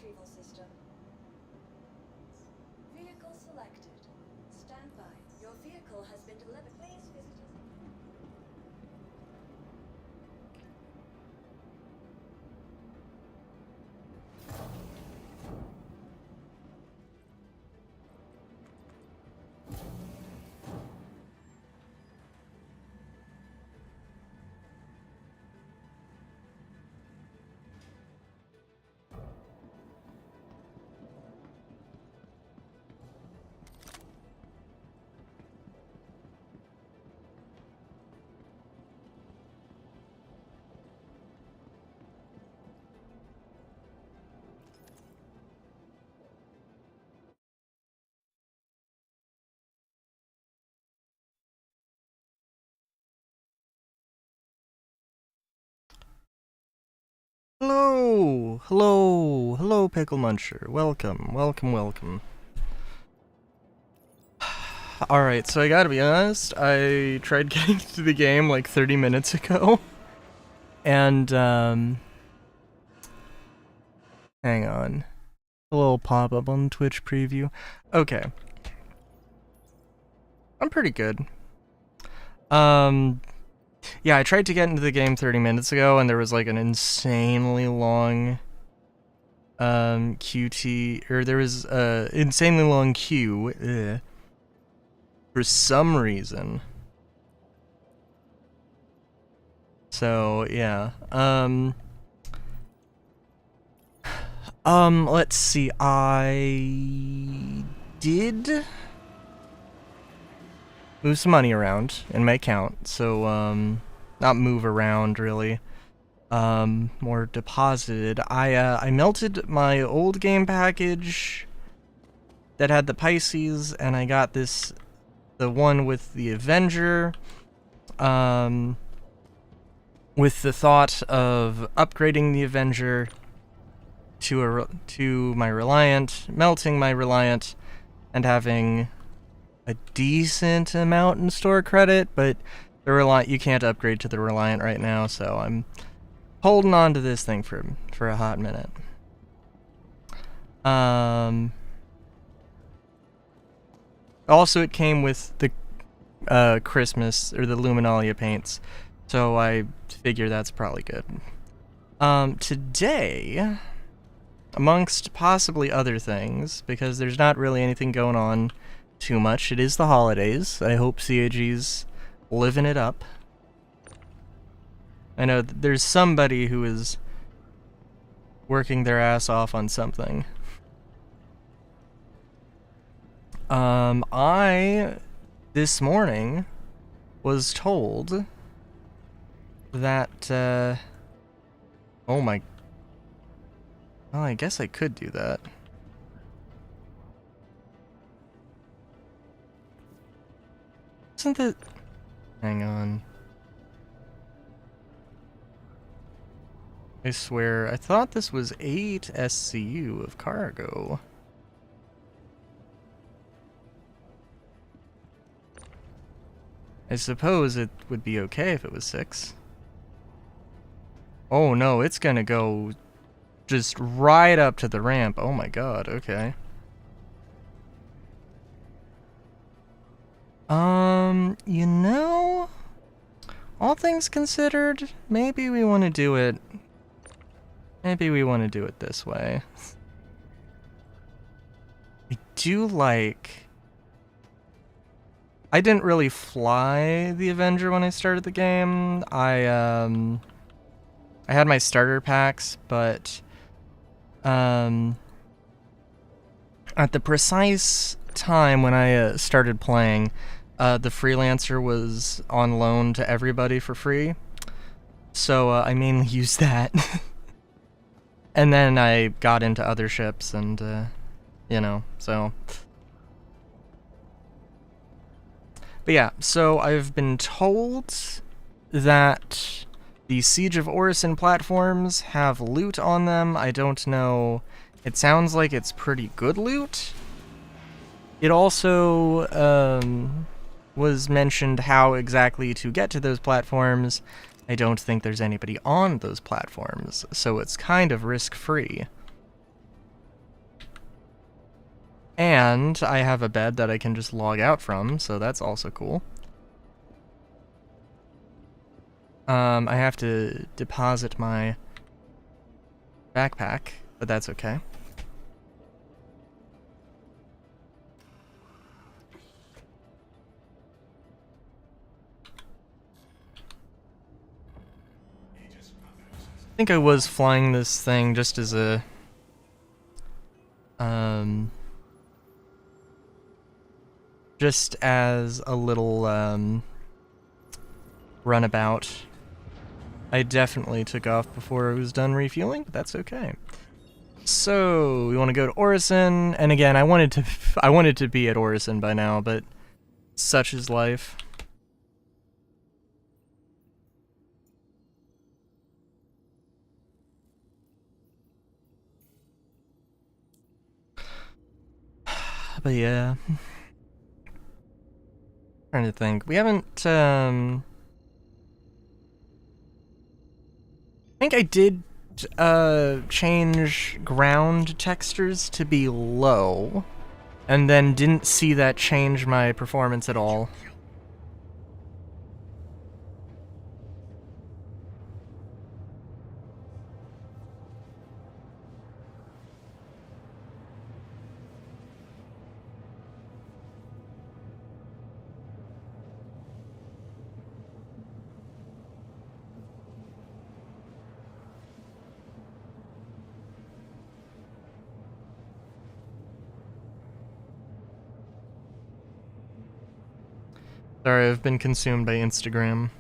retrieval system. Vehicle selected. Stand by. Your vehicle has been delivered. Please visit us. Hello, hello, hello, Pickle Muncher. Welcome, welcome, welcome. Alright, so I gotta be honest, I tried getting to the game like 30 minutes ago. And, hang on. A little pop-up on the Twitch preview. Okay. I'm pretty good. Yeah, I tried to get into the game 30 minutes ago, and there was like an insanely long QT, or there was insanely long queue for some reason. So yeah, let's see. I did move some money around in my account, so not move around really. More deposited. I melted my old game package that had the Pisces, and I got the one with the Avenger, with the thought of upgrading the Avenger to my Reliant, melting my Reliant, and having a decent amount in store credit, but the Reliant, you can't upgrade to the Reliant right now, so I'm holding on to this thing for a hot minute. Also, it came with the Christmas, or the Luminalia paints, so I figure that's probably good. Today, amongst possibly other things, because there's not really anything going on too much, it is the holidays. I hope CAG's living it up. I know there's somebody who is working their ass off on something. I, this morning, was told that, oh my, well, I guess I could do that. Isn't that, hang on. I swear, I thought this was 8 SCU of cargo. I suppose it would be okay if it was 6. Oh no, it's gonna go just right up to the ramp. Oh my god, okay. You know, all things considered, maybe we want to do it. Maybe we want to do it this way. I do like. I didn't really fly the Avenger when I started the game. I had my starter packs, but at the precise time when I started playing, the Freelancer was on loan to everybody for free, so I mainly used that. And then I got into other ships, and you know, so. But yeah, so I've been told that the Siege of Orison platforms have loot on them. I don't know. It sounds like it's pretty good loot. It also was mentioned how exactly to get to those platforms. I don't think there's anybody on those platforms, so it's kind of risk-free. And I have a bed that I can just log out from, so that's also cool. I have to deposit my backpack, but that's okay. I think I was flying this thing just as a just as a little runabout. I definitely took off before I was done refueling, but that's okay. So we want to go to Orison, and again, I wanted to be at Orison by now, but such is life. But yeah, trying to think. We haven't. I think I did change ground textures to be low, and then didn't see that change my performance at all. Sorry, I've been consumed by Instagram.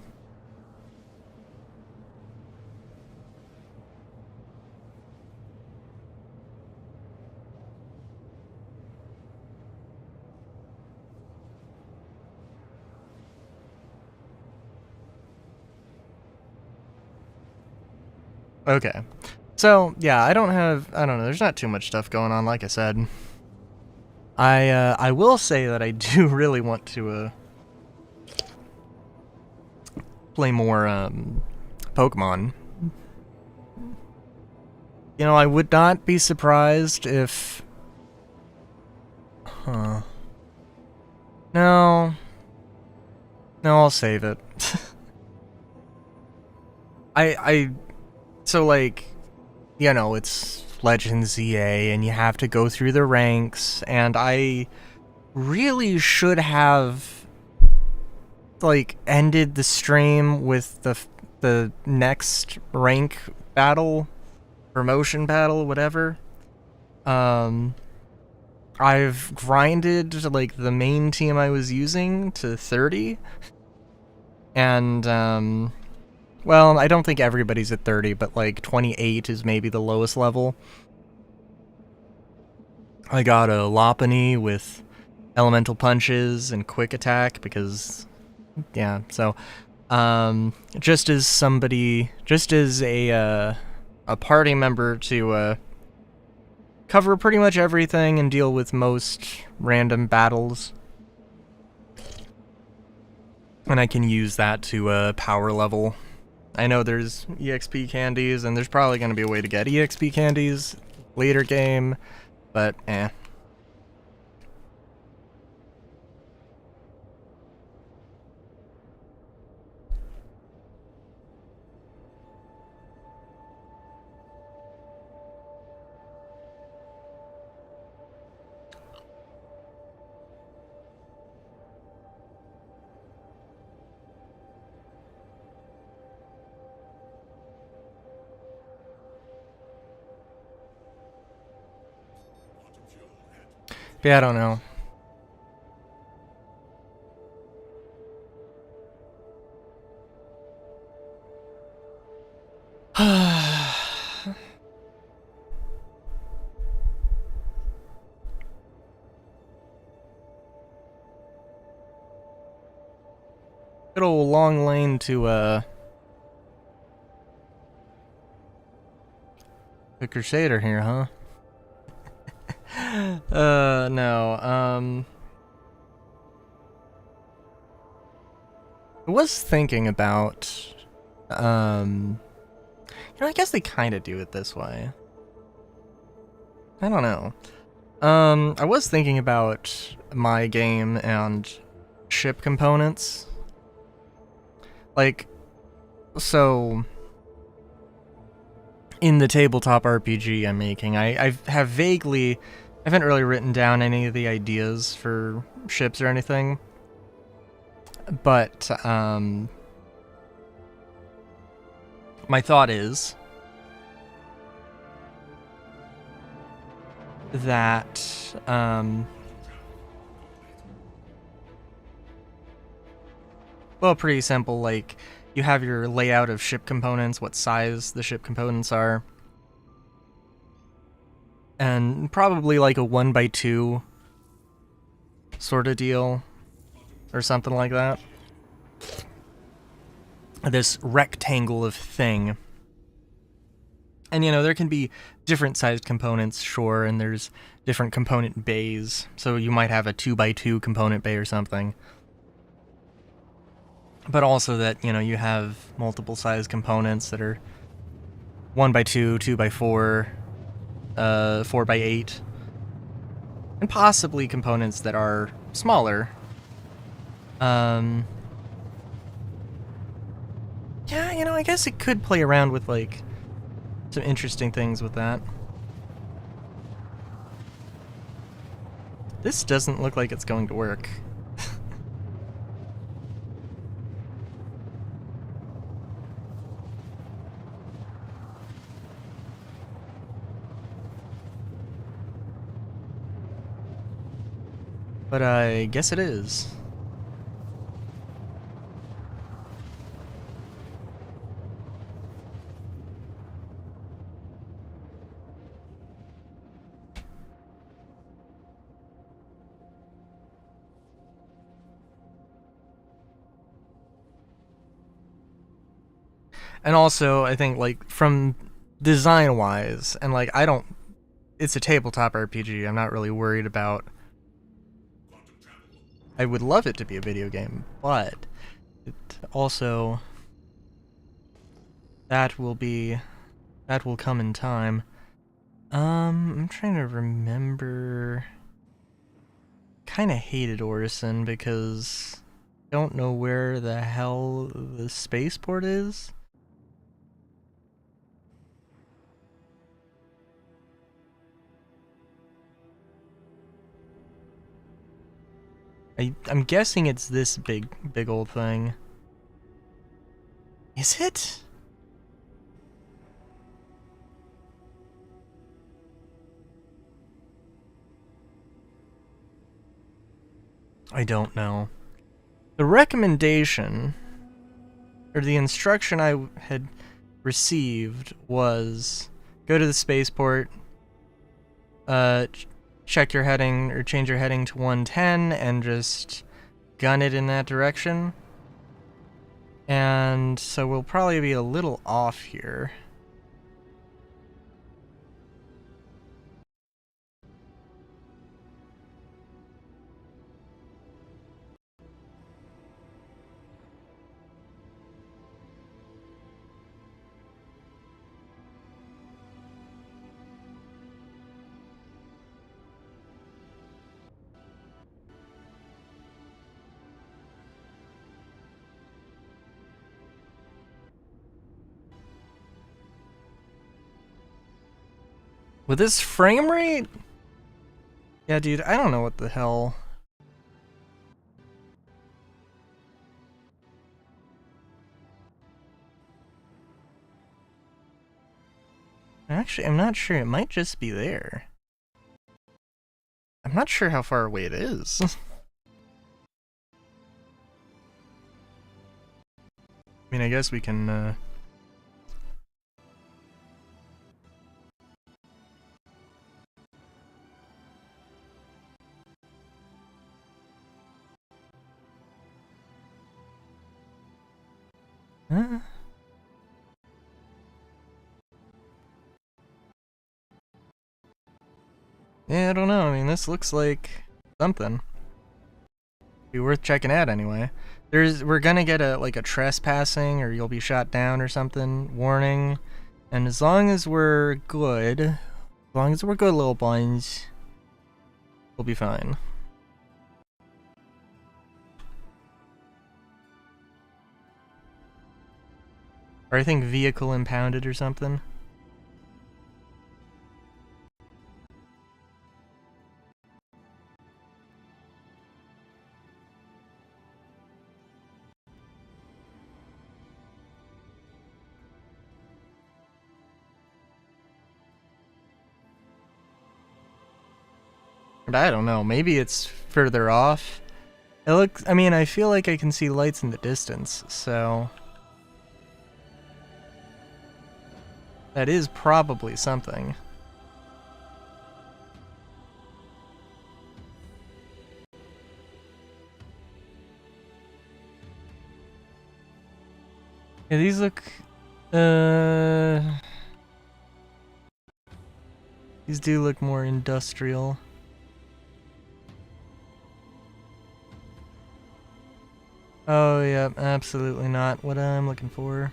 Okay. So, yeah, I don't know, there's not too much stuff going on, like I said. I will say that I do really want to, play more, Pokemon. You know, I would not be surprised if... Huh. No, I'll save it. So, like, you know, it's Legends EA, and you have to go through the ranks, and I really should have, like, ended the stream with the next rank battle, promotion battle, whatever. I've grinded, like, the main team I was using to 30, and, well, I don't think everybody's at 30, but like 28 is maybe the lowest level. I got a Lopunny with elemental punches and quick attack because, yeah, so, just as a party member to, cover pretty much everything and deal with most random battles. And I can use that to, power level. I know there's EXP candies, and there's probably going to be a way to get EXP candies later game, but eh. Yeah, I don't know. Good old long lane to, the Crusader here, huh? No, I was thinking about, you know, I guess they kind of do it this way. I don't know. I was thinking about my game and ship components. Like, so in the tabletop RPG I'm making, I haven't really written down any of the ideas for ships or anything, but my thought is that well, pretty simple. Like, you have your layout of ship components, what size the ship components are, and probably like a 1x2 sort of deal, or something like that. This rectangle of thing. And, you know, there can be different sized components, sure, and there's different component bays. So you might have a 2x2 component bay or something. But also that, you know, you have multiple size components that are 1x2, 2x4, 4x8, and possibly components that are smaller. Yeah, you know, I guess it could play around with, like, some interesting things with that. This doesn't look like it's going to work. But I guess it is. And also, I think, like, from design-wise, and, like, it's a tabletop RPG, I'm not really worried about... I would love it to be a video game, but it also... That will come in time. I'm trying to remember... Kinda hated Orison because... I don't know where the hell the spaceport is. I'm guessing it's this big old thing. Is it? I don't know. The recommendation, or the instruction I had received was go to the spaceport, check your heading, or change your heading to 110, and just gun it in that direction. And so we'll probably be a little off here. With this frame rate? Yeah, dude, I don't know what the hell. Actually, I'm not sure. It might just be there. I'm not sure how far away it is. I mean, I guess we can, Yeah, I don't know. I mean, this looks like something. Be worth checking out anyway. We're gonna get a trespassing, or you'll be shot down or something warning, and as long as we're good, little boys, We'll be fine. Or I think vehicle impounded or something. But I don't know, maybe it's further off. It looks, I mean, I feel like I can see lights in the distance, so that is probably something. Yeah, these look, these do look more industrial. Oh, yeah, absolutely not what I'm looking for.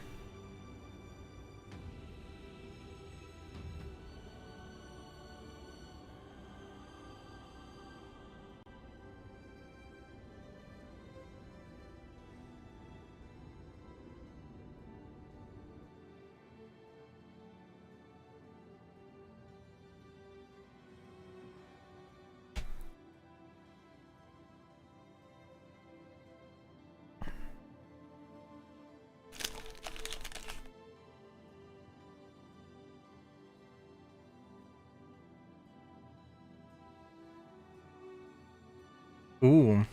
Ooh.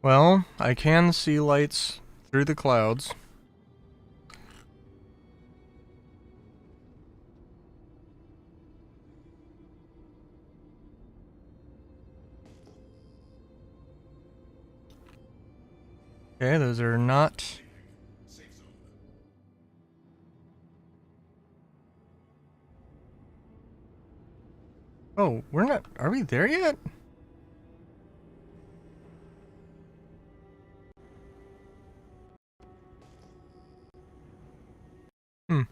Well, I can see lights through the clouds. Okay, those are not... Oh, we're not... Are we there yet? Hmm.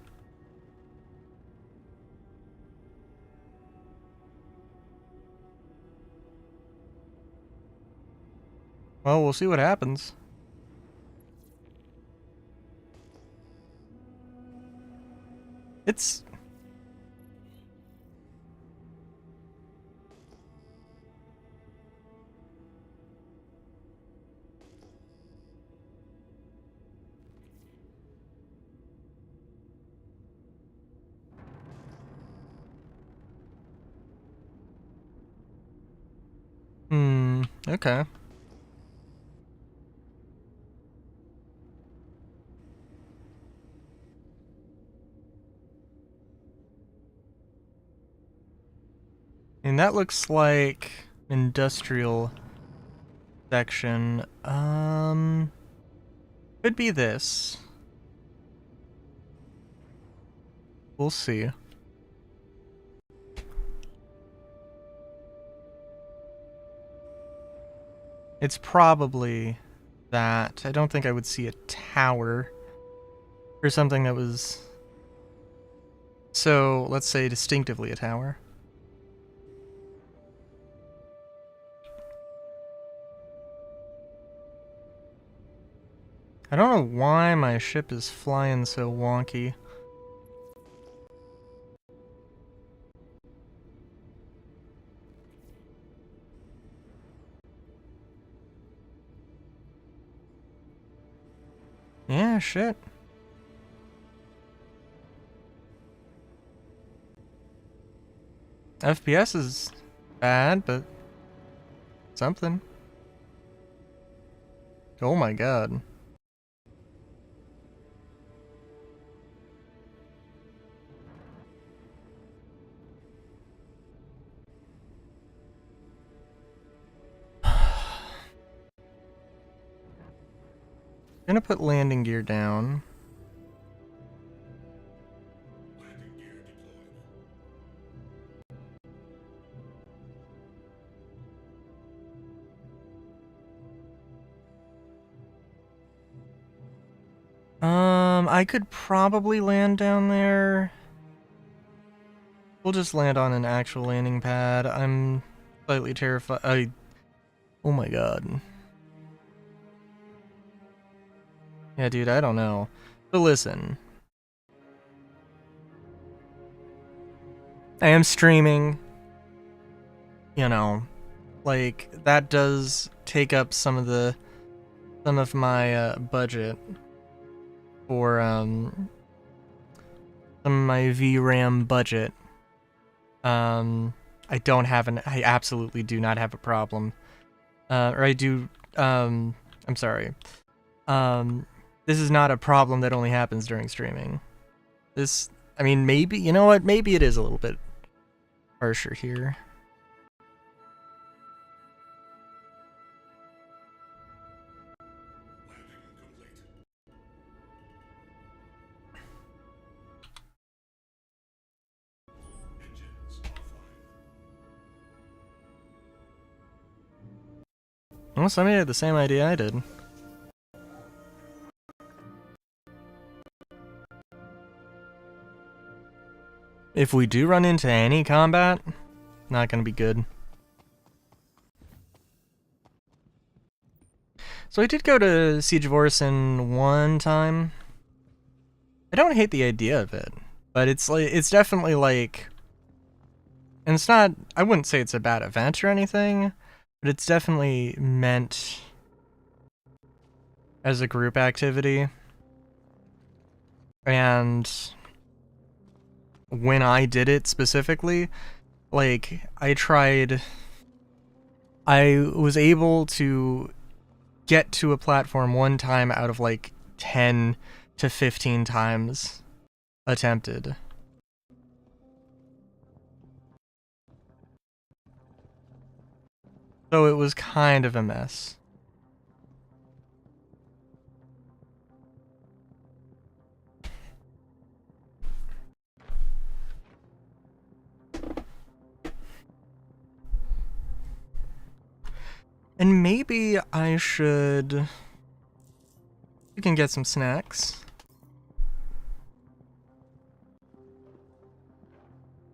Well, we'll see what happens. It's... okay. And that looks like industrial section. Could be this. We'll see. It's probably that. I don't think I would see a tower or something that was... So, let's say distinctively a tower. I don't know why my ship is flying so wonky. Yeah, shit. FPS is bad, but something. Oh my god. Gonna put landing gear down. I could probably land down there. We'll just land on an actual landing pad. I'm slightly terrified. Oh my god. Yeah, dude, I don't know. But listen. I am streaming. You know, like, that does take up some of my budget for some of my VRAM budget. I absolutely do not have a problem. I'm sorry. This is not a problem that only happens during streaming. I mean, maybe, you know what? Maybe it is a little bit harsher here. Well, somebody had the same idea I did. If we do run into any combat, not gonna be good. So I did go to Siege of Orison one time. I don't hate the idea of it, but it's definitely like, and it's not, I wouldn't say it's a bad event or anything, but it's definitely meant as a group activity. And when I did it specifically, like, I was able to get to a platform one time out of like 10 to 15 times attempted. So it was kind of a mess. And maybe I should... We can get some snacks.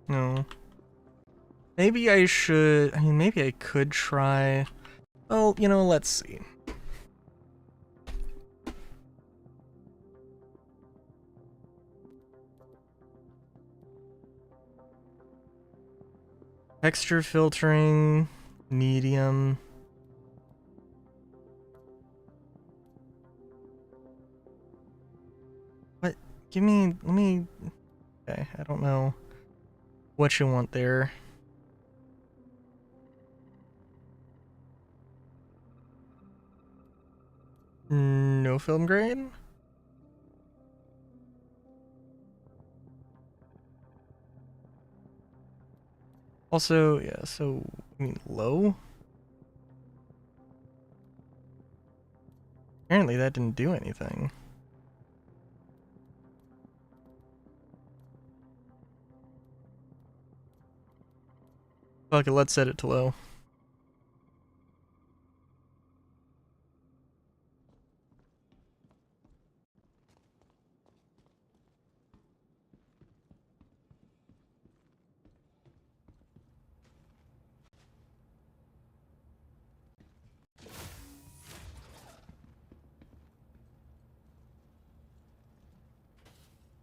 No. Maybe I should... I mean, maybe I could try... Well, you know, let's see. Texture filtering, medium. What? Let me... Okay, I don't know what you want there. No film grade? Also, yeah, so, I mean, low? Apparently that didn't do anything. Okay, let's set it to low.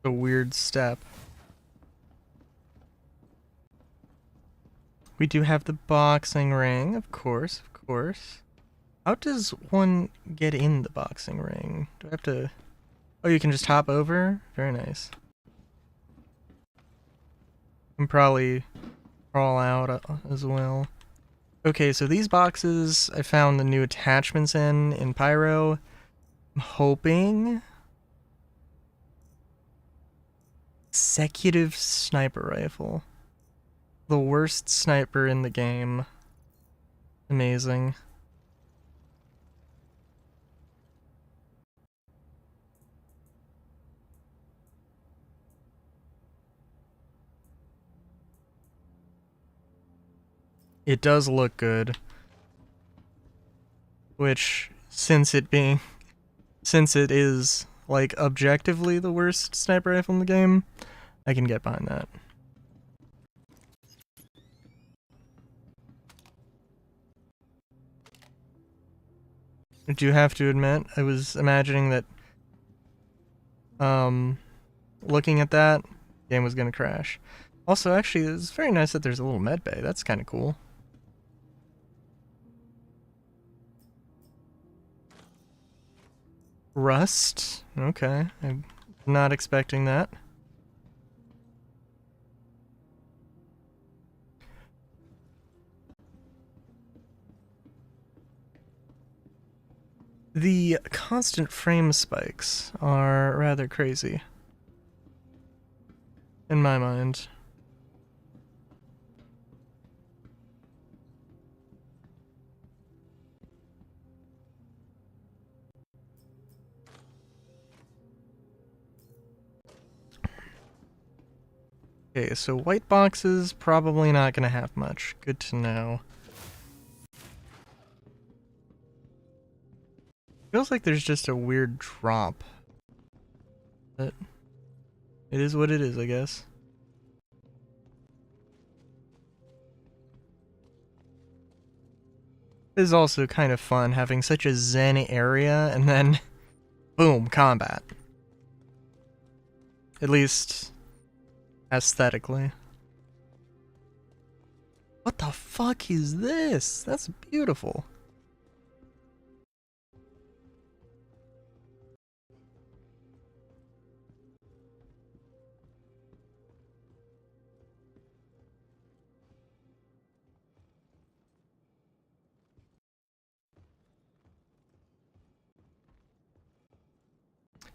A weird step. We do have the boxing ring, of course, of course. How does one get in the boxing ring? Do I have to... Oh, you can just hop over? Very nice. And probably crawl out as well. Okay, so these boxes I found the new attachments in Pyro. I'm hoping... Executive sniper rifle. The worst sniper in the game. Amazing. It does look good. Which, since it is like objectively the worst sniper rifle in the game, I can get behind that. I do have to admit, I was imagining that looking at that, the game was gonna crash. Also, actually, it's very nice that there's a little med bay. That's kind of cool. Rust. Okay, I'm not expecting that. The constant frame spikes are rather crazy. In my mind. Okay, so white boxes probably not gonna have much. Good to know. Feels like there's just a weird drop. But it is what it is, I guess. It is also kind of fun having such a zen area and then boom, combat. At least aesthetically. What the fuck is this? That's beautiful.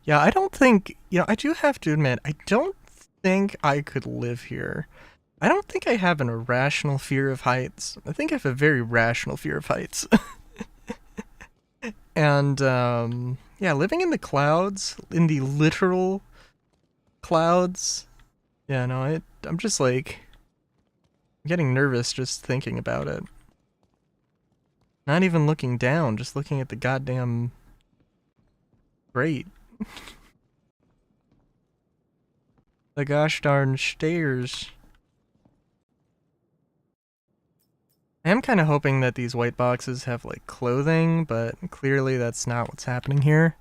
Yeah, I don't think, I do have to admit, I don't think I could live here. I don't think I have an irrational fear of heights. I think I have a very rational fear of heights. And, yeah, living in the clouds, in the literal clouds, yeah, no, I'm just like, I'm getting nervous just thinking about it. Not even looking down, just looking at the goddamn grate. The gosh darn stairs. I am kind of hoping that these white boxes have like clothing, but clearly that's not what's happening here.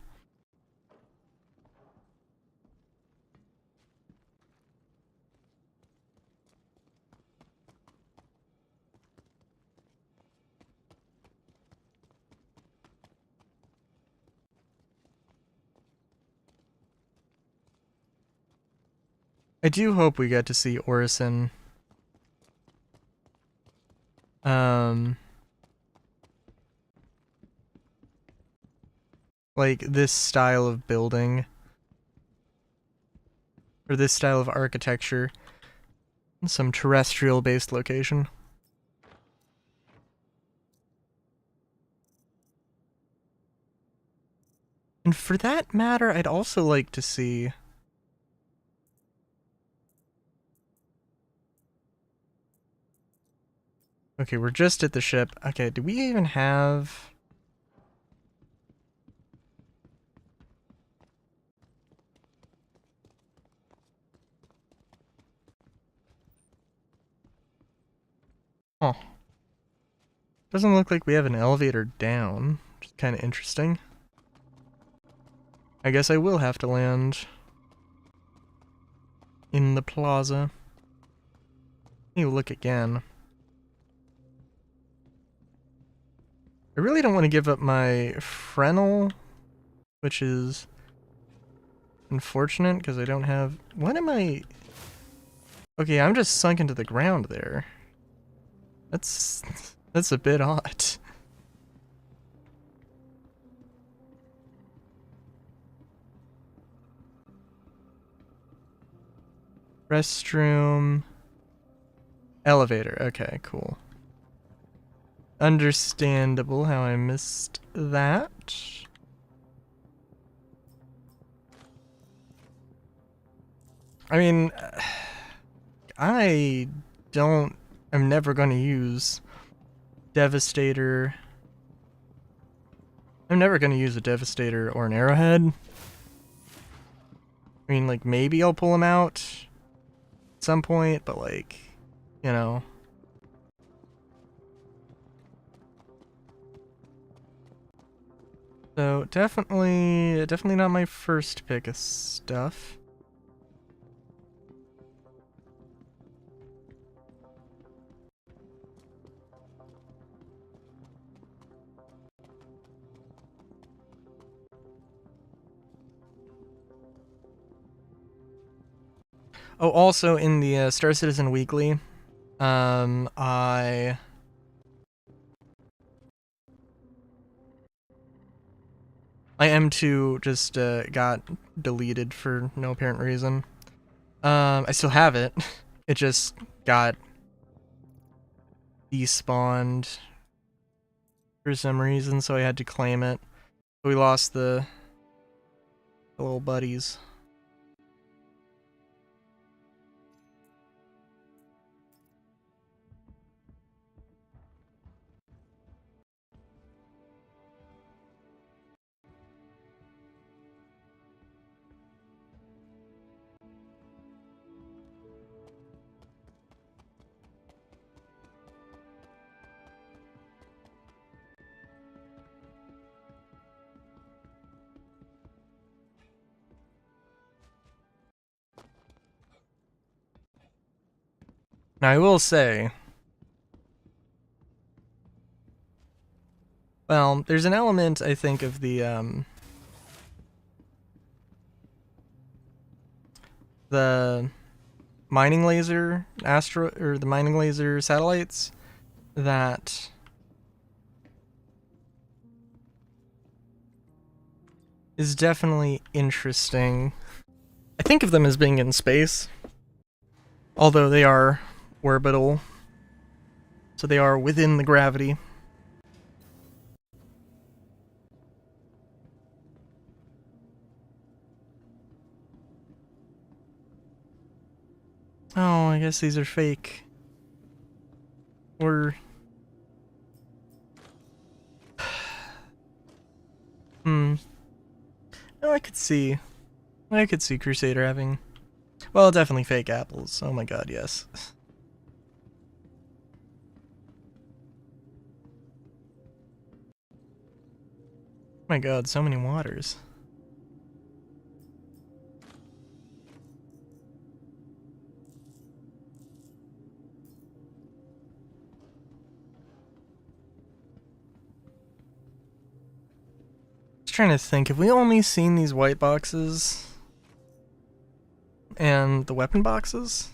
I do hope we get to see Orison. Like this style of building. Or this style of architecture. In some terrestrial-based location. And for that matter, I'd also like to see... Okay, we're just at the ship. Okay, do we even have... Oh. Doesn't look like we have an elevator down, which is kind of interesting. I guess I will have to land in the plaza. Let me look again. I really don't want to give up my Fresnel, which is unfortunate because I don't have... What am I... Okay, I'm just sunk into the ground there. That's a bit odd. Restroom. Elevator. Okay, cool. Understandable how I missed that. I mean, I'm never going to use Devastator. I'm never going to use a Devastator or an Arrowhead. I mean, like, maybe I'll pull him out at some point, but, like, you know. So, definitely not my first pick of stuff. Oh, also in the Star Citizen Weekly, I M2 just got deleted for no apparent reason. I still have it. It just got despawned for some reason, so I had to claim it. We lost the little buddies. Now I will say, well, there's an element I think of the mining laser the mining laser satellites that is definitely interesting. I think of them as being in space, although they are orbital, so they are within the gravity. Oh, I guess these are fake. Or... No, I could see Crusader having... Well, definitely fake apples. Oh my god, yes. My god, so many waters. Just trying to think, have we only seen these white boxes? And the weapon boxes?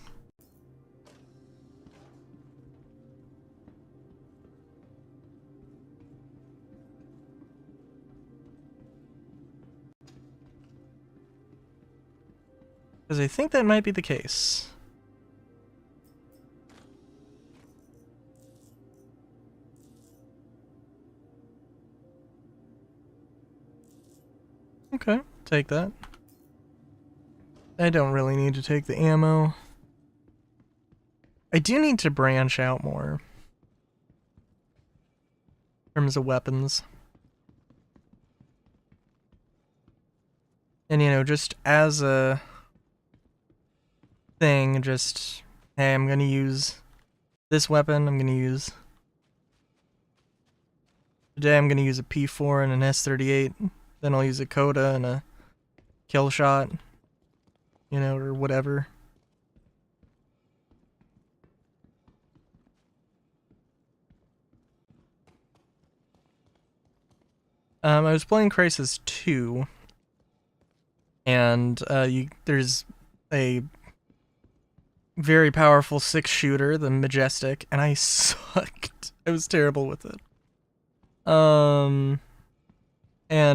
Because I think that might be the case. Okay, take that. I don't really need to take the ammo. I do need to branch out more in terms of weapons. And, you know, just as a thing, just, hey, I'm gonna use this weapon, today I'm gonna use a P4 and an S38, then I'll use a Coda and a kill shot, you know, or whatever. I was playing Crysis 2, and there's a very powerful 6-shooter, the Majestic, and I sucked. I was terrible with it. And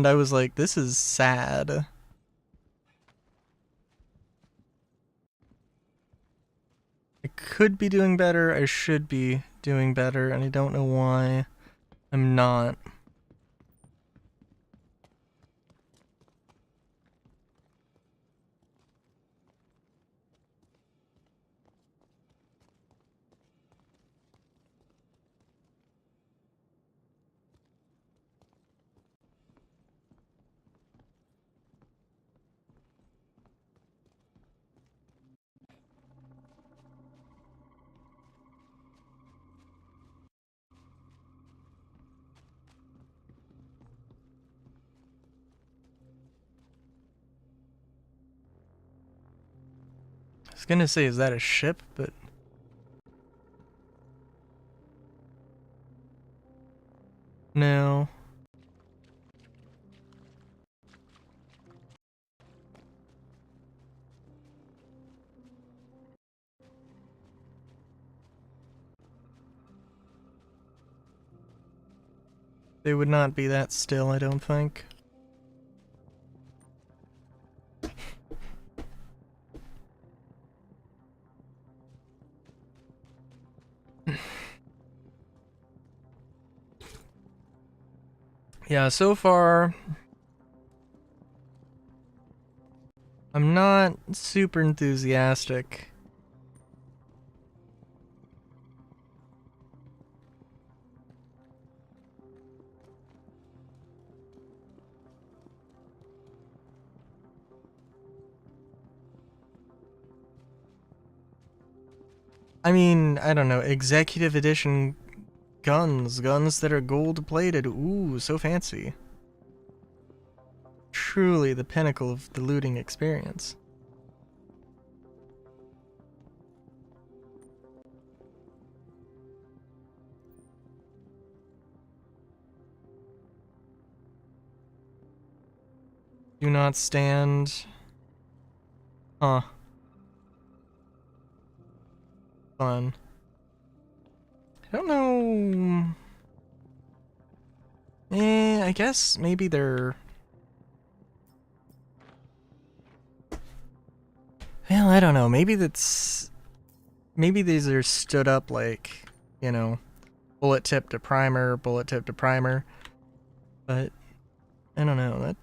I was like, this is sad. I could be doing better, I should be doing better, and I don't know why I'm not. was gonna say, is that a ship? But no. They would not be that still, I don't think. Yeah, so far, I'm not super enthusiastic. I mean, I don't know, executive edition guns that are gold plated. Ooh, so fancy. Truly the pinnacle of the looting experience. Do not stand. Huh. Fun. I don't know. I guess maybe they're... Well, I don't know. Maybe that's... Maybe these are stood up like, you know, bullet tip to primer, bullet tip to primer. But, I don't know. That...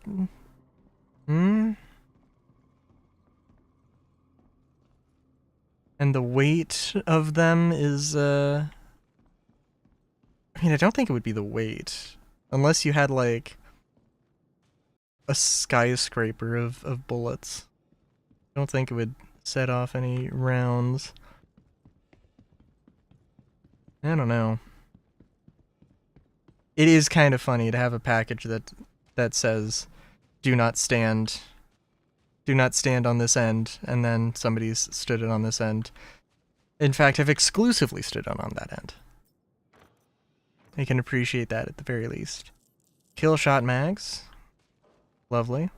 And the weight of them is, I mean, I don't think it would be the weight. Unless you had, like, a skyscraper of bullets. I don't think it would set off any rounds. I don't know. It is kind of funny to have a package that says, do not stand on this end, and then somebody's stood it on this end. In fact, have exclusively stood on that end. I can appreciate that at the very least. Kill shot mags. Lovely.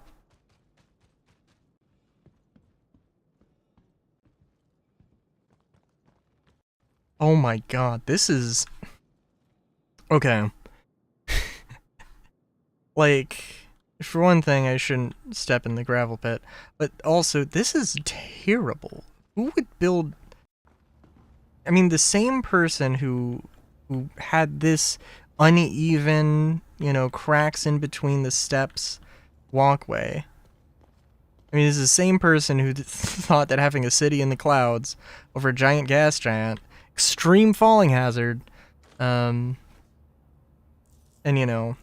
Oh my god, this is... Okay. Like, for one thing, I shouldn't step in the gravel pit, but also, this is terrible. Who would build... I mean, the same person who had this uneven, you know, cracks in between the steps walkway. I mean, this is the same person who thought that having a city in the clouds over a giant gas giant, extreme falling hazard, and, you know,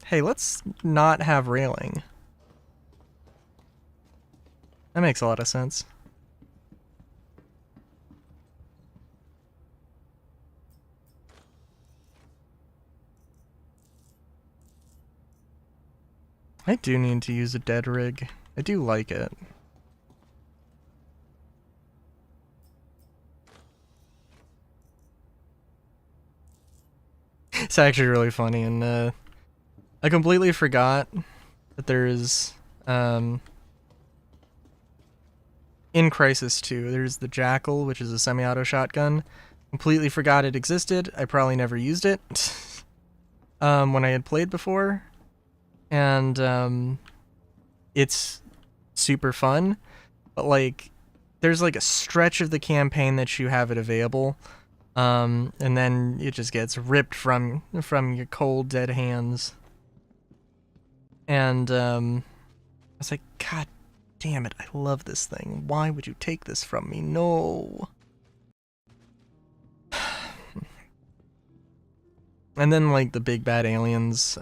hey, let's not have railing. That makes a lot of sense. I do need to use a dead rig. I do like it. It's actually really funny, and I completely forgot that there's in Crysis 2, there's the Jackal, which is a semi-auto shotgun. Completely forgot it existed. I probably never used it when I had played before. And it's super fun, but like there's like a stretch of the campaign that you have it available, and then it just gets ripped from your cold dead hands. And I was like, God damn it, I love this thing. Why would you take this from me? No. And then like the big bad aliens,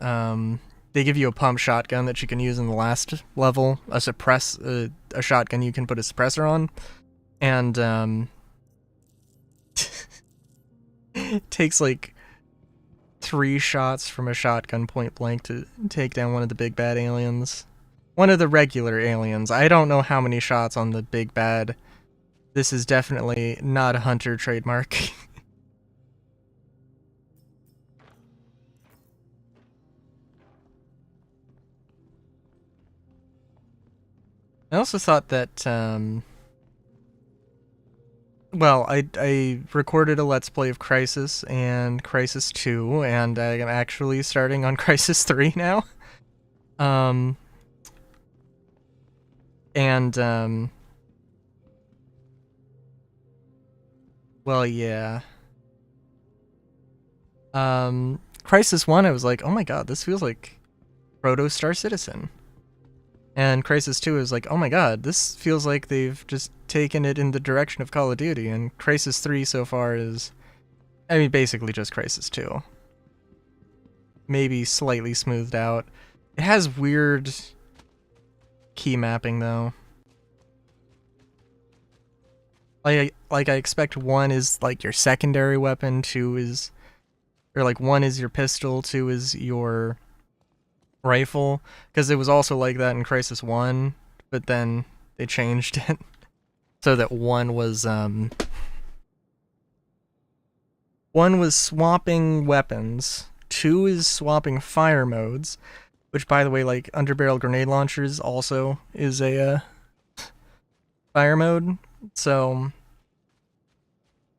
they give you a pump shotgun that you can use in the last level, a shotgun you can put a suppressor on, and it takes like 3 shots from a shotgun point blank to take down one of the big bad aliens. One of the regular aliens. I don't know how many shots on the big bad This is definitely not a Hunter trademark. I also thought that, well, I recorded a Let's Play of Crysis and Crysis 2, and I am actually starting on Crysis 3 now. Well, yeah. Crysis 1, I was like, oh my god, this feels like Proto Star Citizen. And Crysis 2 is like, oh my god, this feels like they've just taken it in the direction of Call of Duty. And Crysis 3 so far is, I mean, basically just Crysis 2. Maybe slightly smoothed out. It has weird key mapping, though. Like I expect 1 is like your secondary weapon, 2 is, or like 1 is your pistol, 2 is your rifle, because it was also like that in Crysis 1, but then they changed it so that 1 was swapping weapons, 2 is swapping fire modes, which, by the way, like underbarrel grenade launchers also is a fire mode, so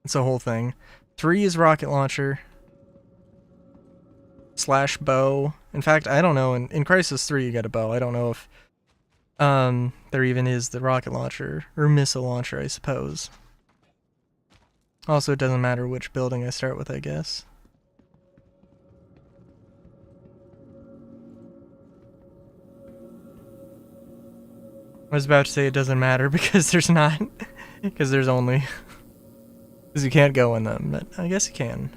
it's a whole thing. 3 is rocket launcher / bow. In fact, I don't know, in Crysis 3 you get a bow. I don't know if there even is the rocket launcher, or missile launcher, I suppose. Also, it doesn't matter which building I start with, I guess. I was about to say it doesn't matter because there's not, because there's only, because you can't go in them, but I guess you can.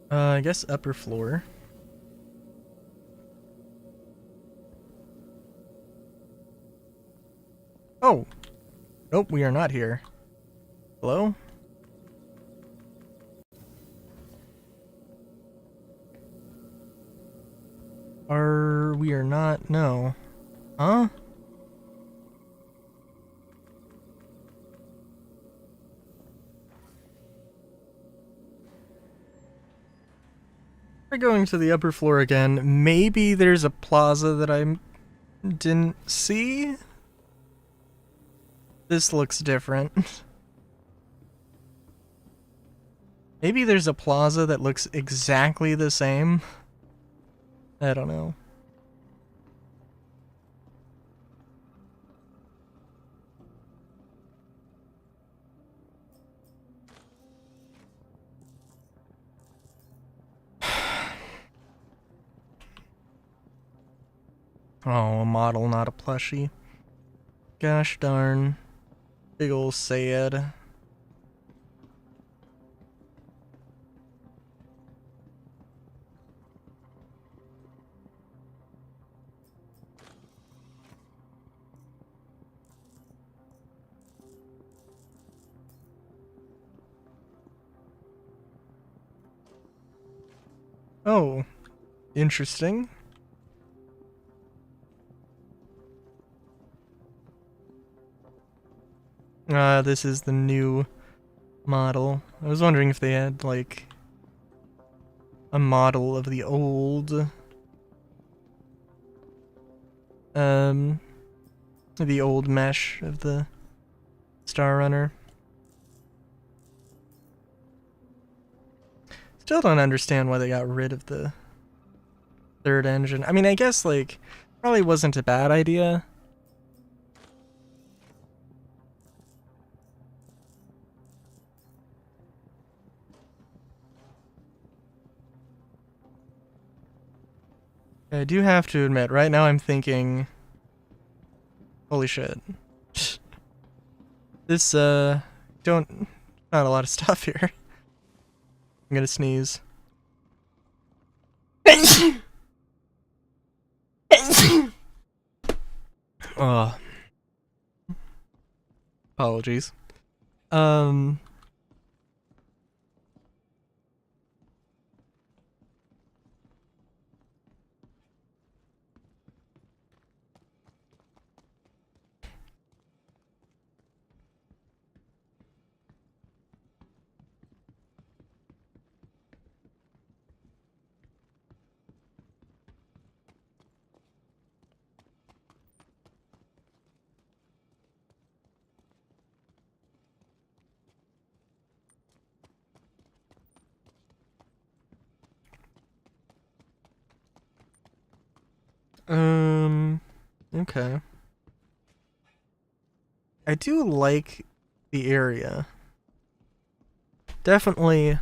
I guess upper floor. Oh! Nope, we are not here. Hello? We are not, no. Huh? We're going to the upper floor again. Maybe there's a plaza that I didn't see? This looks different. Maybe there's a plaza that looks exactly the same. I don't know. Oh, a model, not a plushie. Gosh darn. Big ol' sad. Oh, interesting. This is the new model. I was wondering if they had, like, a model of the old, mesh of the Star Runner. Still don't understand why they got rid of the third engine. I mean, I guess, like, probably wasn't a bad idea. I do have to admit, right now I'm thinking, holy shit. This, not a lot of stuff here. I'm gonna sneeze. Oh. Apologies. Okay. I do like the area. Definitely.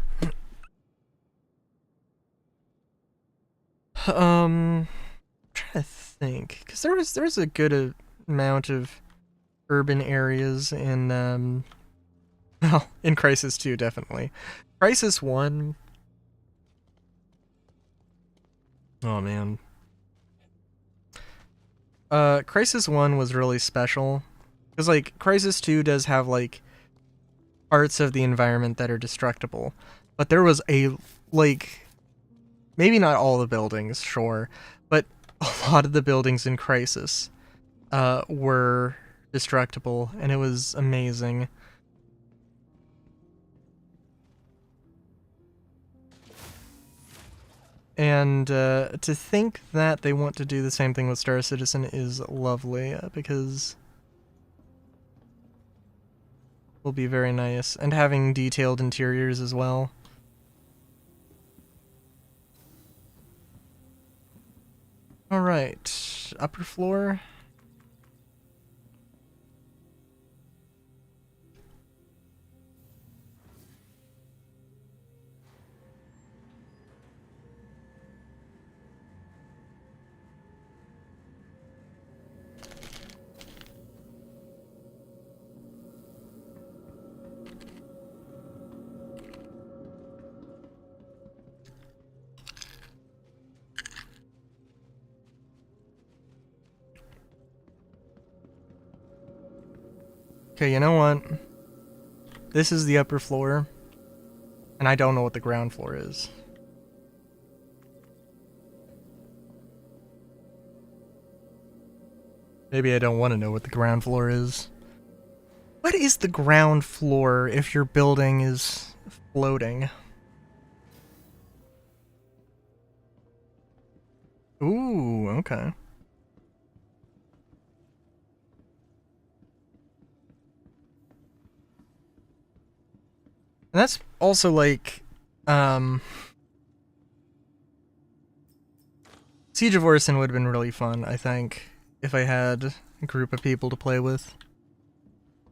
I'm trying to think, because there's a good amount of urban areas in well, in Crisis 2, definitely. Crisis 1. Oh man. Crisis 1 was really special. Because like Crisis 2 does have like parts of the environment that are destructible. But there was a like maybe not all the buildings, sure, but a lot of the buildings in Crisis were destructible, and it was amazing. And to think that they want to do the same thing with Star Citizen is lovely, because will be very nice. And having detailed interiors as well. Alright, upper floor. Okay, you know what? This is the upper floor, and I don't know what the ground floor is. Maybe I don't want to know what the ground floor is. What is the ground floor if your building is floating? Ooh, okay. And that's also like, Siege of Orison would have been really fun, I think, if I had a group of people to play with.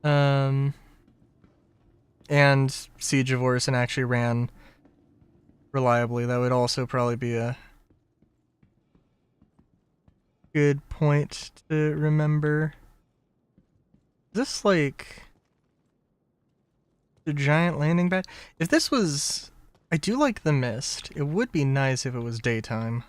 And Siege of Orison actually ran reliably. That would also probably be a good point to remember. Is this like the giant landing pad? If this was... I do like the mist. It would be nice if it was daytime.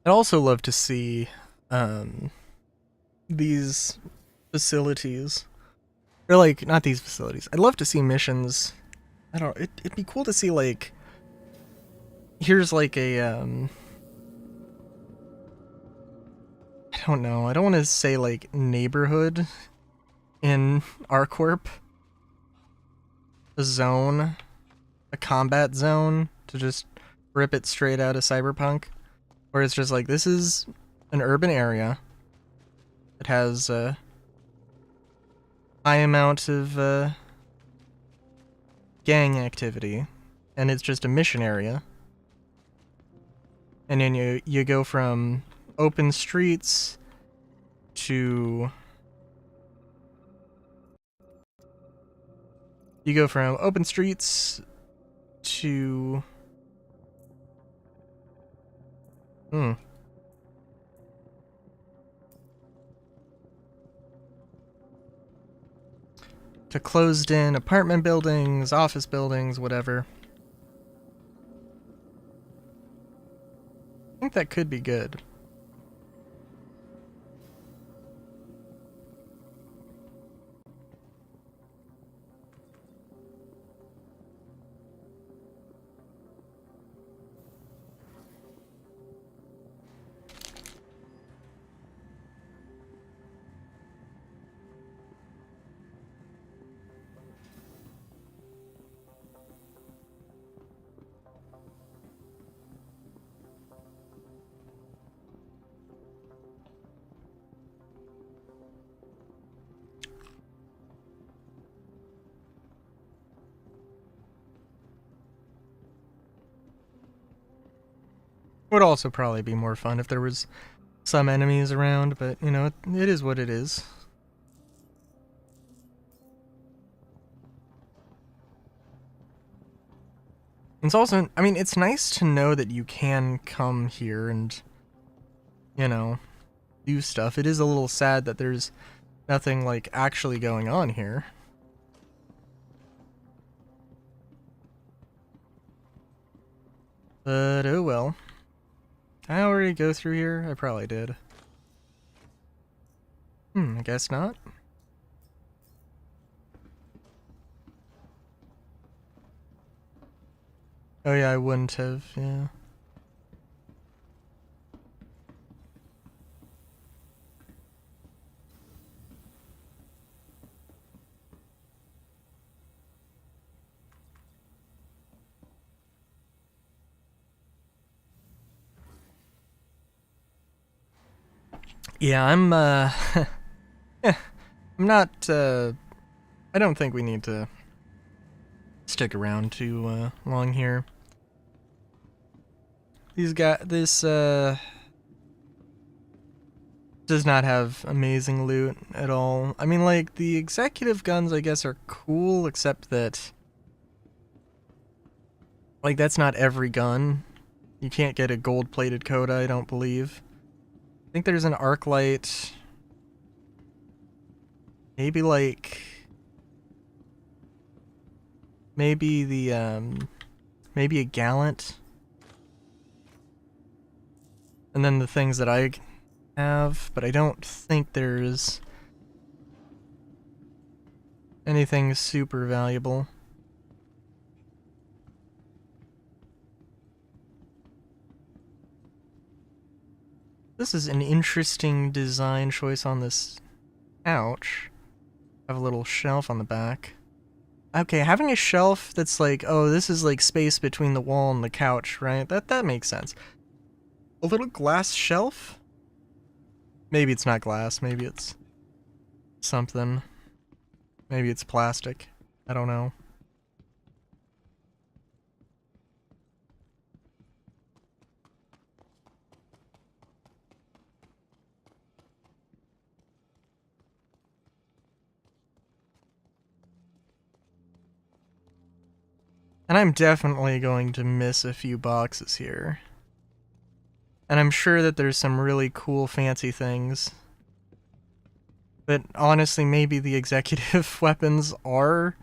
I'd also love to see these facilities. Or like, not these facilities. I'd love to see missions. I don't know, it'd be cool to see like, here's like a I don't know, I don't want to say like neighborhood in ArcCorp. A zone, a combat zone, to just rip it straight out of Cyberpunk. Where it's just like, this is an urban area. It has a high amount of gang activity, and it's just a mission area. And then you go from open streets to... You go from open streets to... to closed-in apartment buildings, office buildings, whatever. I think that could be good. Would also probably be more fun if there was some enemies around, but, you know, it is what it is. It's also, I mean, it's nice to know that you can come here and, you know, do stuff. It is a little sad that there's nothing, like, actually going on here. But, oh well. Did I already go through here? I probably did. I guess not. Oh yeah, I wouldn't have, yeah. Yeah, I'm not, I don't think we need to stick around too, long here. This does not have amazing loot at all. I mean, like, the executive guns, I guess, are cool, except that, like, that's not every gun. You can't get a gold-plated Coda, I don't believe. I think there's an arc light. Maybe, like, maybe maybe a Gallant. And then the things that I have, but I don't think there's anything super valuable. This is an interesting design choice on this couch. Have a little shelf on the back. Okay, having a shelf that's like, oh, this is like space between the wall and the couch, right? That makes sense. A little glass shelf? Maybe it's not glass, maybe it's something. Maybe it's plastic. I don't know. And I'm definitely going to miss a few boxes here. And I'm sure that there's some really cool fancy things. But honestly, maybe the executive weapons are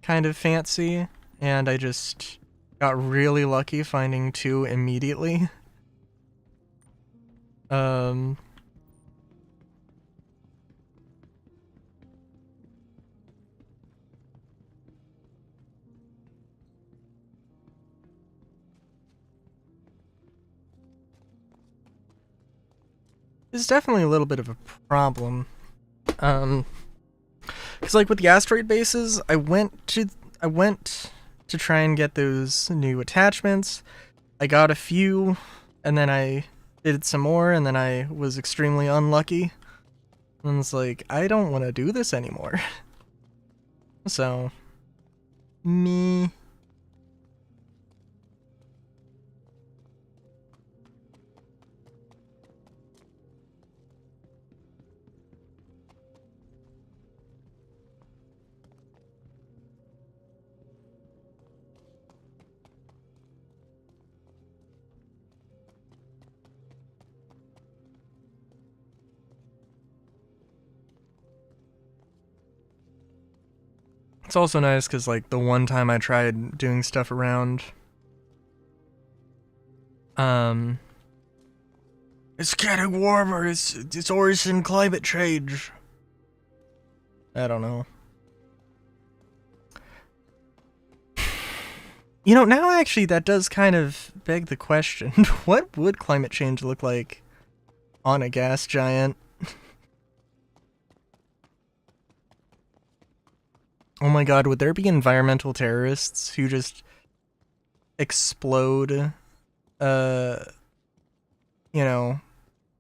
kind of fancy, and I just got really lucky finding two immediately. It's definitely a little bit of a problem. Because like with the asteroid bases, I went to try and get those new attachments. I got a few, and then I did some more, and then I was extremely unlucky. And it's like, I don't want to do this anymore. So, me. It's also nice because, like, the one time I tried doing stuff around, it's getting warmer, it's Orison climate change. I don't know. You know, now actually that does kind of beg the question, what would climate change look like on a gas giant? Oh my god, would there be environmental terrorists who just explode, you know,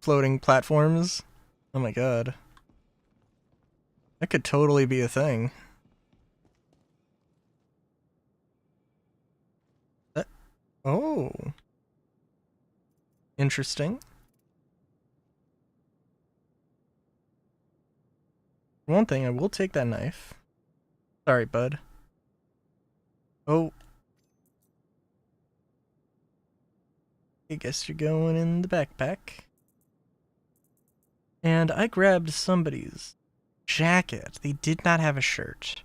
floating platforms? Oh my god. That could totally be a thing. Oh. Interesting. One thing, I will take that knife. Sorry, bud. Oh. I guess you're going in the backpack. And I grabbed somebody's jacket. They did not have a shirt.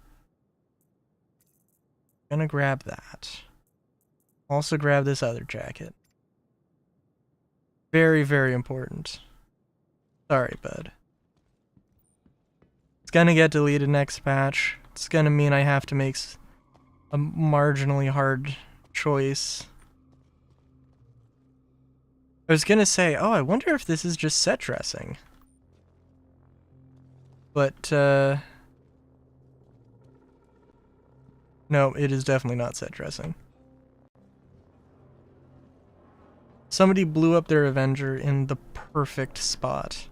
Gonna grab that. Also grab this other jacket. Very, very important. Sorry, bud. It's gonna get deleted next patch. It's gonna mean I have to make a marginally hard choice. I was gonna say, oh, I wonder if this is just set dressing. But, no, it is definitely not set dressing. Somebody blew up their Avenger in the perfect spot.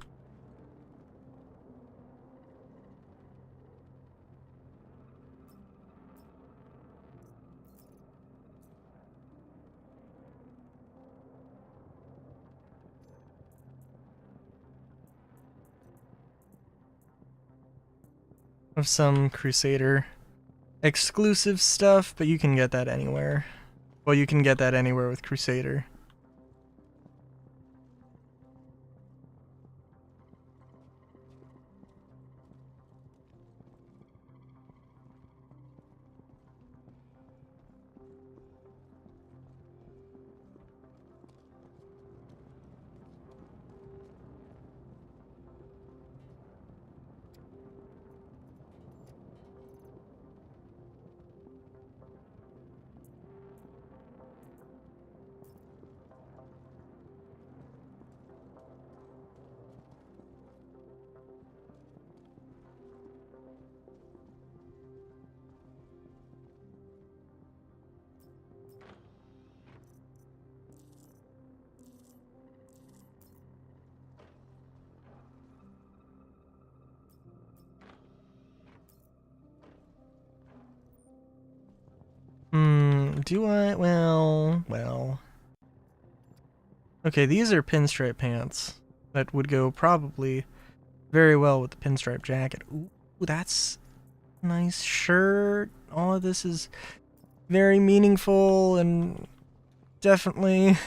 Of some Crusader exclusive stuff, but you can get that anywhere. Well, you can get that anywhere with Crusader. Do I? Well. Okay, these are pinstripe pants that would go probably very well with the pinstripe jacket. Ooh, that's a nice shirt. All of this is very meaningful and definitely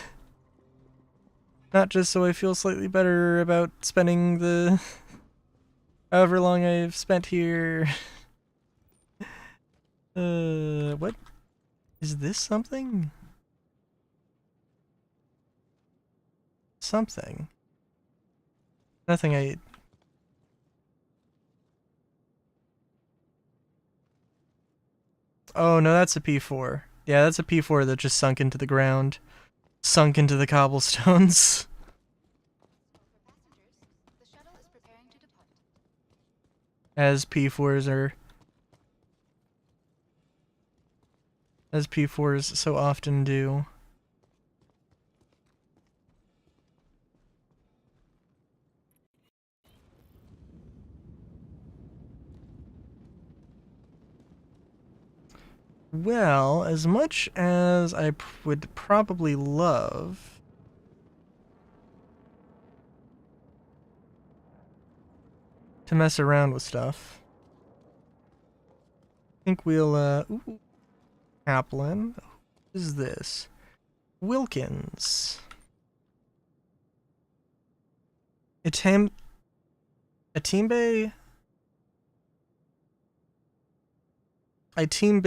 not just so I feel slightly better about spending the however long I've spent here. What? Is this something? Something. Nothing I... Oh, no, that's a P4. Yeah, that's a P4 that just sunk into the ground. Sunk into the cobblestones. As P4s are... As P4s so often do. Well, as much as I would probably love... to mess around with stuff. I think we'll, ooh, Kaplan. What is this? Wilkins. Atimbe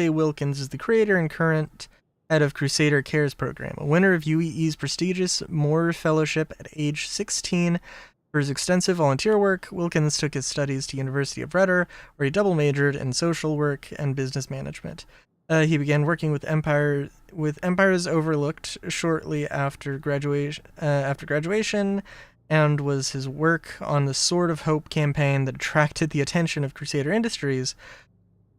Wilkins is the creator and current head of Crusader Cares program, a winner of UEE's prestigious Moore Fellowship at age 16. For his extensive volunteer work, Wilkins took his studies to University of Rudder, where he double majored in social work and business management. He began working with Empires Overlooked shortly after graduation, and was his work on the Sword of Hope campaign that attracted the attention of Crusader Industries.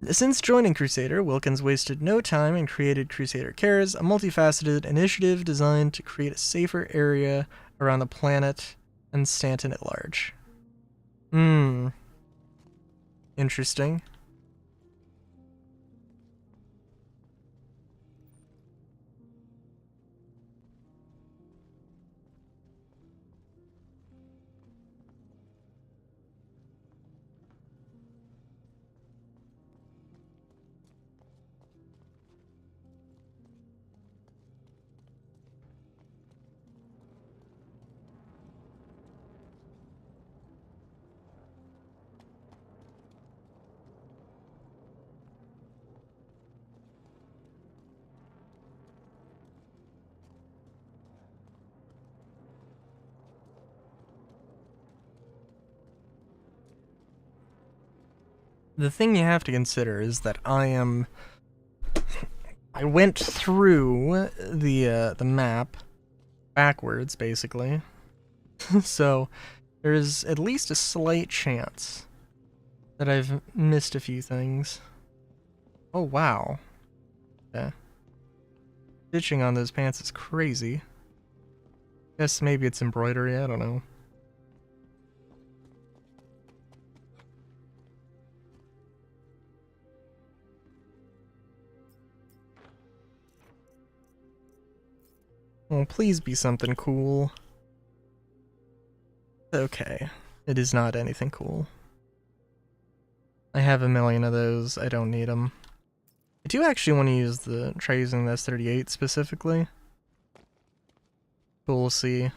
Since joining Crusader, Wilkins wasted no time and created Crusader Cares, a multifaceted initiative designed to create a safer area around the planet and Stanton at large. Interesting. the thing you have to consider is that I went through the map backwards, basically. So there's at least a slight chance that I've missed a few things. Oh, wow. Yeah. Stitching on those pants is crazy. Guess maybe it's embroidery, I don't know. Oh, please be something cool. Okay, it is not anything cool. I have a million of those, I don't need them. I do actually want to try using the S38 specifically. But we'll see.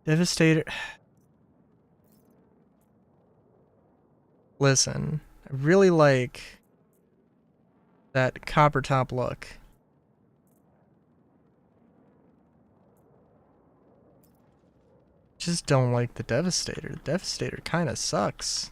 Devastator. Listen, I really like that copper top look. Just don't like the Devastator. The Devastator kinda sucks.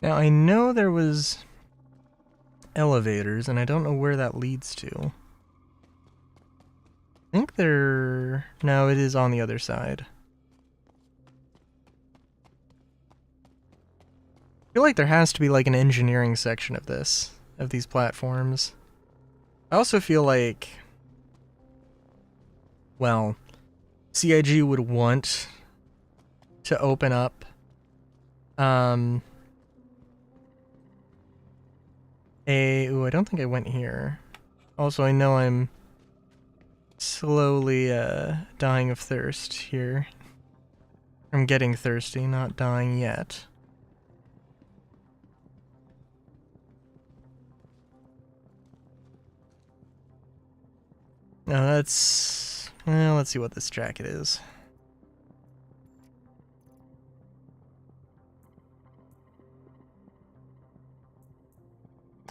Now, I know there was elevators, and I don't know where that leads to. I think they're... No, it is on the other side. I feel like there has to be like an engineering section of this, of these platforms. I also feel like... Well, CIG would want to open up ooh, I don't think I went here. Also, I know I'm slowly dying of thirst here. I'm getting thirsty, not dying yet. No, that's... Well, let's see what this jacket is.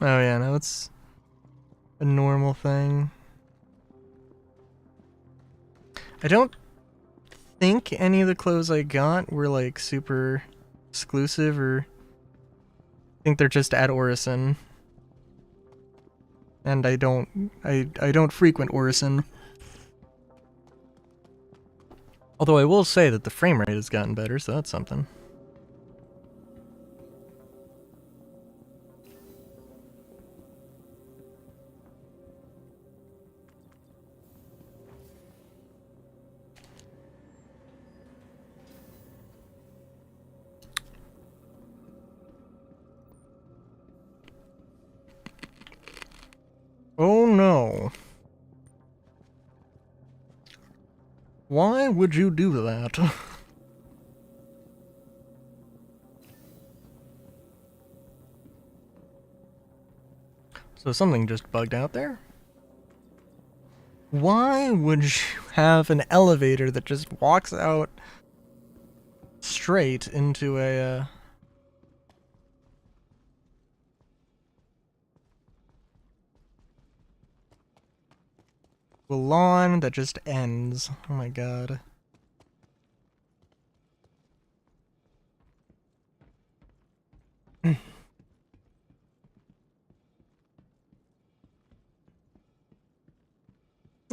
Oh yeah, no, it's a normal thing. I don't think any of the clothes I got were like super exclusive, or I think they're just at Orison. And I don't frequent Orison. Although I will say that the frame rate has gotten better, so that's something. Oh no. Why would you do that? So something just bugged out there? Why would you have an elevator that just walks out straight into a lawn that just ends? Oh my god. It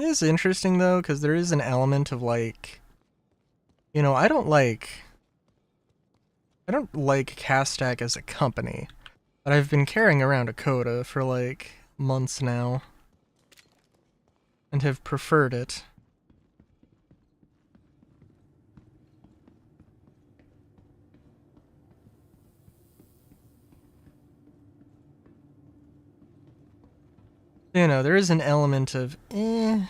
is interesting though, because there is an element of like, you know, I don't like Castack as a company, but I've been carrying around a Coda for like months now, and have preferred it. You know, there is an element of and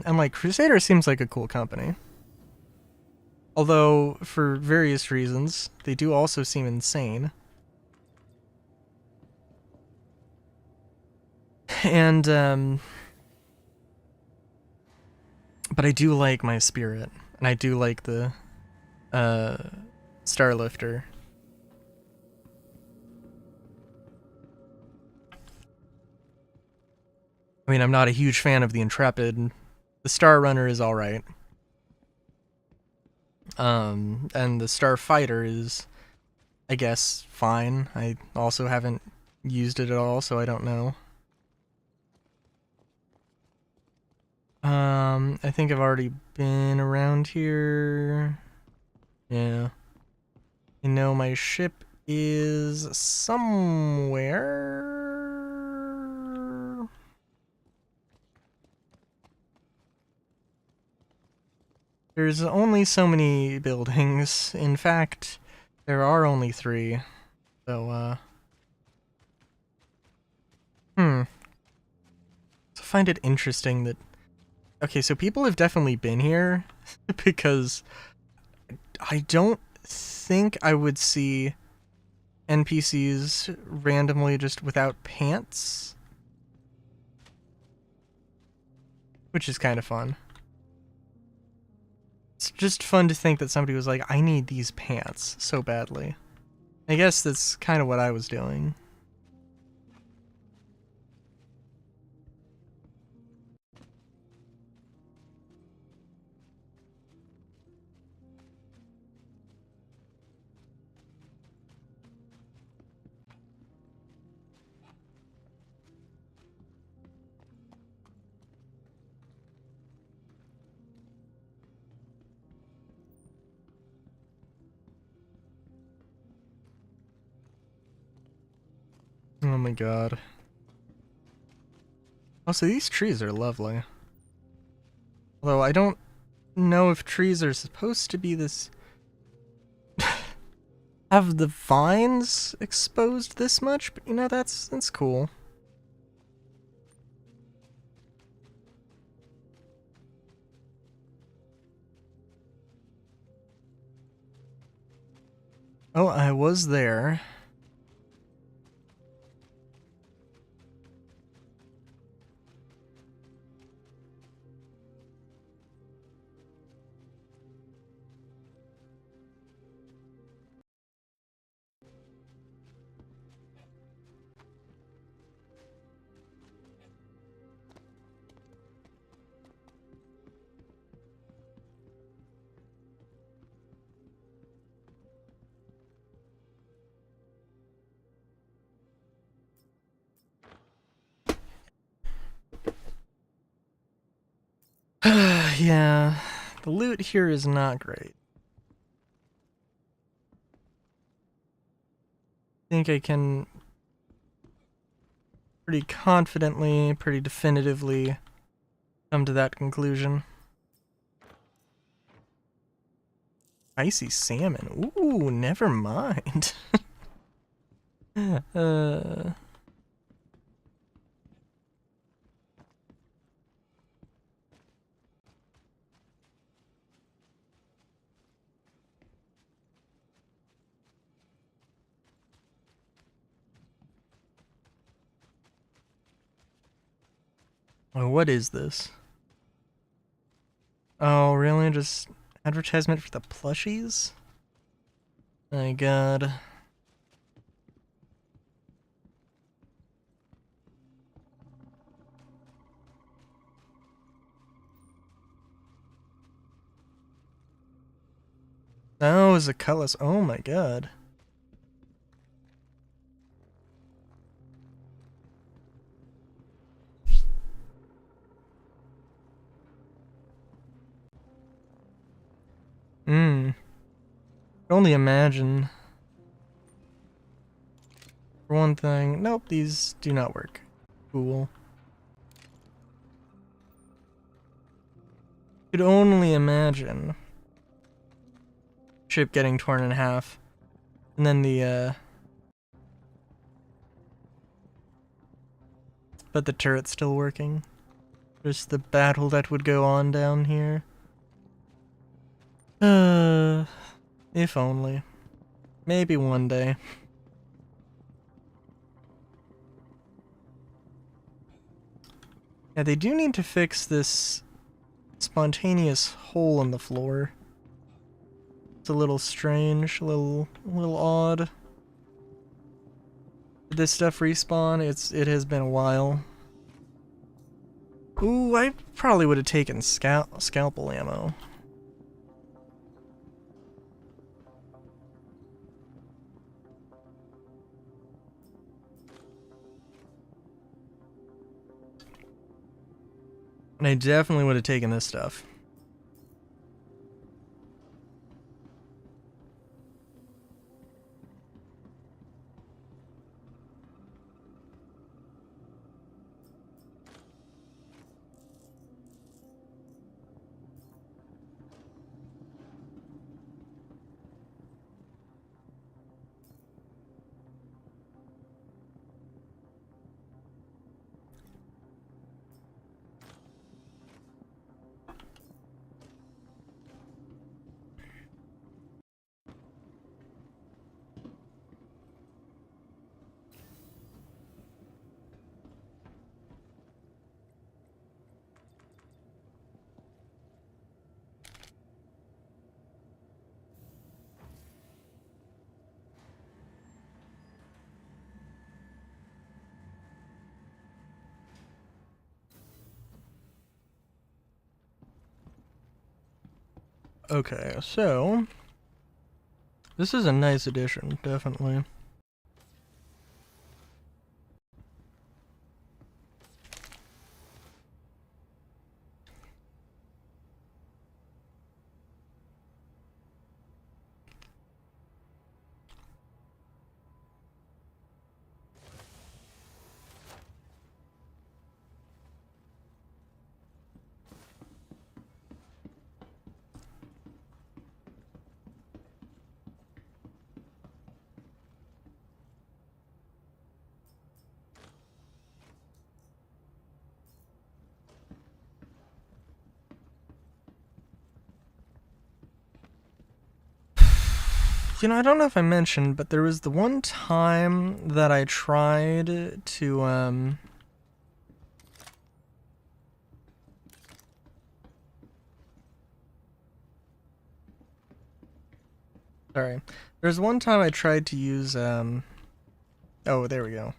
like Crusader seems like a cool company. Although, for various reasons, they do also seem insane. And, but I do like my spirit, and I do like the, Starlifter. I mean, I'm not a huge fan of the Intrepid. The Star Runner is alright. And the Starfighter is, I guess, fine. I also haven't used it at all, so I don't know. I think I've already been around here. Yeah. I know my ship is somewhere. There's only so many buildings. In fact, there are only 3. So, So I find it interesting that... Okay, so people have definitely been here, because I don't think I would see NPCs randomly just without pants. Which is kind of fun. It's just fun to think that somebody was like, I need these pants so badly. I guess that's kind of what I was doing. Oh my god. Also, these trees are lovely. Although I don't know if trees are supposed to be this... have the vines exposed this much, but you know, that's cool. Oh, I was there. Yeah, the loot here is not great. I think I can pretty confidently, pretty definitively come to that conclusion. Icy salmon. Ooh, never mind. Oh, what is this? Oh, really? Just advertisement for the plushies? My god. Oh, it's a Cullis. Oh my god. Can only imagine. For one thing, nope, these do not work. Cool. Could only imagine. Ship getting torn in half. And then the, but the turret's still working. Just the battle that would go on down here. If only. Maybe one day. Yeah, they do need to fix this spontaneous hole in the floor. It's a little strange, a little odd. Did this stuff respawn? It has been a while. Ooh, I probably would have taken scalpel ammo. And I definitely would have taken this stuff. Okay, so this is a nice addition, definitely. You know, I don't know if I mentioned, but there was the one time that I tried to, sorry. There's one time I tried to use, oh, there we go.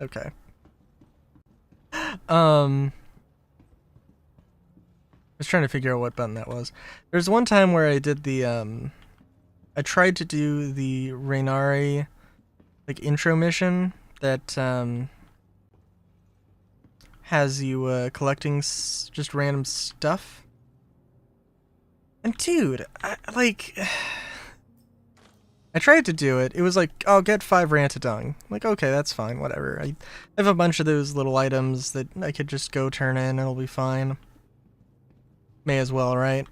Okay. I was trying to figure out what button that was. There's one time where I did the, I tried to do the Raynari, like, intro mission that, has you, collecting just random stuff. And dude, I tried to do it. It was like, oh, get 5 Rantadung. I'm like, okay, that's fine, whatever. I have a bunch of those little items that I could just go turn in and it'll be fine. May as well, right?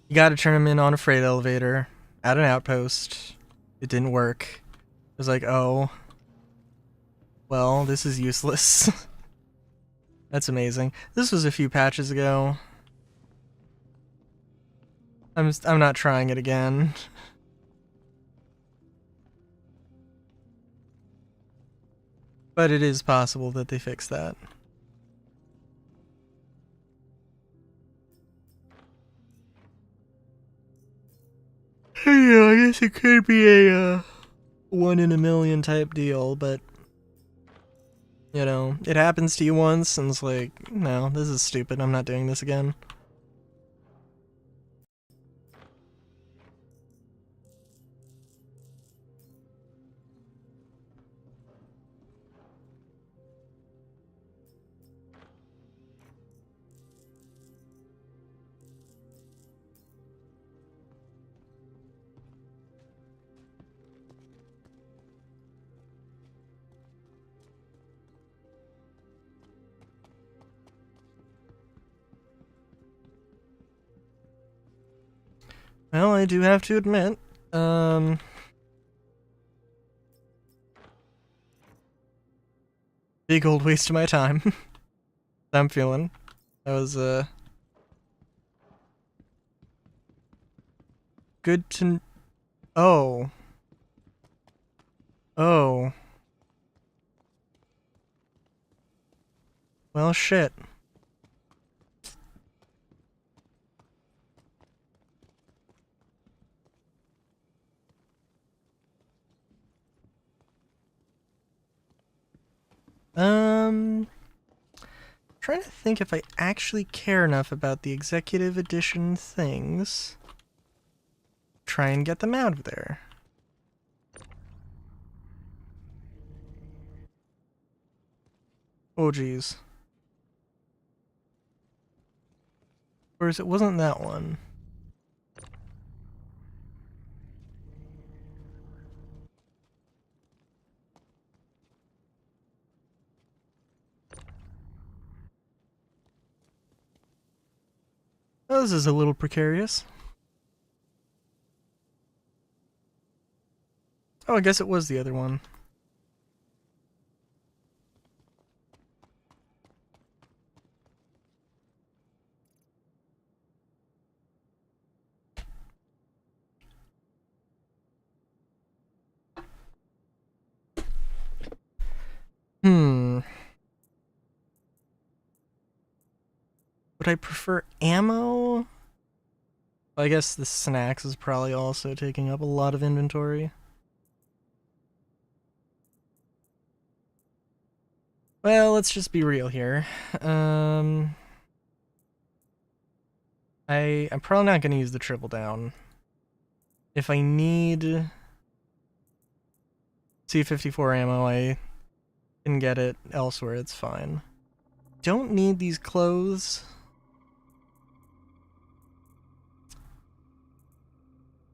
You gotta turn them in on a freight elevator, at an outpost. It didn't work. I was like, oh. Well, this is useless. That's amazing. This was a few patches ago. I'm not trying it again. But it is possible that they fix that. Yeah, I guess it could be a 1 in a million type deal, but you know, it happens to you once and it's like, no, this is stupid. I'm not doing this again. Well, I do have to admit, big old waste of my time. I'm feeling. That was good to. Oh. Oh. Well, shit. Trying to think if I actually care enough about the executive edition things. Try and get them out of there. Oh, geez. Whereas it wasn't that one. Oh, this is a little precarious. Oh, I guess it was the other one. Hmm. Would I prefer ammo? I guess the snacks is probably also taking up a lot of inventory. Well, let's just be real here. I'm probably not going to use the triple down. If I need C54 ammo, I can get it elsewhere, it's fine. Don't need these clothes.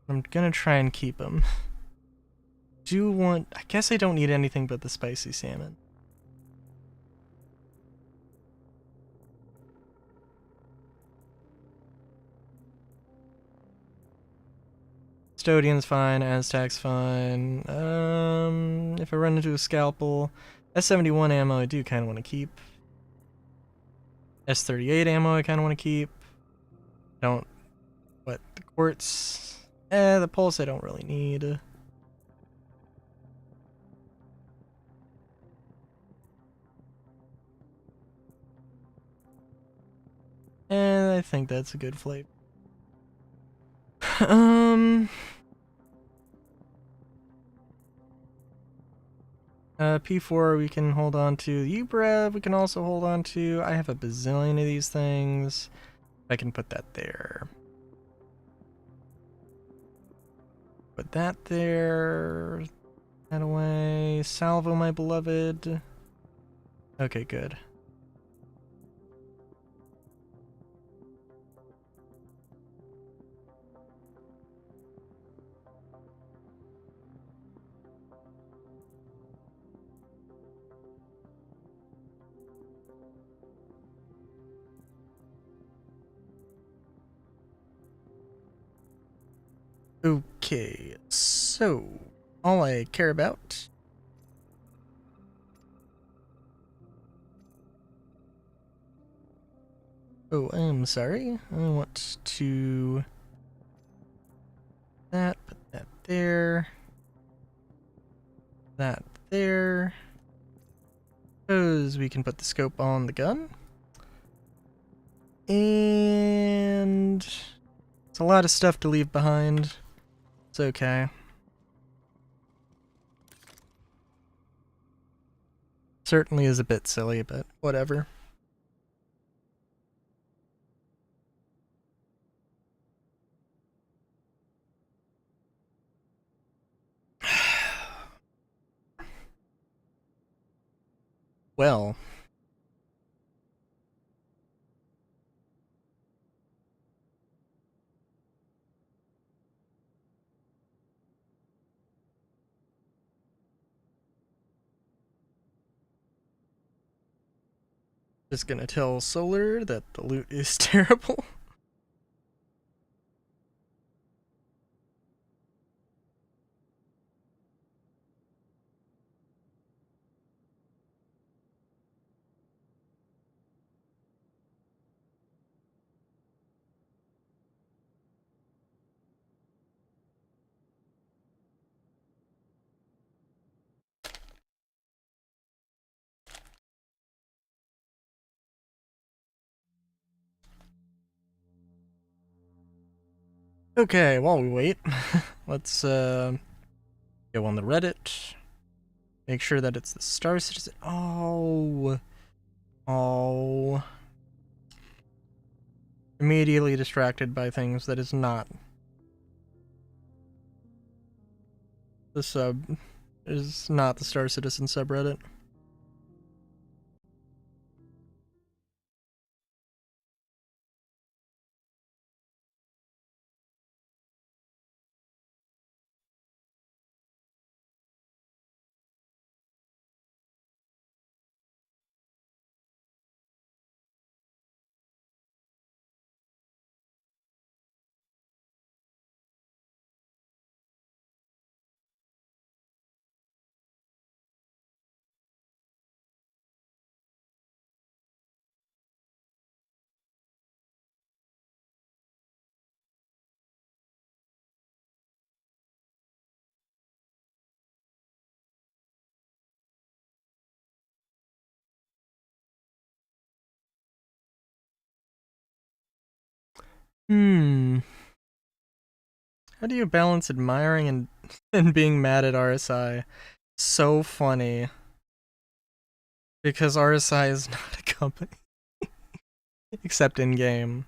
I'm gonna try and keep them. I guess I don't need anything but the spicy salmon. Custodian's fine, Aztec's fine. If I run into a scalpel, S71 ammo I do kind of want to keep. S38 ammo I kind of want to keep. The quartz? The pulse I don't really need. And I think that's a good flavor. P4 we can hold on to. Ubrev we can also hold on to. I have a bazillion of these things. I can put that there. Put that there. That away. Salvo, my beloved. Okay, good. Okay, so all I care about Oh, I'm sorry. I want to put that there. That there. Because we can put the scope on the gun. And it's a lot of stuff to leave behind. It's okay. Certainly is a bit silly, but whatever. Well. Just gonna tell Solar that the loot is terrible. Okay, while we wait, let's go on the Reddit. Make sure that it's the Star Citizen. Oh. Oh. Immediately distracted by things that is not. The sub is not the Star Citizen subreddit. How do you balance admiring and being mad at RSI? So funny. Because RSI is not a company. Except in game.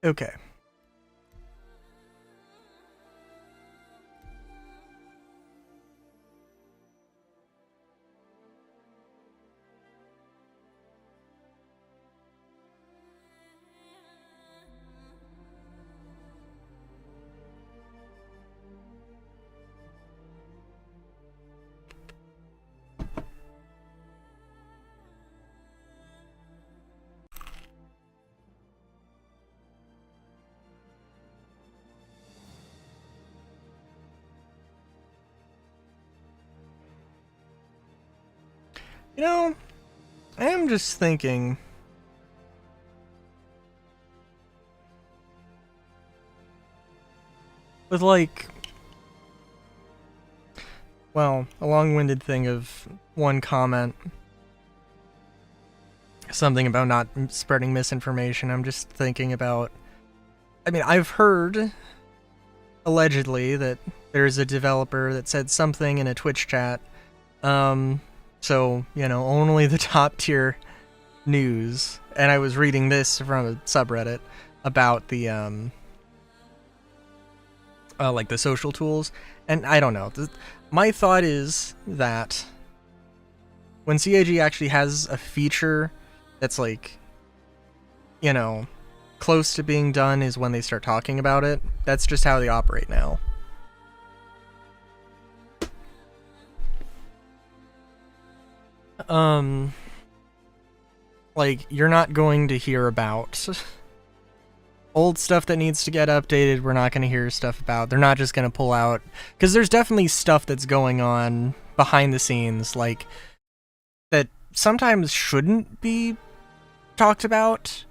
Okay. You know, I am just thinking. With like, well, a long-winded thing of one comment. Something about not spreading misinformation. I'm just thinking about. I mean, I've heard allegedly that there's a developer that said something in a Twitch chat. So, you know, only the top tier news. And I was reading this from a subreddit about the, like the social tools. And I don't know. My thought is that when CAG actually has a feature that's like, you know, close to being done is when they start talking about it. That's just how they operate now. Like, you're not going to hear about old stuff that needs to get updated. We're not going to hear stuff about. They're not just going to pull out, because there's definitely stuff that's going on behind the scenes, like, that sometimes shouldn't be talked about,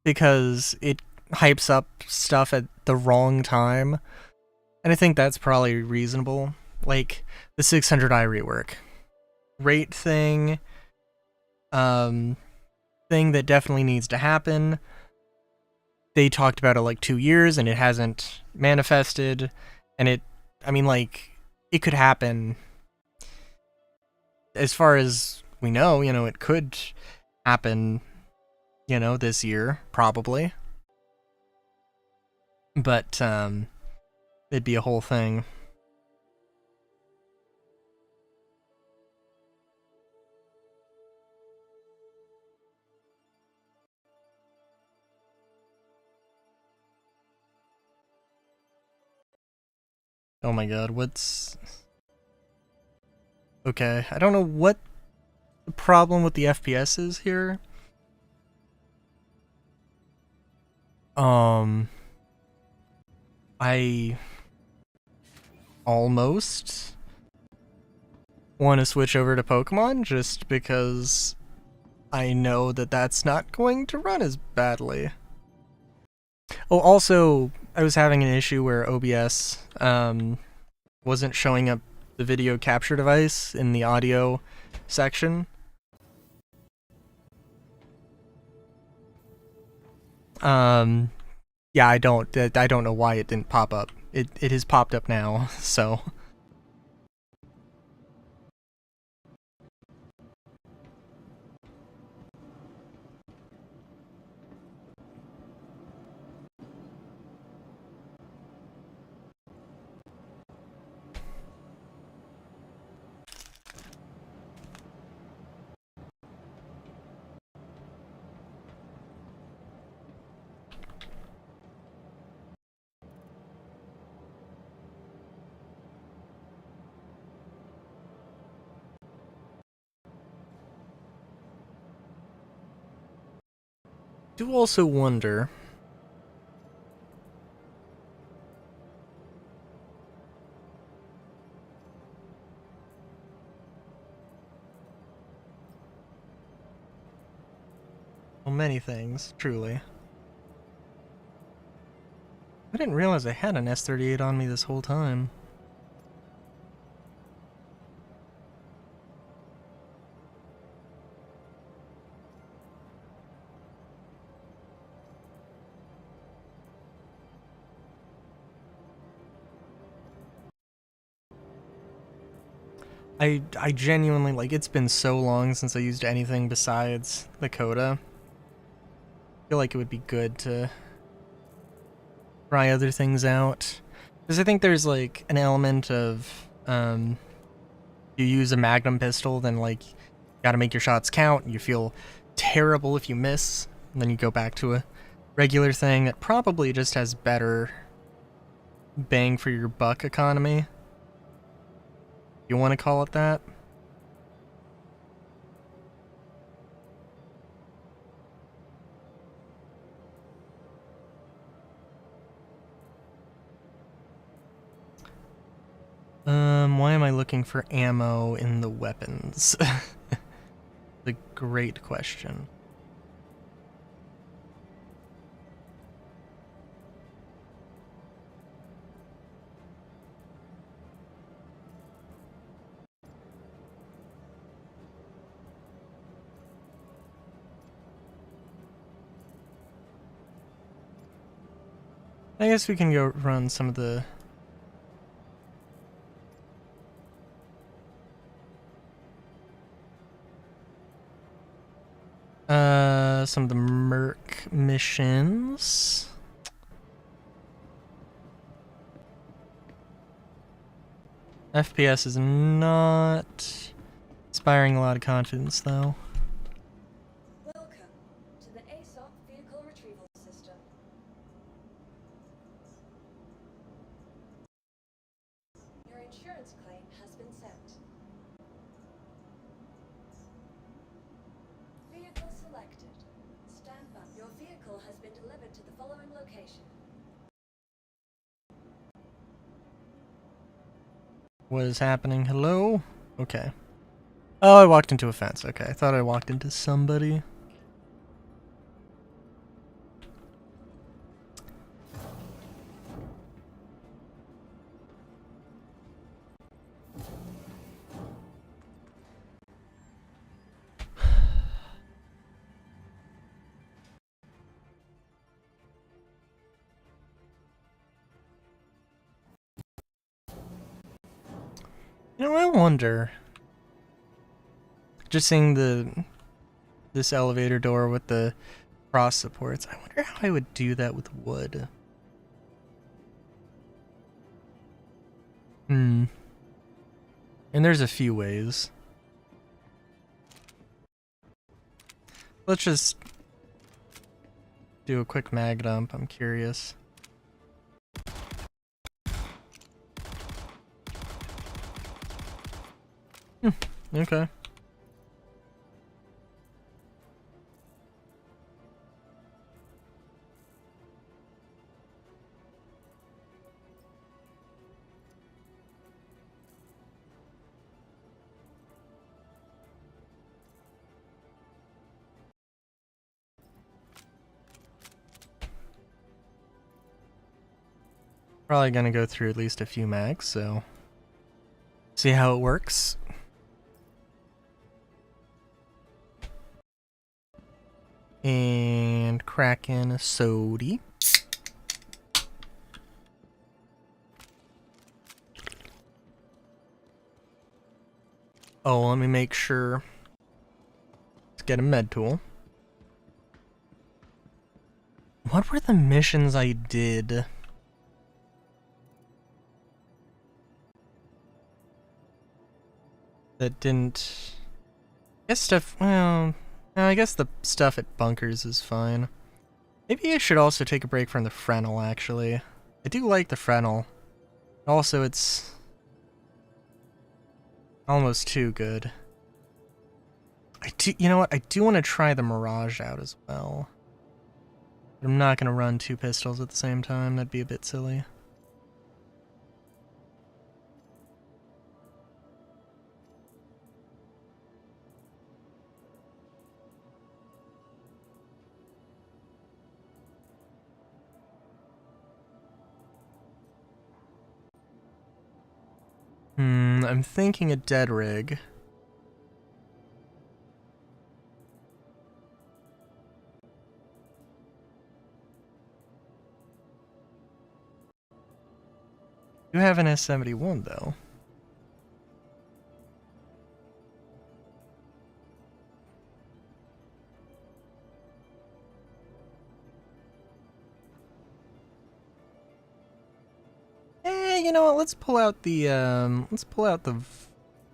because it hypes up stuff at the wrong time, and I think that's probably reasonable. Like, the 600i rework. Rate thing, thing that definitely needs to happen. They talked about it like 2 years and it hasn't manifested, and it, I mean, like, it could happen. As far as we know, you know, it could happen, you know, this year, probably. But, it'd be a whole thing. Oh my god, what's... Okay, I don't know what the problem with the FPS is here. I almost want to switch over to Pokemon just because I know that that's not going to run as badly. Oh, also, I was having an issue where OBS wasn't showing up the video capture device in the audio section. Yeah, I don't know why it didn't pop up. It has popped up now, so. Do also wonder well, many things, truly. I didn't realize I had an S38 on me this whole time. I genuinely, like, it's been so long since I used anything besides the Coda. I feel like it would be good to try other things out. Because I think there's, like, an element of, you use a Magnum pistol, then, like, you gotta make your shots count, you feel terrible if you miss, and then you go back to a regular thing that probably just has better bang for your buck economy. You want to call it that? Why am I looking for ammo in the weapons? The great question. I guess we can go run some of the... some of the Merc missions. FPS is not inspiring a lot of confidence, though. Welcome to the ASOP Vehicle Retrieval System. Your insurance claim has been sent. Vehicle selected. Stand by. Your vehicle has been delivered to the following location. What is happening? Hello? Okay. Oh, I walked into a fence. Okay, I thought I walked into somebody. You know, I wonder. Just seeing this elevator door with the cross supports. I wonder how I would do that with wood. And there's a few ways. Let's just do a quick mag dump. I'm curious. Okay. Probably gonna go through at least a few mags, so see how it works. And crack in a sody. Oh, let me make sure. Let's get a med tool. What were the missions I did? That didn't... I guess stuff... Well... No, I guess the stuff at bunkers is fine. Maybe I should also take a break from the Fresnel, actually. I do like the Fresnel. Also, it's... almost too good. You know what? I do want to try the Mirage out as well. But I'm not going to run 2 pistols at the same time. That'd be a bit silly. I'm thinking a dead rig. You have an S71 though. You know what? Let's pull out the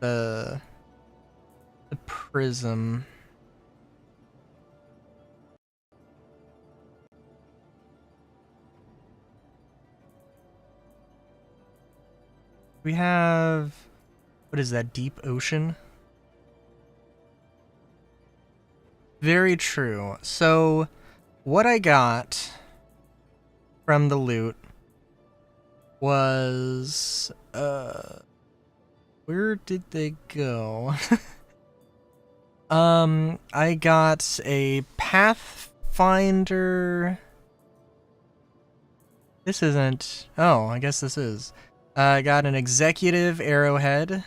the prism. We have, what is that, Deep Ocean? Very true. So, what I got from the loot was, where did they go? I got a Pathfinder. This isn't, oh, I guess this is. I got an Executive Arrowhead,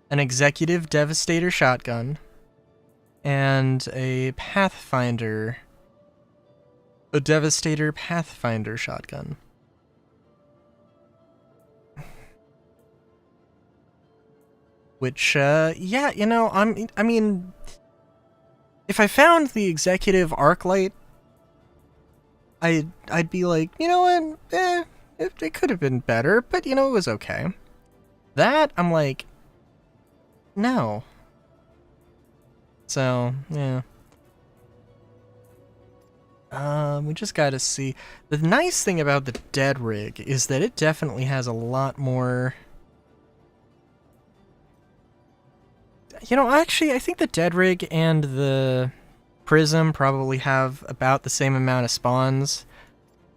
an Executive Devastator Shotgun, and a Pathfinder. A Devastator Pathfinder Shotgun. Which, yeah, you know, I mean, if I found the Executive Arclight, I'd be like, you know what, it could have been better, but, you know, it was okay. That, I'm like, no. So, yeah. We just gotta see. The nice thing about the dead rig is that it definitely has a lot more... You know, actually, I think the dead rig and the prism probably have about the same amount of spawns.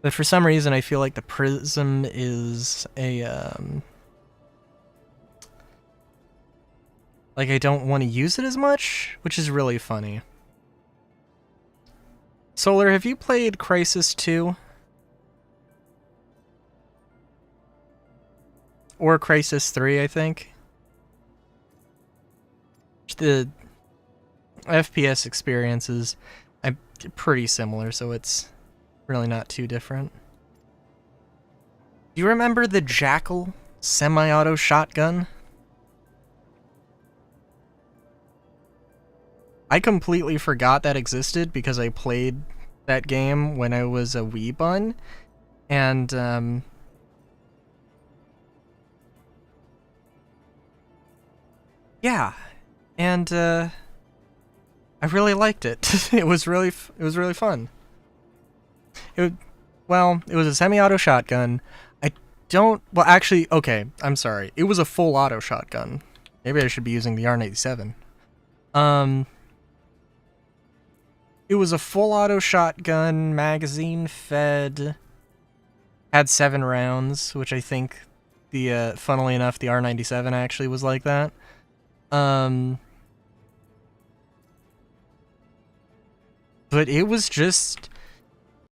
But for some reason, I feel like the prism is a, like, I don't want to use it as much, which is really funny. Solar, have you played Crysis 2? Or Crysis 3, I think? The FPS experiences are pretty similar, so it's really not too different. Do you remember the Jackal semi-auto shotgun? I completely forgot that existed because I played that game when I was a Wii bun, and yeah. And I really liked it. It was really fun. It was a semi-auto shotgun. Well, actually, okay, I'm sorry. It was a full auto shotgun. Maybe I should be using the R97. It was a full auto shotgun, magazine fed, had 7 rounds, which I think funnily enough, the R97 actually was like that. But it was just,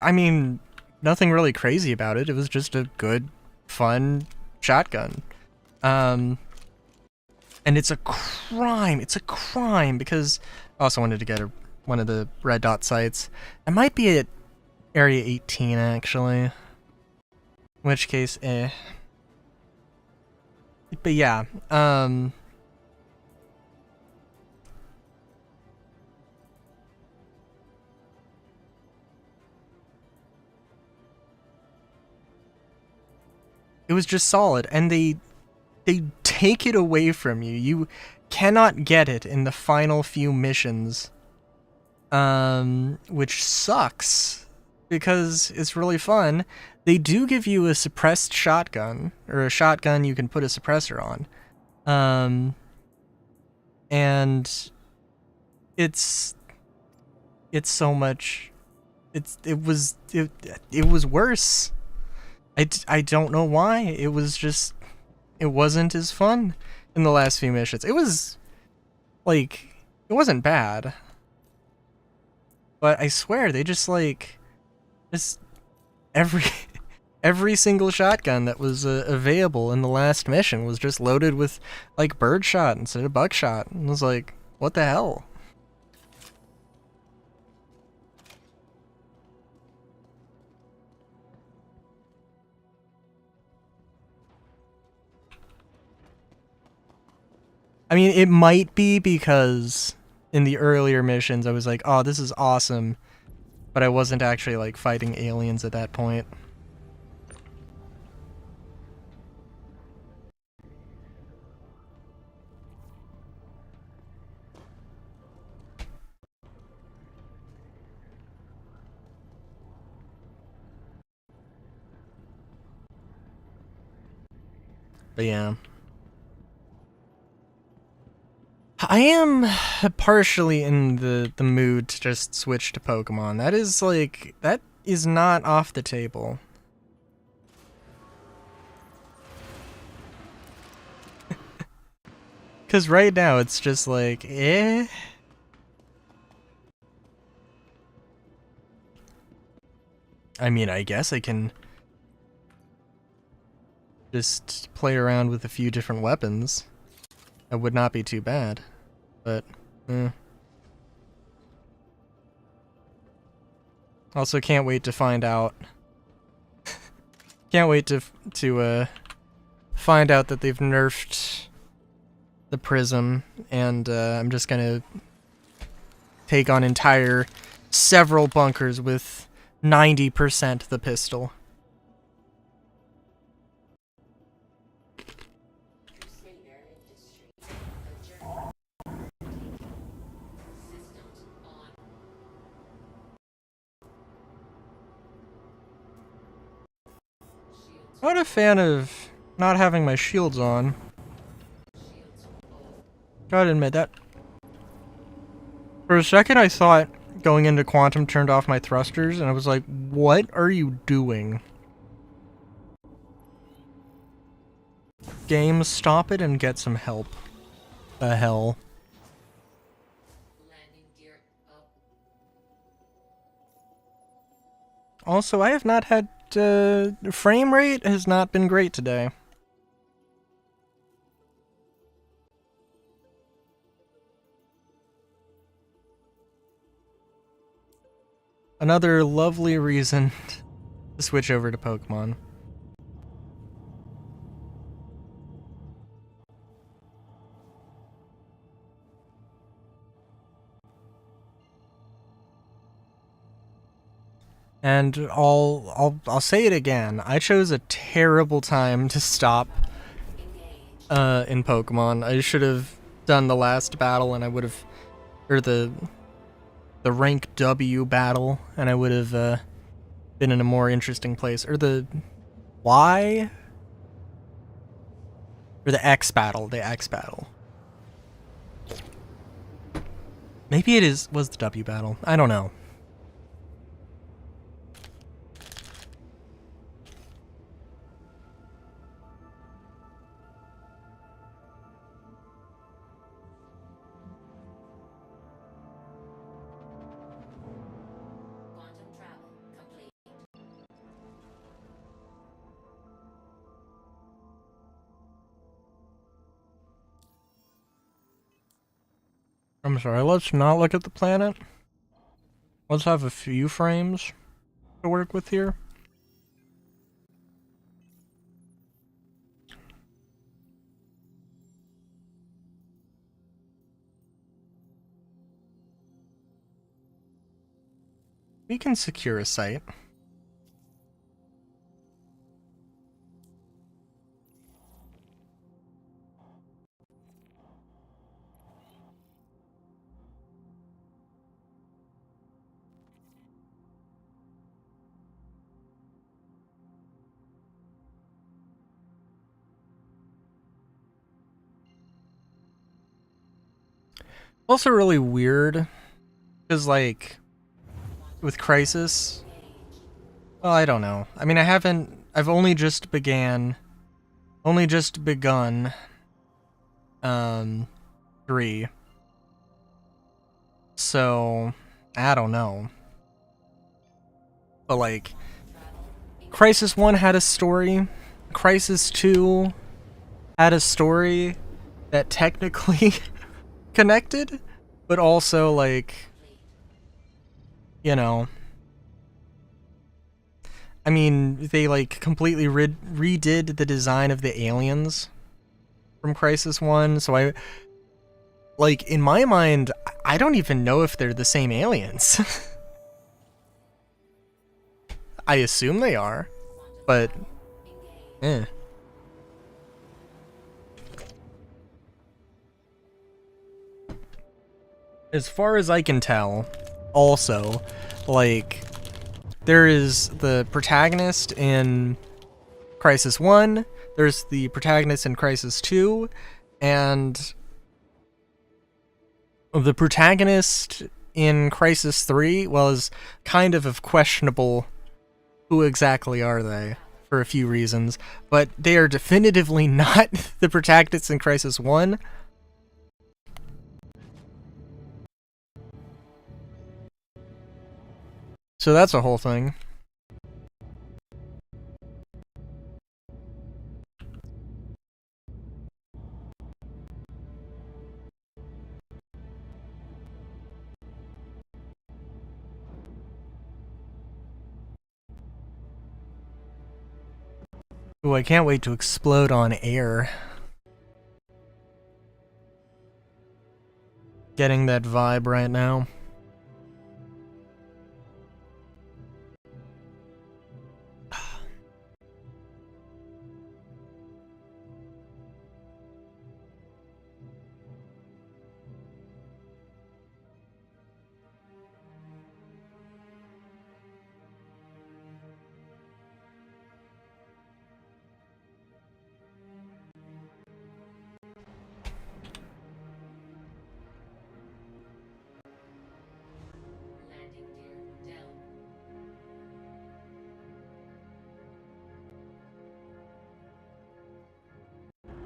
I mean, nothing really crazy about it. It was just a good, fun shotgun. And it's a crime. It's a crime because I also wanted to get one of the red dot sights. I might be at area 18 actually. In which case, But yeah, it was just solid, and they take it away from you. You cannot get it in the final few missions, which sucks because it's really fun. They do give you a suppressed shotgun, or a shotgun you can put a suppressor on, and it's so much. It was worse. I don't know why. It was just, it wasn't as fun in the last few missions. It was, like, it wasn't bad. But I swear, they just, like, just every single shotgun that was available in the last mission was just loaded with, like, birdshot instead of buckshot. And I was like, what the hell? I mean, it might be because in the earlier missions I was like, oh, this is awesome, but I wasn't actually, like, fighting aliens at that point. But yeah. I am partially in the mood to just switch to Pokemon. That is, like, that is not off the table. Because right now it's just like, eh? I mean, I guess I can just play around with a few different weapons. That would not be too bad. But, Also, can't wait to find out. Can't wait to find out that they've nerfed the Prism, and I'm just gonna take on several bunkers with 90% the pistol. I'm not a fan of not having my shields on. Gotta admit that. For a second I thought going into Quantum turned off my thrusters, and I was like, what are you doing? Game, stop it and get some help. The hell? Also, I have not had, frame rate has not been great today. Another lovely reason to switch over to Pokemon. And I'll say it again. I chose a terrible time to stop in Pokemon. I should have done the last battle, and I would have, or the rank W battle, and I would have been in a more interesting place. Or the Y, or the X battle. The X battle. Maybe it was the W battle. I don't know. I'm sorry, let's not look at the planet. Let's have a few frames to work with here. We can secure a site. Also really weird, because like, with Crisis, well, I don't know. I mean, I've only just begun, 3. So, I don't know. But like, Crisis 1 had a story, Crisis 2 had a story that technically connected, but also like, you know, I mean, they like completely redid the design of the aliens from Crisis 1, so I, like, in my mind, I don't even know if they're the same aliens. I assume they are, but eh. As far as I can tell, also, like, there is the protagonist in Crisis 1, there's the protagonist in Crisis 2, and the protagonist in Crisis 3, well, is kind of questionable who exactly are they, for a few reasons, but they are definitively not the protagonists in Crisis 1. So that's a whole thing. Ooh, I can't wait to explode on air. Getting that vibe right now.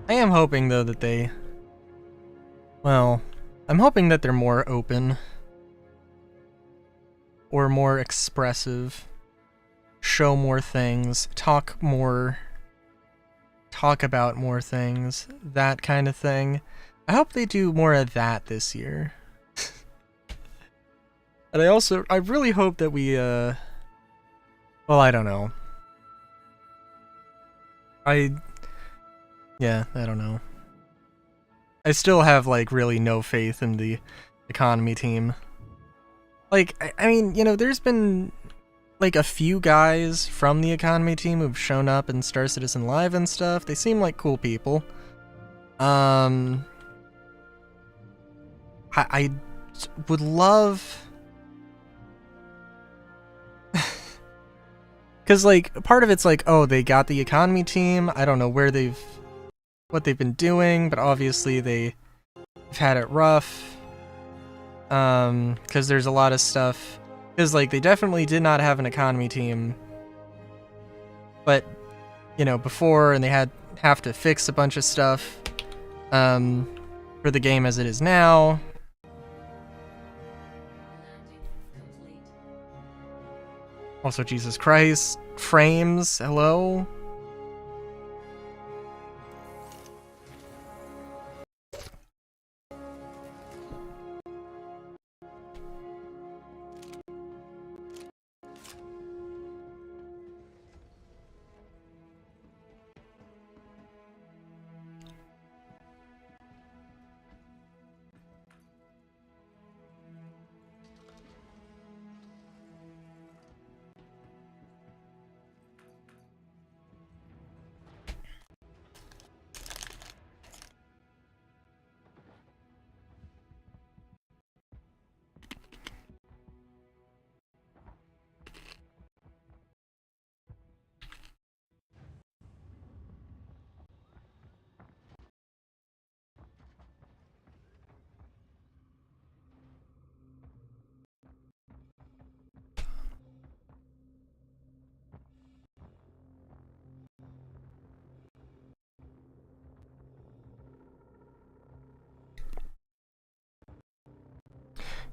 I am hoping, though, that they... Well, I'm hoping that they're more open. Or more expressive. Show more things. Talk about more things. That kind of thing. I hope they do more of that this year. And I really hope that we, well, I don't know. Yeah, I don't know. I still have, like, really no faith in the economy team. Like, I mean, you know, there's been, like, a few guys from the economy team who've shown up in Star Citizen Live and stuff. They seem like cool people. I would love... Because, like, part of it's like, oh, they got the economy team. I don't know what they've been doing, but obviously they've had it rough. Because there's a lot of stuff. Because, like, they definitely did not have an economy team. But, you know, before, and they have to fix a bunch of stuff, for the game as it is now. Also, Jesus Christ. Frames, hello?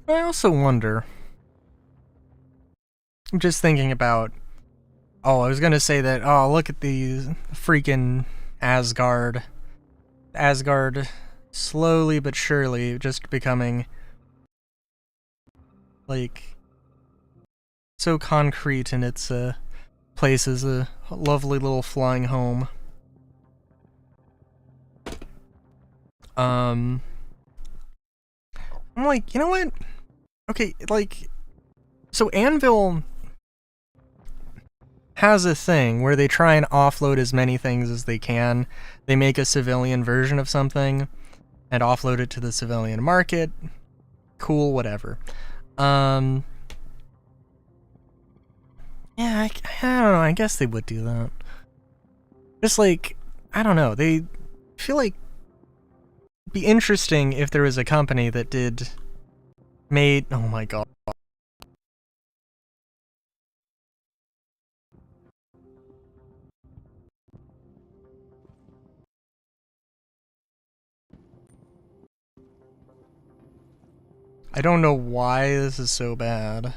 I also wonder. I'm just thinking about. Oh, I was gonna say that. Oh, look at these freaking Asgard. Asgard, slowly but surely, just becoming like so concrete in its place as a lovely little flying home. I'm like, you know what? Okay, like, so Anvil has a thing where they try and offload as many things as they can. They make a civilian version of something and offload it to the civilian market. Cool, whatever. Yeah, I don't know. I guess they would do that. Just like, I don't know. They feel like it'd be interesting if there was a company that made. Oh my god. I don't know why this is so bad.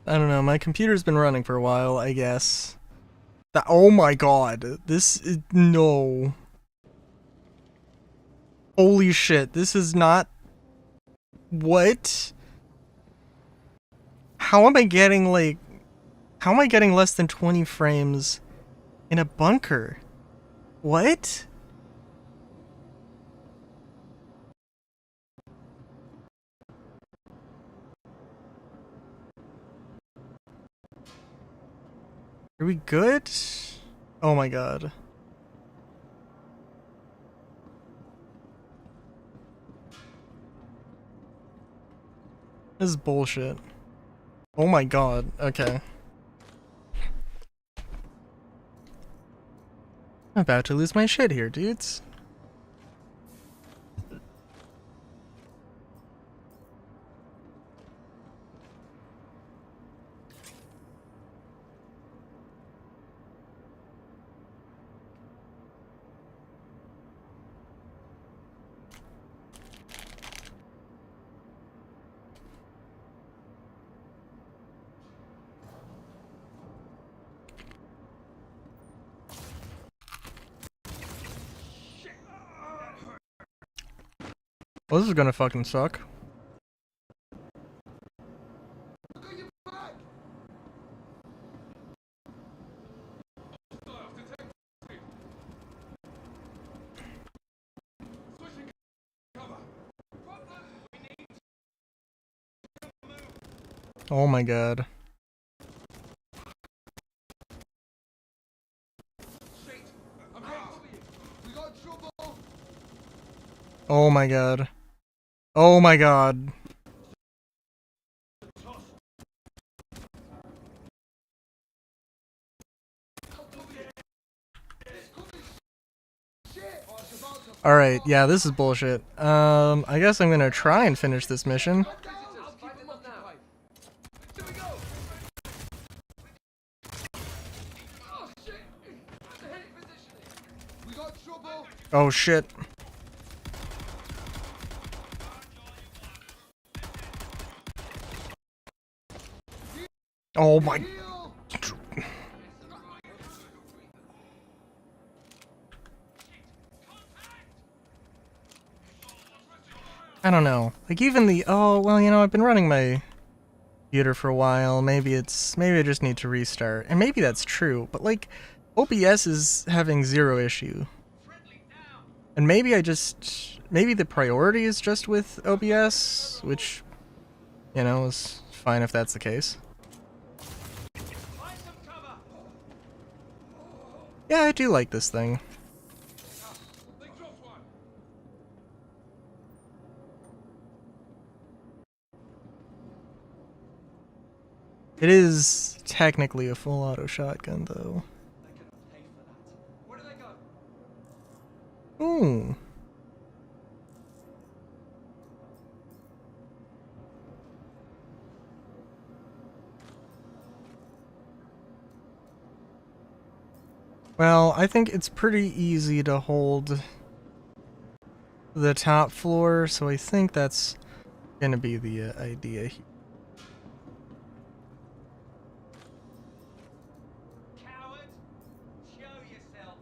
I don't know, my computer's been running for a while, I guess. Oh my god, this is, no. Holy shit, this is not... What? How am I getting, like... How am I getting less than 20 frames in a bunker? What? Are we good? Oh my god. This is bullshit. Oh my god, okay. I'm about to lose my shit here, dudes. Well, this is gonna fucking suck. Oh my god. Oh my god. Oh my god. Alright, yeah, this is bullshit. I guess I'm gonna try and finish this mission. Oh shit. Oh my... I don't know. Like even the... Oh, well, you know, I've been running my computer for a while. Maybe I just need to restart. And maybe that's true, but like, OBS is having zero issue. And maybe maybe the priority is just with OBS, which, you know, is fine if that's the case. Yeah, I do like this thing. It is technically a full auto shotgun, though. Ooh. Well, I think it's pretty easy to hold the top floor, so I think that's gonna be the idea here. Coward! Show yourself!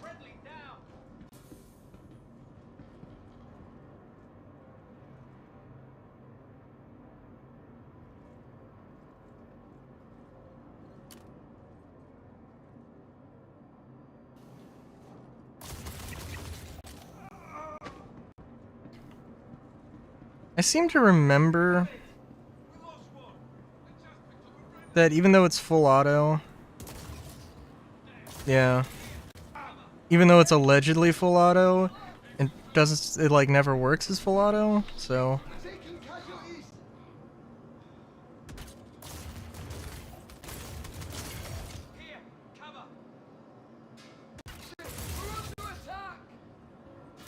Friendly down! I seem to remember that even though it's full auto, yeah, even though it's allegedly full auto, it like never works as full auto, so. Taking casualties. Here, cover! We're under attack.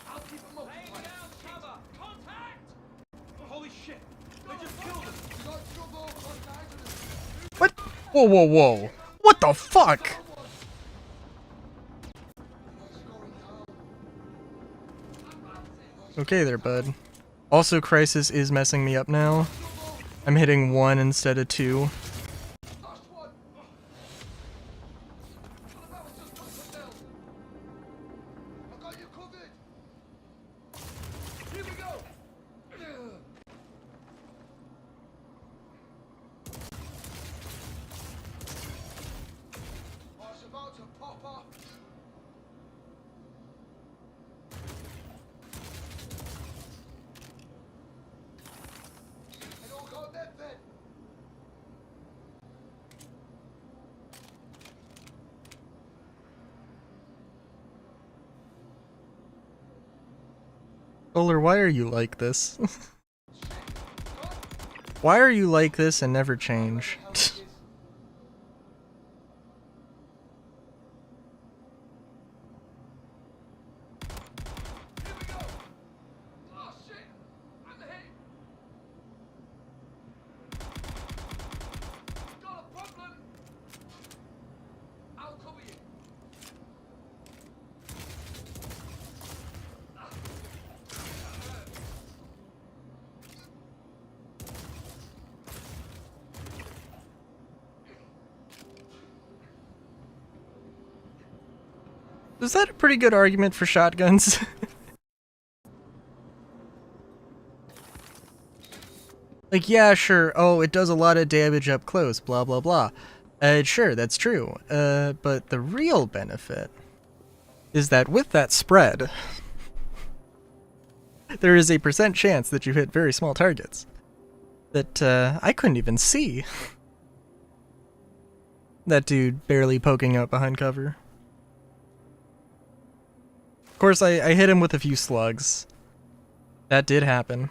I'll keep them up. Laying down cover! Contact! Holy shit! They just killed us. We got trouble. Contact. What? Whoa, whoa, whoa. What the fuck? Okay there, bud. Also, Crisis is messing me up now. I'm hitting 1 instead of 2. Last one. That was just put down. I got you covered. Here we go. Oh, it's about to pop off. It all got that then. Solar, why are you like this? Why are you like this and never change? Here we go. Oh shit! I'm hit. Got a problem. I'll cover you. Is that a pretty good argument for shotguns? Like, yeah, sure, oh, it does a lot of damage up close, blah blah blah. Sure, that's true. But the real benefit is that with that spread, there is a % chance that you hit very small targets that I couldn't even see. That dude barely poking out behind cover. Of course, I hit him with a few slugs. That did happen.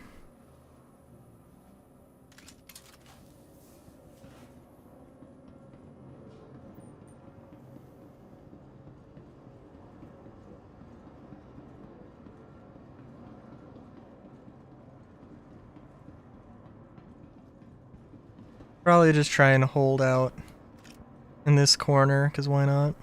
Probably just try and hold out in this corner, because why not?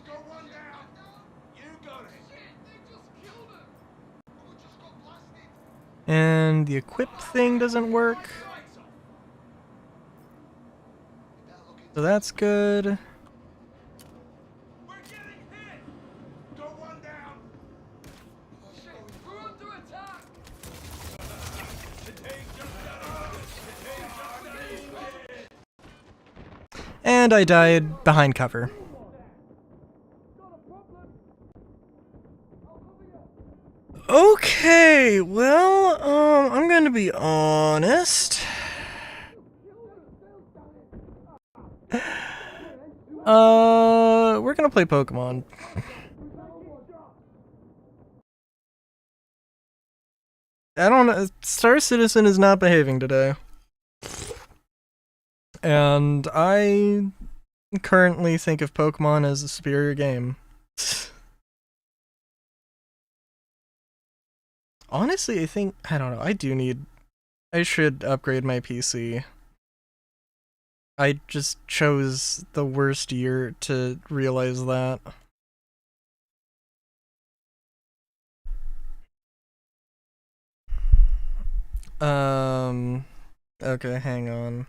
Got one down. You got it. Shit, they just killed him. We just got blasted. And the equip thing doesn't work, so that's good. We're getting hit! Got one down. Shit, we're under attack. And I died behind cover. Okay, well, I'm gonna be honest. We're gonna play Pokemon. I don't know. Star Citizen is not behaving today. And I currently think of Pokemon as a superior game. Honestly, I don't know, I should upgrade my PC. I just chose the worst year to realize that. Okay, hang on.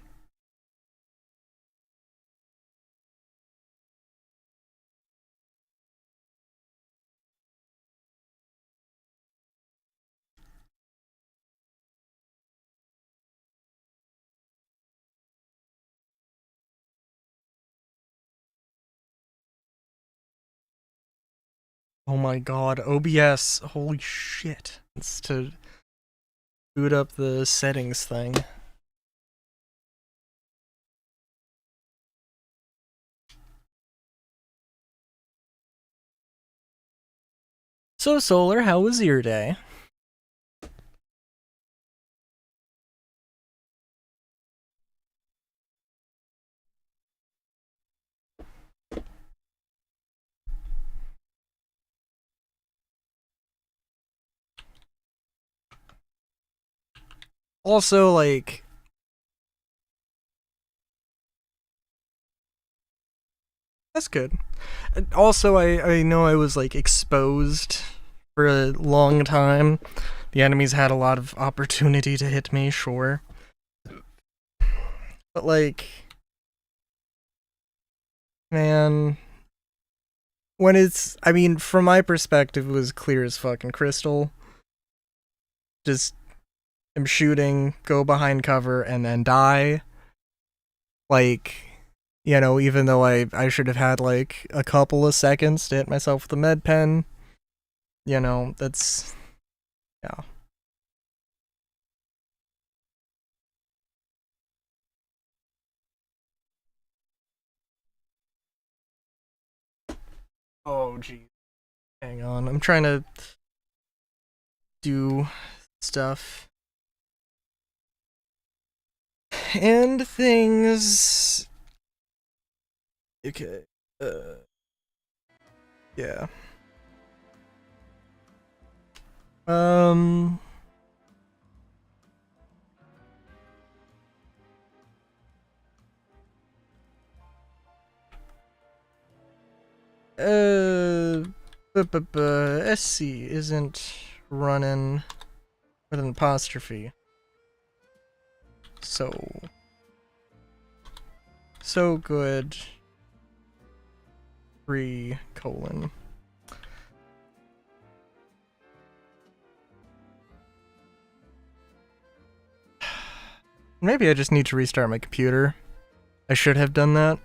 Oh my god, OBS, holy shit. It's to boot up the settings thing. So, Solar, how was your day? Also, like... That's good. Also, I know I was, like, exposed for a long time. The enemies had a lot of opportunity to hit me, sure. But, like... Man... When it's... I mean, from my perspective, it was clear as fucking crystal. Just... am shooting, go behind cover, and then die. Like... You know, even though I should have had, like, a couple of seconds to hit myself with the med pen. You know, that's... Yeah. Oh, geez. Hang on, I'm trying to... do... stuff. And things... Okay, yeah. SC isn't running with an apostrophe. So good. 3 colon. Maybe I just need to restart my computer. I should have done that.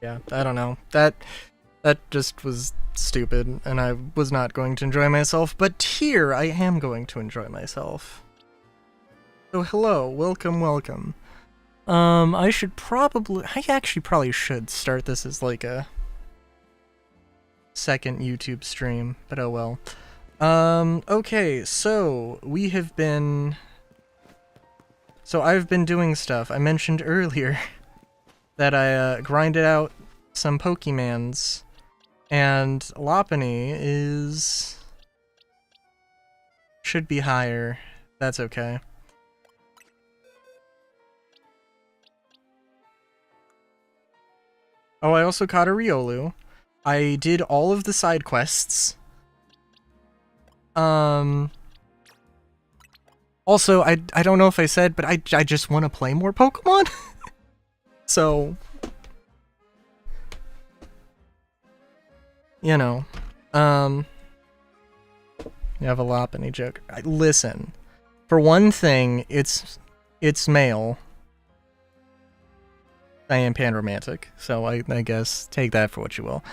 Yeah, I don't know. That just was stupid, and I was not going to enjoy myself, but here I am going to enjoy myself. So hello, welcome. I actually probably should start this as like a second YouTube stream, but oh well. Okay, so I've been doing stuff. I mentioned earlier that I grinded out some Pokemans, and Lopunny should be higher. That's okay. Oh, I also caught a Riolu. I did all of the side quests. Also, I don't know if I said, but I just want to play more Pokemon. So, you know, you have a Lopunny joke. Listen, for one thing, it's male. I am panromantic, so I guess take that for what you will.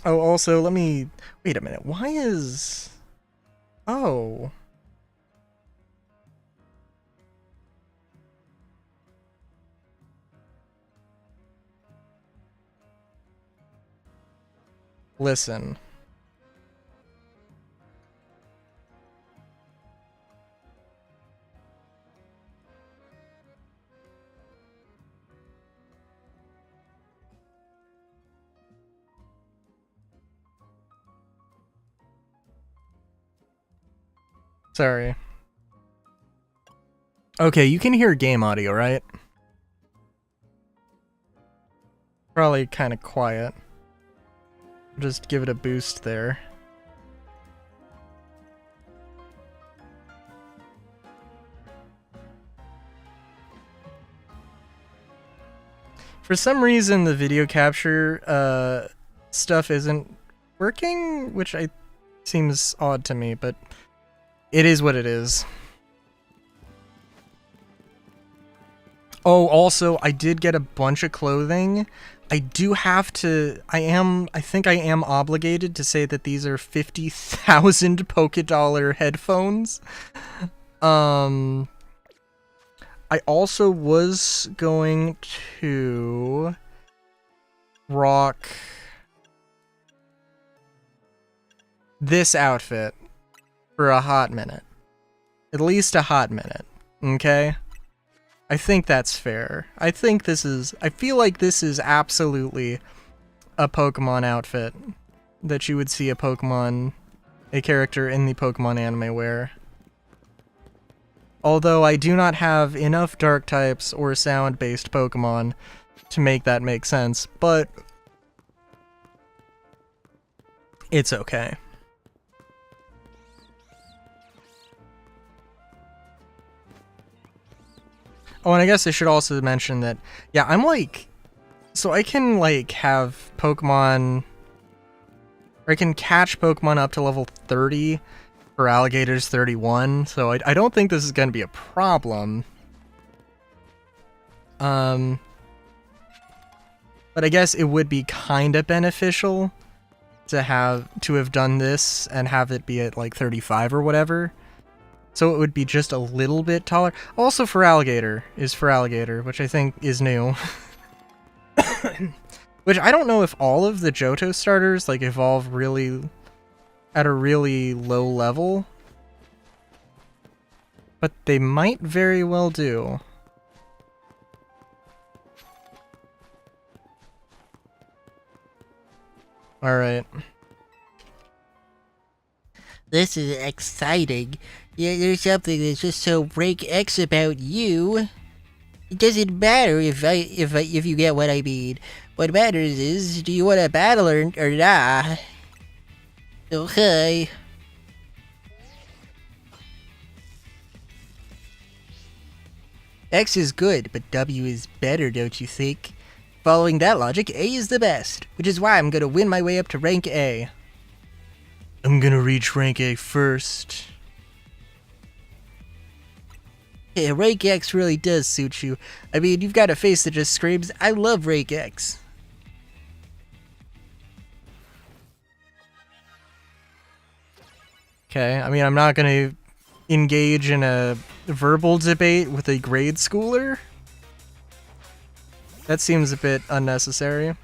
Oh, also, let me... Wait a minute. Why is... Oh. Listen. Sorry. Okay, you can hear game audio, right? Probably kind of quiet. Just give it a boost there. For some reason, the video capture stuff isn't working, which seems odd to me, but it is what it is. Oh, also, I did get a bunch of clothing. I do have to... I think I am obligated to say that these are 50,000 Poké headphones. I also was going to rock this outfit for a hot minute. At least a hot minute, okay? I think that's fair. I feel like this is absolutely a Pokemon outfit that you would see a character in the Pokemon anime wear. Although I do not have enough dark types or sound-based Pokemon to make that make sense, but it's okay. Oh, and I guess I should also mention that, yeah, I'm like, so I can like have Pokemon, or I can catch Pokemon up to level 30 for Alligator's 31, so I don't think this is going to be a problem. But I guess it would be kind of beneficial to have done this and have it be at like 35 or whatever. So it would be just a little bit taller. Also for Alligator, which I think is new. Which I don't know if all of the Johto starters like evolve really at a really low level. But they might very well do. Alright. This is exciting. Yeah, there's something that's just so rank X about you. It doesn't matter if you get what I mean. What matters is, do you want to battle or not? Okay. X is good, but W is better, don't you think? Following that logic, A is the best, which is why I'm gonna win my way up to rank A. I'm gonna reach rank A first. Yeah, rank X really does suit you. I mean, you've got a face that just screams, I love rank X. Okay, I mean, I'm not gonna engage in a verbal debate with a grade schooler. That seems a bit unnecessary.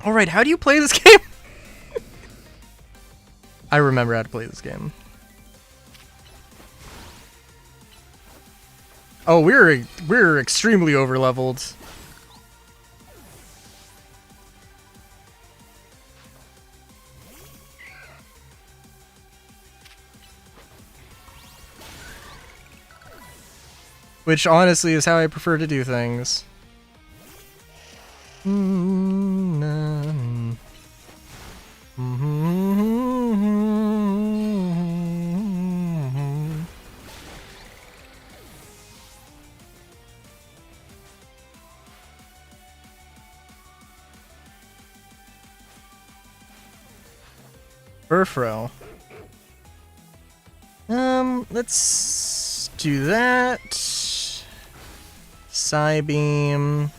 Alright, how do you play this game? I remember how to play this game. Oh, we're extremely overleveled. Which honestly is how I prefer to do things. Furfro. Let's do that. Psybeam.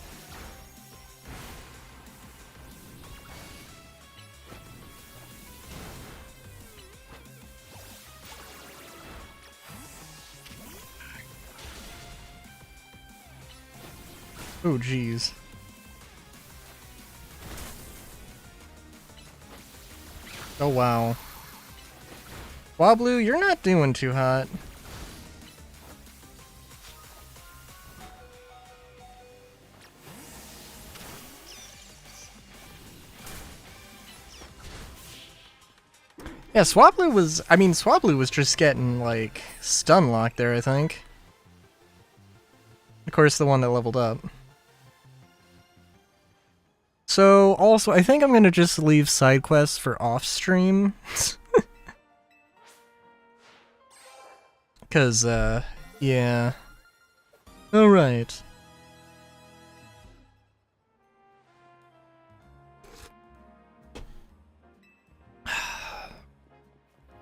Oh, jeez. Oh, wow. Wablu, you're not doing too hot. Yeah, Swablu was, I mean, Swablu was just getting, like, stun locked there, I think. Of course, the one that leveled up. So, also, I think I'm gonna just leave side quests for off-stream. Cause, yeah. Alright.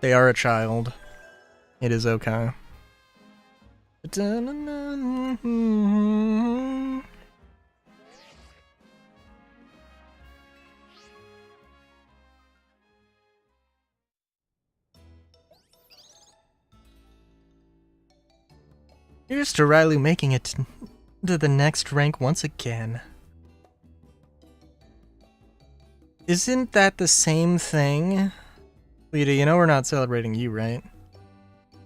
They are a child. It is okay. Here's to Riley making it to the next rank once again. Isn't that the same thing? Lita, you know we're not celebrating you, right?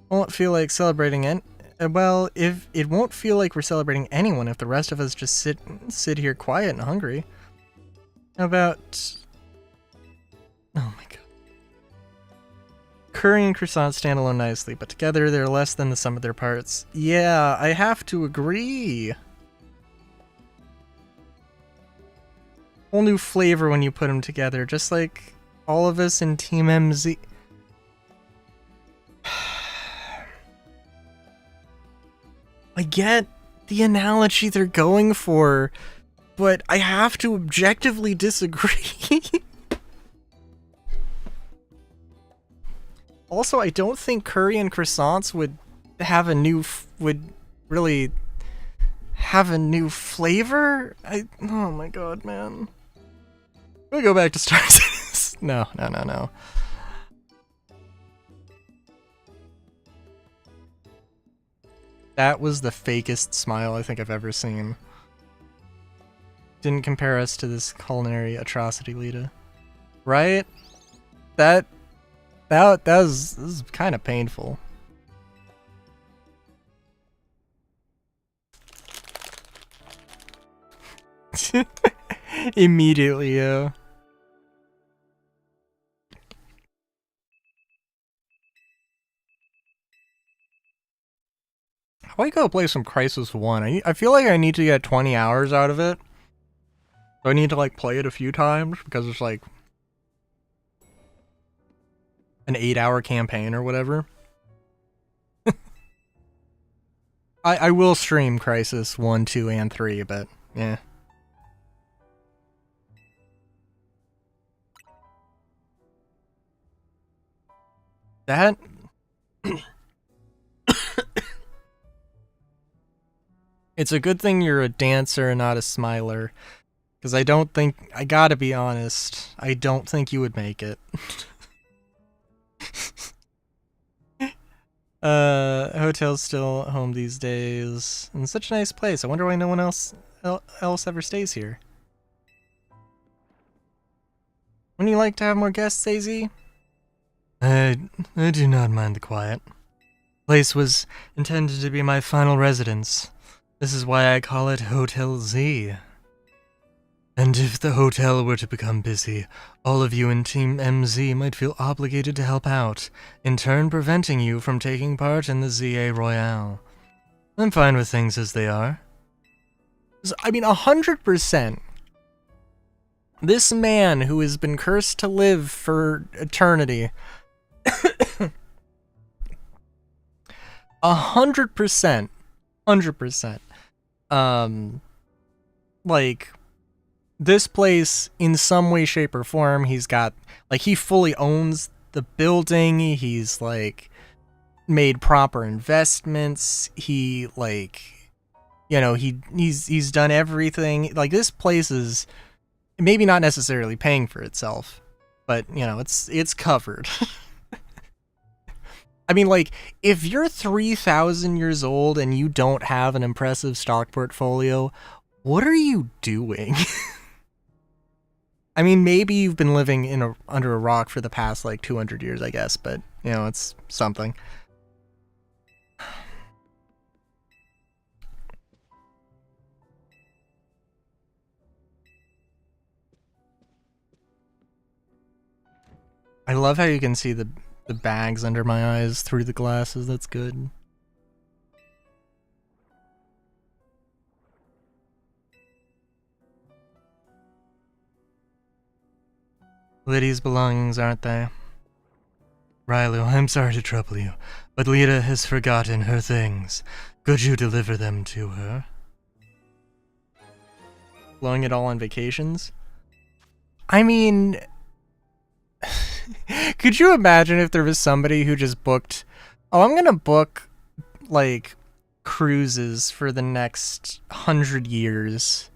Won't feel like celebrating it. Well, if it won't feel like we're celebrating anyone if the rest of us just sit here quiet and hungry. How about... Oh my god. Curry and croissant stand alone nicely, but together they're less than the sum of their parts. Yeah, I have to agree. Whole new flavor when you put them together, just like all of us in Team MZ. I get the analogy they're going for, but I have to objectively disagree. Also, I don't think curry and croissants would have a new really have a new flavor. Oh my god, man. Let me go back to Star Citizen. No. That was the fakest smile I think I've ever seen. Didn't compare us to this culinary atrocity, Lita. Right? That was kind of painful. Immediately, yeah. How do I go play some Crisis 1? I feel like I need to get 20 hours out of it. So I need to like play it a few times because it's like an 8-hour campaign or whatever. I will stream Crisis 1, 2, and 3, but yeah. That... It's a good thing you're a dancer and not a smiler. Because I don't think... I gotta be honest. I don't think you would make it. Hotel's still home these days. And such a nice place. I wonder why no one else ever stays here. Wouldn't you like to have more guests, AZ? I do not mind the quiet. Place was intended to be my final residence. This is why I call it Hotel Z. And if the hotel were to become busy, all of you in Team MZ might feel obligated to help out, in turn preventing you from taking part in the ZA Royale. I'm fine with things as they are. I mean, 100%. This man who has been cursed to live for eternity. 100%. 100%. Like, this place, in some way, shape, or form, he's got, like, he fully owns the building, he's, like, made proper investments, he, like, you know, he's done everything. Like, this place is maybe not necessarily paying for itself, but, you know, it's covered. I mean, like, if you're 3,000 years old and you don't have an impressive stock portfolio, What are you doing? I mean, maybe you've been living under a rock for the past like 200 years, I guess, but you know, it's something. I love how you can see the bags under my eyes through the glasses. That's good. Lydia's belongings, aren't they? Rylo, I'm sorry to trouble you, but Lydia has forgotten her things. Could you deliver them to her? Blowing it all on vacations? I mean... Could you imagine if there was somebody who just booked... Oh, I'm gonna book, like, cruises for the next 100 years.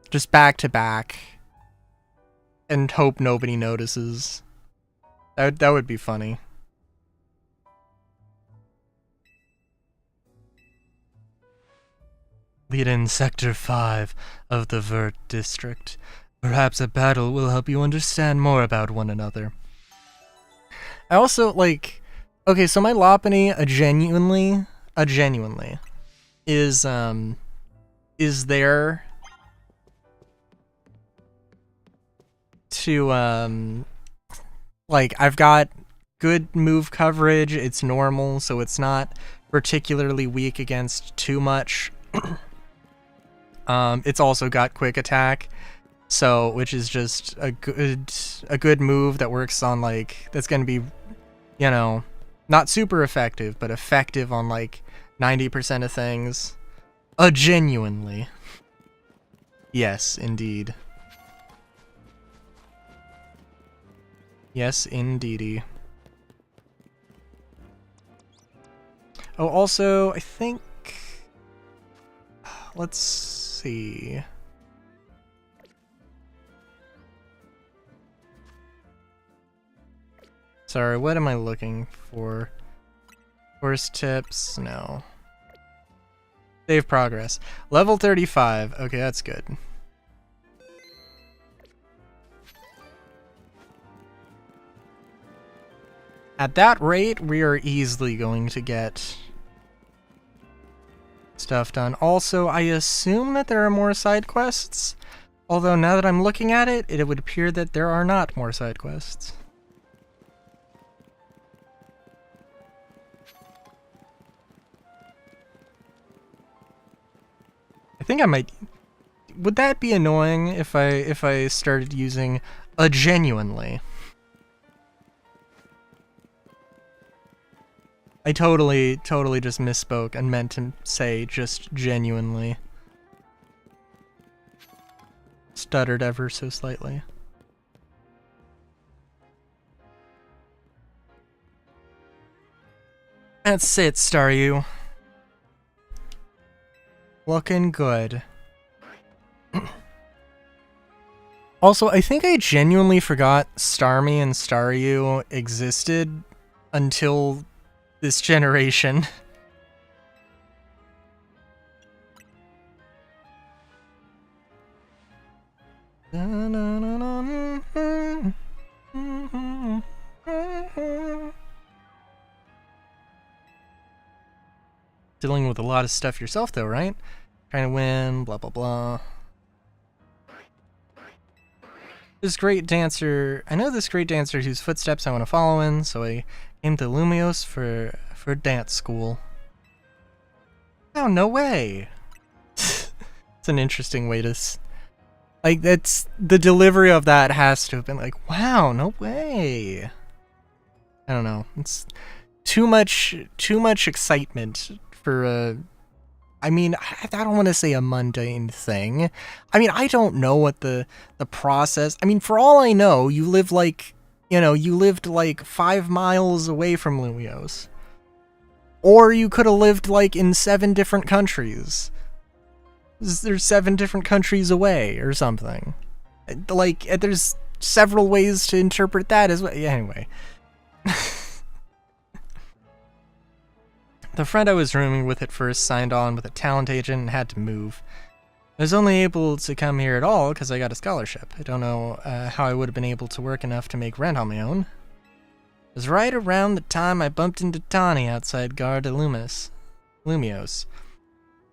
Just back to back. And hope nobody notices. That would be funny. Lead in Sector 5 of the Vert District. Perhaps a battle will help you understand more about one another. I also, like... Okay, so my Lopunny, a genuinely, is there to, like, I've got good move coverage, it's normal, so it's not particularly weak against too much. It's also got quick attack, so, which is just a good move that works on, like, that's gonna be, you know, not super effective, but effective on, like, 90% of things. Genuinely. Yes, indeed. Yes, indeedy. Oh, also, I think... Let's see... Sorry, what am I looking for? Course tips? No. Save progress. Level 35. Okay, that's good. At that rate, we are easily going to get stuff done. Also, I assume that there are more side quests. Although now that I'm looking at it, it would appear that there are not more side quests. I think I might... Would that be annoying if I started using a genuinely? I totally just misspoke and meant to say just genuinely. Stuttered ever so slightly. That's it, Staryu. Looking good. Also, I think I genuinely forgot Starmie and Staryu existed until this generation. Dealing with a lot of stuff yourself though, right? Trying to win, blah blah blah. This great dancer, I know this great dancer whose footsteps I want to follow in, so I came to Lumiose for dance school. Oh, no way! It's an interesting way to... Like, that's... The delivery of that has to have been like, wow, no way! I don't know. It's too much excitement for a... I mean, I don't want to say a mundane thing. I mean, I don't know what the process... I mean, for all I know, you live like... You know, you lived like 5 miles away from Lumiose. Or you could have lived like in 7 different countries. There's 7 different countries away or something. Like, there's several ways to interpret that as well. Yeah, anyway. The friend I was rooming with at first signed on with a talent agent and had to move. I was only able to come here at all because I got a scholarship. I don't know how I would have been able to work enough to make rent on my own. It was right around the time I bumped into Tani outside Gare de Lumios.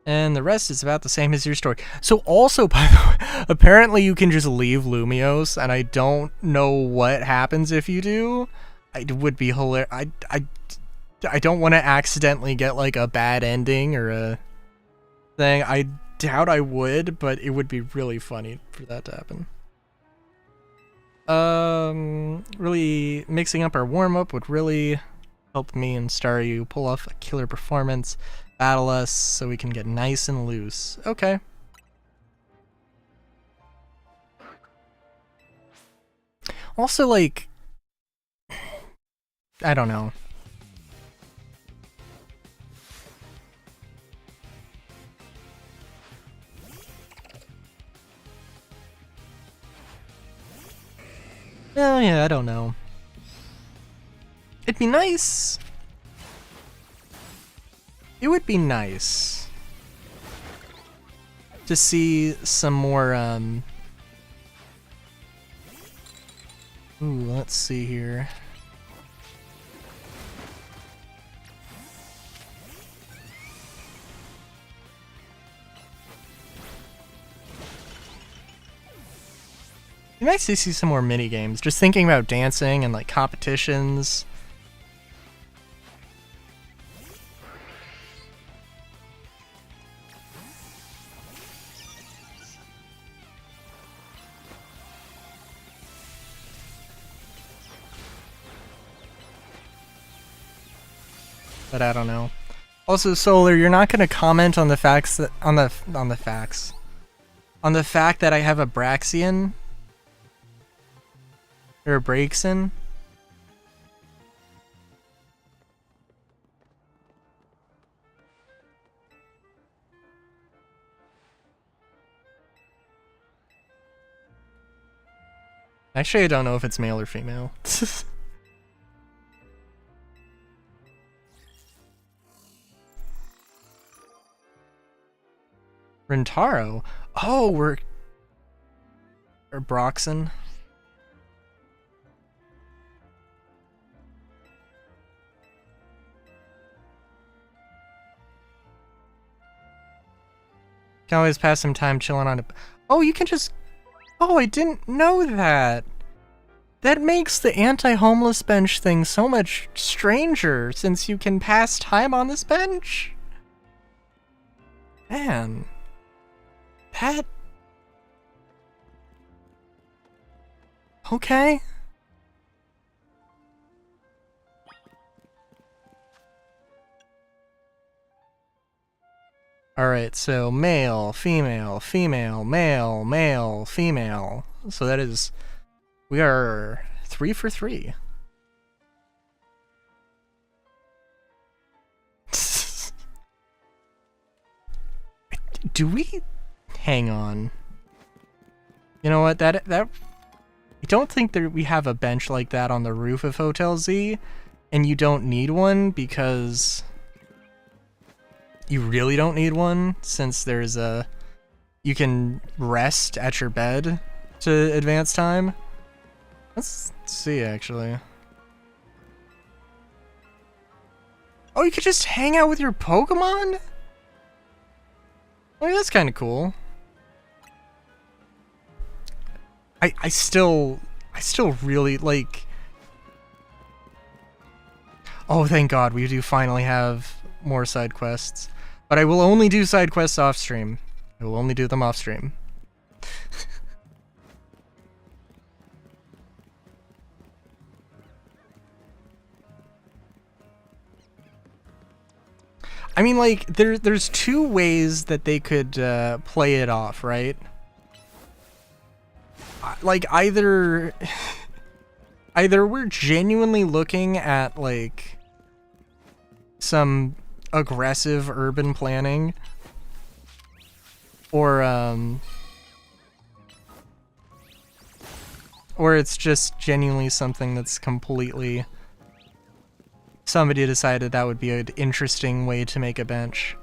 And the rest is about the same as your story. So also, by the way, apparently you can just leave Lumios, and I don't know what happens if you do. It would be hilarious. I don't want to accidentally get like a bad ending or a thing. I doubt I would, but it would be really funny for that to happen. Really mixing up our warm-up would really help me and Staryu pull off a killer performance, battle us so we can get nice and loose. Okay. Also, like, I don't know. Oh yeah, I don't know. It'd be nice. It would be nice to see some more, ooh, let's see here. It'd be nice to see some more mini games. Just thinking about dancing and like competitions. But I don't know. Also, Solar, you're not gonna comment on the facts that on the fact that I have a Braxian or a Braixen. Actually, I don't know if it's male or female. Rentaro? Oh, we're... Or Broxen? Can always pass some time chilling on it. Oh, you can just... Oh, I didn't know that. That makes the anti-homeless bench thing so much stranger, since you can pass time on this bench. Man. That... Okay. Alright, so male, female, female, male, male, female. So that is... We are 3 for 3. Do we... Hang on. You know what, that... I don't think that we have a bench like that on the roof of Hotel Z, and you don't need one because... You really don't need one, since there's a... You can rest at your bed to advance time. Let's see, actually. Oh, you could just hang out with your Pokemon? Oh, that's kind of cool. I still really, like... Oh, thank God, we do finally have more side quests. But I will only do side quests off stream. I will only do them off stream. I mean, like, there's two ways that they could play it off, right? Like, either we're genuinely looking at, like, some aggressive urban planning, or it's just genuinely something that's completely... Somebody decided that would be an interesting way to make a bench.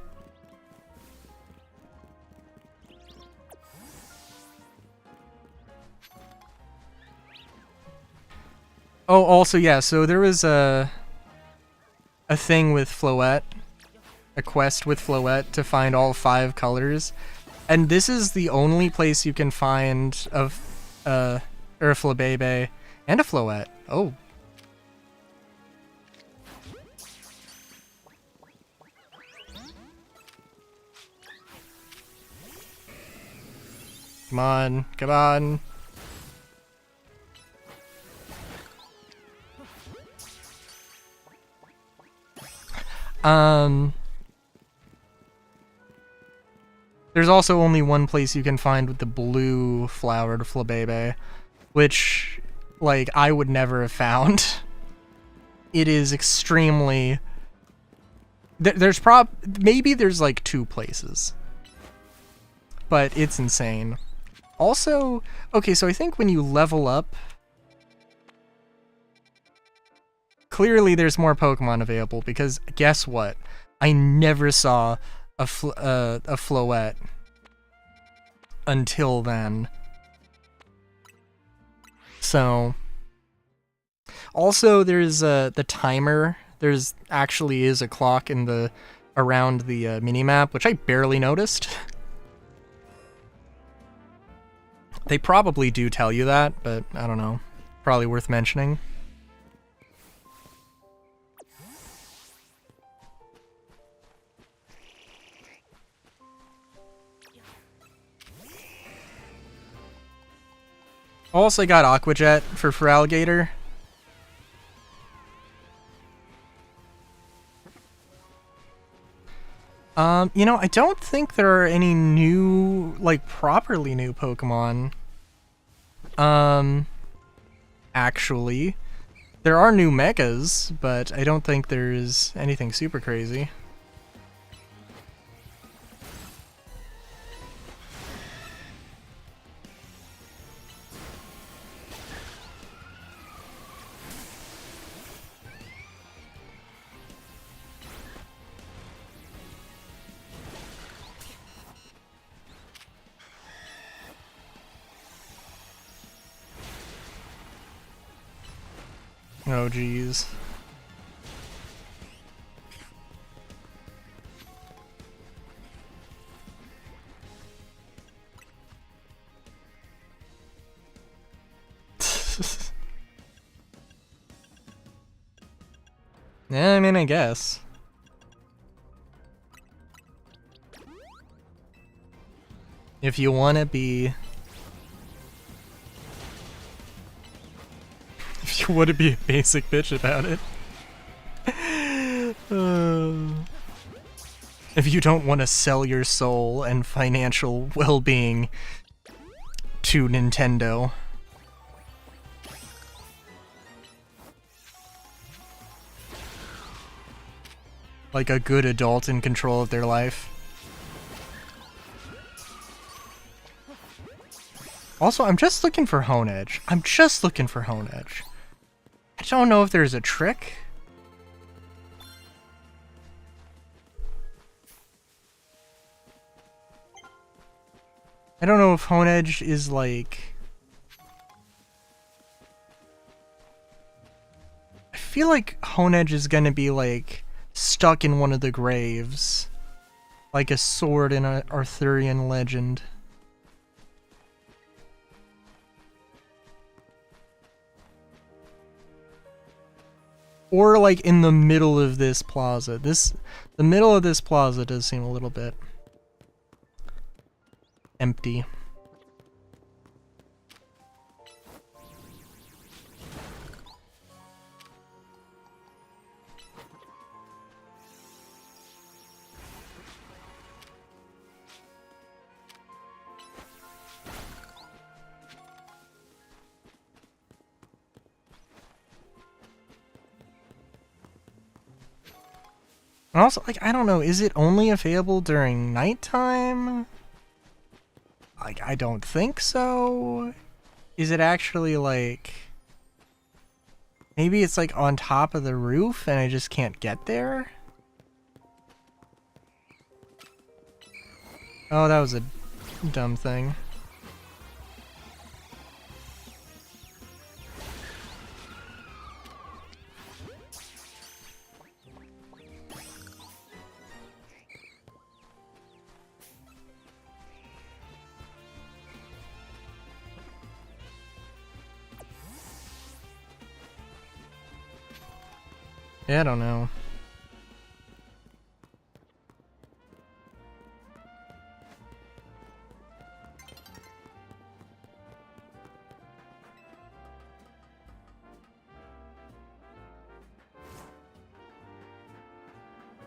Oh, also, yeah, so there was a thing with Floette, a quest with Floette to find all 5 colors, and this is the only place you can find of a Flabebe and a Floette. Oh. Come on, come on. There's also only one place you can find with the blue flowered Flabebe, which, like, I would never have found. It is extremely... maybe there's, like, 2 places. But it's insane. Also, okay, so I think when you level up... Clearly there's more Pokemon available, because guess what? I never saw a Floette until then. So... Also, there's the timer. There's actually is a clock in the around the minimap, which I barely noticed. They probably do tell you that, but I don't know. Probably worth mentioning. Also got Aqua Jet for Feraligatr. You know, I don't think there are any new, like, properly new Pokemon. Actually. There are new Megas, but I don't think there's anything super crazy. Oh, geez. Yeah, I mean, I guess. If you want to be... If you want to be a basic bitch about it. If you don't want to sell your soul and financial well-being to Nintendo. Like a good adult in control of their life. Also, I'm just looking for Honedge. I'm just looking for Honedge. I don't know if there's a trick. I don't know if Honedge is like... I feel like Honedge is gonna be like stuck in one of the graves. Like a sword in an Arthurian legend. Or like in the middle of this plaza. The middle of this plaza does seem a little bit empty. And also, like, I don't know, is it only available during nighttime? Like, I don't think so. Is it actually, like... Maybe it's, like, on top of the roof and I just can't get there? Oh, that was a dumb thing. Yeah, I don't know.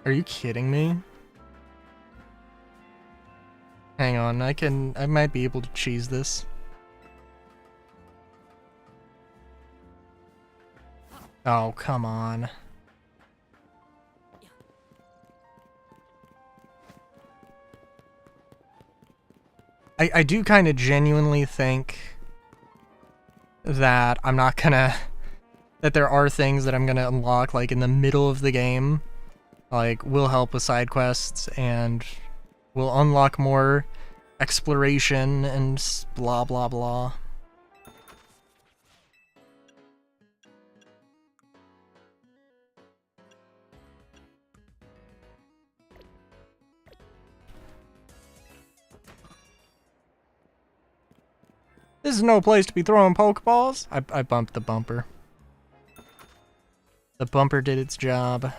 Are you kidding me? Hang on, I might be able to cheese this. Oh, come on. I do kind of genuinely think that I'm not gonna... that there are things that I'm gonna unlock, like, in the middle of the game. Like, will help with side quests, and will unlock more exploration, and blah blah blah. This is no place to be throwing Pokeballs. I bumped the bumper. The bumper did its job.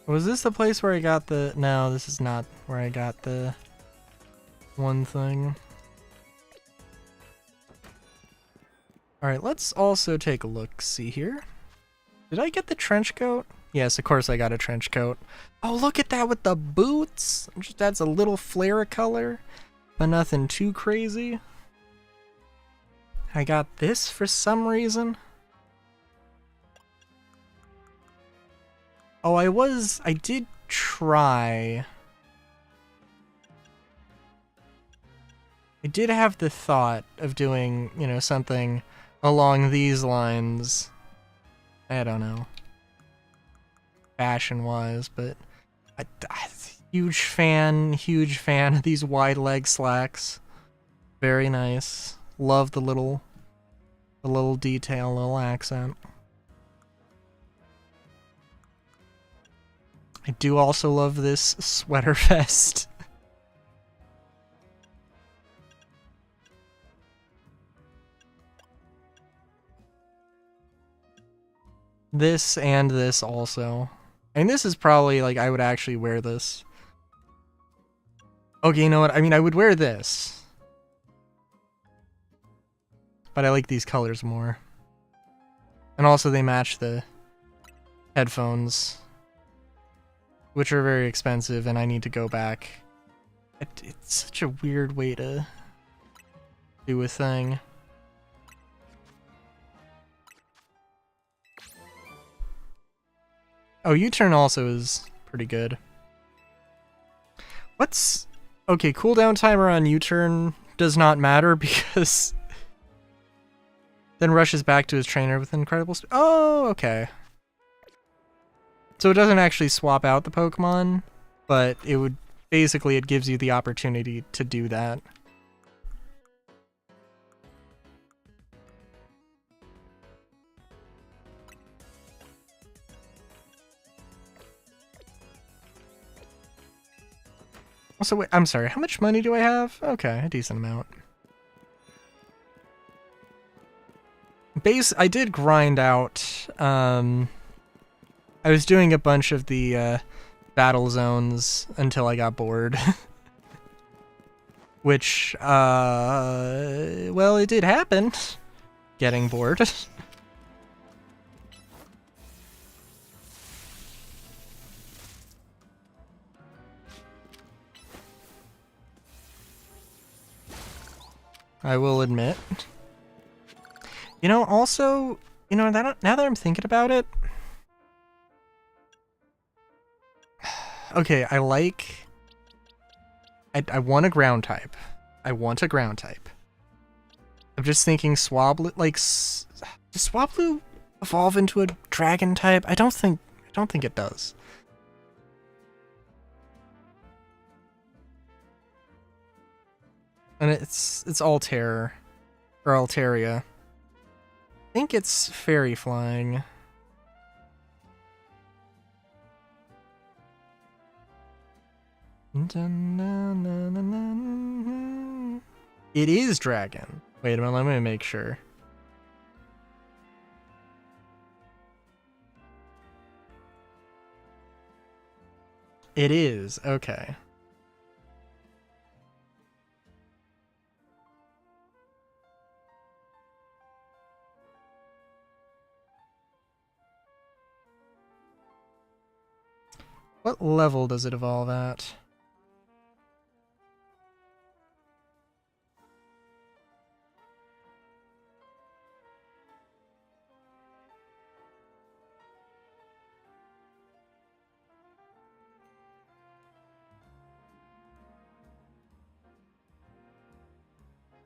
Was this the place where I got the... No, this is not where I got the one thing. Alright, let's also take a look. See here. Did I get the trench coat? Yes, of course I got a trench coat. Oh, look at that with the boots! Just adds a little flare of color, but nothing too crazy. I got this for some reason. Oh, I did try. I did have the thought of doing, you know, something along these lines. I don't know. Fashion-wise, but huge fan of these wide leg slacks. Very nice. Love the little detail, little accent. I do also love this sweater vest. This and this also. And this is probably, like, I would actually wear this. Okay, you know what? I mean, I would wear this. But I like these colors more. And also they match the headphones, which are very expensive, and I need to go back. It's such a weird way to do a thing. Oh, U-turn also is pretty good. What's... Okay, cooldown timer on U-turn does not matter because... then rushes back to his trainer with incredible speed. Oh, okay. So it doesn't actually swap out the Pokemon, but it would... Basically, it gives you the opportunity to do that. Also, wait, I'm sorry, how much money do I have? Okay, a decent amount. I did grind out, I was doing a bunch of the, battle zones until I got bored. Which, well, it did happen. Getting bored. I will admit. You know, also, you know, now that I'm thinking about it... Okay, I want a ground type. I want a ground type. I'm just thinking Swablu, like, does Swablu evolve into a dragon type? I don't think it does. And it's all terror. Or Altaria. I think it's fairy flying. It is dragon. Wait a minute, let me make sure. It is, okay. What level does it evolve at?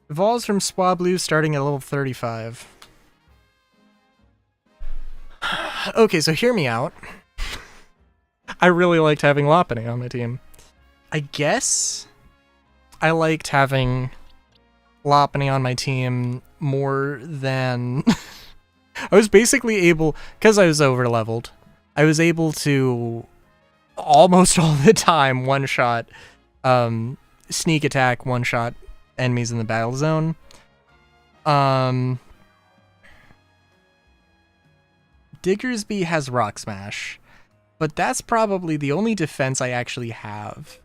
Evolves from Swablu starting at level 35. Okay, so hear me out. I really liked having Lopunny on my team. I guess I liked having Lopunny on my team more than... I was basically able, because I was over-leveled, I was able to almost all the time one-shot, sneak attack, one-shot enemies in the battle zone. Diggersby has Rock Smash, but that's probably the only defense I actually have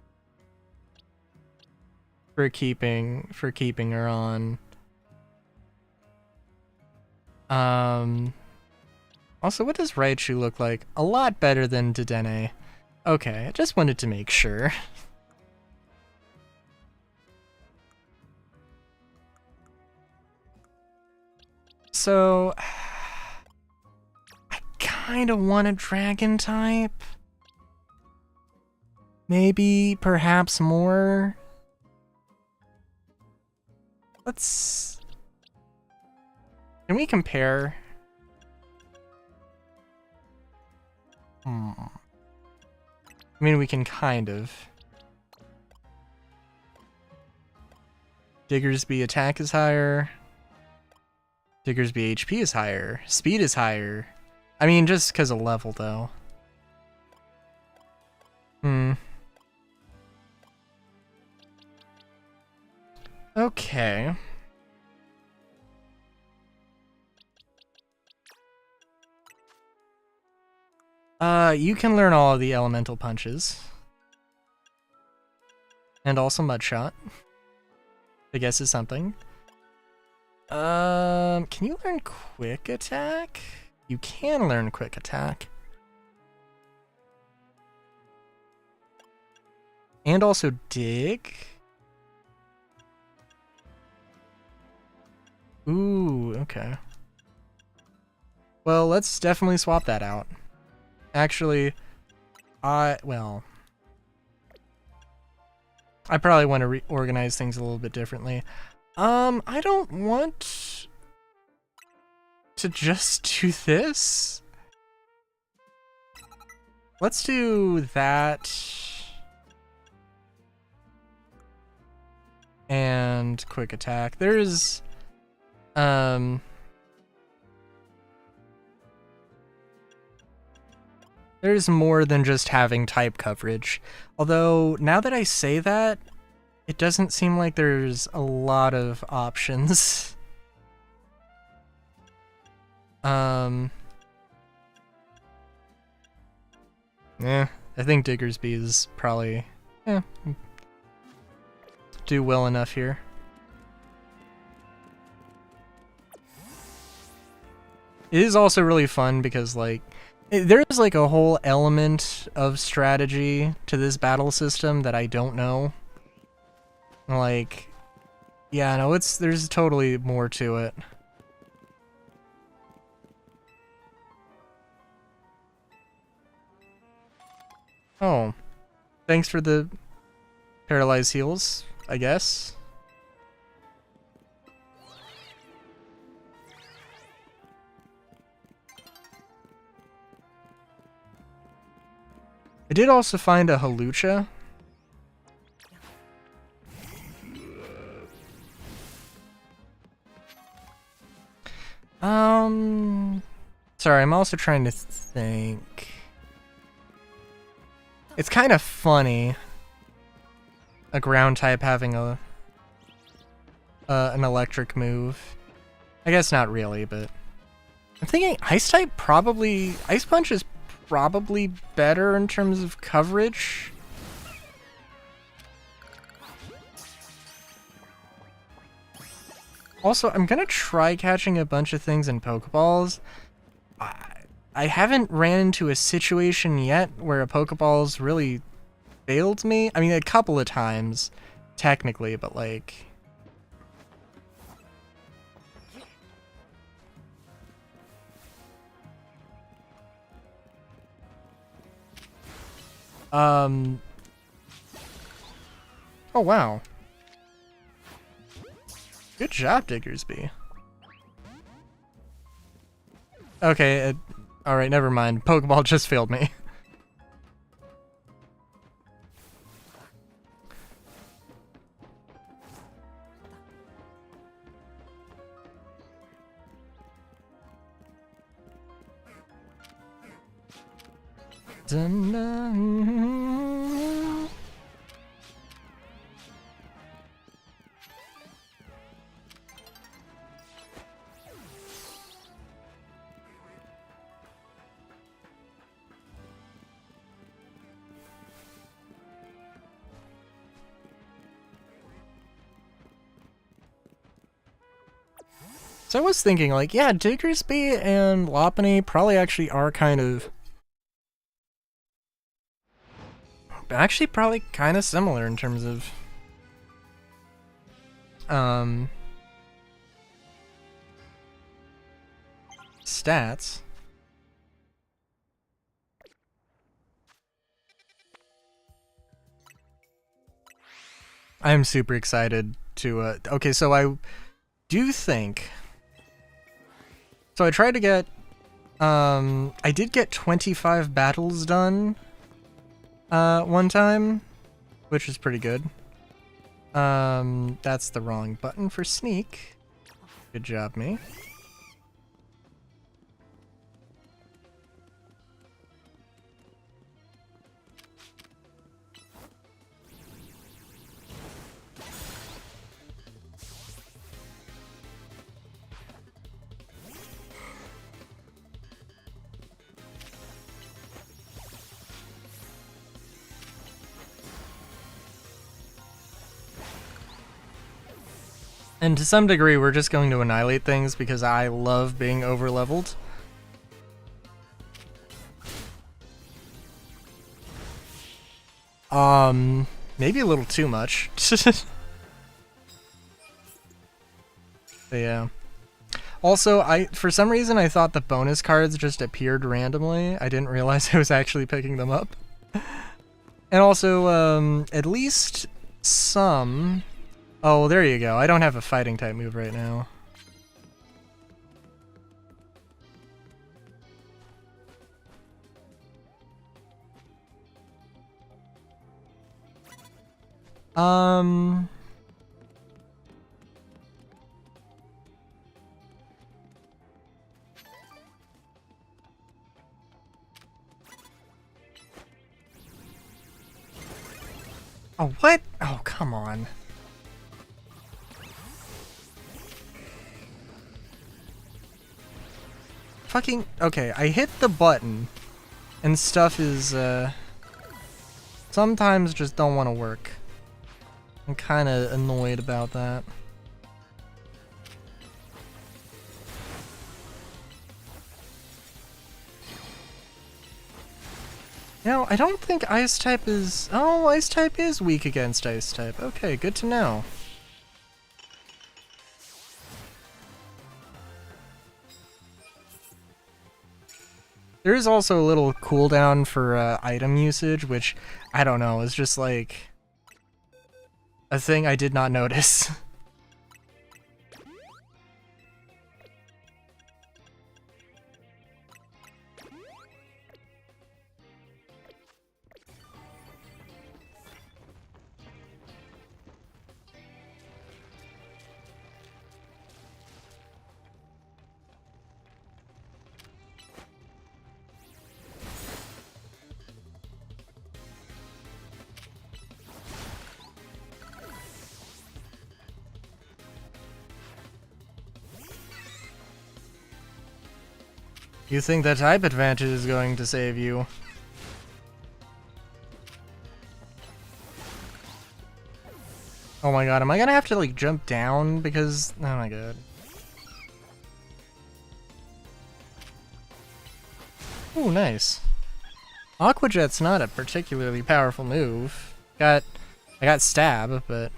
for keeping her on. Also, what does Raichu look like? A lot better than Dedenne. Okay, I just wanted to make sure. So, I kind of want a dragon type. Maybe, perhaps more. Let's... Can we compare? I mean, we can kind of. Diggersby attack is higher. Diggersby HP is higher. Speed is higher. I mean, just because of level, though. Okay. You can learn all of the elemental punches. And also Mudshot. I guess is something. Can you learn Quick Attack? You can learn Quick Attack. And also Dig. Ooh, okay. Well, let's definitely swap that out. Actually, I probably want to reorganize things a little bit differently. I don't want to just do this. Let's do that. And Quick Attack. There's more than just having type coverage. Although, now that I say that, it doesn't seem like there's a lot of options. Yeah, I think Diggersby is probably, do well enough here. It is also really fun because, like, there's like a whole element of strategy to this battle system that I don't know. Like, yeah, no, there's totally more to it. Oh, thanks for the paralyzed heals, I guess. I did also find a Hawlucha. Sorry, I'm also trying to think. It's kind of funny, a ground type having an electric move. I guess not really, but I'm thinking ice type probably, Ice Punch is probably better in terms of coverage. Also, I'm gonna try catching a bunch of things in Pokeballs. I haven't ran into a situation yet where a Pokeball's really failed me. I mean, a couple of times, technically, but like... Oh, wow. Good job, Diggersby. Okay, alright, never mind. Pokeball just failed me. So I was thinking, like, yeah, Diggersby and Lopunny probably actually are kind of... actually probably kind of similar in terms of... stats. I'm super excited to, okay, so I do think... So I tried to get, I did get 25 battles done, one time, which is pretty good. That's the wrong button for sneak. Good job, me. And to some degree, we're just going to annihilate things because I love being over-leveled. Maybe a little too much. But yeah. Also, for some reason, I thought the bonus cards just appeared randomly. I didn't realize I was actually picking them up. And also, at least some... Oh, there you go. I don't have a fighting type move right now. Oh, what? Oh, come on. Fucking... Okay, I hit the button, and stuff is, sometimes just don't want to work. I'm kind of annoyed about that. No, I don't think Ice type is... Oh, Ice type is weak against Ice type. Okay, good to know. There is also a little cooldown for item usage, which, I don't know, is just like a thing I did not notice. You think that type advantage is going to save you? Oh my god, am I gonna have to like jump down because... Oh my god. Ooh, nice. Aqua Jet's not a particularly powerful move. I got stab, but...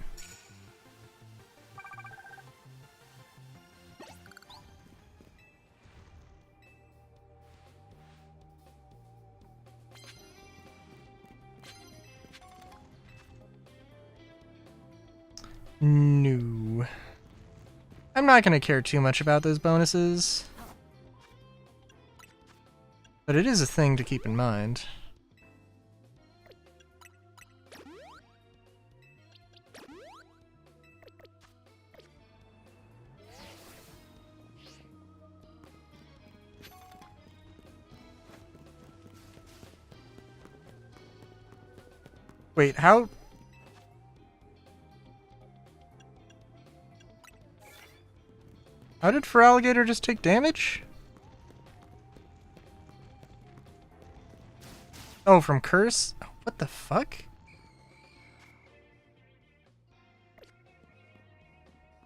No. I'm not gonna care too much about those bonuses. But it is a thing to keep in mind. Wait, how... How did Feraligatr just take damage? Oh, from Curse? What the fuck?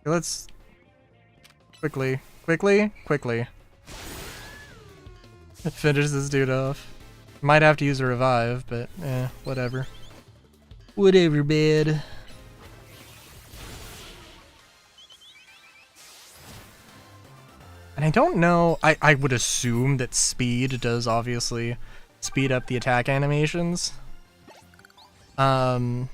Okay, let's... Quickly. Finish this dude off. Might have to use a revive, but whatever. Whatever, bad. And I don't know, I would assume that speed does obviously speed up the attack animations. I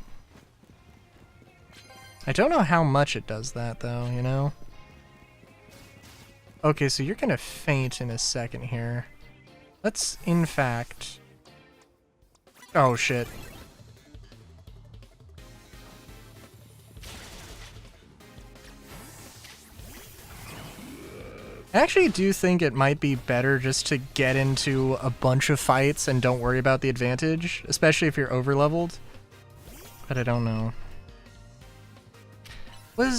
don't know how much it does that though, you know? Okay, so you're gonna faint in a second here. Let's, in fact... Oh shit. I actually do think it might be better just to get into a bunch of fights and don't worry about the advantage, especially if you're overleveled. But I don't know. I'm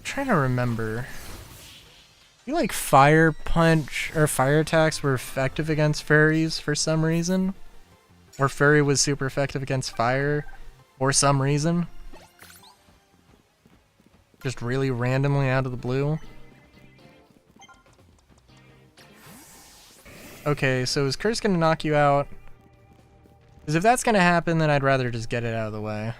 trying to remember. I feel like Fire Punch or Fire attacks were effective against fairies for some reason. Or Fairy was super effective against fire for some reason. Just really randomly out of the blue. Okay, so is Curse gonna knock you out? Because if that's gonna happen, then I'd rather just get it out of the way.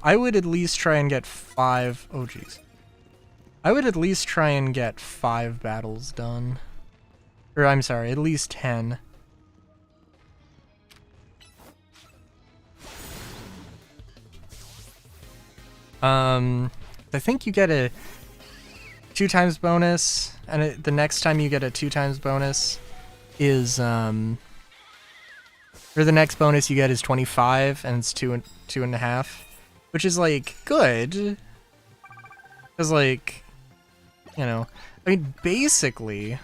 I would at least try and get 5... Oh, jeez. I would at least try and get 5 battles done. Or, I'm sorry, at least 10. I think you get a 2 times bonus, and the next time you get a 2 times bonus is, or the next bonus you get is 25, and it's 2.5. Which is, like, good. Because, like, you know, I mean, basically...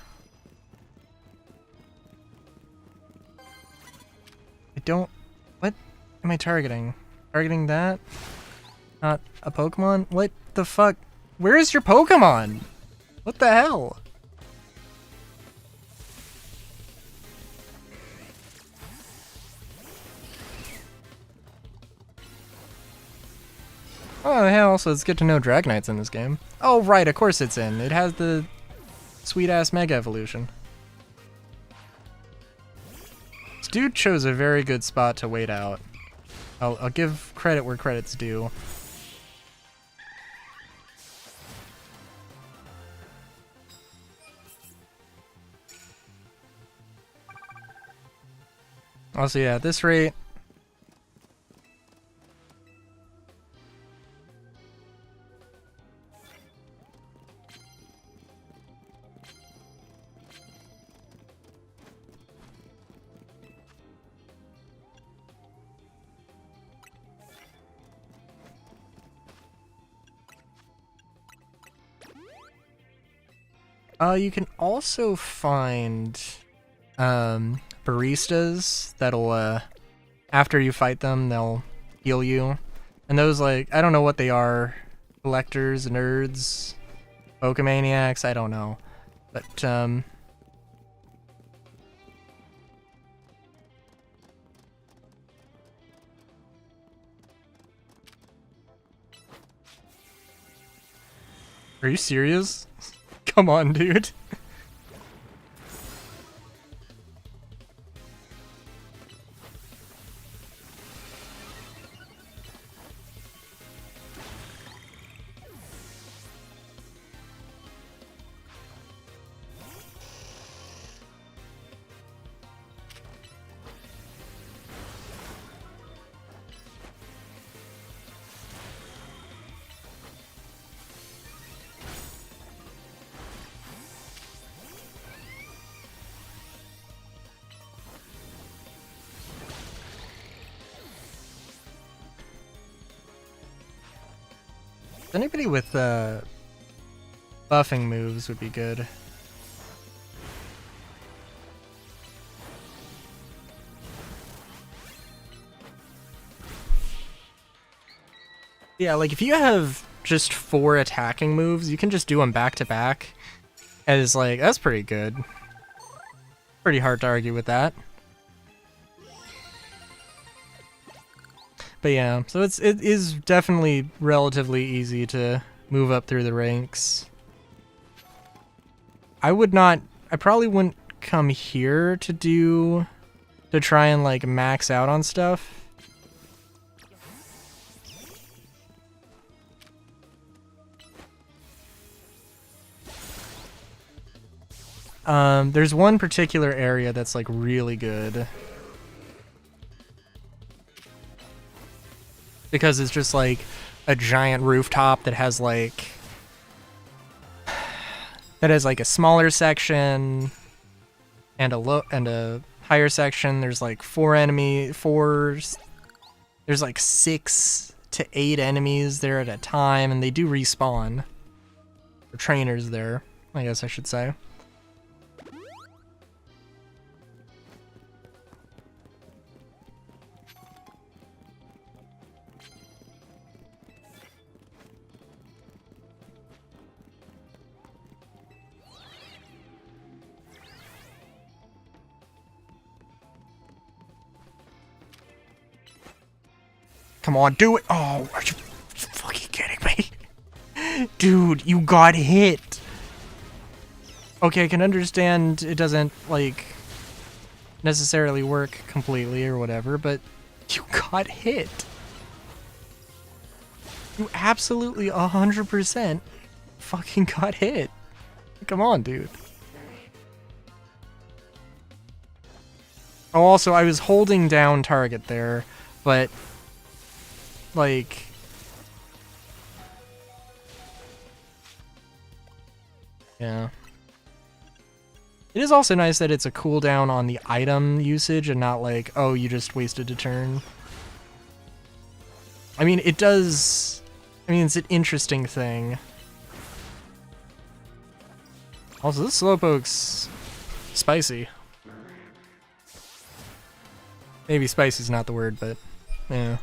I don't... What am I targeting? Targeting that? Not a Pokemon? What the fuck? Where is your Pokemon? What the hell? Oh, hell, also, it's good to know Dragonite's in this game. Oh, right, of course it's in. It has the sweet-ass Mega Evolution. This dude chose a very good spot to wait out. I'll give credit where credit's due. Also, yeah, at this rate... You can also find baristas that'll after you fight them, they'll heal you. And those, like, I don't know what they are. Collectors, nerds, Pokemaniacs, I don't know. But are you serious? Come on, dude. Anybody with buffing moves would be good. Yeah, like if you have just 4 attacking moves, you can just do them back to back. As like, that's pretty good. Pretty hard to argue with that. But yeah, so it is definitely relatively easy to move up through the ranks. I probably wouldn't come here to try and like max out on stuff. There's one particular area that's like really good. Because it's just like a giant rooftop that has like a smaller section and a higher section. There's like 4 enemies. There's like 6 to 8 enemies there at a time, and they do respawn. Or trainers there, I guess I should say. Come on, do it! Oh, are you fucking kidding me? Dude, you got hit! Okay, I can understand it doesn't, like, necessarily work completely or whatever, but you got hit! You absolutely 100% fucking got hit! Come on, dude. Oh, also, I was holding down target there, but... like, yeah. It is also nice that it's a cooldown on the item usage and not like, oh, you just wasted a turn. I mean, it does, I mean, it's an interesting thing. Also, this Slowpoke's spicy. Maybe spicy's not the word, but, yeah.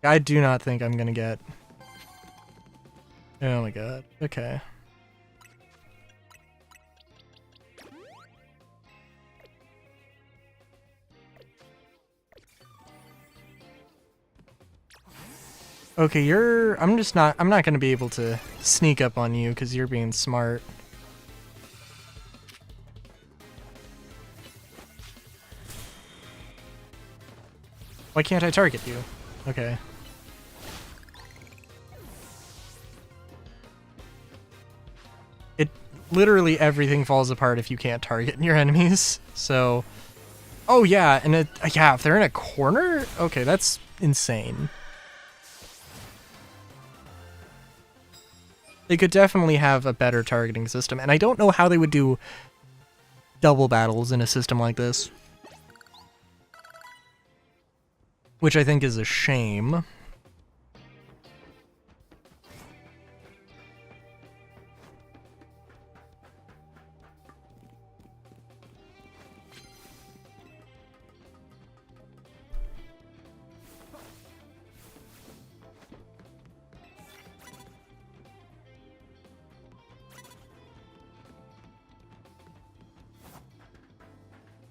I do not think I'm gonna get... Oh my god. Okay. Okay, I'm not gonna be able to sneak up on you because you're being smart. Why can't I target you? Okay. Literally everything falls apart if you can't target your enemies. So, oh yeah, and yeah, if they're in a corner, okay, that's insane. They could definitely have a better targeting system, and I don't know how they would do double battles in a system like this. which I think is a shame.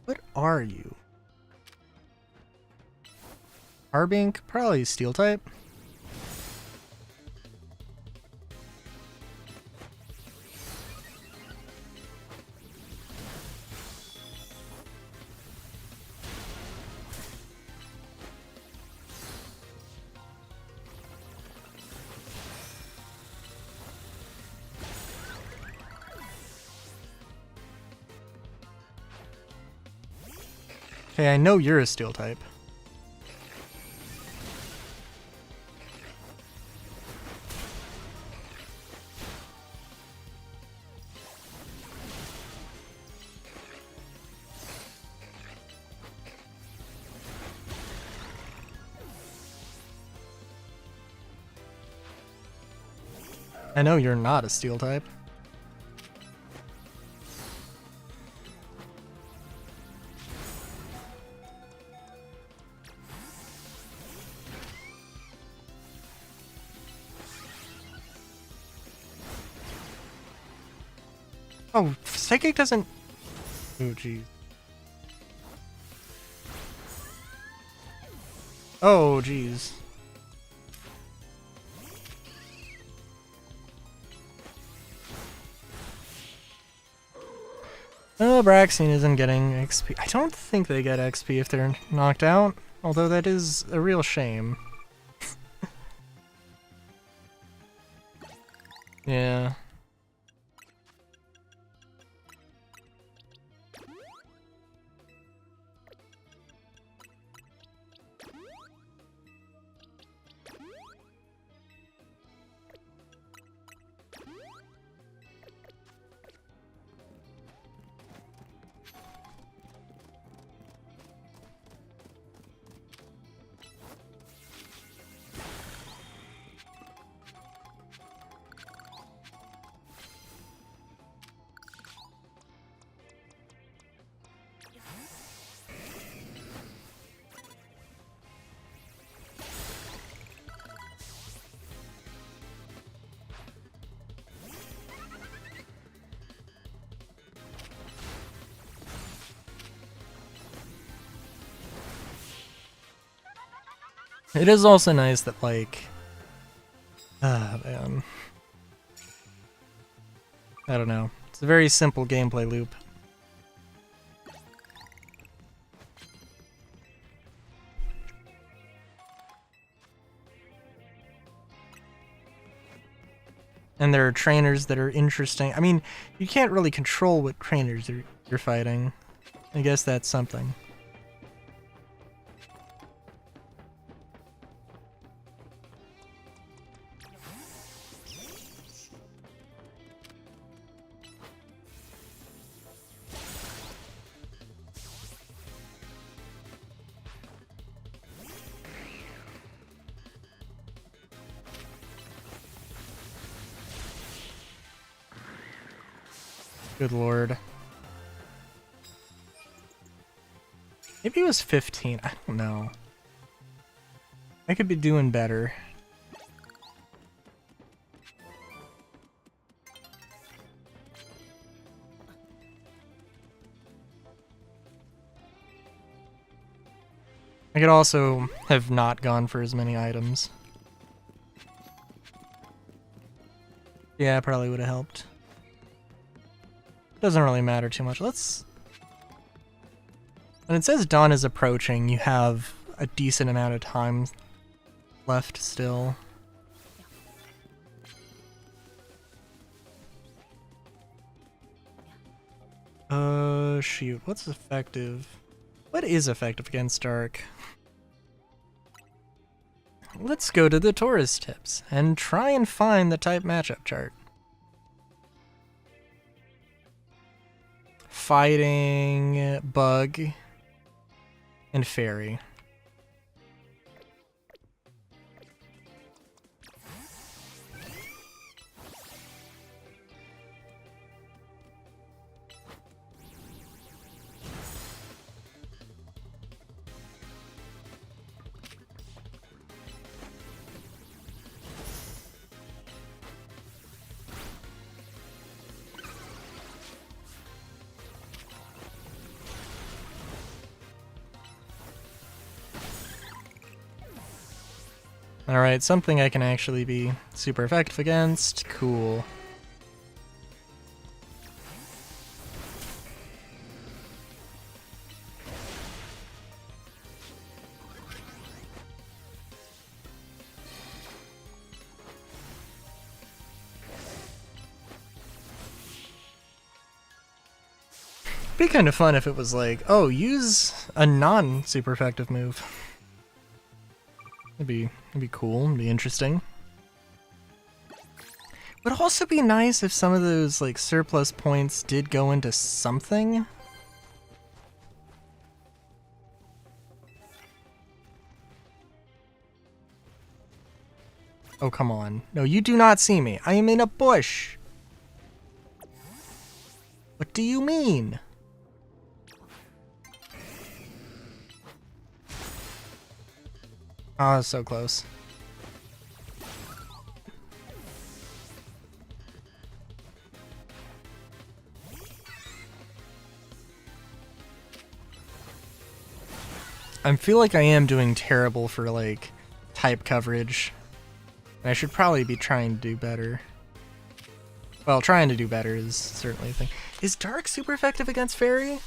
What are you? Arbink? Probably steel type. Okay, I know you're a steel type. I know you're not a steel type. Oh, Psychic doesn't... Oh, jeez. Oh, jeez. Oh, Braixen isn't getting XP. I don't think they get XP if they're knocked out, although that is a real shame. Yeah. It is also nice that, like... Ah, man. I don't know. It's a very simple gameplay loop. And there are trainers that are interesting. I mean, you can't really control what trainers you're fighting. I guess that's something. Good lord. Maybe it was 15. I don't know. I could be doing better. I could also have not gone for as many items. Yeah, probably would have helped. Doesn't really matter too much. Let's... When it says dawn is approaching, you have a decent amount of time left still. Shoot. What's effective? What is effective against Dark? Let's go to the Taurus tips and try and find the type matchup chart. Fighting, Bug, and Fairy. Alright, something I can actually be super effective against. Cool. Be kind of fun if it was like, oh, use a non-super effective move. It'd be cool, it'd be interesting. Would also be nice if some of those like surplus points did go into something. Oh, come on. No, you do not see me. I am in a bush. What do you mean? Oh, so close. I feel like I am doing terrible for, like, type coverage. And I should probably be trying to do better. Well, trying to do better is certainly a thing. Is Dark super effective against Fairy?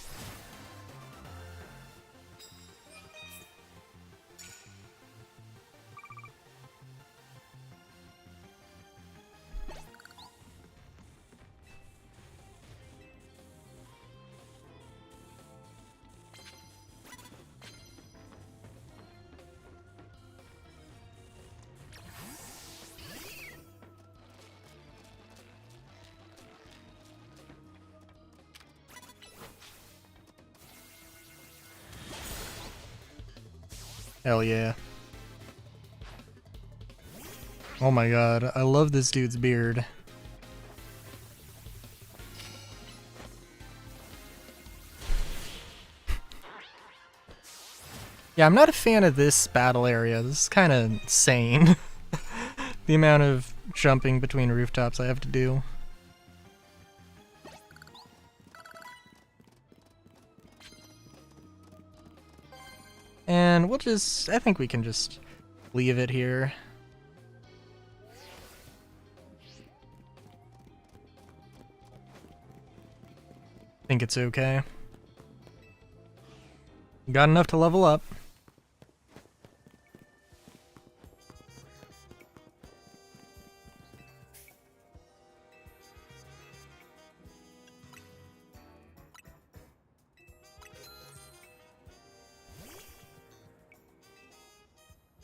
Hell yeah. Oh my god, I love this dude's beard. Yeah, I'm not a fan of this battle area. This is kind of insane. The amount of jumping between rooftops I have to do. And we'll just, I think we can just leave it here. Think it's okay. Got enough to level up.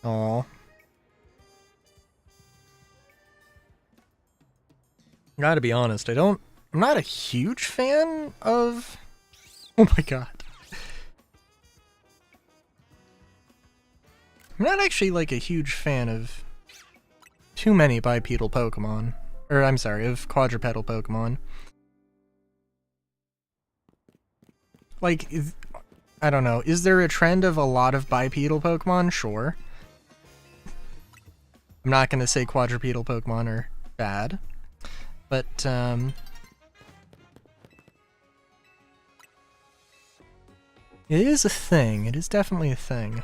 Aw. Gotta be honest, I'm not a huge fan of... Oh my god. I'm not actually like a huge fan of too many bipedal Pokemon. Or, I'm sorry, of quadrupedal Pokemon. Like, I don't know, is there a trend of a lot of bipedal Pokemon? Sure. I'm not gonna say quadrupedal Pokemon are bad, but, it is a thing. It is definitely a thing.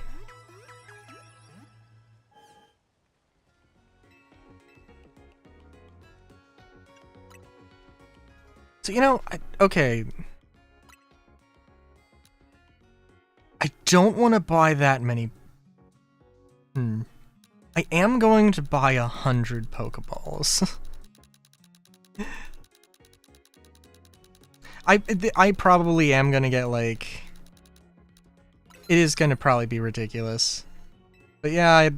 So, you know, okay. I don't want to buy that many. I am going to buy 100 Pokeballs. I probably am gonna get like... It is gonna probably be ridiculous. But yeah,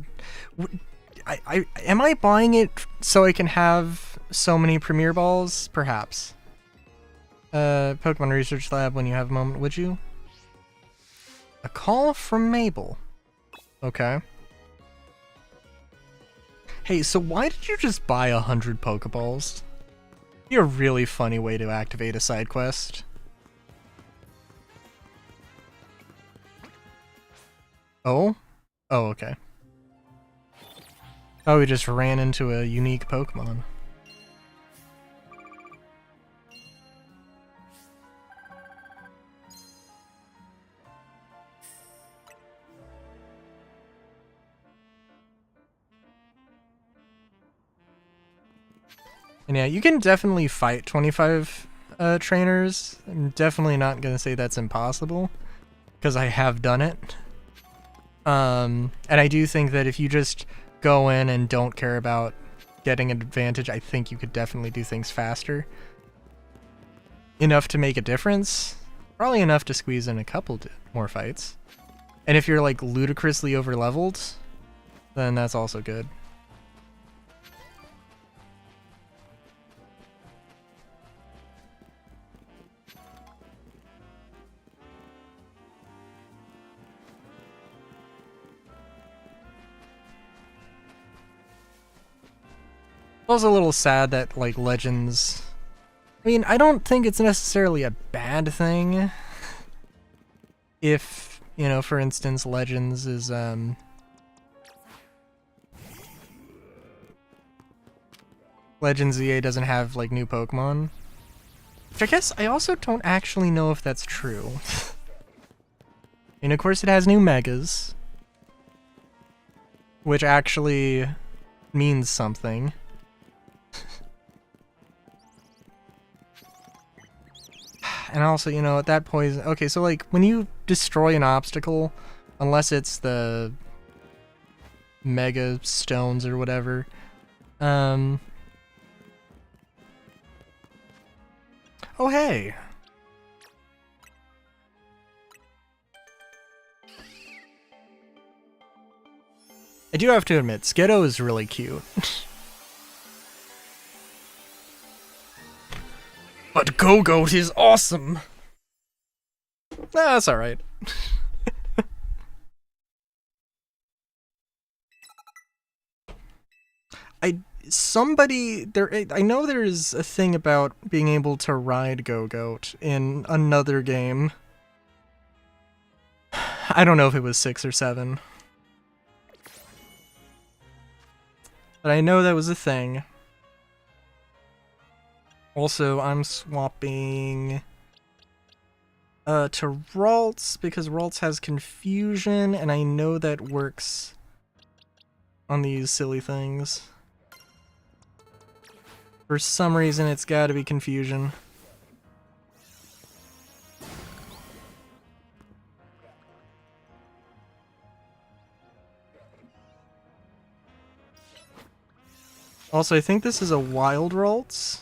am I buying it so I can have so many Premier Balls? Perhaps. Pokemon Research Lab, when you have a moment, would you? A call from Mabel. Okay. Hey, so why did you just buy 100 Pokeballs? Be a really funny way to activate a side quest. Oh? Oh, okay. Oh, we just ran into a unique Pokemon. And yeah, you can definitely fight 25 trainers. I'm definitely not going to say that's impossible, because I have done it. And I do think that if you just go in and don't care about getting an advantage, I think you could definitely do things faster. Enough to make a difference. Probably enough to squeeze in a couple more fights. And if you're like ludicrously overleveled, then that's also good. It's also a little sad that, like, Legends... I mean, I don't think it's necessarily a bad thing if, you know, for instance, Legends is, Legends EA doesn't have, like, new Pokemon. Which I guess I also don't actually know if that's true. And of course it has new Megas, which actually means something. And also, you know, that poison... Okay, so, like, when you destroy an obstacle, unless it's the Mega Stones or whatever, Oh, hey! I do have to admit, Skiddo is really cute. But Go-Goat is awesome! Nah, that's alright. I know there's a thing about being able to ride Go-Goat in another game. I don't know if it was 6 or 7. But I know that was a thing. Also, I'm swapping to Ralts because Ralts has confusion, and I know that works on these silly things. For some reason, it's gotta be confusion. Also, I think this is a wild Ralts.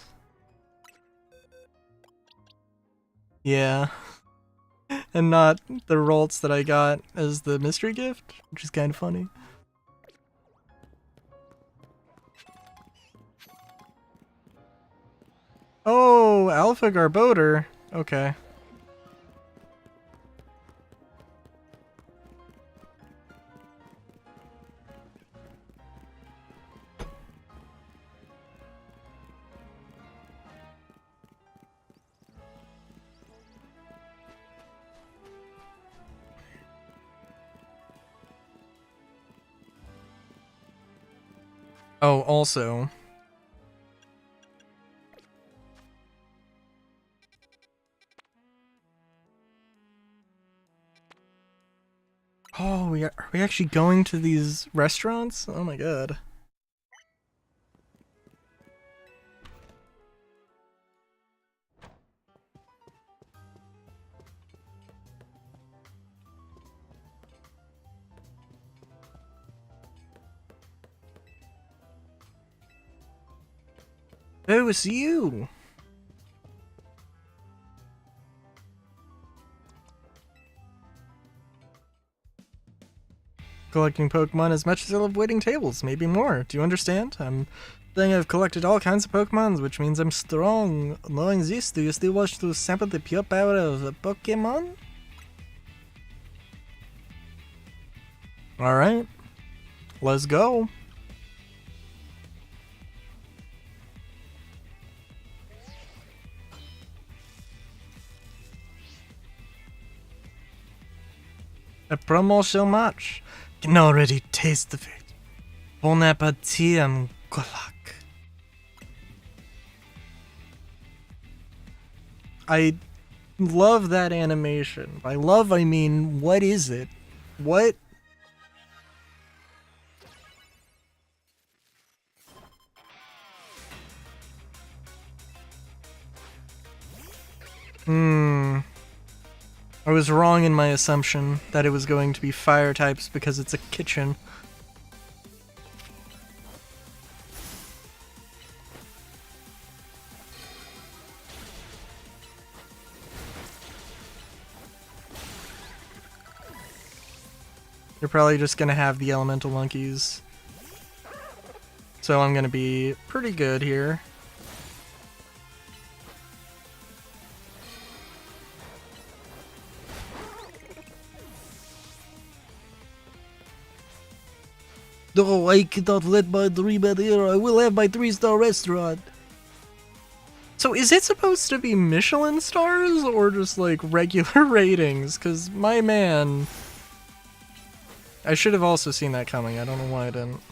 Yeah. And not the Ralts that I got as the mystery gift, which is kind of funny. Oh, Alpha Garbodor. Okay. Oh, also... Oh, are we actually going to these restaurants? Oh my god. Oh, it's you! Collecting Pokemon as much as I love waiting tables, maybe more. Do you understand? I'm saying I've collected all kinds of Pokemon, which means I'm strong. Knowing this, do you still wish to sample the pure power of a Pokemon? Alright. Let's go. I promo so much. Can already taste the it. Bon appetit, Golak. I love that animation. By love, I mean, what is it? What? I was wrong in my assumption that it was going to be fire types because it's a kitchen. You're probably just gonna have the elemental monkeys. So I'm gonna be pretty good here. No, I cannot let my dream end here. I will have my 3-star restaurant. So is it supposed to be Michelin stars or just like regular ratings? Cause my man... I should have also seen that coming. I don't know why I didn't.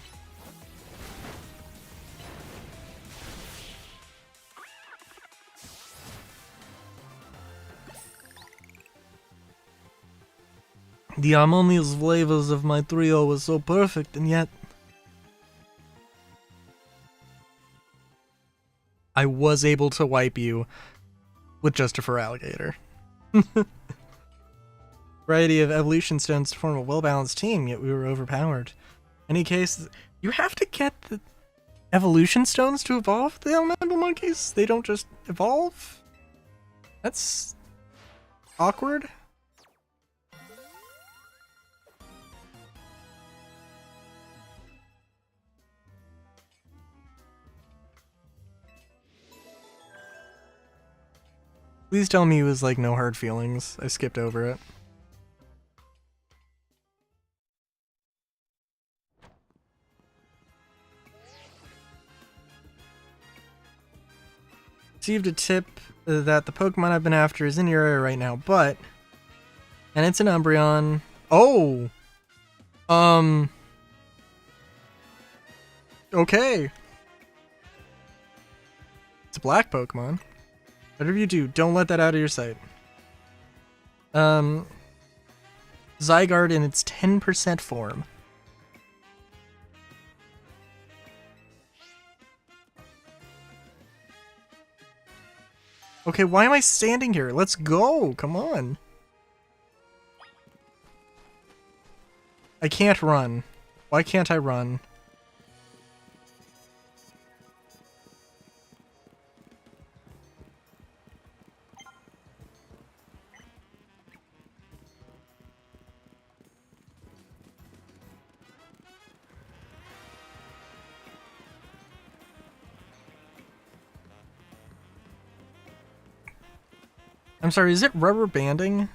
The harmonious flavors of my trio was so perfect, and yet... I was able to wipe you with just a fur alligator. Variety of evolution stones to form a well-balanced team, yet we were overpowered. In any case, you have to get the evolution stones to evolve the elemental monkeys? They don't just evolve? That's... awkward. Please tell me it was like no hard feelings. I skipped over it. Received a tip that the Pokemon I've been after is in your area right now, but... And it's an Umbreon. Oh! Okay. It's a black Pokemon. Whatever you do, don't let that out of your sight. Zygarde in its 10% form. Okay, why am I standing here? Let's go! Come on! I can't run. Why can't I run? I'm sorry, is it rubber banding?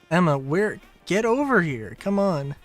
Emma, where? Get over here, come on.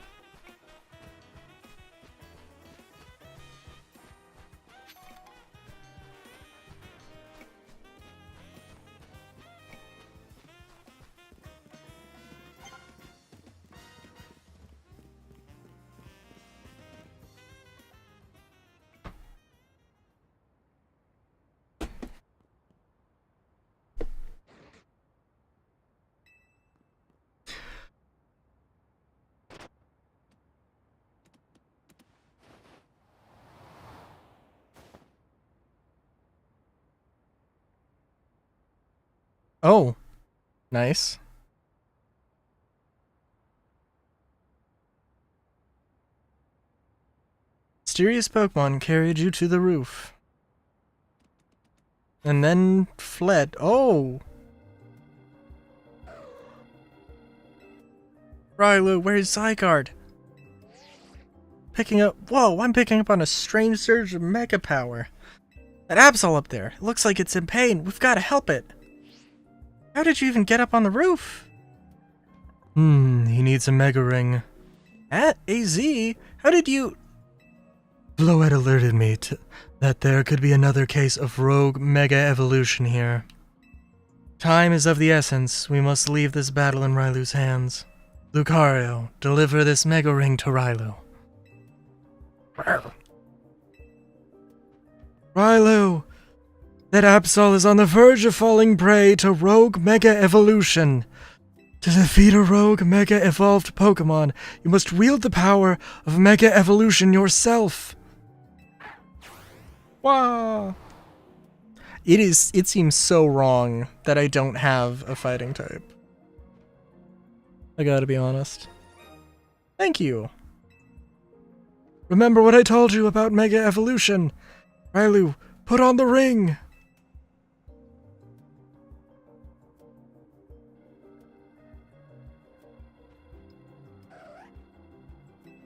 Oh, nice. Mysterious Pokemon carried you to the roof. And then fled. Oh! Rylu, where's Zygarde? Picking up... Whoa, I'm picking up on a strange surge of Mega Power. That Absol up there. It looks like it's in pain. We've got to help it. How did you even get up on the roof? He needs a Mega Ring. At AZ? How did you... Bloet alerted me that there could be another case of rogue Mega Evolution here. Time is of the essence. We must leave this battle in Rylu's hands. Lucario, deliver this Mega Ring to Rylu. Rylu! That Absol is on the verge of falling prey to rogue Mega Evolution. To defeat a rogue Mega Evolved Pokemon, you must wield the power of Mega Evolution yourself. Wow! It seems so wrong that I don't have a fighting type. I gotta be honest. Thank you. Remember what I told you about Mega Evolution? Rylu, put on the ring!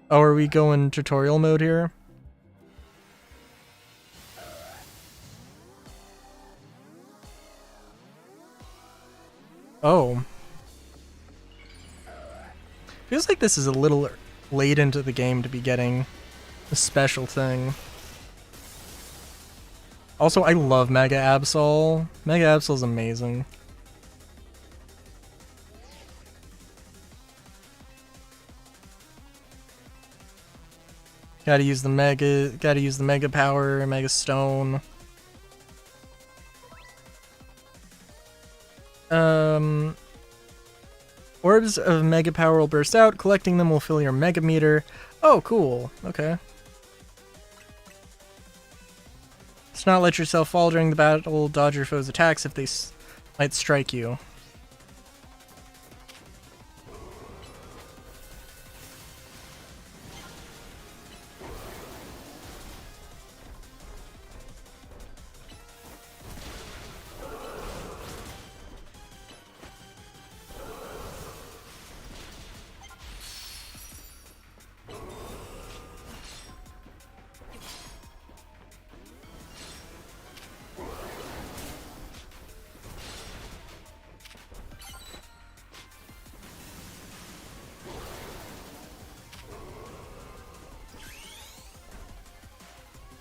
Oh, are we going tutorial mode here? Oh. Feels like this is a little late into the game to be getting a special thing. Also, I love Mega Absol. Mega Absol's amazing. Gotta use the Mega Power, Mega Stone. Orbs of Mega Power will burst out. Collecting them will fill your Mega Meter. Oh, cool. Okay. Do not let yourself fall during the battle. Dodge your foes' attacks if they might strike you.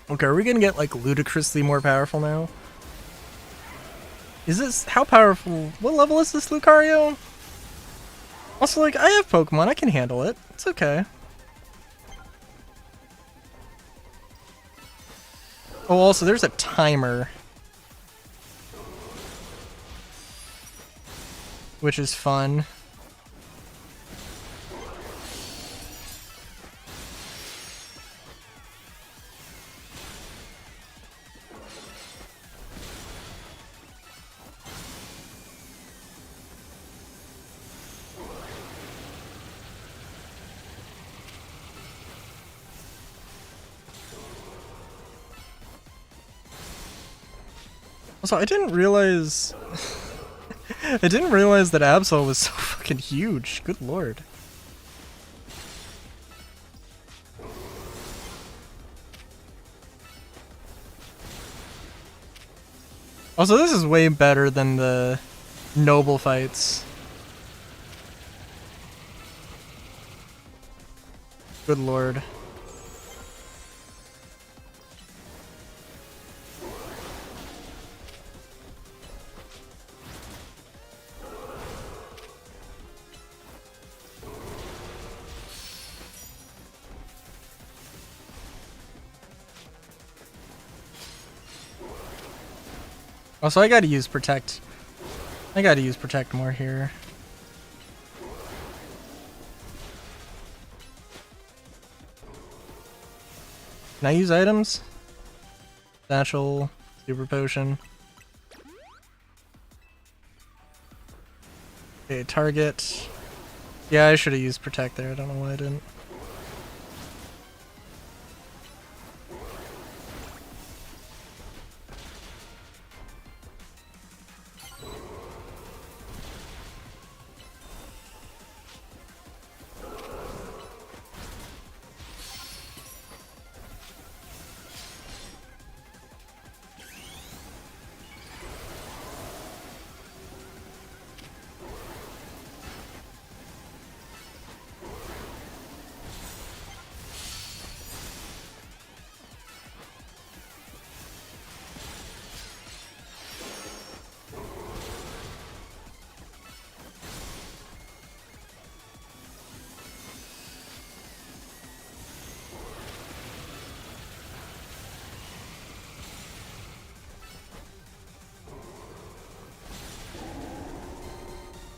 Okay, are we gonna get, like, ludicrously more powerful now? Is this... how powerful... what level is this Lucario? Also, like, I have Pokemon, I can handle it. It's okay. Oh, also, there's a timer. Which is fun. Also, I didn't realize... I didn't realize that Absol was so fucking huge. Good lord. Also, this is way better than the noble fights. Good lord. Also, I gotta use Protect. I gotta use Protect more here. Can I use items? Satchel, Super Potion. Okay, target. Yeah, I should have used Protect there. I don't know why I didn't.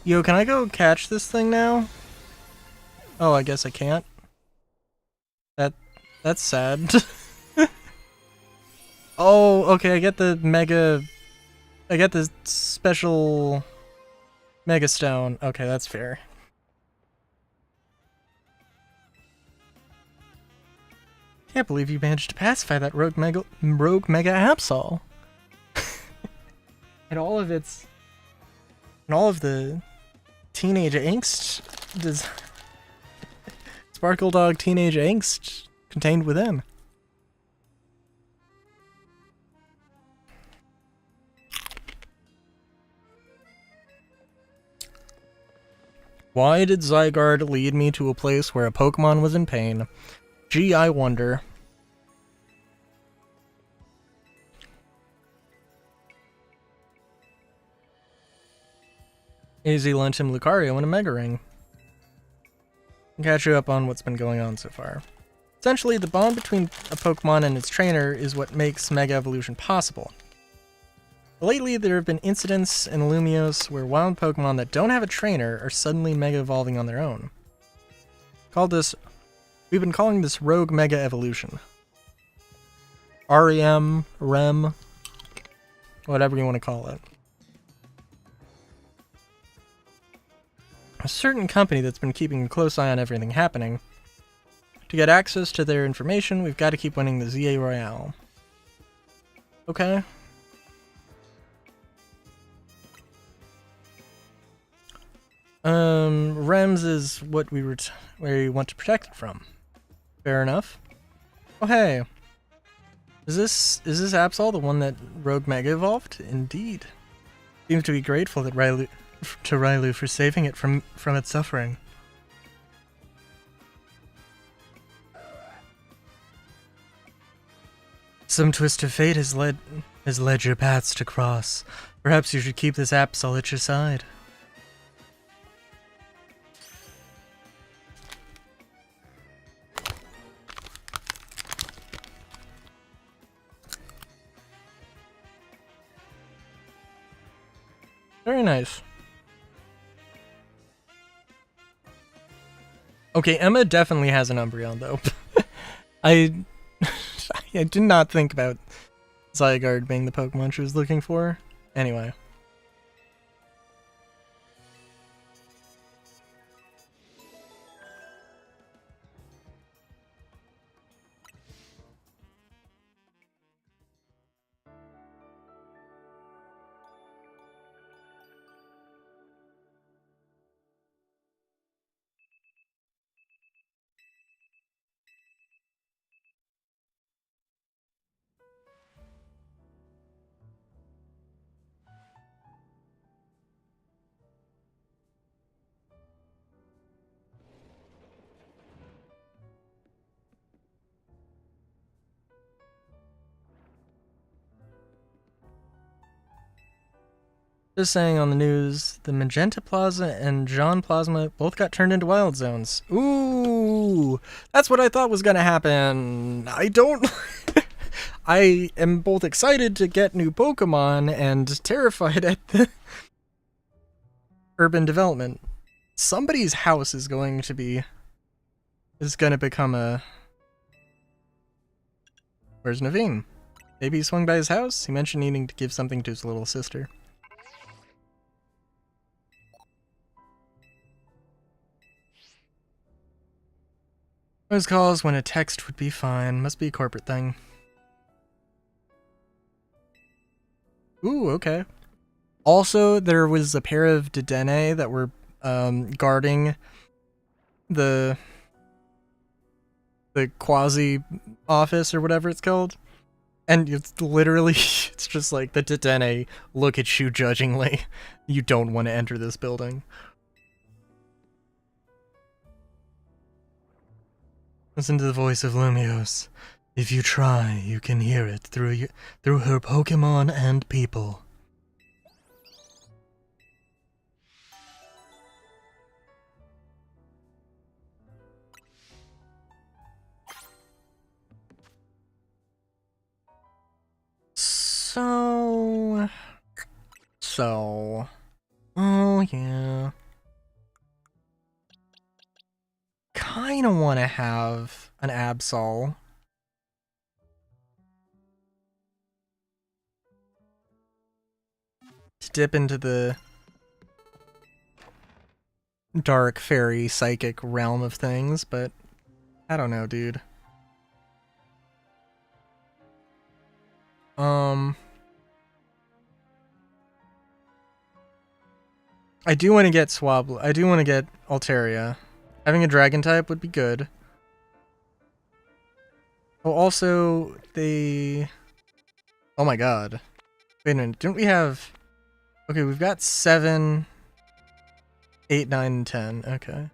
Yo, can I go catch this thing now? Oh, I guess I can't. That's sad. Oh, okay, I get the Mega I get the special Mega Stone. Okay, that's fair. Can't believe you managed to pacify that rogue Mega Absol. And all of the teenage angst does Sparkle Dog teenage angst contained within. Why did Zygarde lead me to a place where a Pokemon was in pain? Gee, I wonder. Easy lent him Lucario and a Mega Ring. I'll catch you up on what's been going on so far. Essentially, the bond between a Pokemon and its trainer is what makes Mega Evolution possible. Lately, there have been incidents in Lumiose where wild Pokemon that don't have a trainer are suddenly Mega Evolving on their own. We've been calling this Rogue Mega Evolution. REM, REM, whatever you want to call it. A certain company that's been keeping a close eye on everything happening. To get access to their information, we've got to keep winning the ZA Royale. Okay. REMS is what we where you want to protect it from. Fair enough. Oh hey. Is this Absol the one that Rogue Mega evolved? Indeed. Seems to be grateful that Railu for saving it from its suffering. Some twist of fate has led your paths to cross. Perhaps you should keep this Absol at your side. Very nice. Okay, Emma definitely has an Umbreon, though. I did not think about Zygarde being the Pokemon she was looking for. Anyway. Just saying on the news, the Magenta Plaza and John Plasma both got turned into Wild Zones. Ooh, that's what I thought was gonna happen. I don't... I am both excited to get new Pokemon and terrified at the urban development. Somebody's house is going to become a... Where's Naveen? Maybe he swung by his house? He mentioned needing to give something to his little sister. Those calls when a text would be fine. Must be a corporate thing. Ooh, okay. Also, there was a pair of Dedenne that were guarding the quasi office or whatever it's called. And it's literally, it's just like the Dedenne look at you judgingly. You don't want to enter this building. Listen to the voice of Lumiose. If you try, you can hear it through her Pokemon and people. So, oh yeah. Kinda wanna have an Absol. to dip into the dark fairy psychic realm of things, but I don't know, dude. I do want to get Swablu. I do want to get Altaria. Having a dragon type would be good. Oh, also, they... Oh my god. Wait a minute, didn't we have... Okay, we've got 7, 8, 9, and 10. Okay.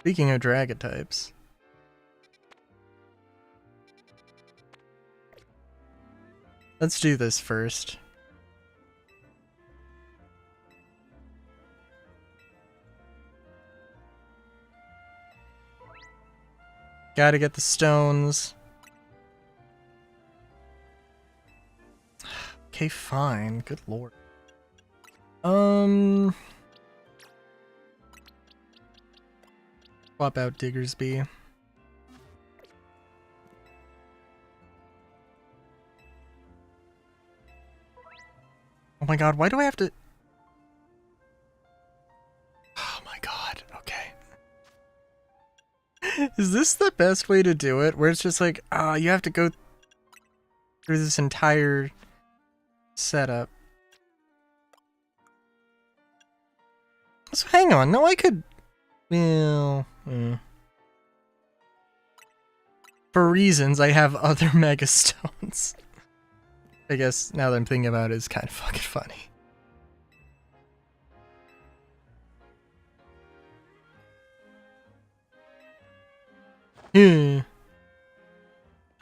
Speaking of dragon types... Let's do this first. Gotta get the stones. Okay, fine. Good lord. Swap out Diggersby. Oh my god, why do I have to... Oh my god, okay. Is this the best way to do it? Where it's just like, you have to go through this entire setup. So hang on, no, I could... Well... For reasons, I have other Mega Stones. I guess, now that I'm thinking about it, it's kind of fucking funny.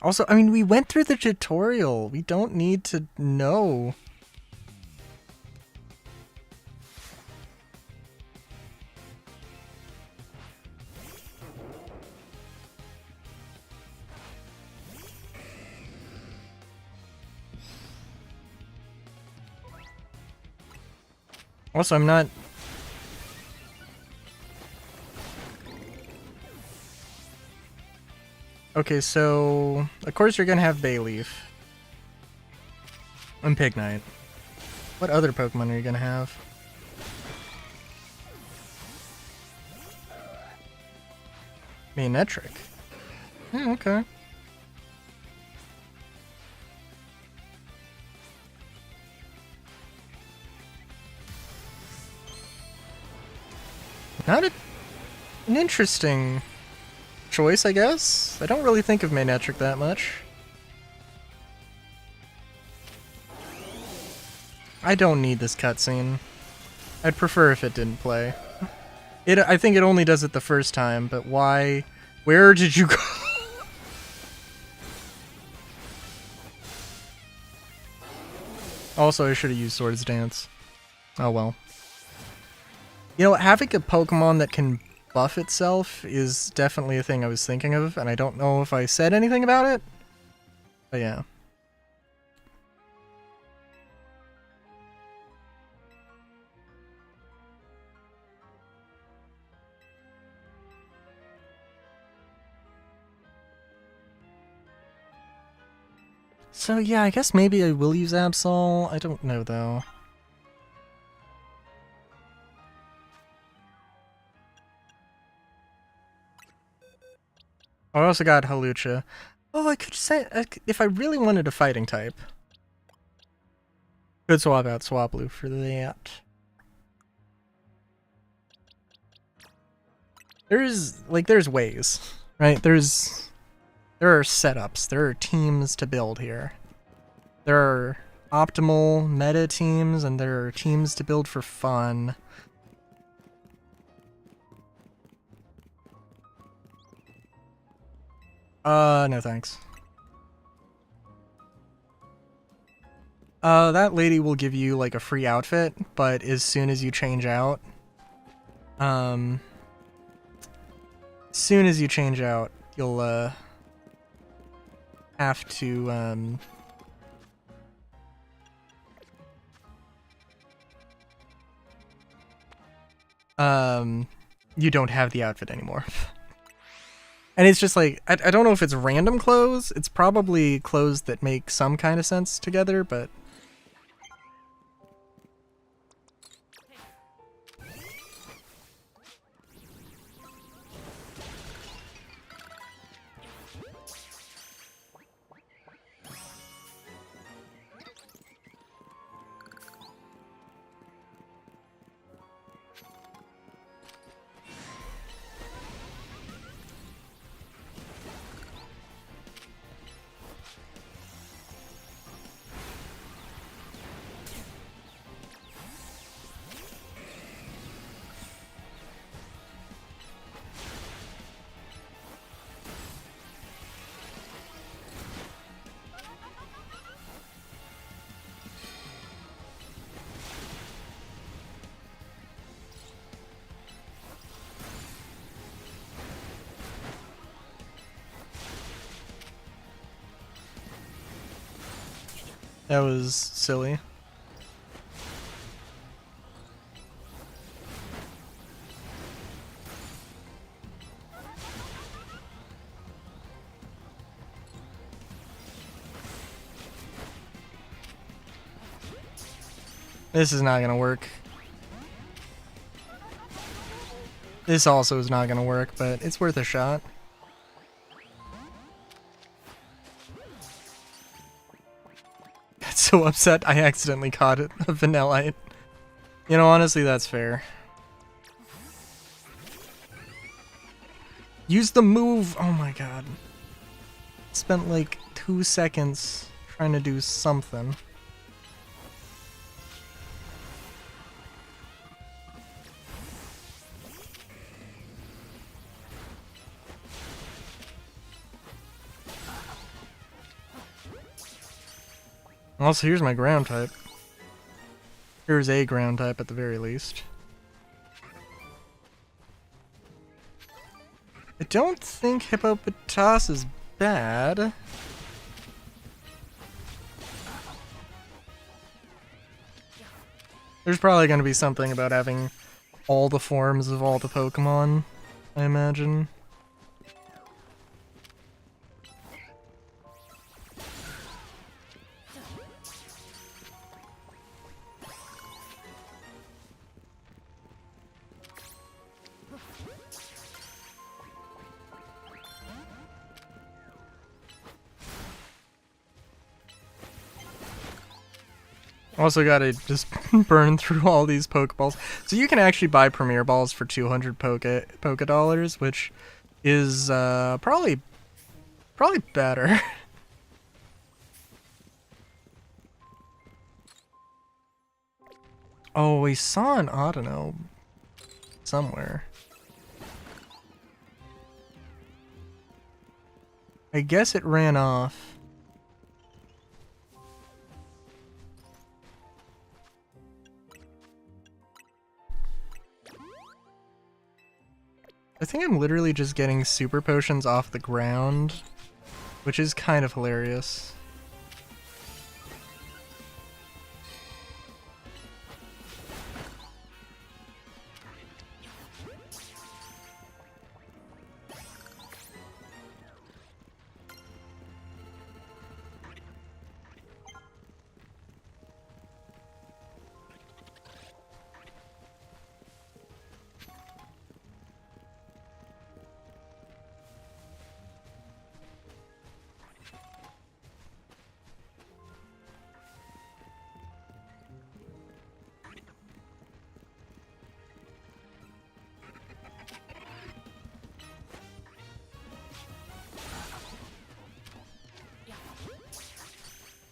Also, I mean, we went through the tutorial. We don't need to know. Also, I'm not... Okay, so... Of course you're gonna have Bayleaf. And Pignite. What other Pokemon are you gonna have? Manectric. Hmm, okay. Not an interesting choice, I guess. I don't really think of Manectric that much. I don't need this cutscene. I'd prefer if it didn't play. I think it only does it the first time, but why? Where did you go? Also, I should have used Swords Dance. Oh well. You know, having a Pokemon that can buff itself is definitely a thing I was thinking of, and I don't know if I said anything about it. But yeah. So yeah, I guess maybe I will use Absol. I don't know though. I also got Hawlucha. Oh, I could say, if I really wanted a fighting type, could swap out Swablu for that. There's ways, right? There are setups, there are teams to build here. There are optimal meta teams, and there are teams to build for fun. No thanks. That lady will give you, like, a free outfit, but as soon as you change out, you'll, have to, you don't have the outfit anymore. And it's just like, I don't know if it's random clothes. It's probably clothes that make some kind of sense together, but... That was silly. This is not gonna work. This also is not gonna work, but it's worth a shot. Got so upset I accidentally caught it, a Vanillite. You know, honestly, that's fair. Use the move! Oh my god. Spent like 2 seconds trying to do something. Also, here's my ground type. Here's a ground type at the very least. I don't think Hippopotas is bad. There's probably going to be something about having all the forms of all the Pokemon, I imagine. Also gotta just burn through all these Pokeballs. So you can actually buy Premier Balls for 200 Poke Dollars, which is probably better. Oh, we saw an Audino somewhere. I guess it ran off. I think I'm literally just getting super potions off the ground, which is kind of hilarious.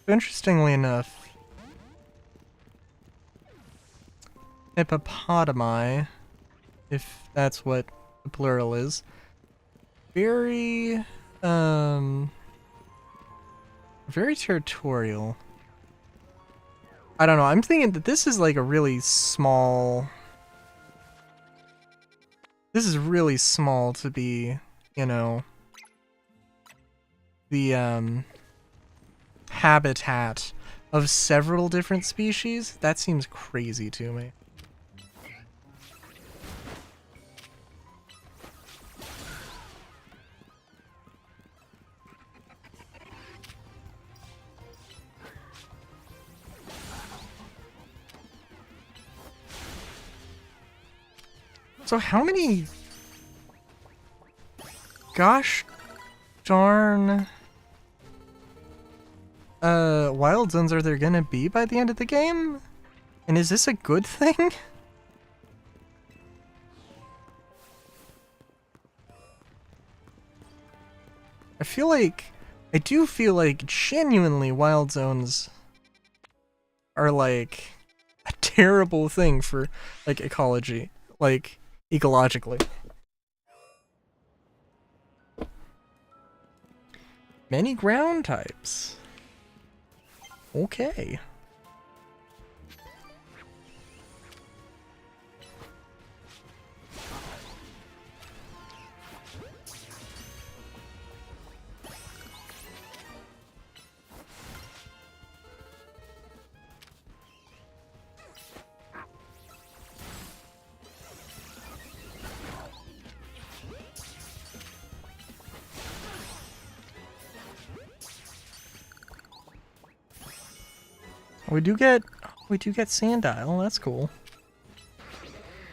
Interestingly enough, hippopotami, if that's what the plural is, very territorial. I don't know, I'm thinking that this is like a really small... This is really small to be, you know, the habitat of several different species. That seems crazy to me. So how many... Gosh darn... wild zones are there gonna be by the end of the game? And is this a good thing? I do feel like genuinely wild zones are like a terrible thing for like ecology, like ecologically. Many ground types. Okay. We do get Sandile, that's cool.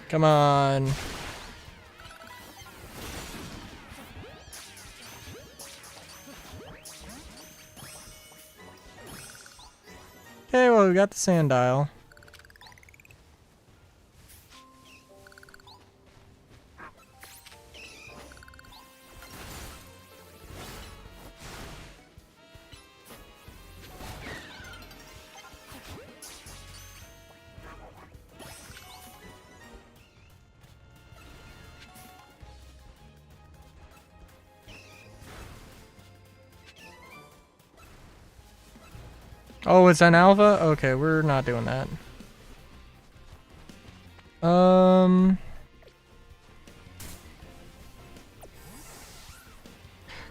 Come on. Okay, well we got the Sandile. Oh, it's an alpha? Okay, we're not doing that.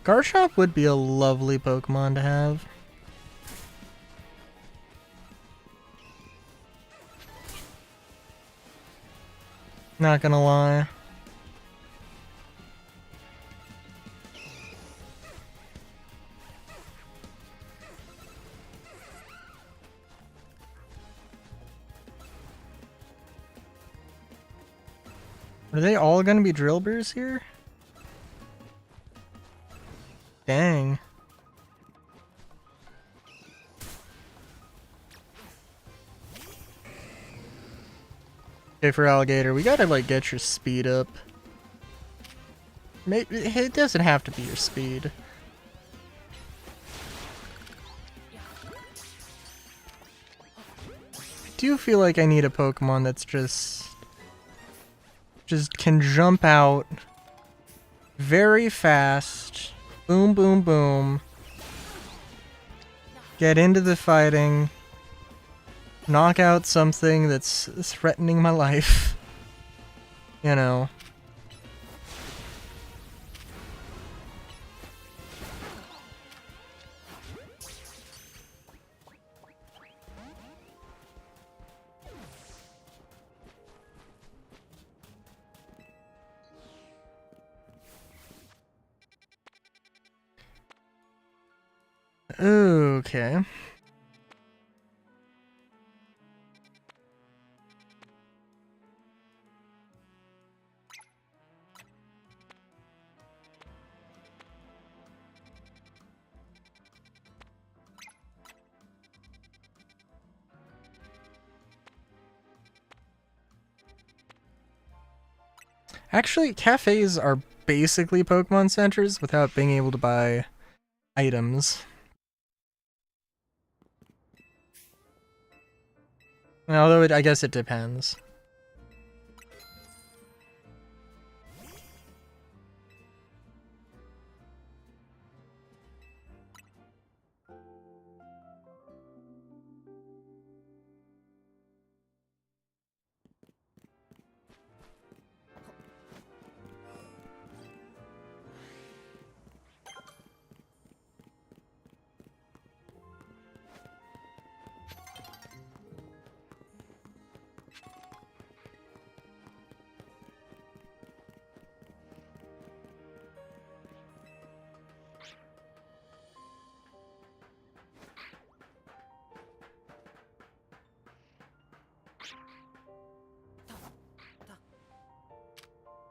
Garchomp would be a lovely Pokemon to have. Not gonna lie. Are they all gonna be Drillburs here? Dang. Okay, for Alligator, we gotta like get your speed up. Maybe it doesn't have to be your speed. I do feel like I need a Pokemon that's just can jump out very fast. Boom, boom, boom. Get into the fighting. Knock out something that's threatening my life. You know. Okay. Actually, cafes are basically Pokemon centers without being able to buy items. Although I guess it depends.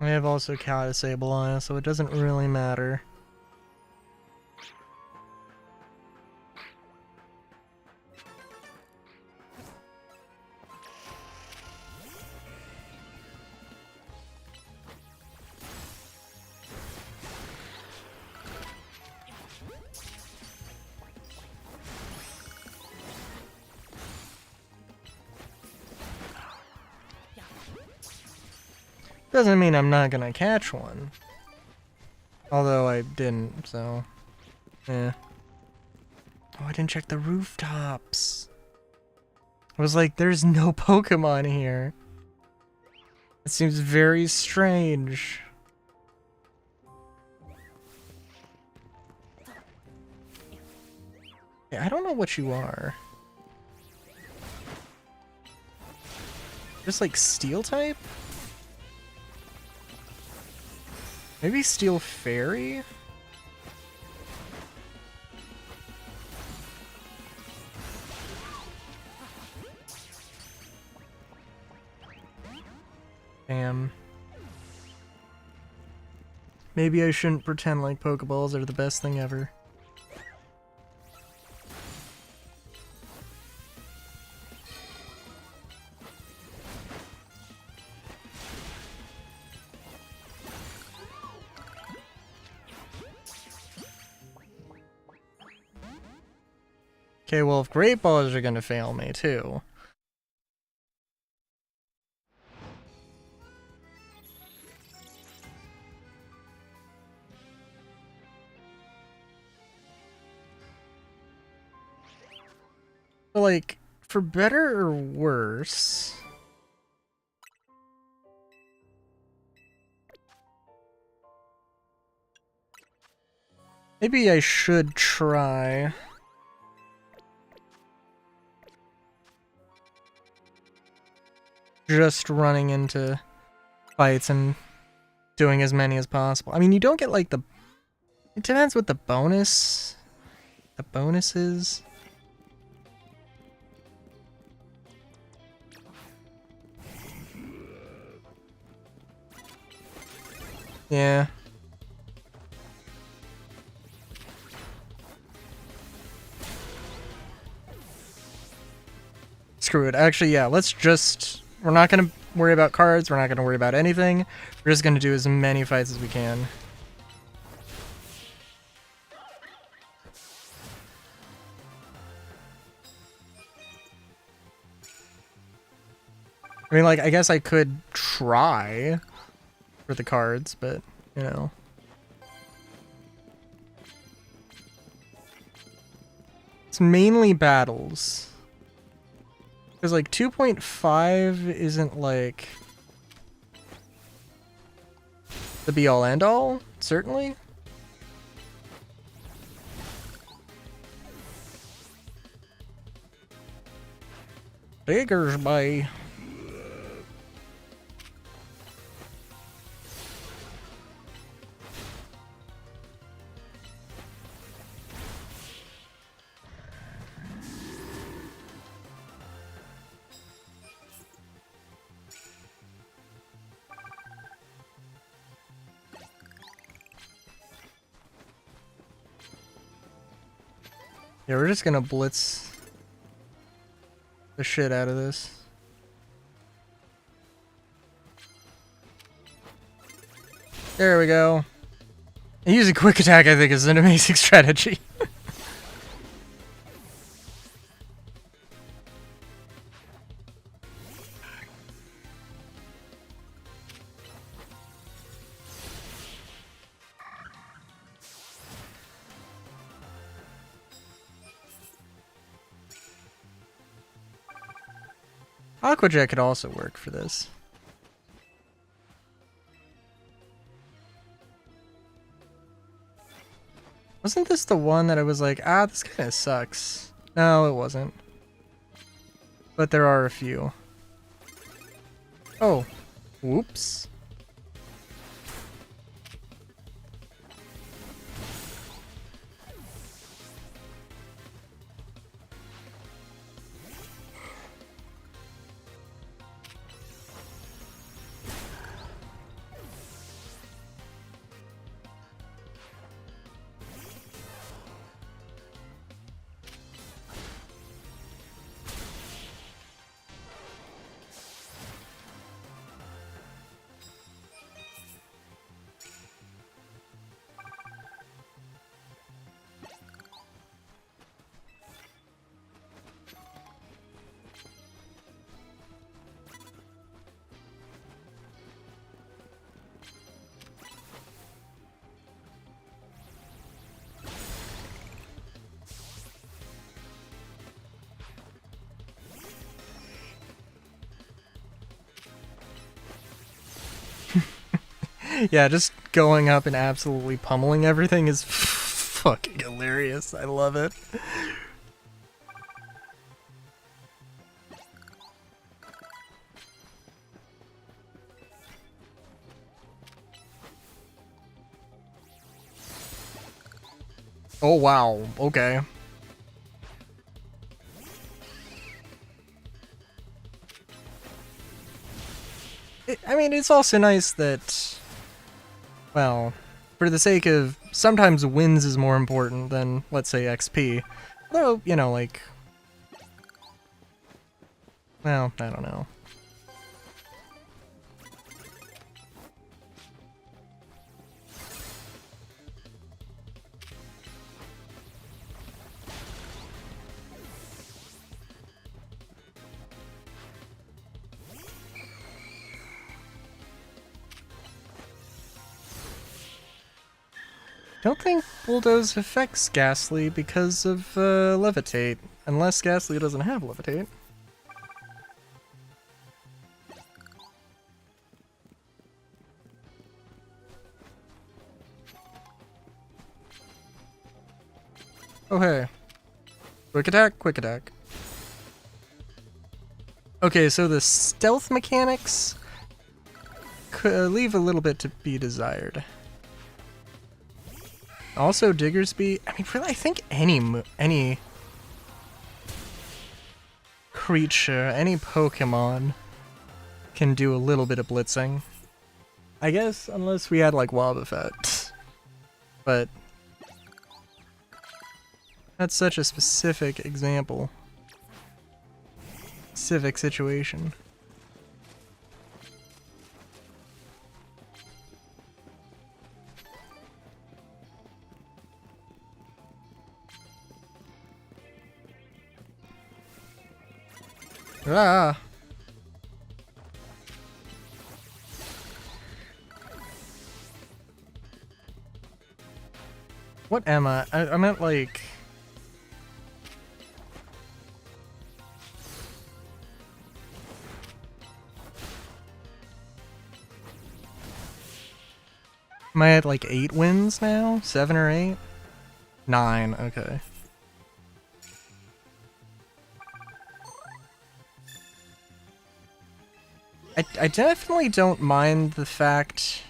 I have also Cat Disable on, so it doesn't really matter. Doesn't mean I'm not gonna catch one. Although I didn't, so... eh. Oh, I didn't check the rooftops. I was like, there's no Pokemon here. It seems very strange. Yeah, I don't know what you are. Just like Steel type? Maybe Steel Fairy? Damn. Maybe I shouldn't pretend like Pokeballs are the best thing ever. Okay, well, if Great Balls are gonna fail me, too. But, like, for better or worse... maybe I should try... just running into fights and doing as many as possible. I mean, you don't get like the... it depends what the bonus... the bonus is. Yeah. Screw it. Actually, yeah, let's just... we're not going to worry about cards. We're not going to worry about anything. We're just going to do as many fights as we can. I mean, like, I guess I could try for the cards, but, you know. It's mainly battles. Because, like, 2.5 isn't, like, the be-all, end-all, certainly. Diggers Bay. Yeah, we're just gonna blitz the shit out of this. There we go. And using quick attack, I think, is an amazing strategy. Aqua Jet could also work for this. Wasn't this the one that I was like, ah, this kind of sucks? No, it wasn't. But there are a few. Oh. Whoops. Yeah, just going up and absolutely pummeling everything is fucking hilarious. I love it. Oh wow, okay. I mean, it's also nice that, well, for the sake of, sometimes wins is more important than, let's say, XP. Though, you know, like, well, I don't know. Don't think Bulldoze affects Ghastly because of Levitate, unless Ghastly doesn't have Levitate. Oh hey. Quick attack, quick attack. Okay, so the stealth mechanics could leave a little bit to be desired. Also, Diggersby. I mean, really, I think any creature, any Pokemon can do a little bit of blitzing. I guess, unless we had like Wobbuffet. But that's such a specific example. Specific situation. Ah. What am I? I meant like... Am I at like 8 wins now? 7 or 8? 9, okay. I definitely don't mind the fact...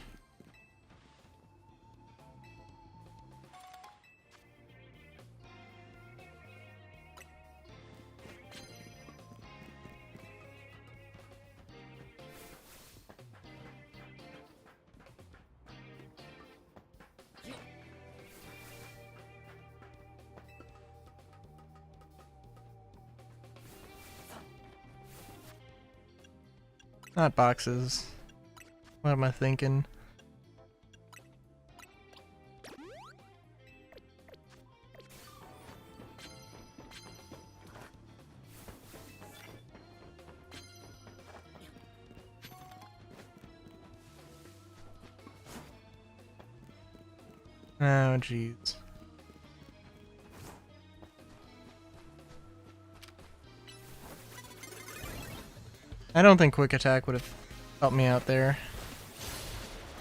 Not boxes. What am I thinking? Oh, jeez. I don't think Quick Attack would have helped me out there.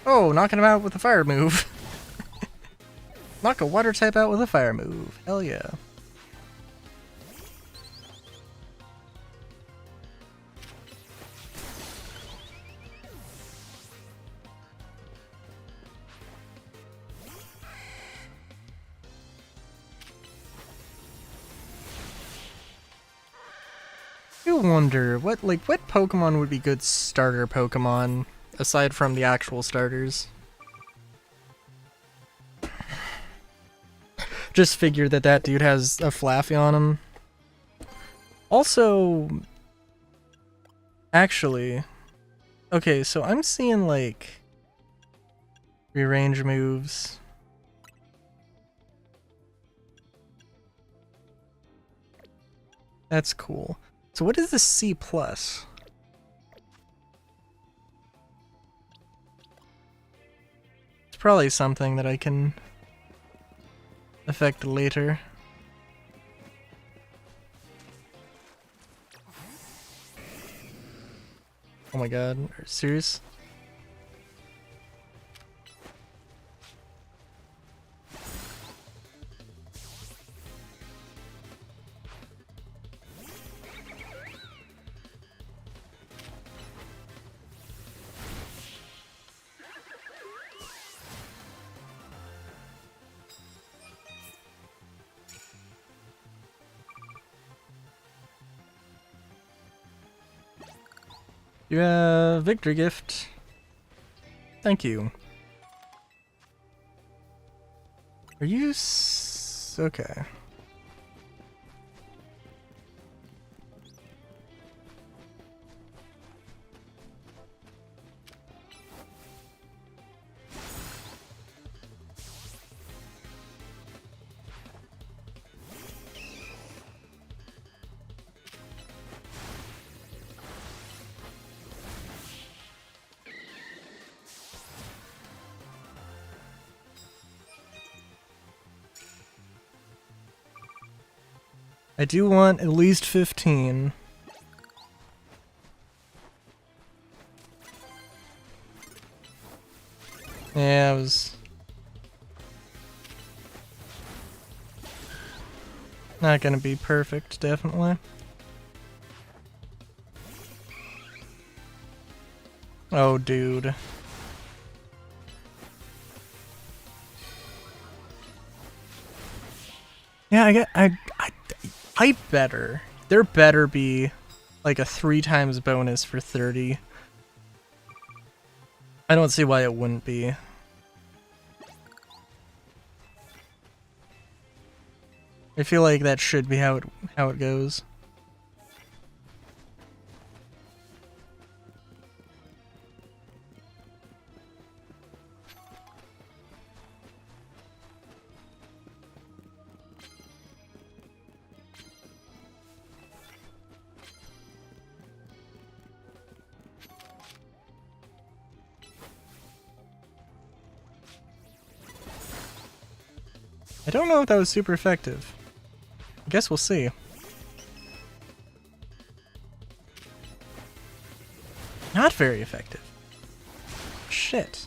Oh, knocking him out with a fire move. Knock a water type out with a fire move. Hell yeah. I wonder what Pokemon would be good starter Pokemon aside from the actual starters. Just figured that dude has a Flaffy on him. Also, actually, okay, so I'm seeing like rearrange moves. That's cool. So what is the C+? It's probably something that I can affect later. Oh my god, are you serious? You have victory gift. Thank you. Are you okay? I do want at least 15. Yeah, it was not gonna be perfect, definitely. Oh, dude. Yeah, I better. There better be like a 3 times bonus for 30. I don't see why it wouldn't be. I feel like that should be how it goes. I don't know if that was super effective. I guess we'll see. Not very effective. Shit.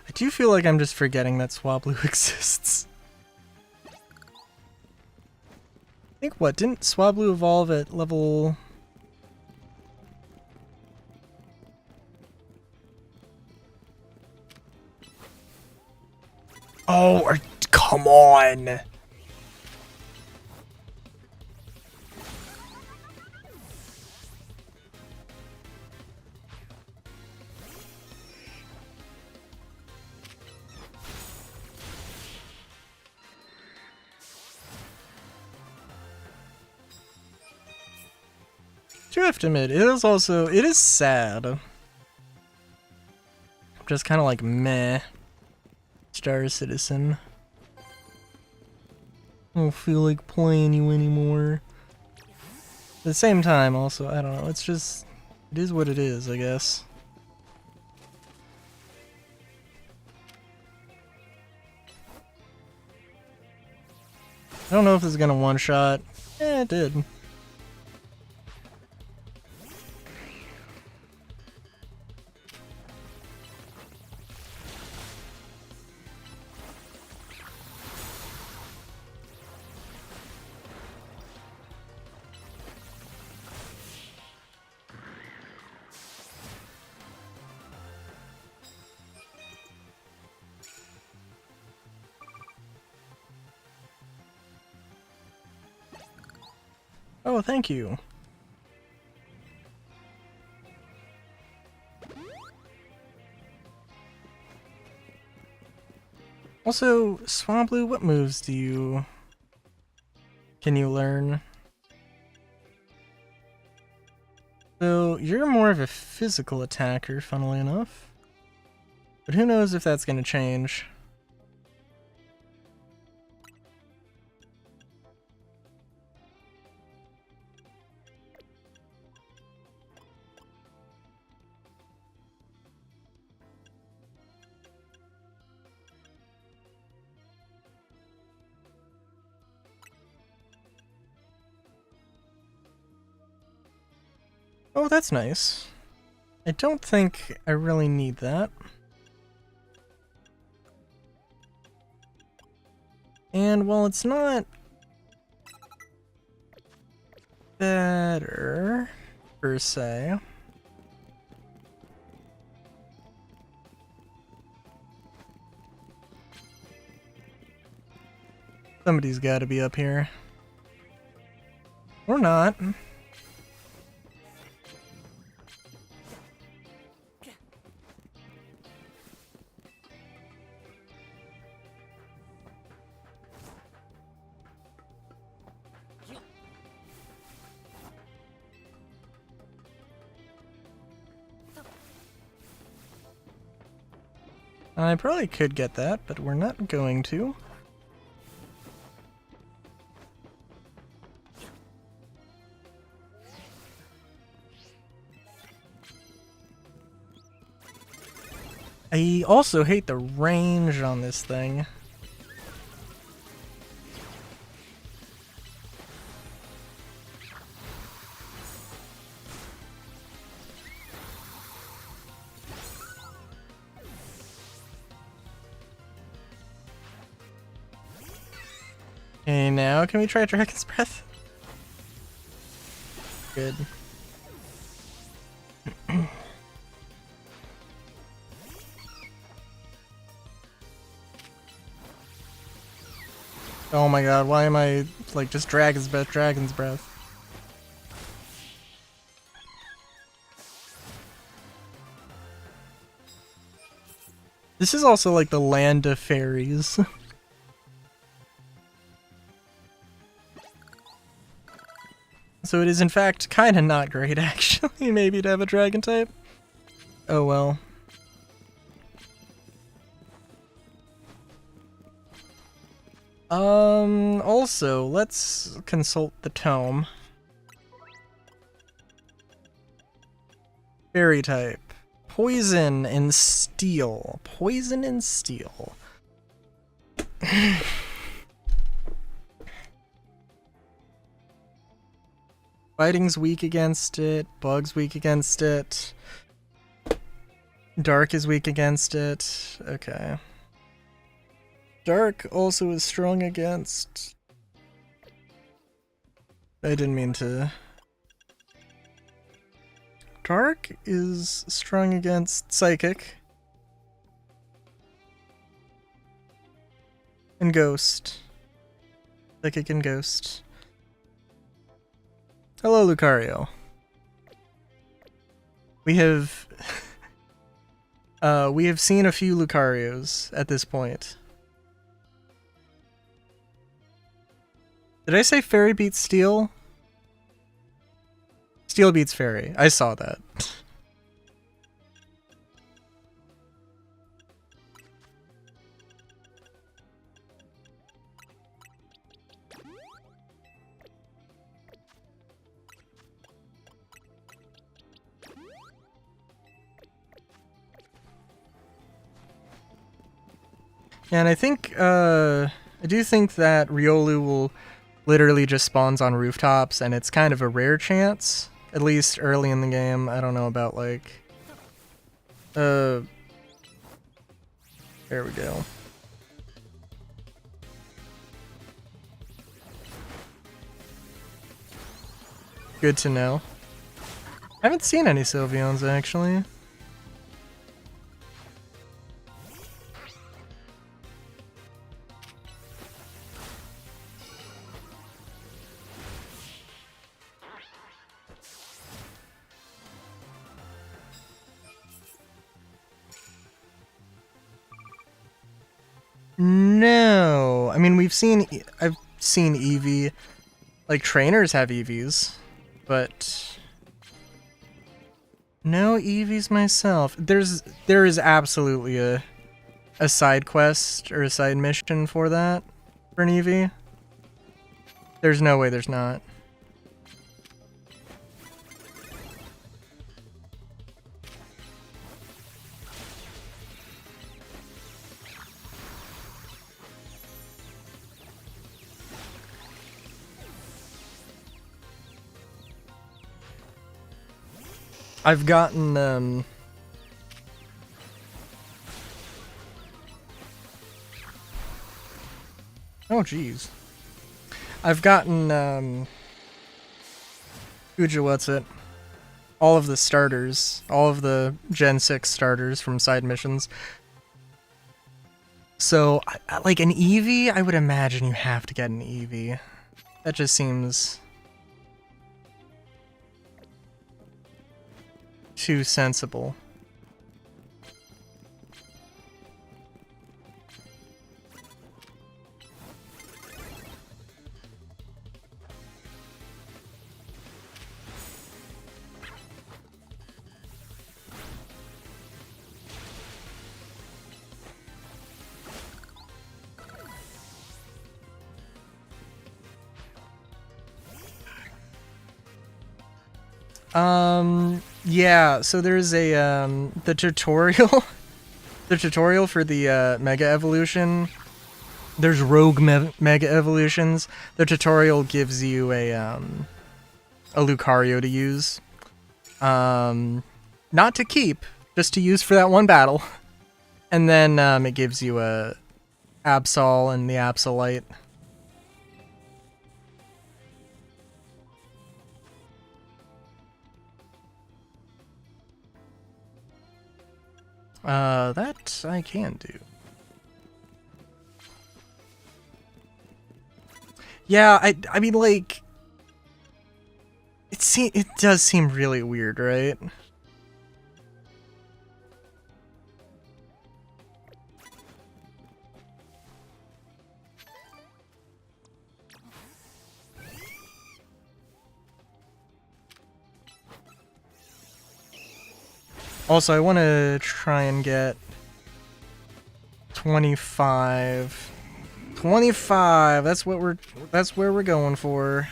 I do feel like I'm just forgetting that Swablu exists. I think what, didn't Swablu evolve at level... Oh, come on! Do have to admit, it is sad. I'm just kind of like meh. Star Citizen. I don't feel like playing you anymore. At the same time, also, I don't know, it's just, it is what it is, I guess. I don't know if this is gonna one-shot. Eh, it did. Oh, thank you. Also, Swablu, what moves can you learn? So, you're more of a physical attacker, funnily enough. But who knows if that's gonna change. Oh, that's nice. I don't think I really need that. And while it's not better, per se. Somebody's got to be up here. Or not. I probably could get that, but we're not going to. I also hate the range on this thing. Okay, now can we try Dragon's Breath? Good. Oh my god, why am I like just Dragon's Breath, Dragon's Breath? This is also like the land of fairies. So it is in fact kinda not great actually, maybe to have a dragon type. Oh well. Also, let's consult the tome. Fairy type. Poison and steel. Poison and steel. Fighting's weak against it. Bug's weak against it. Dark is weak against it. Okay. Dark also is strong against... I didn't mean to... Dark is strong against Psychic. And Ghost. Psychic and Ghost. Hello, Lucario. We have... we have seen a few Lucarios at this point. Did I say Fairy beats Steel? Steel beats Fairy. I saw that. And I think, I do think that Riolu will literally just spawns on rooftops, and it's kind of a rare chance, at least early in the game. I don't know about, like, there we go. Good to know. I haven't seen any Sylveons, actually. No, I mean I've seen Eevee, like trainers have Eevees, but no Eevees myself. There is absolutely a side quest or a side mission for that for an Eevee. There's no way there's not. I've gotten, oh jeez. I've gotten, what's it? all of the starters, all of the Gen 6 starters from side missions. So, like an Eevee, I would imagine you have to get an Eevee. That just seems too sensible. Yeah, so there's a, the tutorial, the tutorial for the, Mega Evolution. There's Rogue Mega Evolutions. The tutorial gives you a Lucario to use. Not to keep, just to use for that one battle. And then, it gives you a Absol and the Absolite. That I can do. Yeah, I mean, like, it does seem really weird, right? Also, I want to try and get 25. 25. That's where we're going for.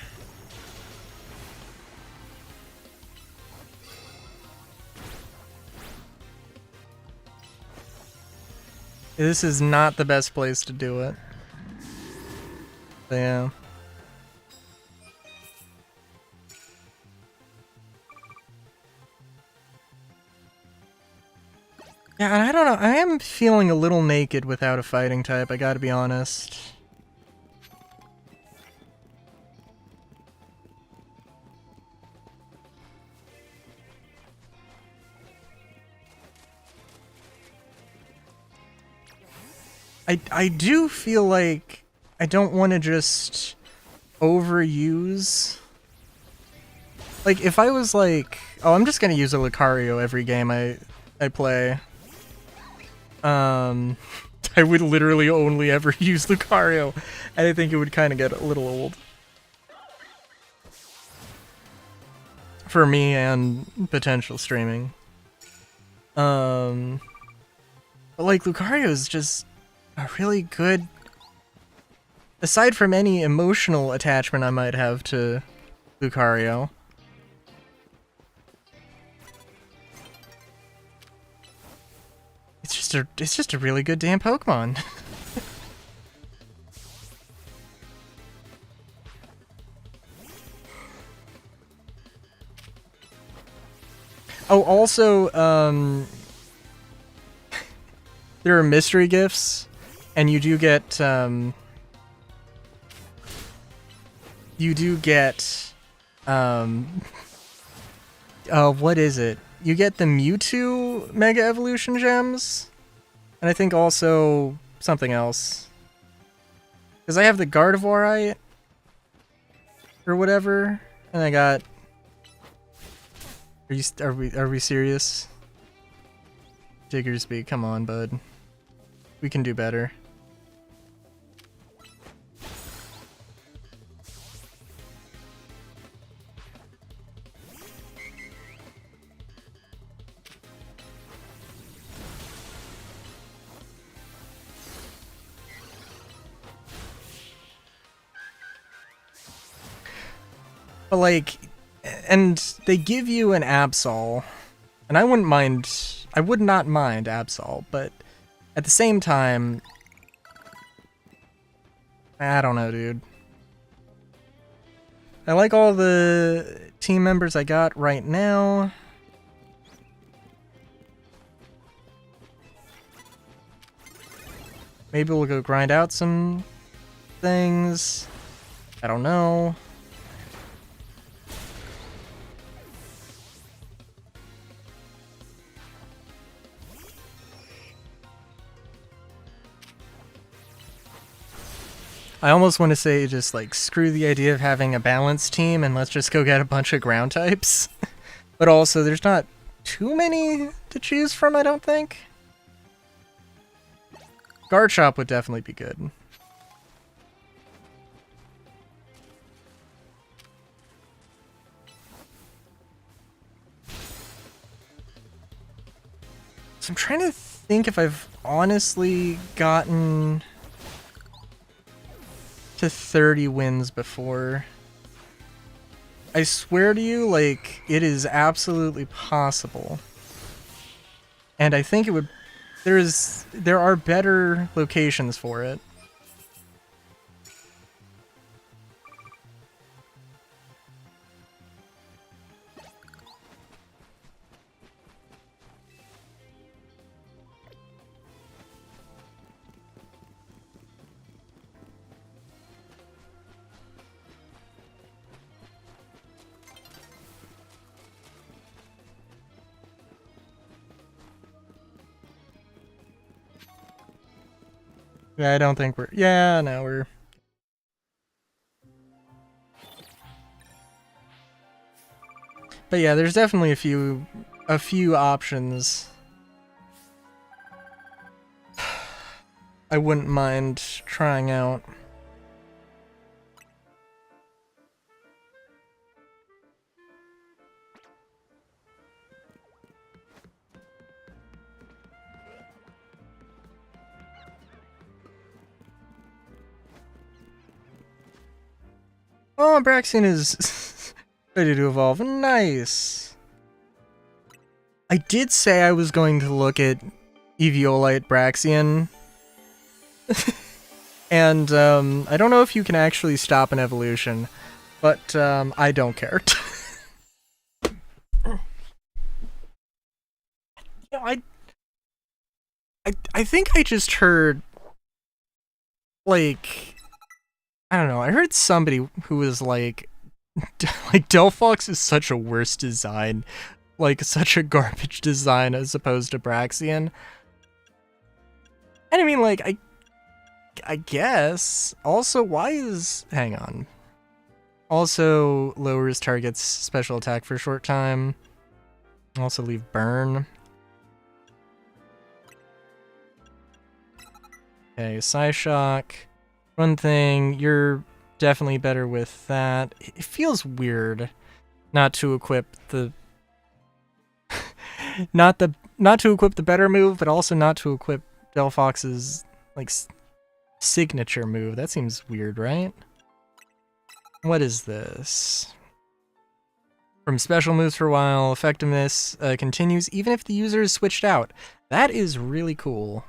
This is not the best place to do it. But yeah. Yeah, and I don't know, I am feeling a little naked without a fighting type, I gotta be honest. I do feel like I don't want to just overuse. Like, if I was like, oh, I'm just gonna use a Lucario every game I play. I would literally only ever use Lucario, and I think it would kind of get a little old. For me and potential streaming. But like, Lucario is just a really good... Aside from any emotional attachment I might have to Lucario, it's just a really good damn Pokemon. Oh, also, there are mystery gifts, and you do get, what is it? You get the Mewtwo Mega Evolution Gems, and I think also something else. Because I have the Gardevoirite, or whatever, and I got... Are we serious? Diggersby, come on, bud. We can do better. But like, and they give you an Absol, and I would not mind Absol, but at the same time, I don't know, dude. I like all the team members I got right now. Maybe we'll go grind out some things. I don't know. I almost want to say just like screw the idea of having a balanced team and let's just go get a bunch of ground types. But also there's not too many to choose from, I don't think. Garchomp would definitely be good. So I'm trying to think if I've honestly gotten to 30 wins before. I swear to you, like, it is absolutely possible. And I think it would... There are better locations for it. Yeah, I don't think we're... Yeah, no, we're... But yeah, there's definitely a few options. I wouldn't mind trying out. Oh, Braixen is ready to evolve. Nice. I did say I was going to look at Eviolite Braixen. And I don't know if you can actually stop an evolution, but I don't care. I think I just heard, like, I don't know, I heard somebody who was like Delphox is such a worse design, like such a garbage design as opposed to Braixen. And I mean, like, I guess. Also, why is... Hang on. Also lowers target's special attack for a short time. Also leave burn. Okay, Psyshock. One thing, you're definitely better with that. It feels weird not to equip the... not to equip the better move, but also not to equip Delphox's, like, signature move. That seems weird, right? What is this? From special moves for a while, effectiveness continues even if the user is switched out. That is really cool.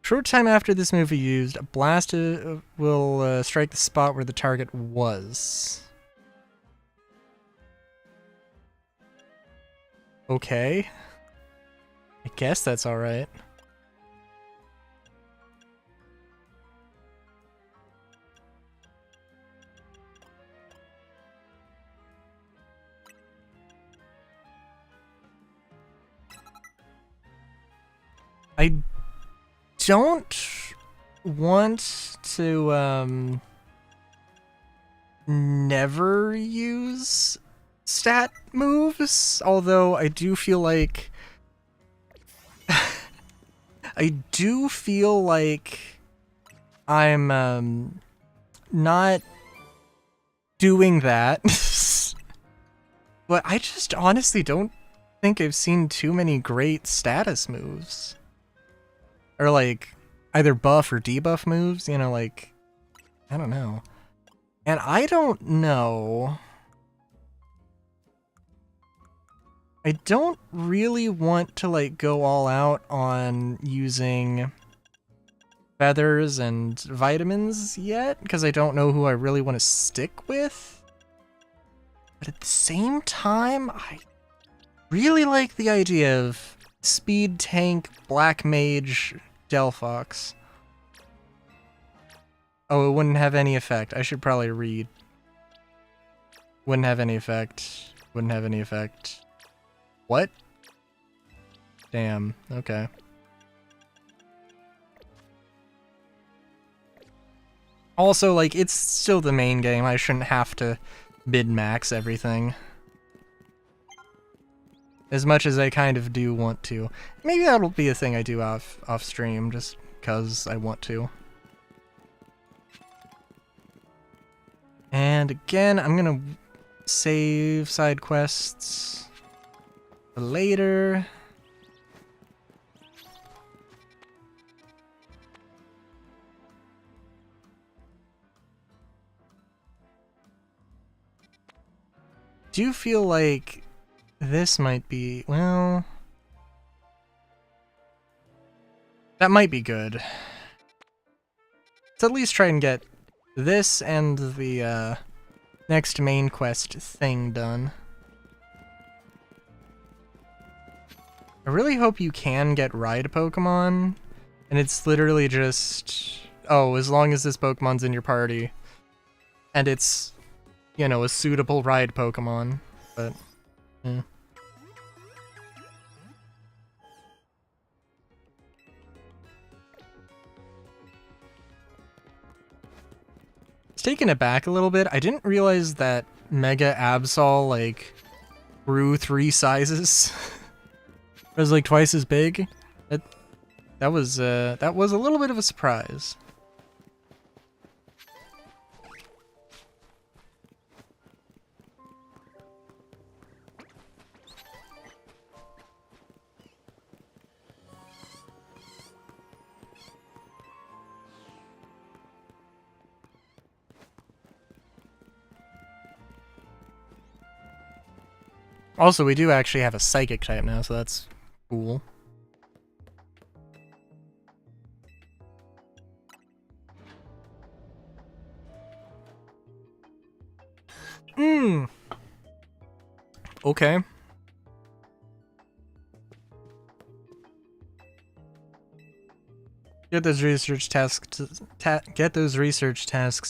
Short time after this move is used, a blast will strike the spot where the target was. Okay. I guess that's alright. I don't want to never use stat moves, although I do feel like I'm not doing that. But I just honestly don't think I've seen too many great status moves. Or like either buff or debuff moves, you know, like, I don't know. And I don't know. I don't really want to like go all out on using feathers and vitamins yet, because I don't know who I really want to stick with. But at the same time, I really like the idea of speed tank black mage Delphox. Oh, it wouldn't have any effect. I should probably read. Wouldn't have any effect. Wouldn't have any effect. What? Damn. Okay. Also, like, it's still the main game. I shouldn't have to min-max everything. As much as I kind of do want to. Maybe that'll be a thing I do off stream, just because I want to. And again, I'm gonna save side quests for later. Do you feel like this might be, well, that might be good. Let's at least try and get this and the next main quest thing done. I really hope you can get ride Pokemon, and it's literally just, oh, as long as this Pokemon's in your party, and it's, you know, a suitable ride Pokemon, but, yeah. It's taken it back a little bit. I didn't realize that Mega Absol, like, grew 3 sizes. It was, like, twice as big. That was a little bit of a surprise. Also, we do actually have a Psychic type now, so that's cool. Okay. Get those research tasks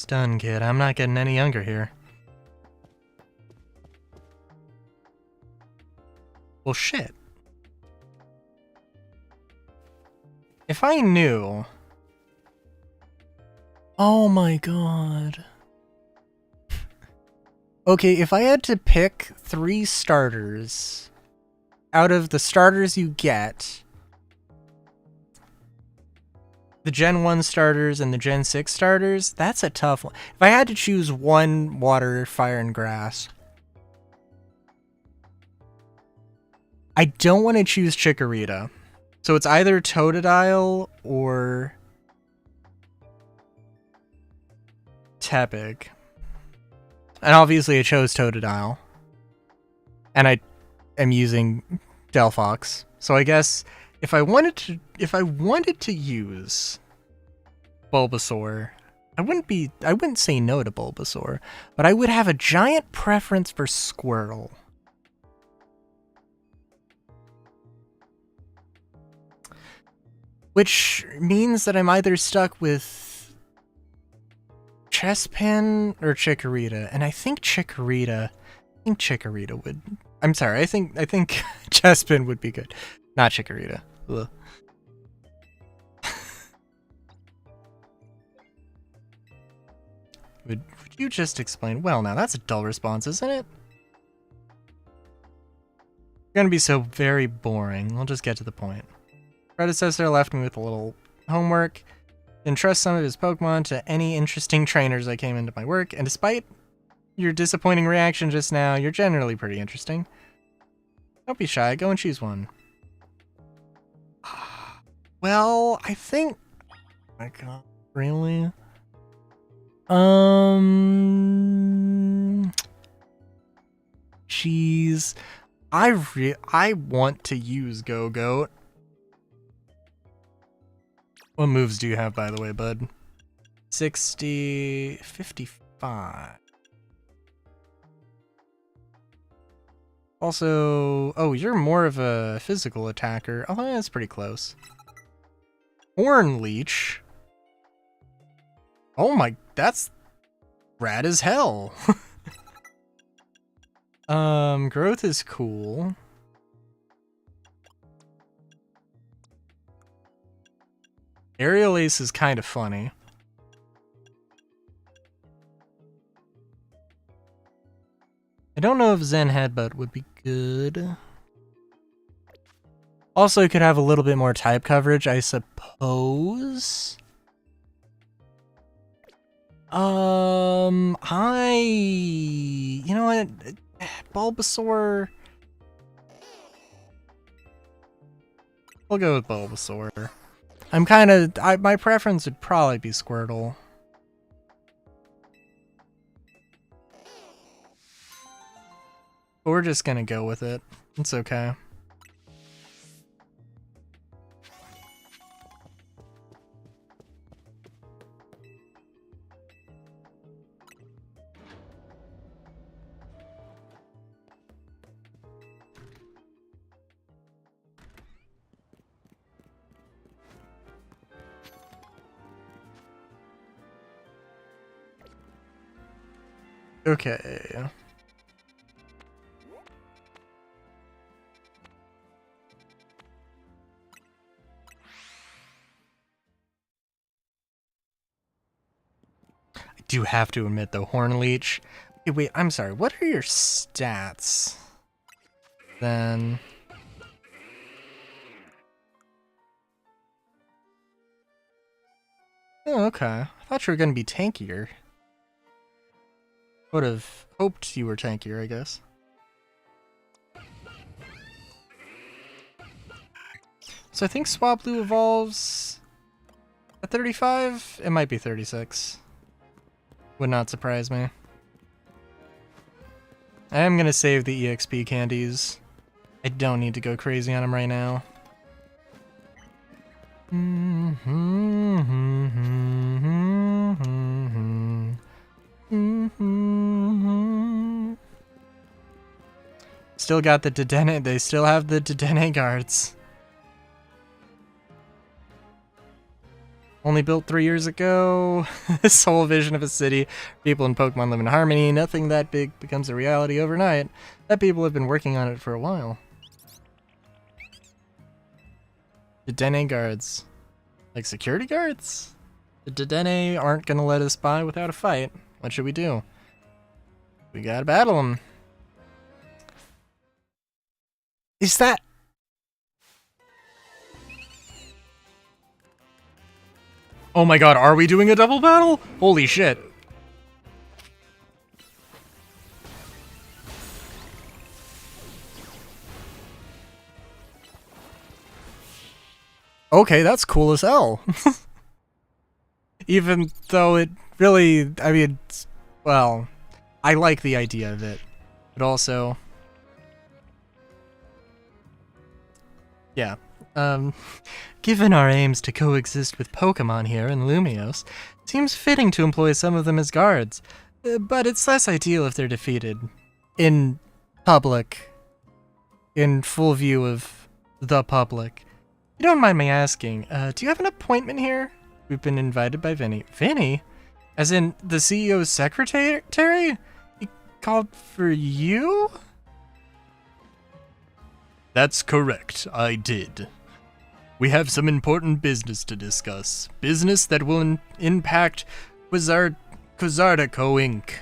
done, kid. I'm not getting any younger here. Well, shit. If I knew... Oh my god. Okay, if I had to pick 3 starters out of the starters you get, the Gen 1 starters and the Gen 6 starters, that's a tough one. If I had to choose one water, fire, and grass, I don't want to choose Chikorita. So it's either Totodile or Tepig. And obviously I chose Totodile. And I am using Delphox. So I guess if I wanted to use Bulbasaur, I wouldn't say no to Bulbasaur, but I would have a giant preference for Squirtle. Which means that I'm either stuck with Chespin or Chikorita, and I think Chikorita would. I'm sorry, I think Chespin would be good, not Chikorita. Ugh. Would you just explain? Well, now that's a dull response, isn't it? It's gonna be so very boring. We'll just get to the point. Predecessor left me with a little homework. Entrust some of his Pokemon to any interesting trainers that came into my work, and despite your disappointing reaction just now, you're generally pretty interesting. Don't be shy, go and choose one. Well, I think... Oh my god, really? Jeez. I want to use Go-Goat. What moves do you have, by the way, bud? 60... 55. Also... Oh, you're more of a physical attacker. Oh, that's pretty close. Horn Leech? Oh my... That's... rad as hell. Growth is cool. Aerial Ace is kind of funny. I don't know if Zen Headbutt would be good. Also, it could have a little bit more type coverage, I suppose. You know what? Bulbasaur. We'll go with Bulbasaur. My preference would probably be Squirtle. But we're just gonna go with it. It's okay. Okay. I do have to admit though, Hornleech. Wait, I'm sorry, what are your stats? Then... Oh, okay. I thought you were gonna be tankier. Would have hoped you were tankier, I guess. So I think Swablu evolves at 35? It might be 36. Would not surprise me. I am gonna save the EXP candies. I don't need to go crazy on them right now. Still got the Dedenne, they still have the Dedenne guards. Only built 3 years ago. This whole vision of a city, people in Pokemon live in harmony, nothing that big becomes a reality overnight. That people have been working on it for a while. Dedenne guards. Like security guards? The Dedenne aren't gonna let us by without a fight. What should we do? We gotta battle them. Is that... Oh my god, are we doing a double battle? Holy shit. Okay, that's cool as hell. Even though it really, I mean, well, I like the idea of it, but also, yeah. Given our aims to coexist with Pokemon here in Lumiose, it seems fitting to employ some of them as guards, but it's less ideal if they're defeated in public, in full view of the public. If you don't mind me asking, do you have an appointment here? We've been invited by Vinny. Vinny? As in the CEO's secretary? He called for you? That's correct, I did. We have some important business to discuss. Business that will impact Quasardaco Inc.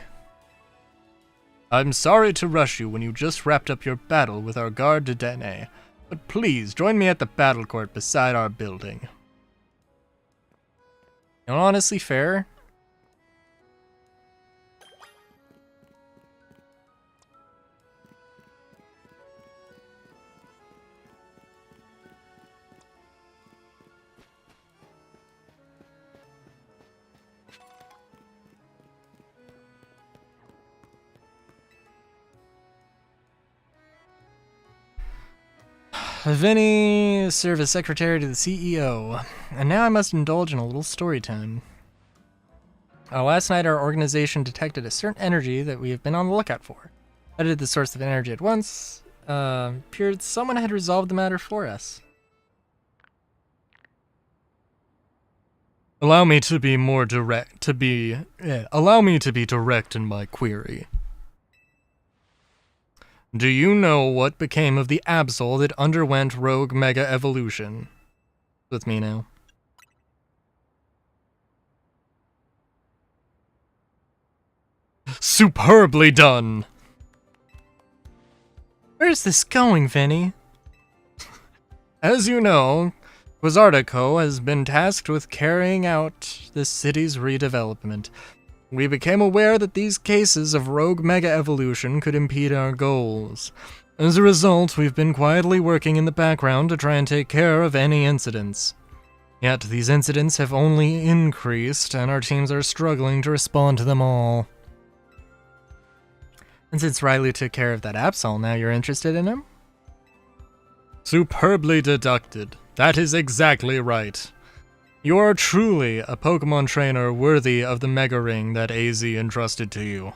I'm sorry to rush you when you just wrapped up your battle with our guard Dedenne, but please join me at the battle court beside our building. You know, honestly, fair. Vinny served as secretary to the CEO, and now I must indulge in a little story time. Last night our organization detected a certain energy that we have been on the lookout for. Edited the source of energy at once. Appeared someone had resolved the matter for us. Allow me to be more direct, allow me to be direct in my query. Do you know what became of the Absol that underwent Rogue Mega Evolution? With me now. Superbly done! Where's this going, Vinny? As you know, Quasartico has been tasked with carrying out the city's redevelopment. We became aware that these cases of rogue mega evolution could impede our goals. As a result, we've been quietly working in the background to try and take care of any incidents. Yet these incidents have only increased, and our teams are struggling to respond to them all. And since Railu took care of that Absol, now you're interested in him? Superbly deducted. That is exactly right. You are truly a Pokemon trainer worthy of the Mega Ring that AZ entrusted to you.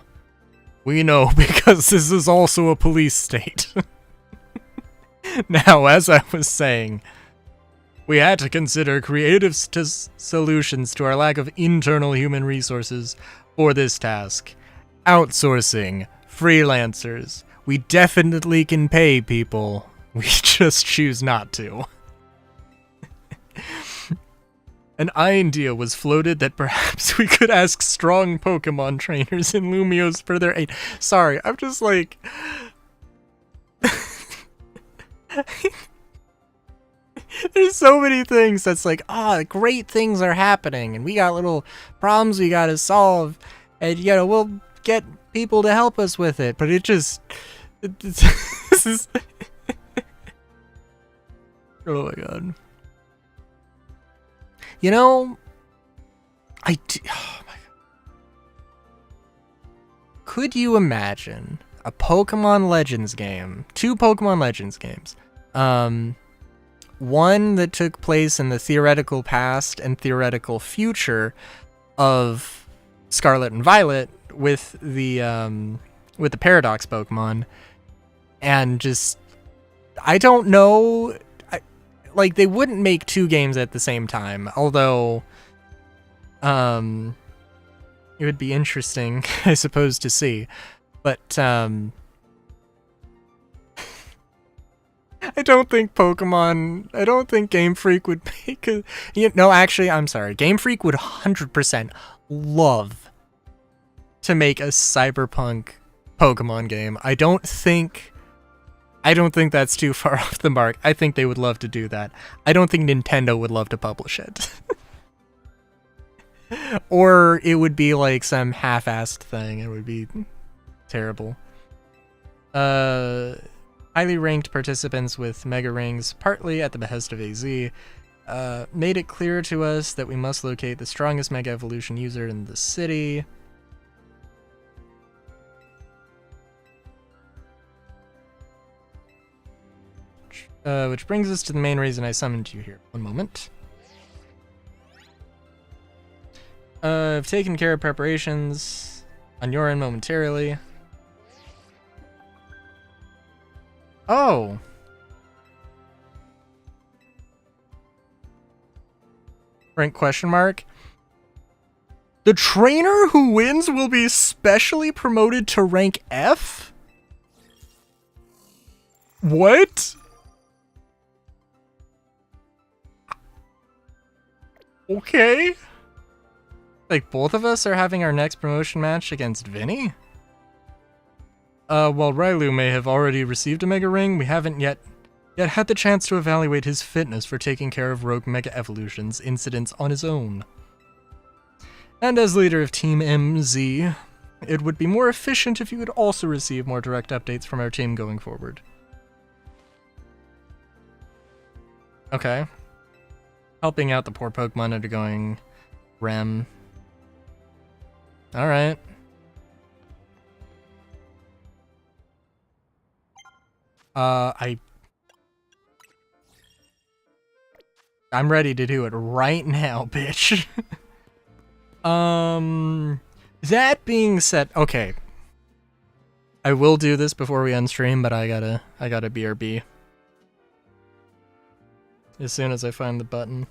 We know because this is also a police state. Now, as I was saying, we had to consider creative solutions to our lack of internal human resources for this task. Outsourcing, freelancers. We definitely can pay people. We just choose not to. An idea was floated that perhaps we could ask strong Pokemon trainers in Lumiose for their aid. Sorry, I'm just like... There's so many things that's like, great things are happening, and we got little problems we gotta solve, and, we'll get people to help us with it, but it just... this is... Oh my god. Oh my god. Could you imagine a Pokemon Legends game, 2 Pokemon Legends games, one that took place in the theoretical past and theoretical future of Scarlet and Violet with the Paradox Pokemon, and just, I don't know, like, they wouldn't make 2 games at the same time, although, it would be interesting, I suppose, to see, but, I don't think Game Freak would make a, no, actually, I'm sorry, Game Freak would 100% love to make a cyberpunk Pokemon game. I don't think that's too far off the mark. I think they would love to do that. I don't think Nintendo would love to publish it. Or it would be like some half-assed thing. It would be terrible. Highly ranked participants with Mega Rings, partly at the behest of AZ, made it clear to us that we must locate the strongest Mega Evolution user in the city. Which brings us to the main reason I summoned you here. One moment. I've taken care of preparations on your end momentarily. Oh! Rank question mark. The trainer who wins will be specially promoted to rank F? What? Okay. Like, both of us are having our next promotion match against Vinny? While Railu may have already received a Mega Ring, we haven't yet had the chance to evaluate his fitness for taking care of Rogue Mega Evolution's incidents on his own. And as leader of Team MZ, it would be more efficient if you could also receive more direct updates from our team going forward. Okay. Helping out the poor Pokemon undergoing REM. Alright. I'm ready to do it right now, bitch. That being said, okay. I will do this before we unstream, but I gotta BRB. As soon as I find the button.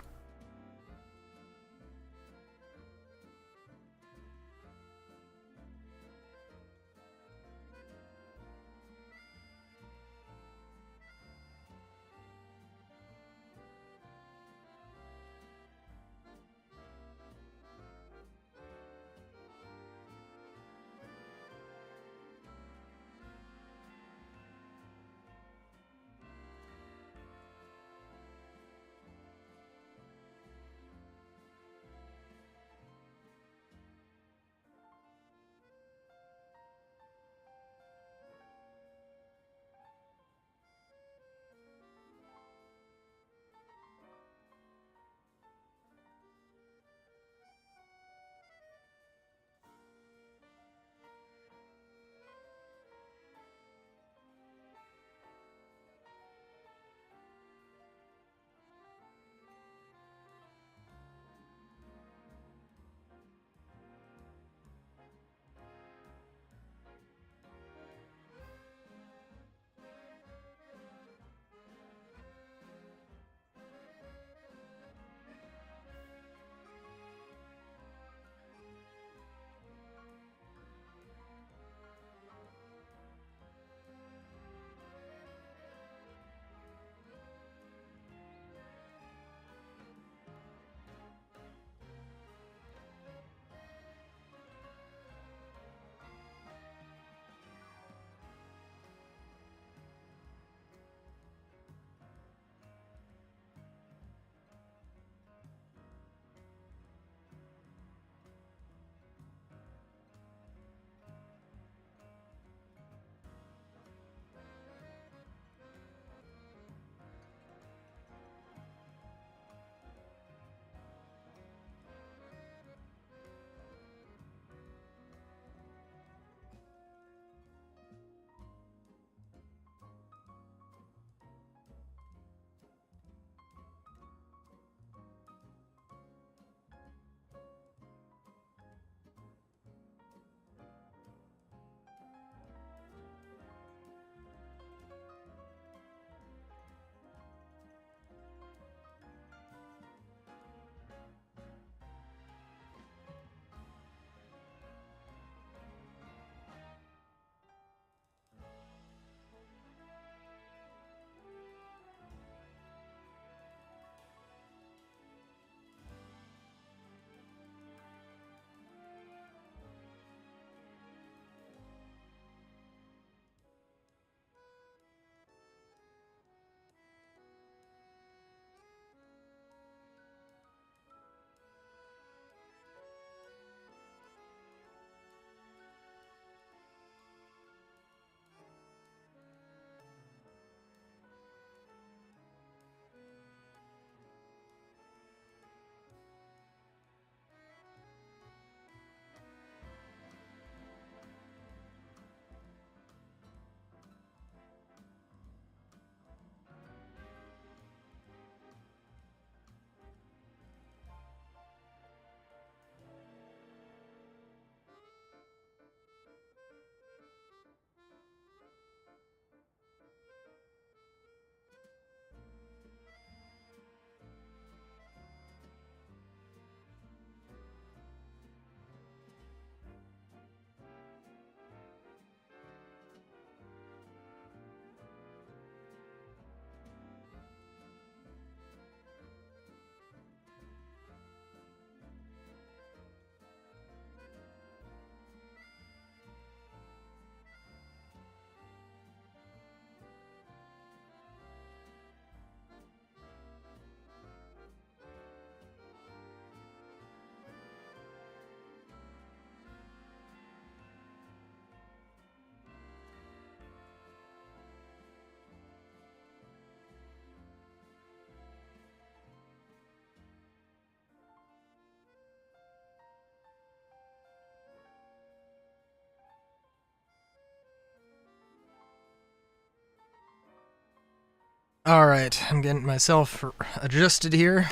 Alright, I'm getting myself adjusted here.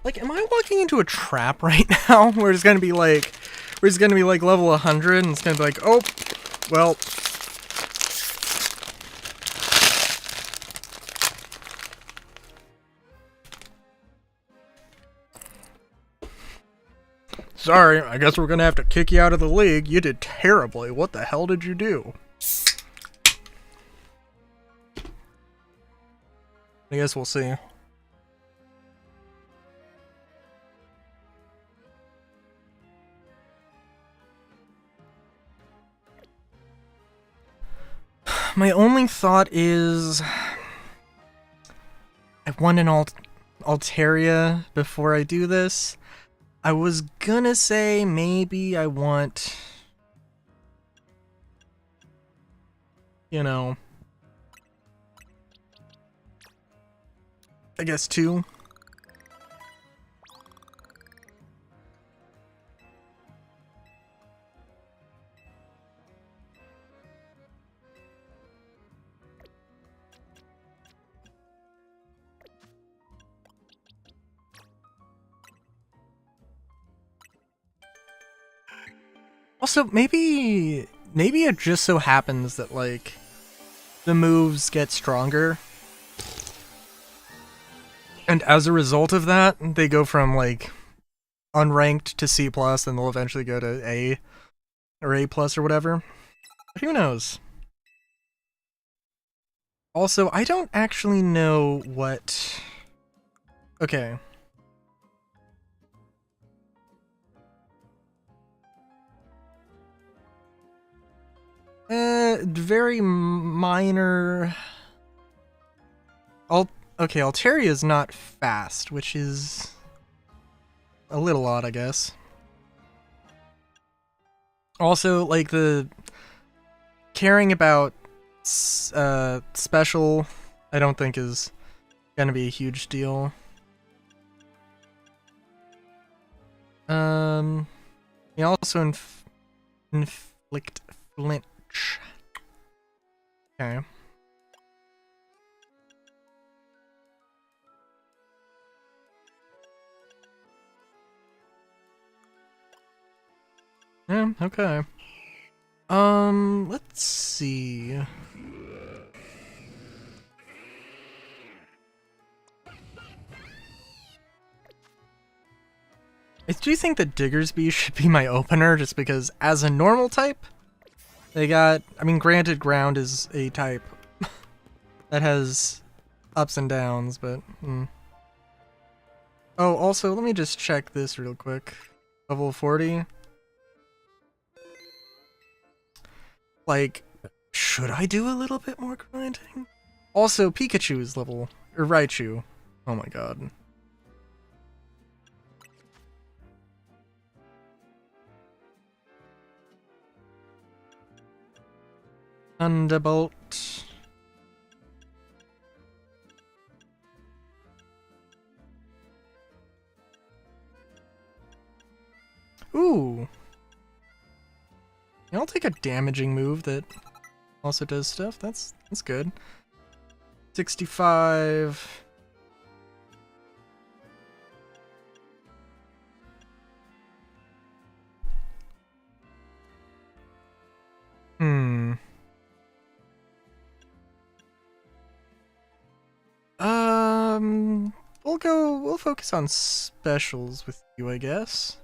Like, am I walking into a trap right now? Where it's gonna be like level 100 and it's gonna be like, oh, well. Sorry, I guess we're gonna have to kick you out of the league. You did terribly. What the hell did you do? I guess we'll see. My only thought is I want an Altaria before I do this. I was gonna say maybe I want, you know, I guess 2. Also, maybe it just so happens that, like, the moves get stronger. And as a result of that, they go from, like, unranked to C+, and they'll eventually go to A, or A+, or whatever. But who knows? Also, I don't actually know what... Okay. Very minor... Okay, Altaria is not fast, which is a little odd, I guess. Also, like, the caring about special, I don't think is gonna be a huge deal. He also inflict flinch. Okay. Yeah, okay. Let's see. I do think that Diggersby should be my opener, just because as a normal type, they got, I mean, granted ground is a type that has ups and downs, but... Oh, also, let me just check this real quick. Level 40. Like, should I do a little bit more grinding? Also, Pikachu is level... or Raichu. Oh my god. Thunderbolt. Ooh. Yeah, I'll take a damaging move that also does stuff. That's good. 65. We'll focus on specials with you, I guess.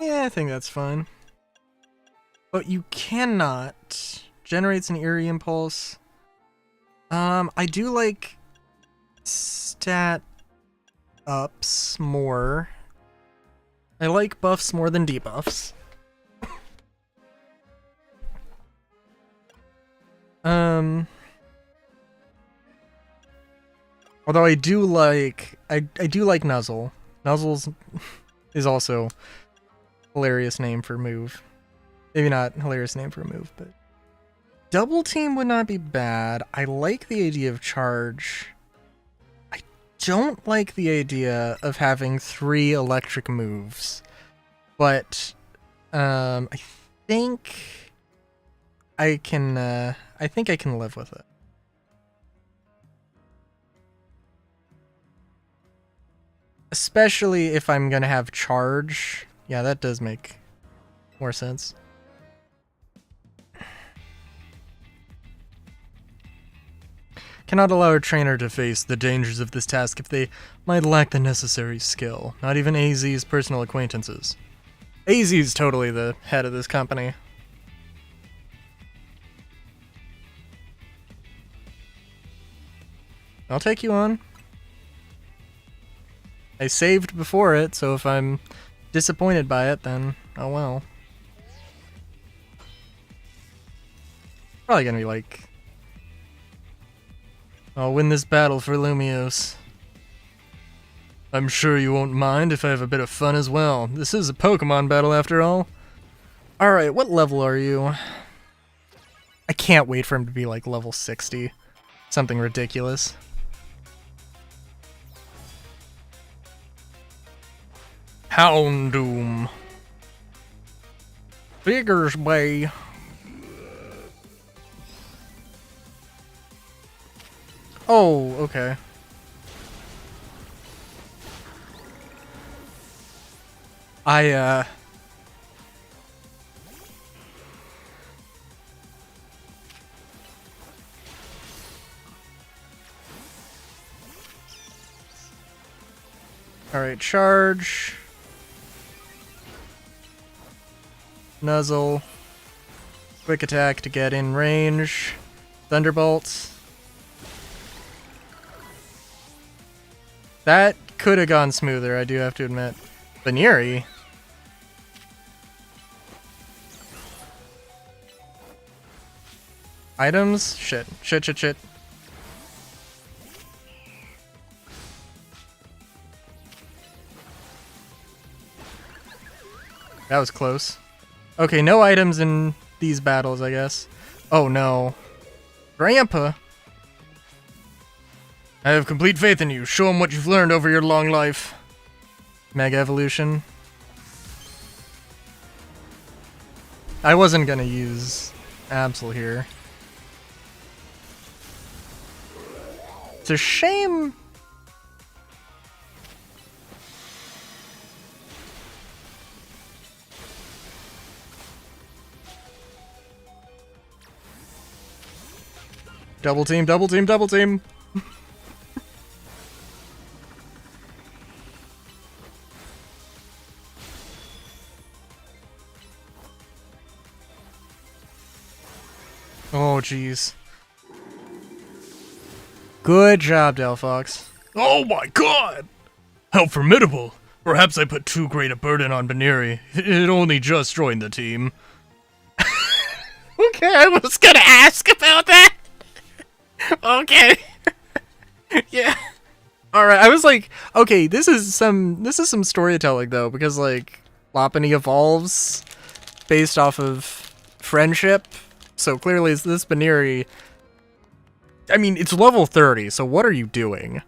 Yeah, I think that's fine. But you cannot. Generates an eerie impulse. I do like stat ups more. I like buffs more than debuffs. Although I do like Nuzzle. Nuzzle's is also hilarious name for move. Maybe not hilarious name for a move, but Double team would not be bad. I like the idea of charge. I don't like the idea of having 3 electric moves. But I think I can live with it. Especially if I'm gonna have charge. Yeah, that does make more sense. Cannot allow a trainer to face the dangers of this task if they might lack the necessary skill. Not even AZ's personal acquaintances. AZ's totally the head of this company. I'll take you on. I saved before it, so if I'm disappointed by it, then oh well. Probably gonna be like, I'll win this battle for Lumios. I'm sure you won't mind if I have a bit of fun as well. This is a Pokemon battle after all. Alright, what level are you? I can't wait for him to be like level 60. Something ridiculous. Houndoom. Figures Bay. Oh, okay. Alright, charge. Nuzzle. Quick attack to get in range. Thunderbolt. That could have gone smoother, I do have to admit. Baneri? Items? Shit. Shit. That was close. Okay, no items in these battles, I guess. Oh no. Grandpa! I have complete faith in you. Show him what you've learned over your long life. Mega Evolution. I wasn't gonna use Absol here. It's a shame. Double team, double team, double team. Oh, jeez. Good job, Delphox. Oh my god! How formidable! Perhaps I put too great a burden on Baneri. It only just joined the team. Okay, I was gonna ask about that. Okay. Yeah. Alright, I was like, okay, this is some storytelling though, because like Lopunny evolves based off of friendship. So clearly this Baneri, I mean, it's level 30, so what are you doing?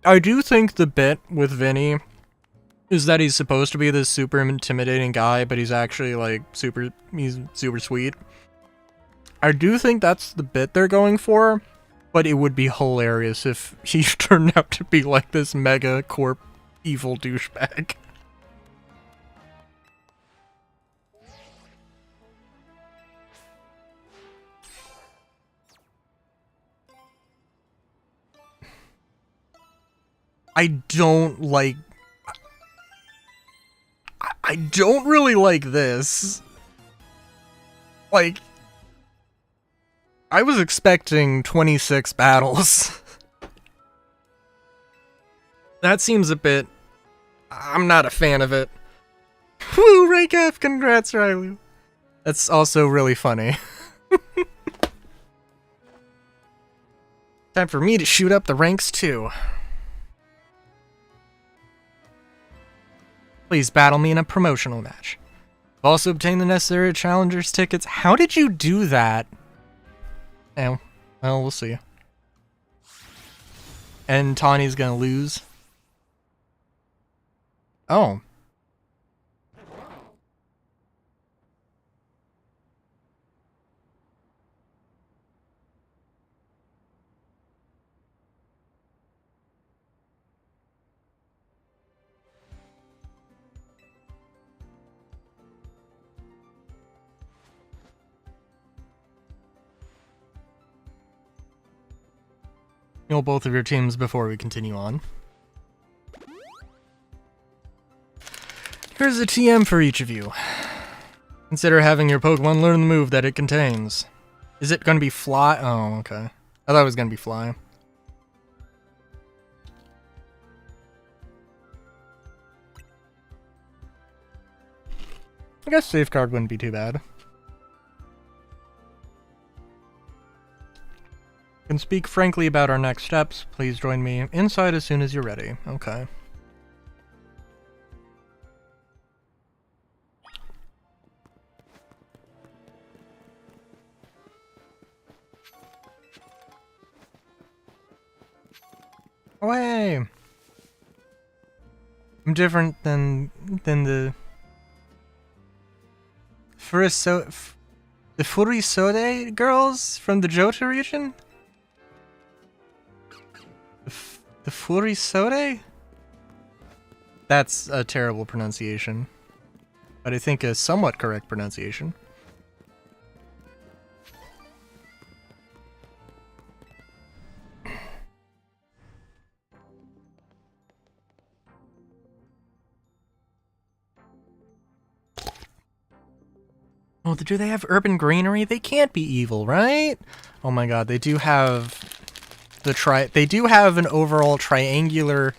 I do think the bit with Vinny is that he's supposed to be this super intimidating guy, but he's actually like he's super sweet. I do think that's the bit they're going for, but it would be hilarious if he turned out to be like this mega corp evil douchebag. I don't really like this. Like, I was expecting 26 battles. That seems a bit... I'm not a fan of it. Woo, rank F, congrats, Rylu. That's also really funny. Time for me to shoot up the ranks too. Please battle me in a promotional match. I've also obtained the necessary challengers tickets. How did you do that? Oh, well, we'll see. And Tawny's gonna lose. Oh. Heal both of your teams before we continue on. Here's a TM for each of you. Consider having your Pokemon learn the move that it contains. Is it going to be Fly? Oh, okay. I thought it was going to be Fly. I guess Safeguard wouldn't be too bad. Can speak frankly about our next steps. Please join me inside as soon as you're ready. Okay. Away! I'm different than the the Furisode girls from the Johto region? The Furisode? That's a terrible pronunciation. But I think a somewhat correct pronunciation. Oh, do they have urban greenery? They can't be evil, right? Oh my god, they do have they do have an overall triangular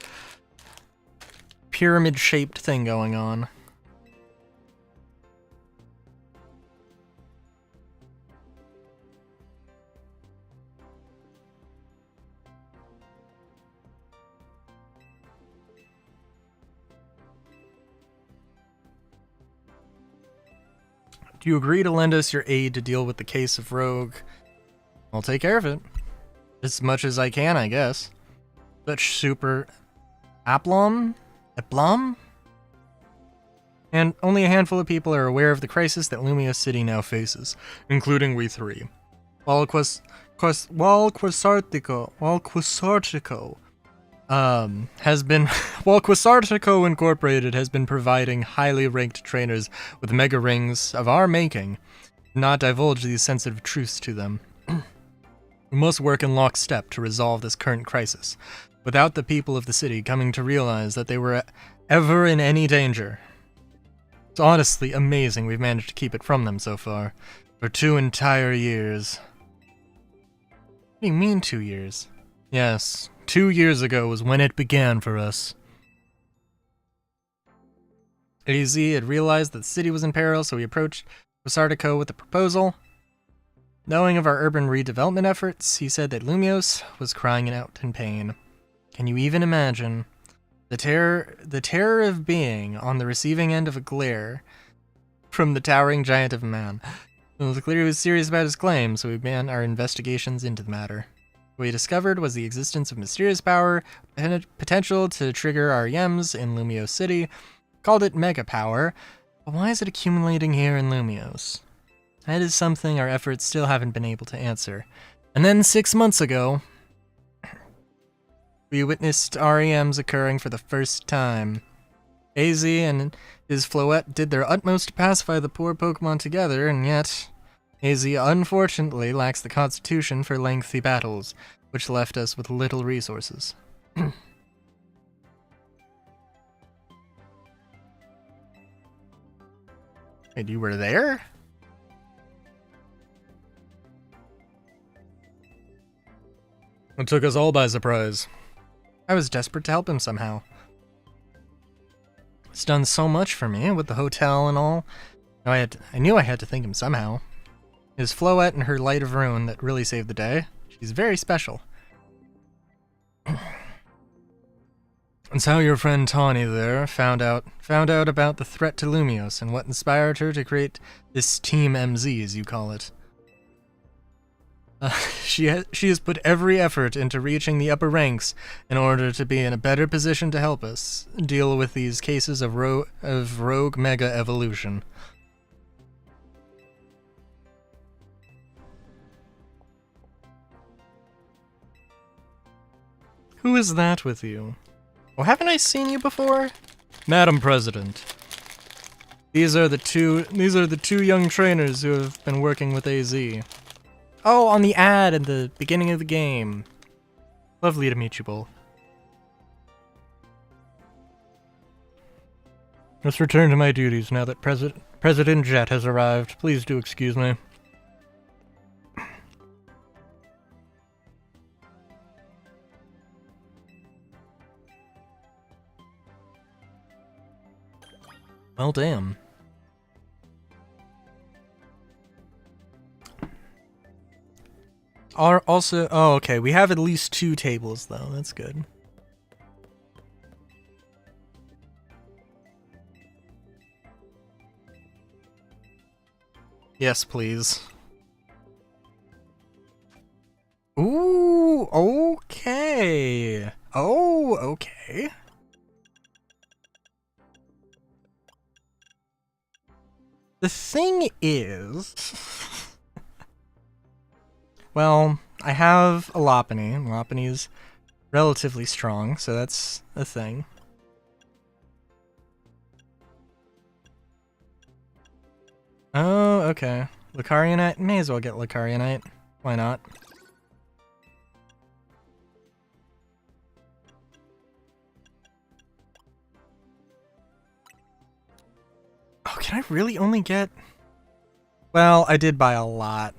pyramid-shaped thing going on. Do you agree to lend us your aid to deal with the case of Rogue? I'll take care of it. As much as I can, I guess. Such super... Aplom? And only a handful of people are aware of the crisis that Lumia City now faces, including we three. While Quasartico Incorporated has been providing highly ranked trainers with mega rings of our making, do not divulge these sensitive truths to them. We must work in lockstep to resolve this current crisis, without the people of the city coming to realize that they were ever in any danger. It's honestly amazing we've managed to keep it from them so far, for 2 entire years. What do you mean 2 years? Yes, 2 years ago was when it began for us. AZ had realized that the city was in peril, so he approached Quasartico with a proposal. Knowing of our urban redevelopment efforts, he said that Lumiose was crying out in pain. Can you even imagine? The terror of being on the receiving end of a glare from the towering giant of a man. It was clear he was serious about his claim, so we began our investigations into the matter. What we discovered was the existence of mysterious power, potential to trigger REMs in Lumiose City. Called it Mega Power, but why is it accumulating here in Lumiose? That is something our efforts still haven't been able to answer. And then 6 months ago, we witnessed REMs occurring for the first time. AZ and his Floette did their utmost to pacify the poor Pokemon together, and yet AZ unfortunately lacks the constitution for lengthy battles, which left us with little resources. Wait, you were there? It took us all by surprise. I was desperate to help him somehow. It's done so much for me with the hotel and all. I knew I had to thank him somehow. It was Floette and her Light of Ruin that really saved the day. She's very special. And so your friend Tawny there found out about the threat to Lumios and what inspired her to create this Team MZ, as you call it. She has put every effort into reaching the upper ranks in order to be in a better position to help us deal with these cases of rogue mega evolution. Who is that with you? Oh, haven't I seen you before? Madam President. These are the two young trainers who have been working with AZ. Oh, on the ad at the beginning of the game. Lovely to meet you both. Let's return to my duties now that President Jet has arrived. Please do excuse me. Well, damn. Oh, okay, we have at least 2 tables, though. That's good. Yes, please. Ooh, okay. Oh, okay. The thing is... well, I have a Lopunny. Lopunny's relatively strong, so that's a thing. Oh, okay. Lucarionite? May as well get Lucarionite. Why not? Oh, can I really only get... well, I did buy a lot.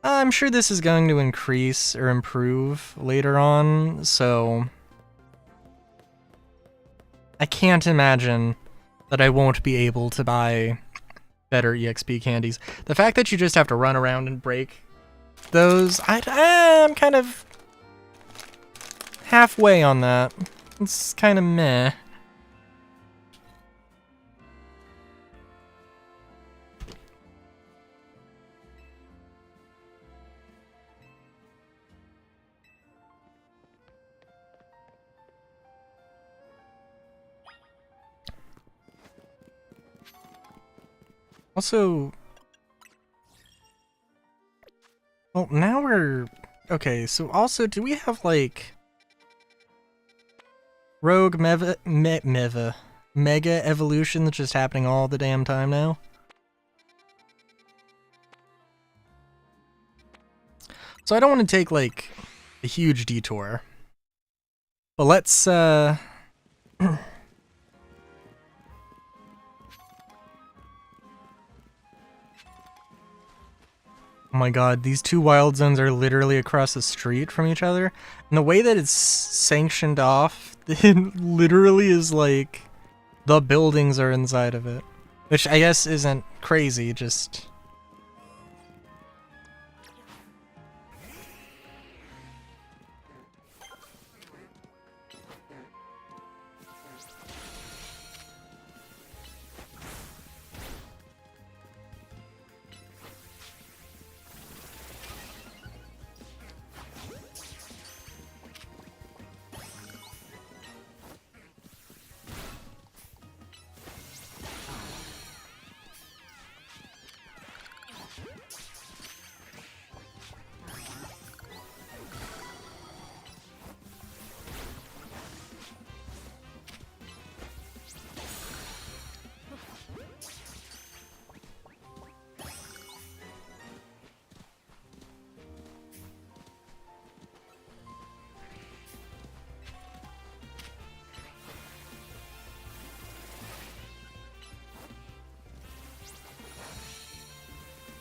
I'm sure this is going to increase or improve later on, so... I can't imagine that I won't be able to buy better EXP candies. The fact that you just have to run around and break those, I'm kind of halfway on that. It's kind of meh. Also, well, now we're... okay, so also, do we have, like, rogue mega evolution that's just happening all the damn time now? So I don't want to take, like, a huge detour. But let's, oh my god, these 2 wild zones are literally across the street from each other. And the way that it's sanctioned off, it literally is like the buildings are inside of it. Which I guess isn't crazy, just...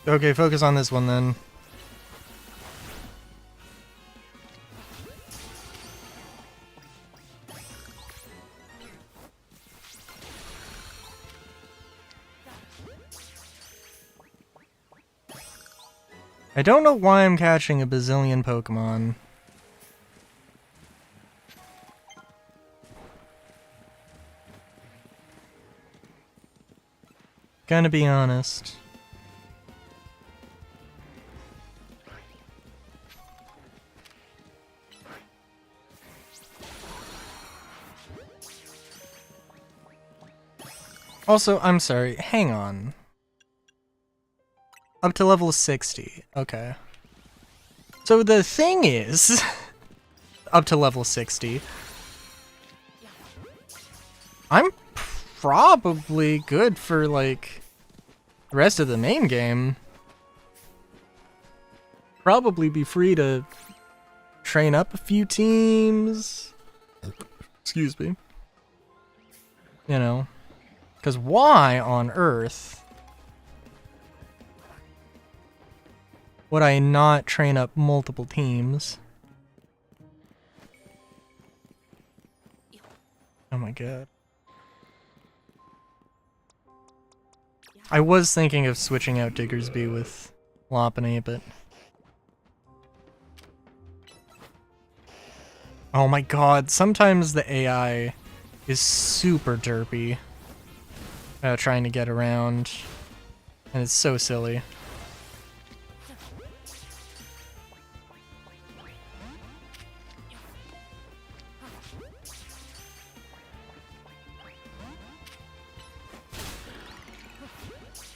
Okay, focus on this one then. I don't know why I'm catching a bazillion Pokemon. Gonna be honest. Also, I'm sorry, hang on. Up to level 60, okay. So the thing is, up to level 60, I'm probably good for, like, the rest of the main game. Probably be free to train up a few teams. Excuse me. You know. Because why on earth would I not train up multiple teams? Oh my god. I was thinking of switching out Diggersby with Lopunny, but... Oh my god, sometimes the AI is super derpy. Trying to get around, and it's so silly.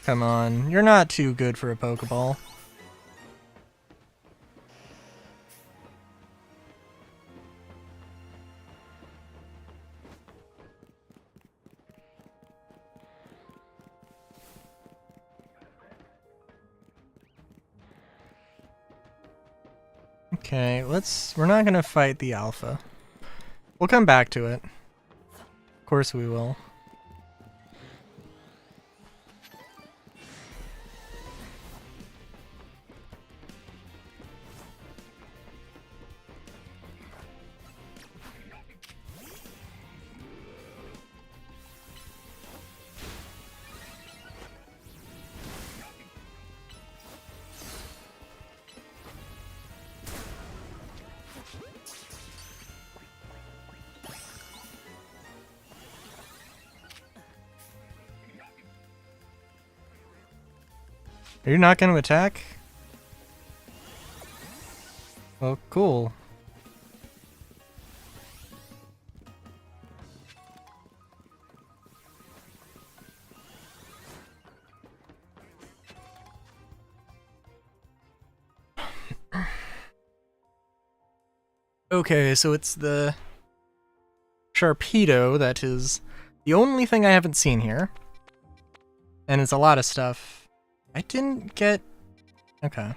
Come on, you're not too good for a Pokeball. Okay, we're not gonna fight the alpha. We'll come back to it. Of course we will. Are you not going to attack? Well, cool. Okay, so it's the Sharpedo that is the only thing I haven't seen here. And it's a lot of stuff. I didn't get... Okay.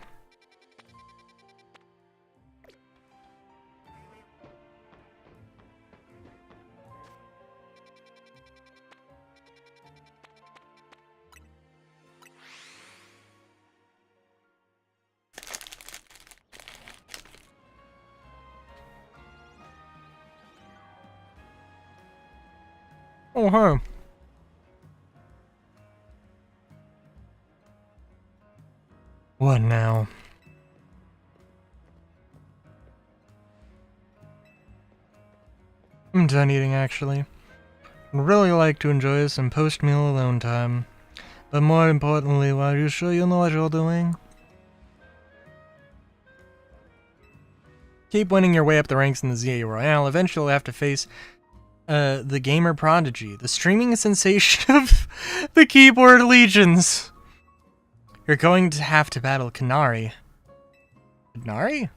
Oh, huh. What now? I'm done eating, actually. I'd really like to enjoy some post-meal alone time. But more importantly, are you sure you know what you're doing? Keep winning your way up the ranks in the ZA Royale. Eventually you'll have to face the gamer prodigy, the streaming sensation of the keyboard legions. You're going to have to battle Kanari. Kanari?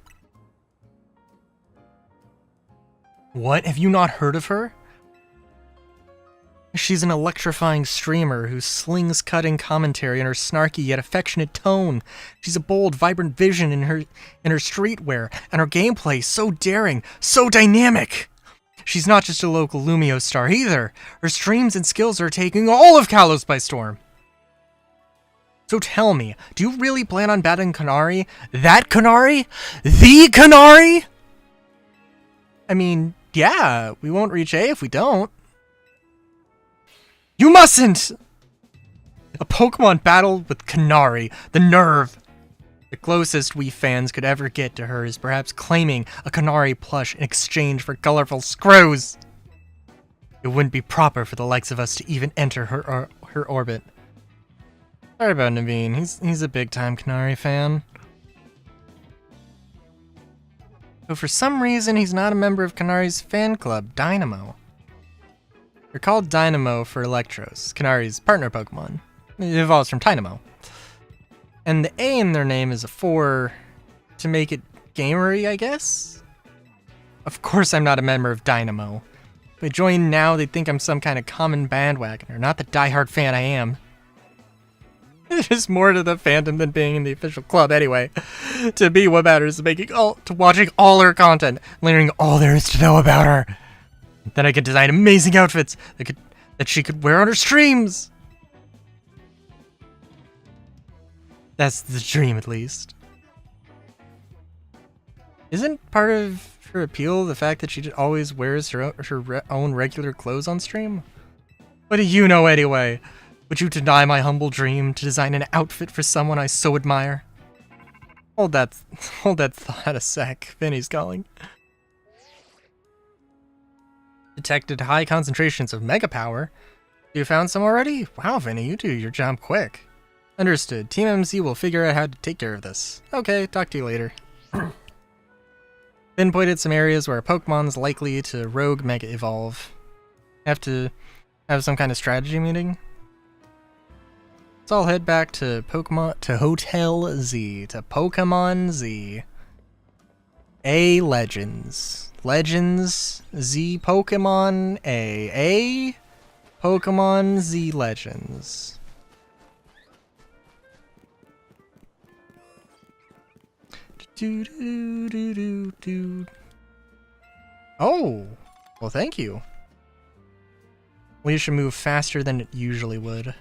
What? Have you not heard of her? She's an electrifying streamer who slings cutting commentary in her snarky yet affectionate tone. She's a bold, vibrant vision in her streetwear, and her gameplay so daring, so dynamic. She's not just a local Lumio star either. Her streams and skills are taking all of Kalos by storm. So tell me, do you really plan on battling Kanari? That Kanari? The Kanari? I mean, yeah, we won't reach A if we don't. You mustn't! A Pokemon battle with Kanari, the nerve. The closest we fans could ever get to her is perhaps claiming a Kanari plush in exchange for colorful screws. It wouldn't be proper for the likes of us to even enter her orbit. Sorry about Naveen. He's a big time Canary fan. But for some reason, he's not a member of Canari's fan club, Dynamo. They're called Dynamo for Electros, Canari's partner Pokemon. It evolves from Dynamo. And the A in their name is a 4 to make it gamery, I guess? Of course I'm not a member of Dynamo. If I join now, they'd think I'm some kind of common bandwagoner, not the diehard fan I am. There's more to the fandom than being in the official club anyway. To me, what matters is watching all her content, learning all there is to know about her. Then I could design amazing outfits that she could wear on her streams. That's the dream, at least. Isn't part of her appeal the fact that she always wears her own regular clothes on stream? What do you know anyway? Would you deny my humble dream to design an outfit for someone I so admire? Hold that thought a sec. Vinny's calling. Detected high concentrations of mega power. You found some already? Wow, Vinny, you do your job quick. Understood. Team MC will figure out how to take care of this. Okay, talk to you later. Finn pointed some areas where a Pokemon's likely to rogue mega evolve. Have to have some kind of strategy meeting. So I'll head back to Hotel Z, to Pokemon Z. A Legends. Legends Z Pokemon A. Pokemon Z Legends. Oh! Well, thank you. We should move faster than it usually would.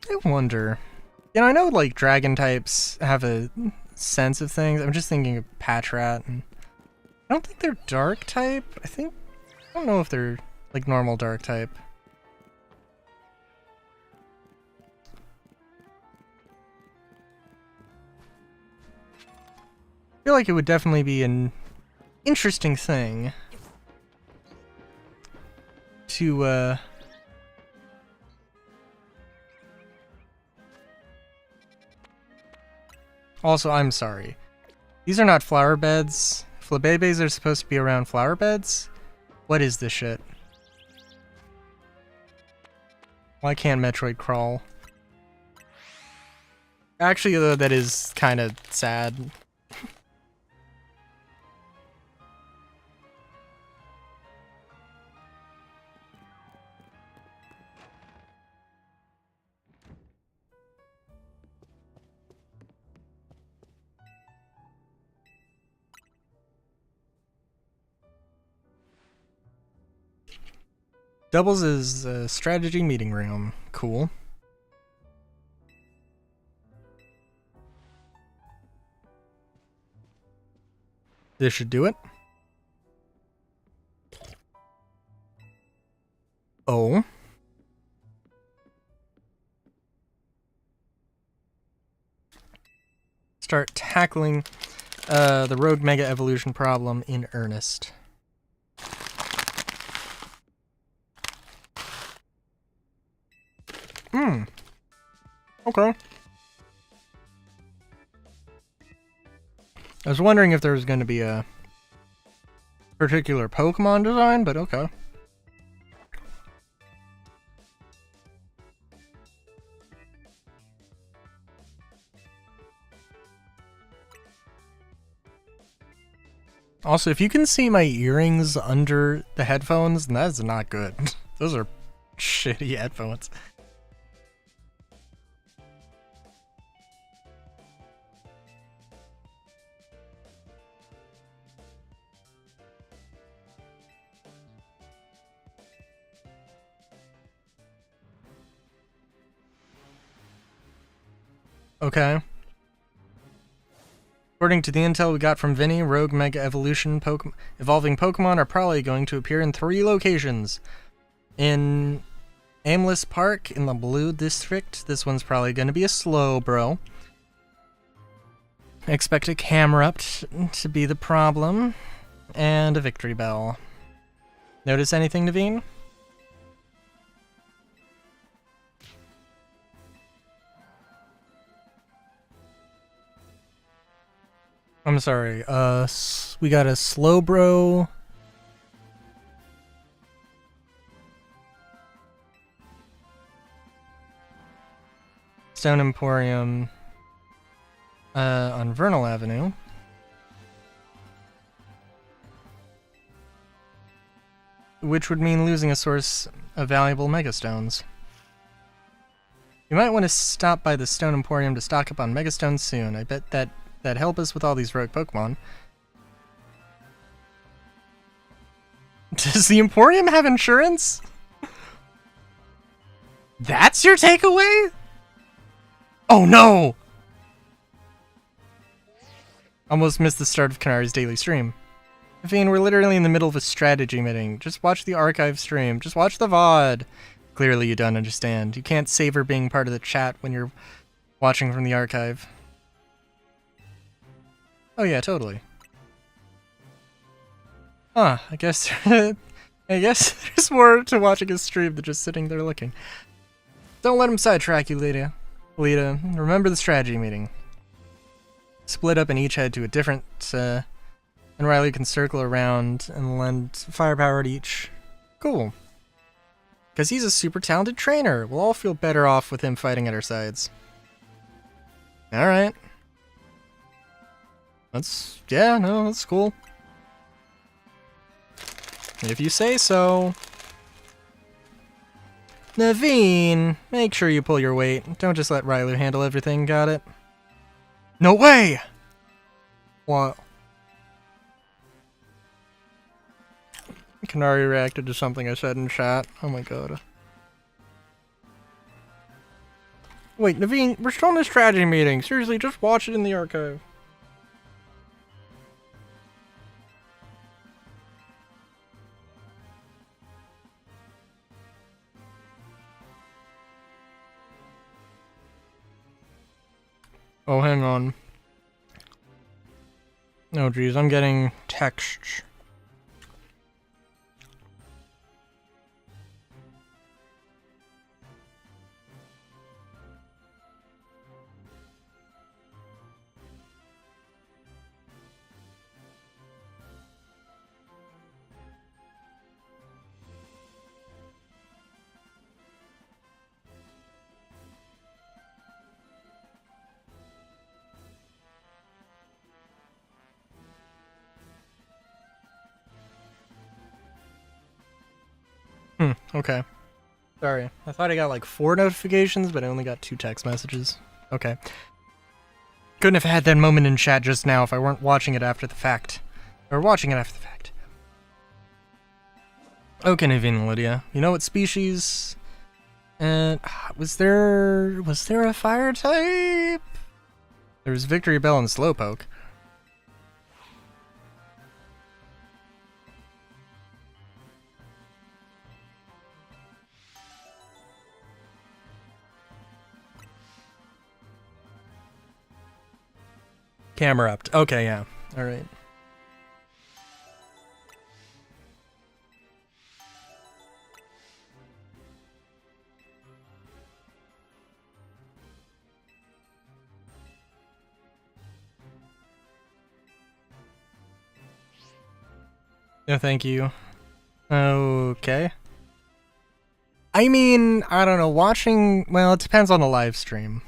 I wonder. You know, I know like dragon types have a sense of things. I'm just thinking of Patrat, and I don't think they're dark type. I don't know if they're like normal dark type. I feel like it would definitely be an interesting thing to Also, I'm sorry. These are not flower beds. Flabébés are supposed to be around flower beds? What is this shit? Why can't Metroid crawl? Actually, though, that is kind of sad. Doubles is a strategy meeting room. Cool. This should do it. Oh. Start tackling the Rogue Mega Evolution problem in earnest. Okay. I was wondering if there was going to be a particular Pokemon design, but okay. Also, if you can see my earrings under the headphones, then that is not good. Those are shitty headphones. Okay. According to the intel we got from Vinny, Rogue Mega Evolution evolving Pokemon are probably going to appear in 3 locations. In Aimless Park in the Blue District. This one's probably going to be a Slowbro. Expect a Camerupt to be the problem. And a Victory Bell. Notice anything, Naveen? I'm sorry, we got a Slowbro. Stone Emporium on Vernal Avenue. Which would mean losing a source of valuable Megastones. You might want to stop by the Stone Emporium to stock up on Megastones soon. I bet that'd help us with all these rogue Pokemon. Does the Emporium have insurance? That's your takeaway? Oh no! Almost missed the start of Kanari's daily stream. Naveen, we're literally in the middle of a strategy meeting. Just watch the archive stream. Just watch the VOD. Clearly you don't understand. You can't savor being part of the chat when you're watching from the archive. Oh yeah, totally. Huh, I guess there's more to watching a stream than just sitting there looking. Don't let him sidetrack you, Lita. Remember the strategy meeting. Split up and each head to a different, and Riley can circle around and lend firepower to each. Cool. Because he's a super talented trainer. We'll all feel better off with him fighting at our sides. Alright. That's cool. If you say so. Naveen, make sure you pull your weight. Don't just let Ryler handle everything, got it? No way! What? Kanari reacted to something I said in chat. Oh my god. Wait, Naveen, we're still in a strategy meeting. Seriously, just watch it in the archive. Oh, hang on. Oh, geez, I'm getting texts. Okay. Sorry. I thought I got like 4 notifications, but I only got 2 text messages. Okay. Couldn't have had that moment in chat just now if I weren't watching it after the fact. Or watching it after the fact. Okay, Naveen and Lydia. You know what species? And was there a fire type? There was Victory Bell and Slowpoke. Camerupt. Okay, yeah. Alright. No, thank you. Okay. I mean, I don't know, watching... Well, it depends on the live stream.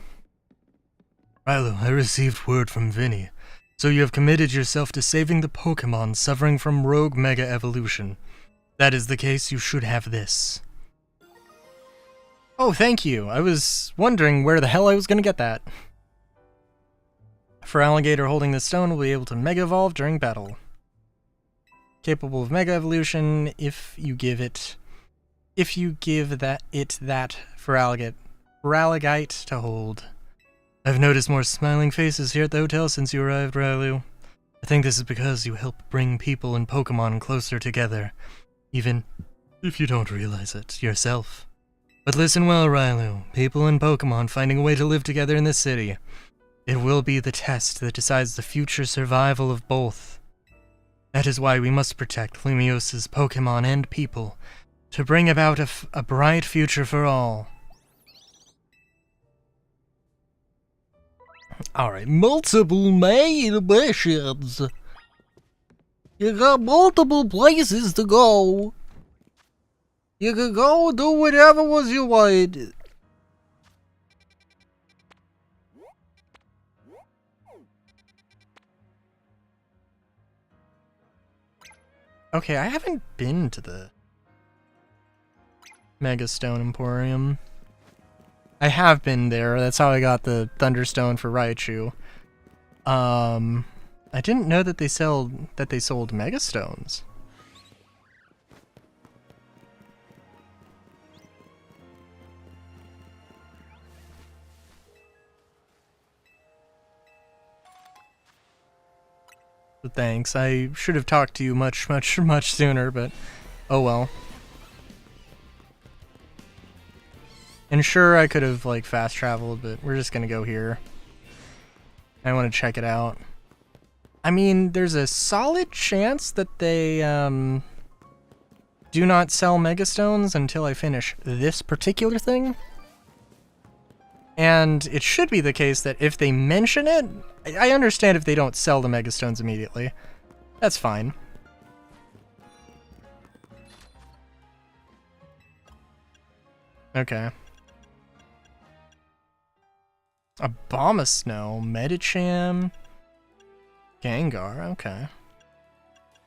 Rilo, I received word from Vinny. So you have committed yourself to saving the Pokemon suffering from Rogue Mega Evolution. That is the case, you should have this. Oh, thank you. I was wondering where the hell I was gonna get that. For alligator holding the stone will be able to Mega Evolve during battle. Capable of Mega Evolution if you give that for Feraligatr to hold. I've noticed more smiling faces here at the hotel since you arrived, Rylu. I think this is because you help bring people and Pokemon closer together, even if you don't realize it yourself. But listen well, Rylu. People and Pokemon finding a way to live together in this city. It will be the test that decides the future survival of both. That is why we must protect Lumios's Pokemon and people, to bring about a bright future for all. Alright, multiple main missions. You got multiple places to go. You can go do whatever was you want. Okay, I haven't been to the Mega Stone Emporium. I have been there. That's how I got the Thunderstone for Raichu. I didn't know that they sold Mega Stones. But thanks. I should have talked to you much sooner, but oh well. And sure, I could have, like, fast traveled, but we're just gonna go here. I want to check it out. I mean, there's a solid chance that they, do not sell Megastones until I finish this particular thing. And it should be the case that if they mention it, I understand if they don't sell the Megastones immediately. That's fine. Okay. Abomasnow, Medicham, Gengar, okay.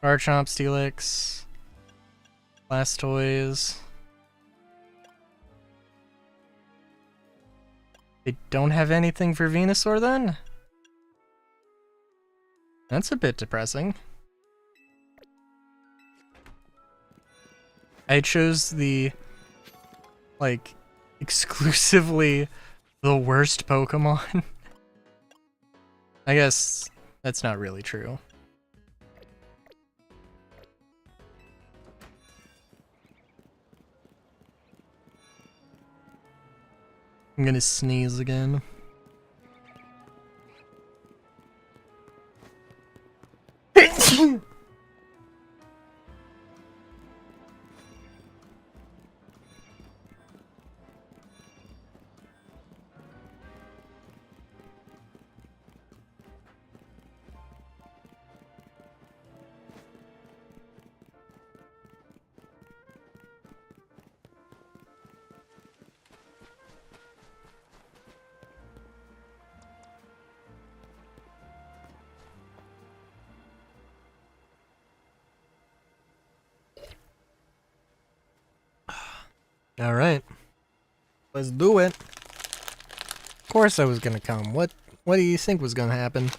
Garchomp, Steelix, Blastoise. They don't have anything for Venusaur then? That's a bit depressing. I chose the, like, exclusively the worst Pokemon. I guess that's not really true. I'm gonna sneeze again. All right, let's do it. Of course I was gonna come. What do you think was gonna happen?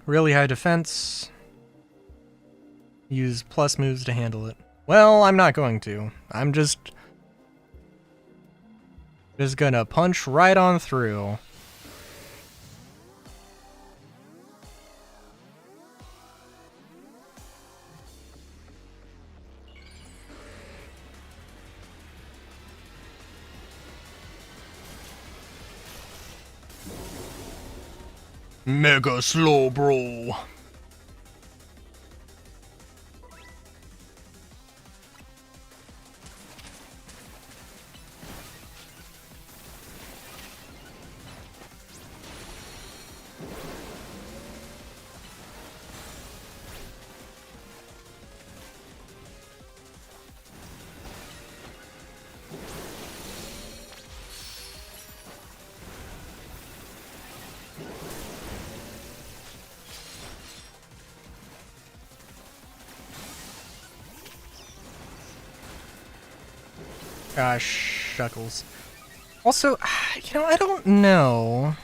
Really high defense. Use plus moves to handle it. Well, I'm not going to. I'm just gonna punch right on through. Mega slow, bro. Gosh, shuckles. Also, I don't know.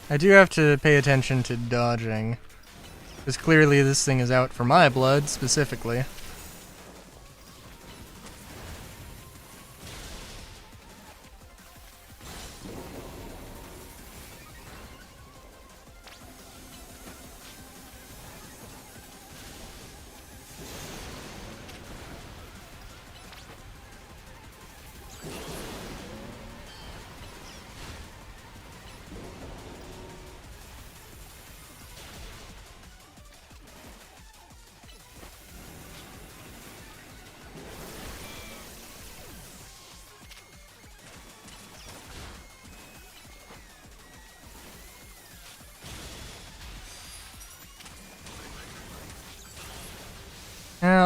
I do have to pay attention to dodging, because clearly this thing is out for my blood, specifically.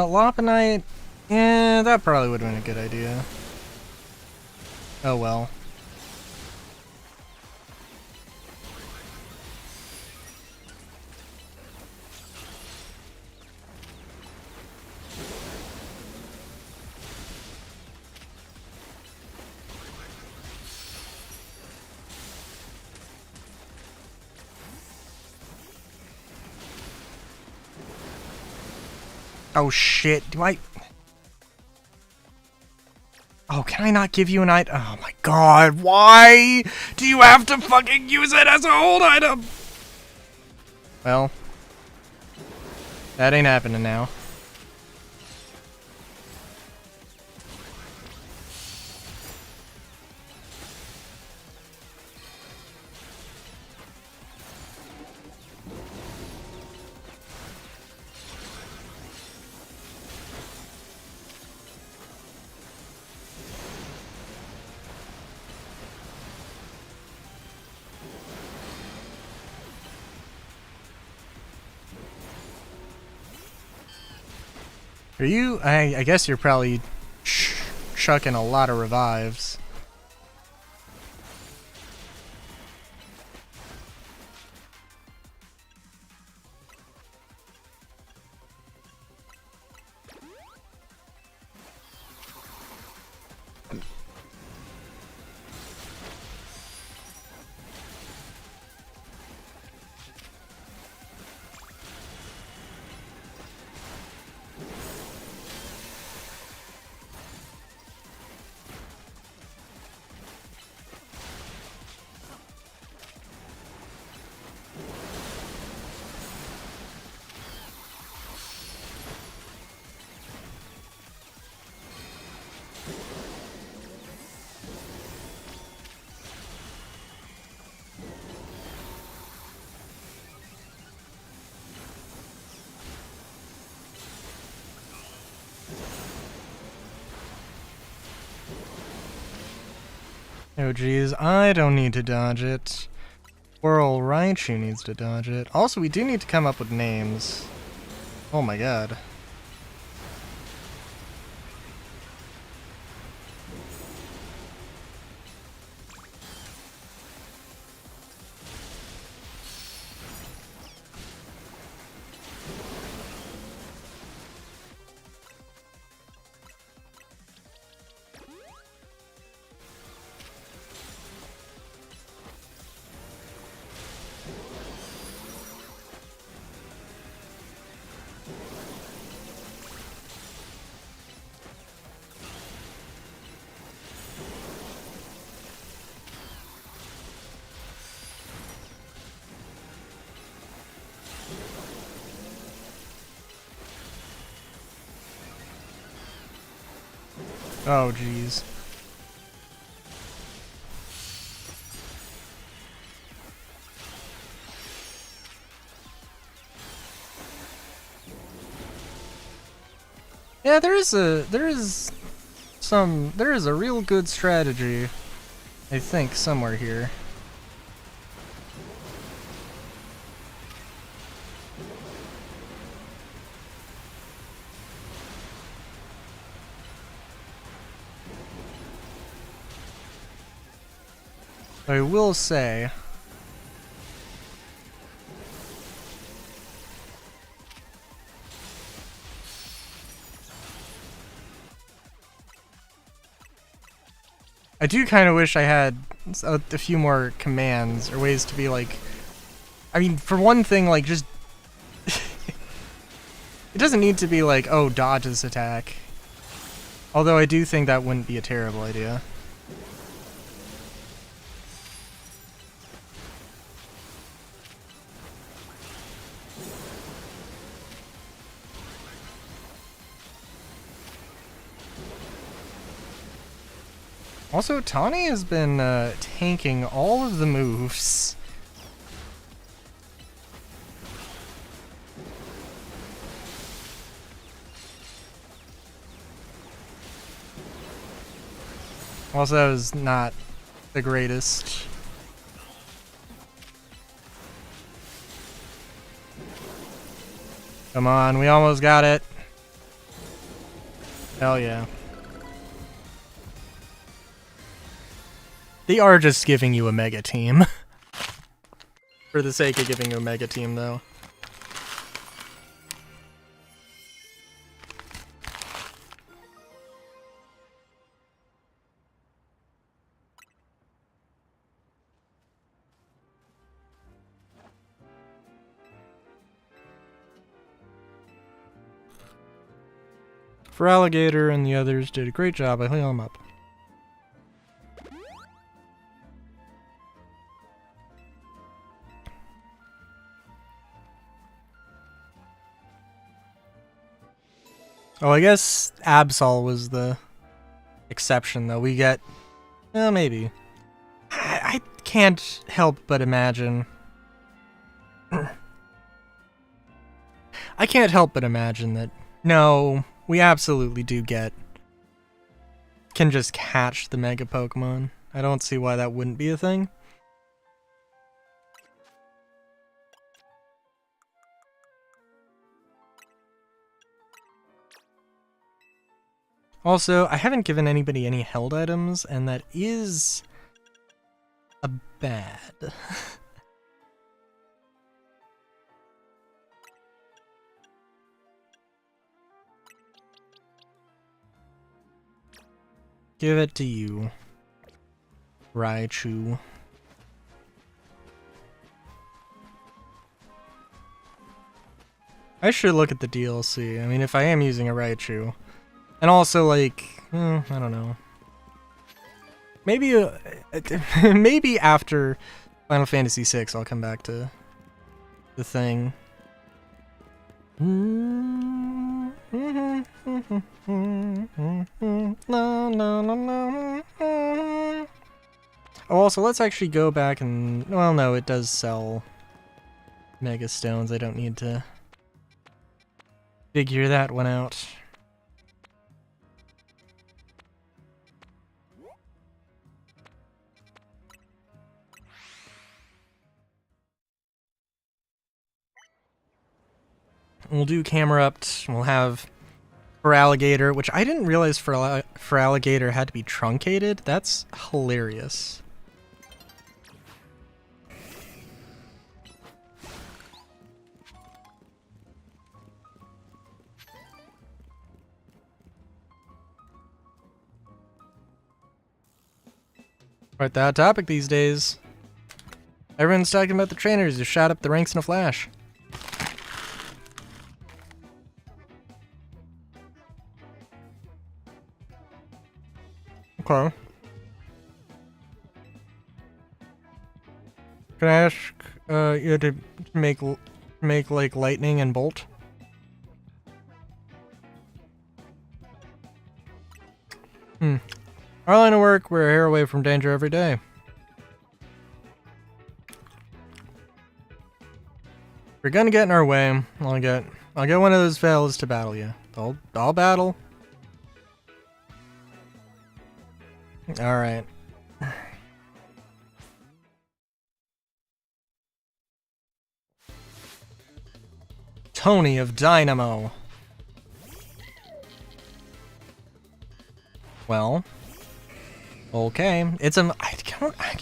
Lopunite, yeah, that probably would have been a good idea. Oh well. Oh shit, Oh, can I not give you an item? Oh my god, why do you have to fucking use it as a hold item? Well, that ain't happening now. Are you? I guess you're probably chucking a lot of revives. Oh geez, I don't need to dodge it. Squirrel Raichu needs to dodge it. Also, we do need to come up with names. Oh my god. Oh jeez. Yeah, there is a real good strategy, I think, somewhere here. I will say, I do kind of wish I had a few more commands or ways to be like, I mean, for one thing, like, just, it doesn't need to be like, oh, dodge this attack. Although I do think that wouldn't be a terrible idea. Also, Tawny has been tanking all of the moves. Also, that was not the greatest. Come on, we almost got it. Hell yeah. They are just giving you a mega team. For the sake of giving you a mega team, though. For Alligator and the others did a great job. I heal them up. Oh, I guess Absol was the exception, though. We get... well, maybe. I can't help but imagine... I can't help but imagine that... no, we absolutely do get... can just catch the Mega Pokemon. I don't see why that wouldn't be a thing. Also, I haven't given anybody any held items, and that is a bad. Give it to you, Raichu. I should look at the DLC. I mean, if I am using a Raichu. And also, like, I don't know. Maybe, maybe after Final Fantasy VI, I'll come back to the thing. Oh, also, let's actually go back and... well, no, it does sell Mega Stones. I don't need to figure that one out. We'll do Camerupt. We'll have for Alligator, which I didn't realize for Alligator had to be truncated. That's hilarious. Quite the hot topic these days. Everyone's talking about the trainers who shot up the ranks in a flash. Okay. Can I ask you to make like lightning and bolt? Our line of work, we're a hair away from danger every day. If you're gonna get in our way, I'll get one of those fellas to battle you. I'll battle. Alright. Tony of Dynamo. Okay, it's a.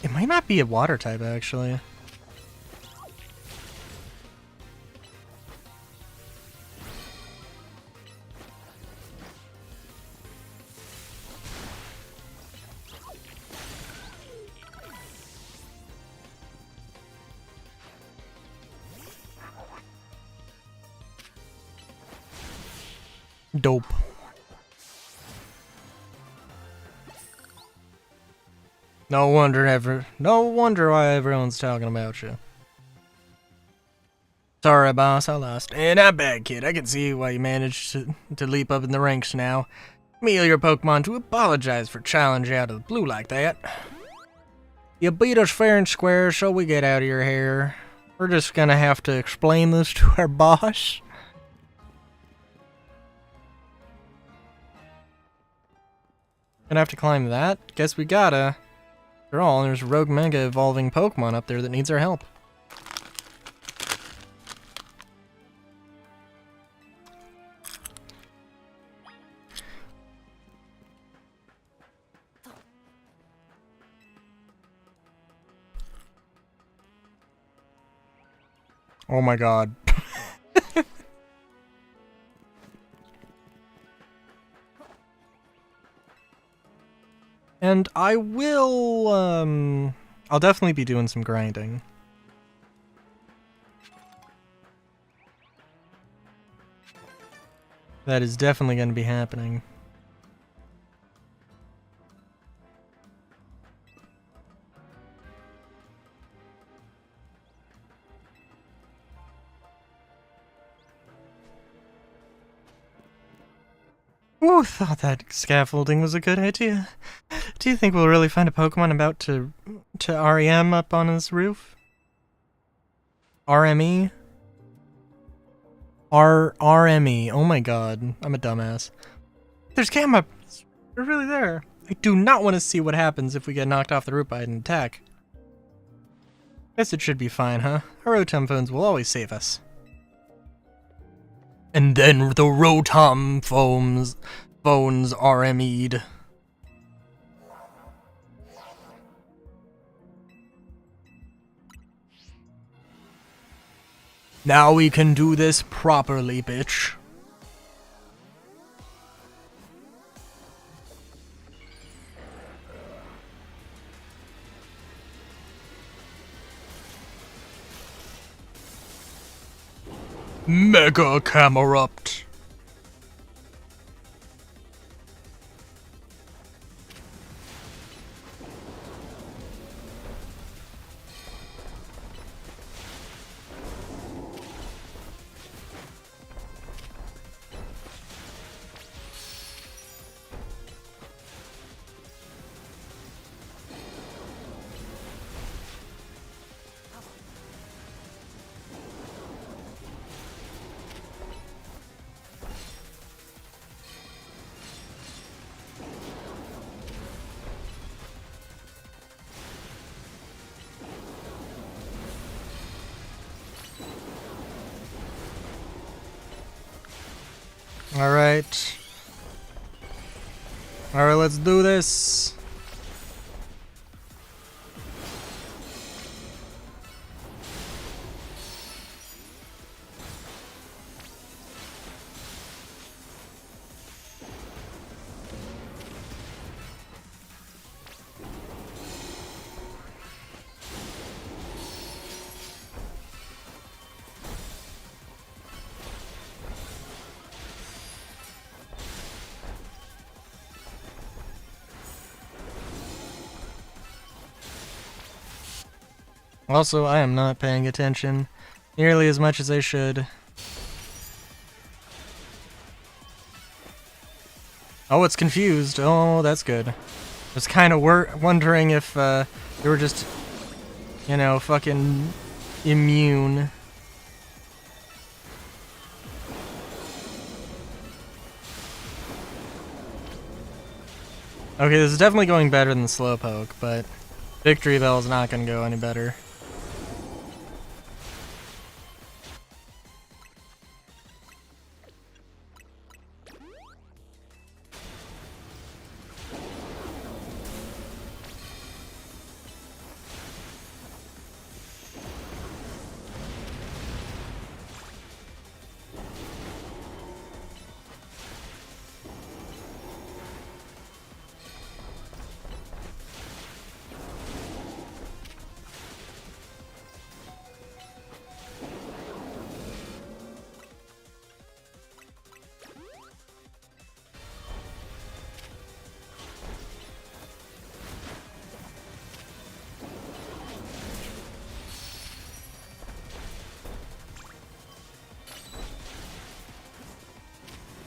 It might not be a water type actually. Dope. No wonder why everyone's talking about you. Sorry, boss, I lost. Not bad, kid. I can see why you managed to leap up in the ranks now. Me or your Pokemon to apologize for challenging you out of the blue like that. You beat us fair and square, so we get out of your hair. We're just gonna have to explain this to our boss. Gonna have to climb that? Guess we gotta. After all, there's a rogue mega evolving Pokemon up there that needs our help. Oh my god. And I will, I'll definitely be doing some grinding. That is definitely going to be happening. Ooh, thought that scaffolding was a good idea. Do you think we'll really find a Pokemon about to REM up on his roof? RME? RME. Oh my god. I'm a dumbass. There's Gamma! They're really there. I do not want to see what happens if we get knocked off the roof by an attack. Guess it should be fine, huh? Our Rotom phones will always save us. And then the Rotom phones RME'd. Now we can do this properly, bitch. Mega Camerupt. Alright. Alright, let's do this. Also, I am not paying attention nearly as much as I should. Oh, it's confused. Oh, that's good. I was kind of wondering if they were just, you know, fucking immune. Okay, this is definitely going better than the Slowpoke, but Victory Bell is not going to go any better.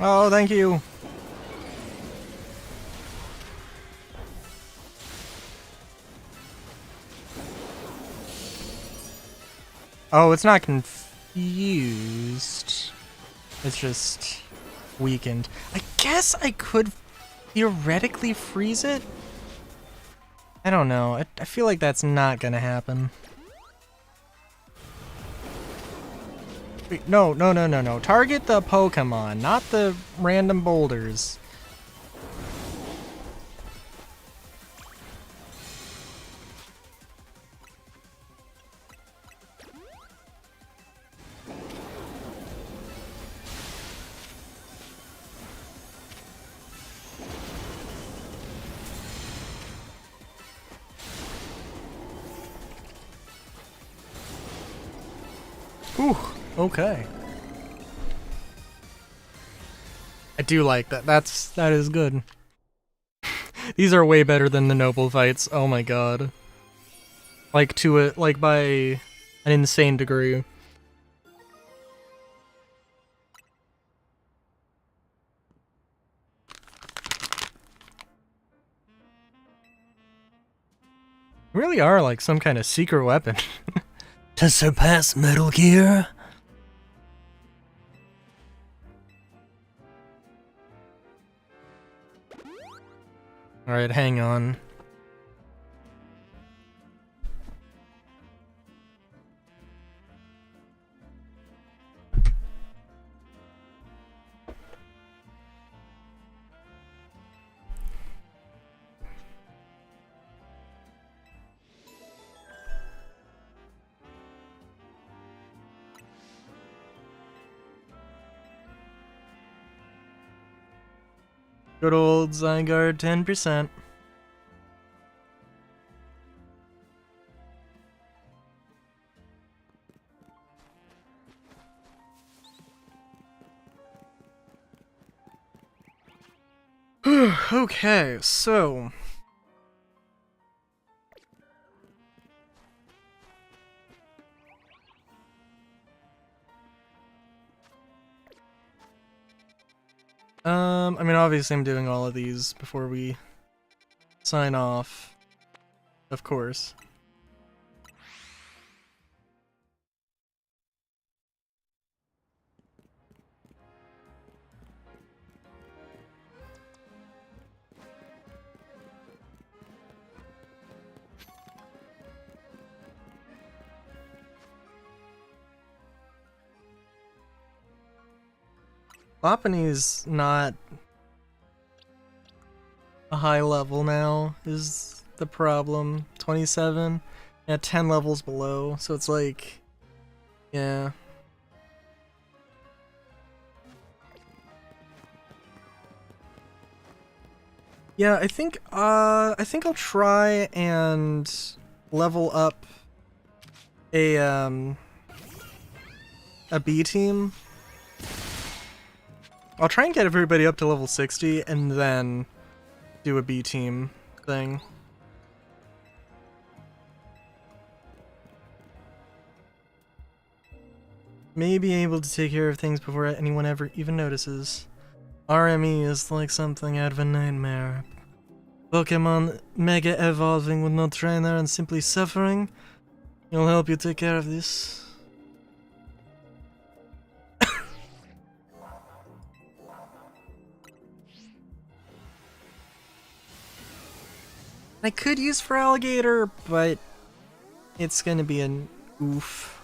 Oh, thank you. Oh, it's not confused. It's just weakened. I guess I could theoretically freeze it? I don't know. I feel like that's not gonna happen. Wait, no. Target the Pokemon, not the random boulders. Ooh, okay. I do like that. That is good. These are way better than the noble fights. Oh my god. Like by an insane degree. Really are like some kind of secret weapon. To surpass Metal Gear? Alright, hang on. Good old Zygarde 10%. Okay, so I mean, obviously I'm doing all of these before we sign off, of course. Lopunny's not a high level now, is the problem. 27? Yeah, 10 levels below, so it's like, yeah. Yeah, I think I'll try and level up a B team. I'll try and get everybody up to level 60 and then do a B team thing. May be able to take care of things before anyone ever even notices. RME is like something out of a nightmare. Pokemon mega evolving with no trainer and simply suffering. It'll help you take care of this. I could use for Alligator, but it's gonna be an oof.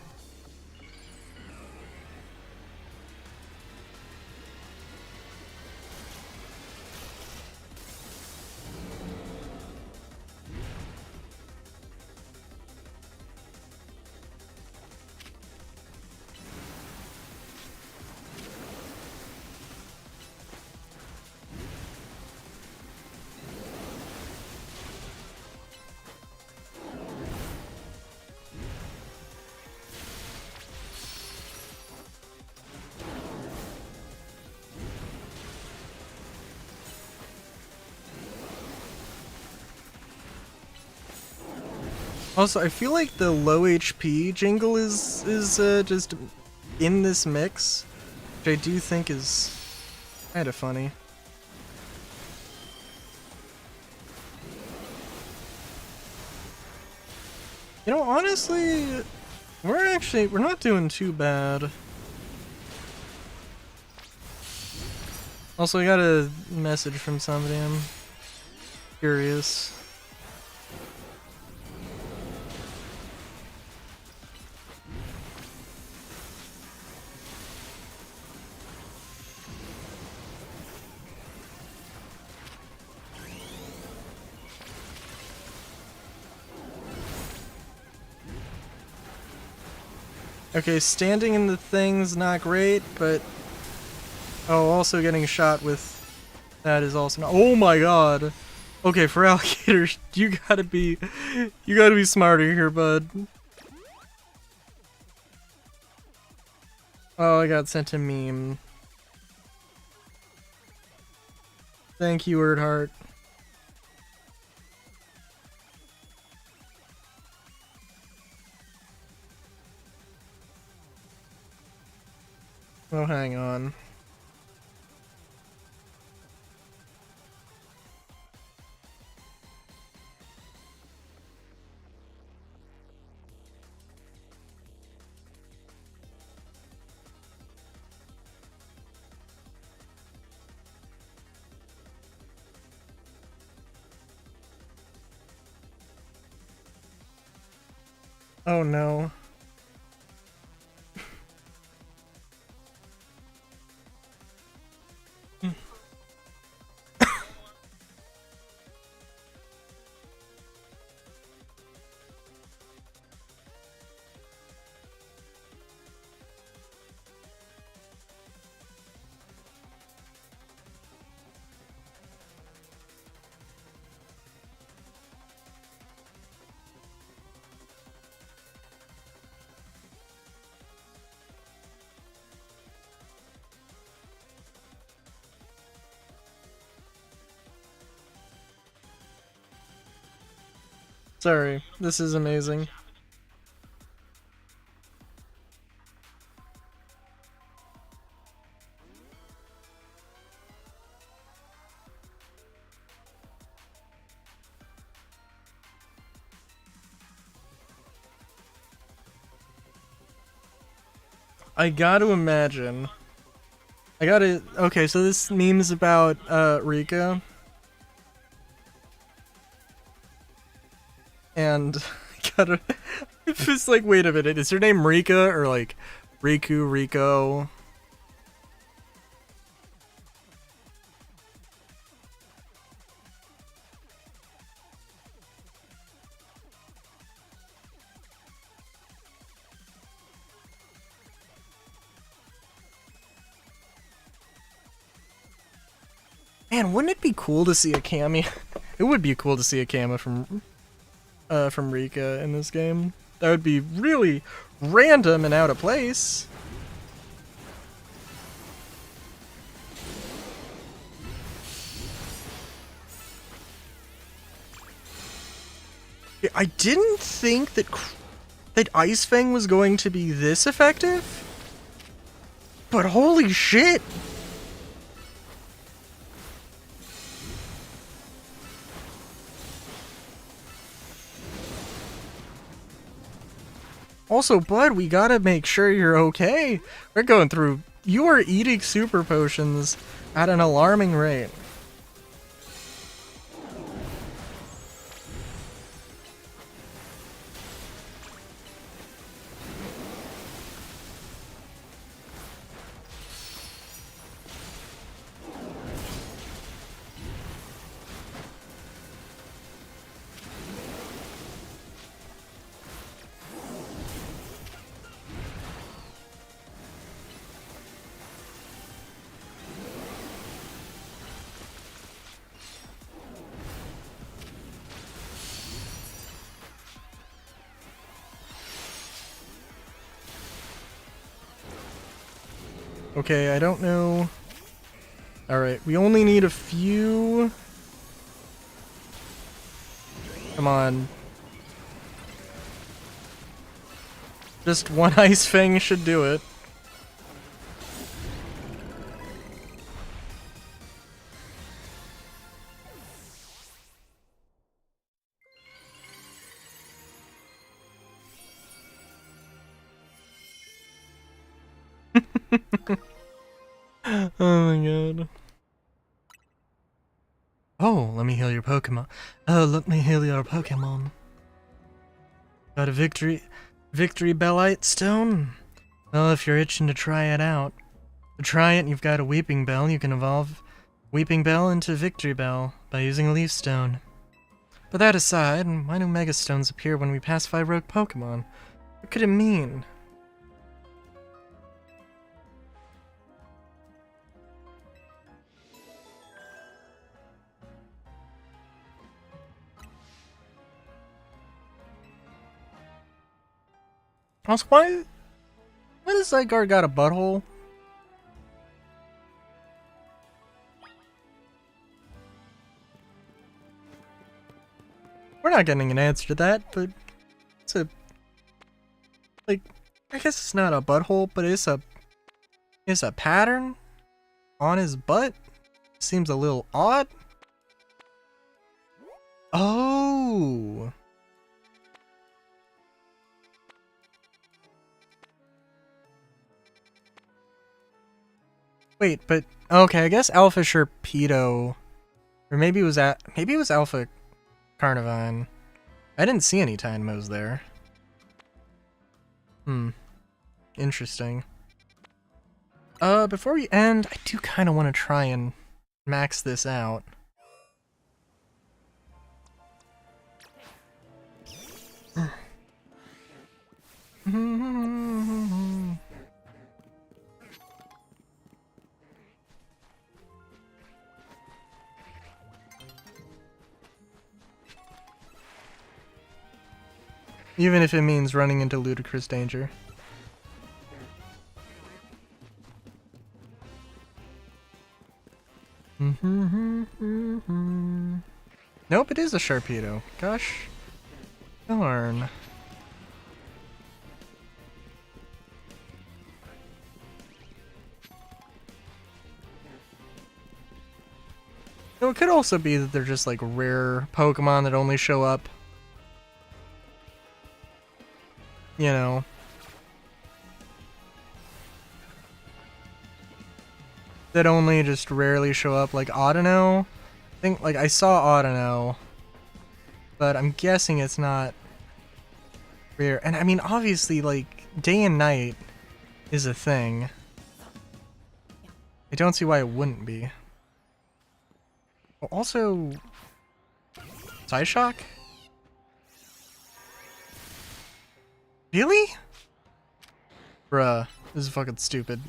Also, I feel like the low HP jingle is just in this mix, which I do think is Kinda funny. You know, honestly, we're not doing too bad. Also, I got a message from somebody. I'm curious. Okay, standing in the thing's not great, but oh, also getting shot with that is also not. Oh my god. Okay, for alligators, you gotta be smarter here, bud. Oh, I got sent a meme. Thank you, Erdhart. Oh, hang on. Oh no. Sorry, this is amazing. I gotta imagine. Okay, so this meme's about, Rika. And, I gotta, it's like, wait a minute, is her name Rika, or like, Riku, Rico? Man, wouldn't it be cool to see a cameo? It would be cool to see a cameo from Rika in this game. That would be really random and out of place. I didn't think that Ice Fang was going to be this effective, but holy shit! Also, bud, we gotta make sure you're okay. We're going through. You are eating super potions at an alarming rate. Okay, I don't know. Alright, we only need a few. Come on. Just one Ice Fang should do it. Oh my god. Oh, let me heal your Pokemon. Oh, let me heal your Pokemon. Got a Victory Bellite Stone? Well, if you're itching to try it out. To try it, you've got a Weeping Bell. You can evolve Weeping Bell into Victory Bell by using a Leaf Stone. But that aside, why do Mega Stones appear when we pacify rogue Pokemon? What could it mean? Also, why does Zygarde got a butthole? We're not getting an answer to that, but it's a, like, I guess it's not a butthole, but it's a pattern on his butt. Seems a little odd. Oh. Wait, but okay, I guess Alpha Sharpedo, or maybe it was Alpha Carnivine. I didn't see any Tynamos there. Interesting. Before we end, I do kind of want to try and max this out. Even if it means running into ludicrous danger. Nope, it is a Sharpedo. Gosh darn. So it could also be that they're just like rare Pokemon that only show up, you know, that only just rarely show up, like Audino. I think, like, I saw Audino, but I'm guessing it's not rare. And I mean, obviously, like, day and night is a thing. I don't see why it wouldn't be. Also, Psyshock? Really? Bruh, this is fucking stupid.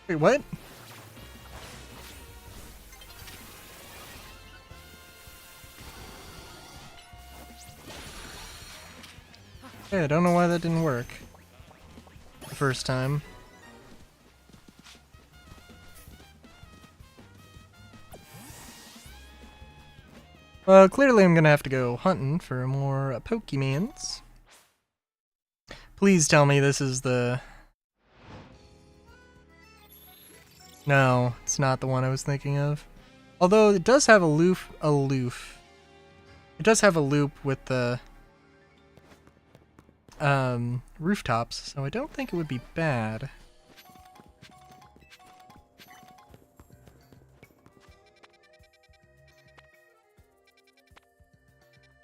Wait, what? Okay, I don't know why that didn't work the first time. Well, clearly I'm gonna have to go hunting for more Pokemons. Please tell me this is the... No, it's not the one I was thinking of. Although it does have a aloof. It does have a loop with the rooftops, so I don't think it would be bad.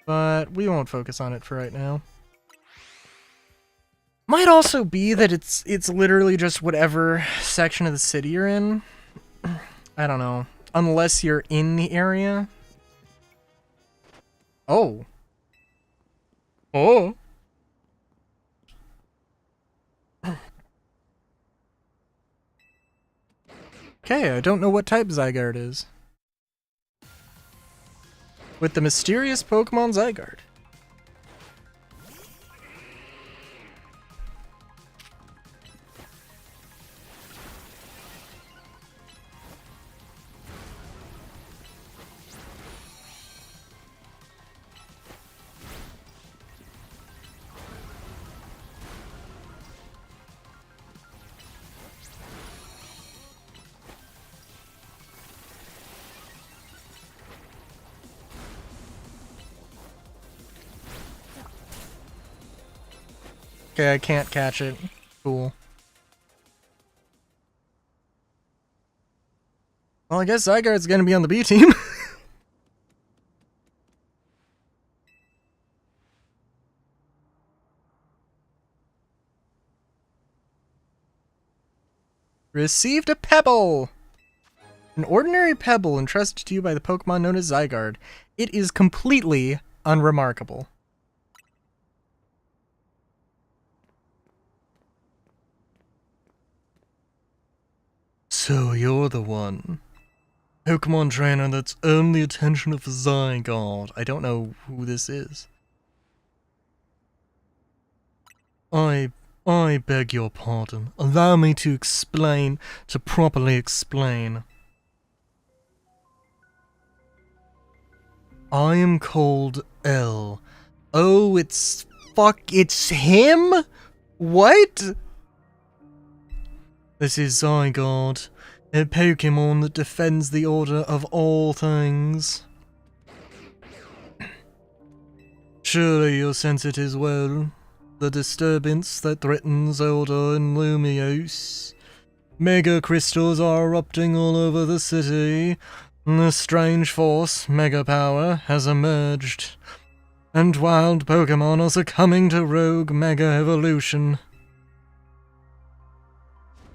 But we won't focus on it for right now. Might also be that it's literally just whatever section of the city you're in. I don't know. Unless you're in the area. Oh. Oh. Okay, I don't know what type Zygarde is. With the mysterious Pokemon Zygarde. Okay, I can't catch it. Cool. Well, I guess Zygarde's gonna be on the B team. Received a pebble! An ordinary pebble entrusted to you by the Pokemon known as Zygarde. It is completely unremarkable. So you're the one. Pokemon trainer that's earned the attention of Zygarde. I don't know who this is. I beg your pardon. Allow me to properly explain. I am called L. Oh, it's him? What? This is Zygarde, a Pokemon that defends the order of all things. Surely you'll sense it as well. The disturbance that threatens order in Lumiose. Mega crystals are erupting all over the city. This strange force, Mega Power, has emerged. And wild Pokemon are succumbing to rogue Mega Evolution.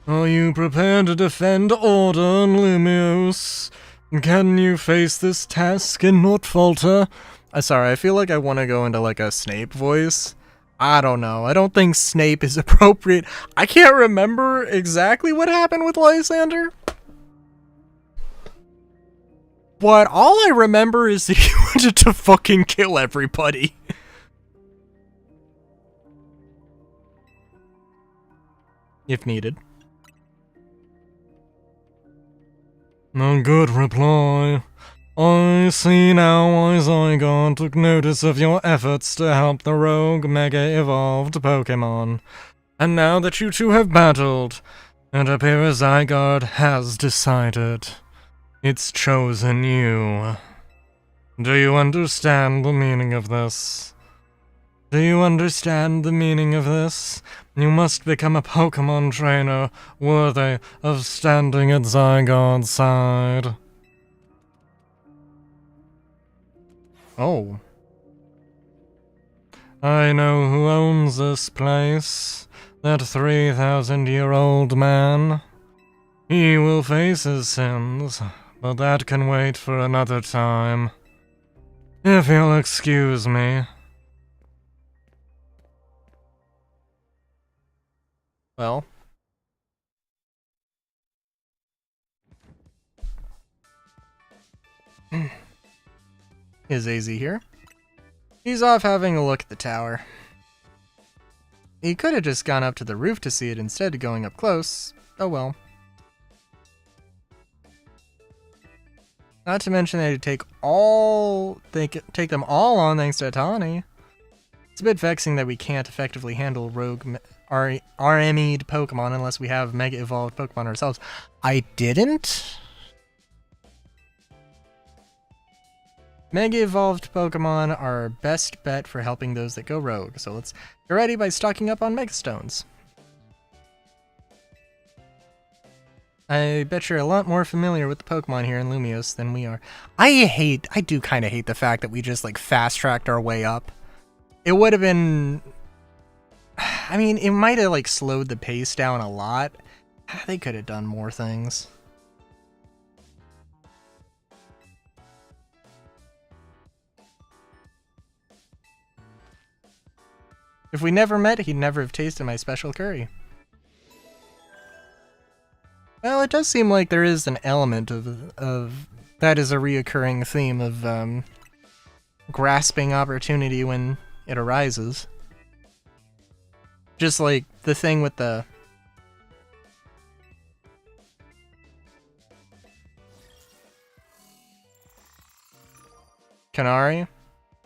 Are you prepared to defend order in Lumiose? Can you face this task and not falter? Sorry, I feel like I want to go into like a Snape voice. I don't know. I don't think Snape is appropriate. I can't remember exactly what happened with Lysander. But all I remember is that he wanted to fucking kill everybody. If needed. A good reply. I see now why Zygarde took notice of your efforts to help the rogue Mega-evolved Pokemon. And now that you two have battled, it appears Zygarde has decided. It's chosen you. Do you understand the meaning of this? Do you understand the meaning of this? You must become a Pokemon trainer worthy of standing at Zygarde's side. Oh. I know who owns this place. That 3,000-year-old man. He will face his sins, but that can wait for another time. If you'll excuse me. Well. Is AZ here? He's off having a look at the tower. He could have just gone up to the roof to see it instead of going up close. Oh well. Not to mention that he'd take them all on thanks to Atani. It's a bit vexing that we can't effectively handle rogue RME'd Pokemon unless we have Mega Evolved Pokemon ourselves. I didn't? Mega Evolved Pokemon are our best bet for helping those that go rogue, so let's get ready by stocking up on Mega Stones. I bet you're a lot more familiar with the Pokemon here in Lumiose than we are. I do kind of hate the fact that we just like fast-tracked our way up. It would have been... I mean, it might have like slowed the pace down a lot. They could have done more things. If we never met, he'd never have tasted my special curry. Well, it does seem like there is an element of that is a reoccurring theme of grasping opportunity when it arises. Just like the thing with the... Kanari?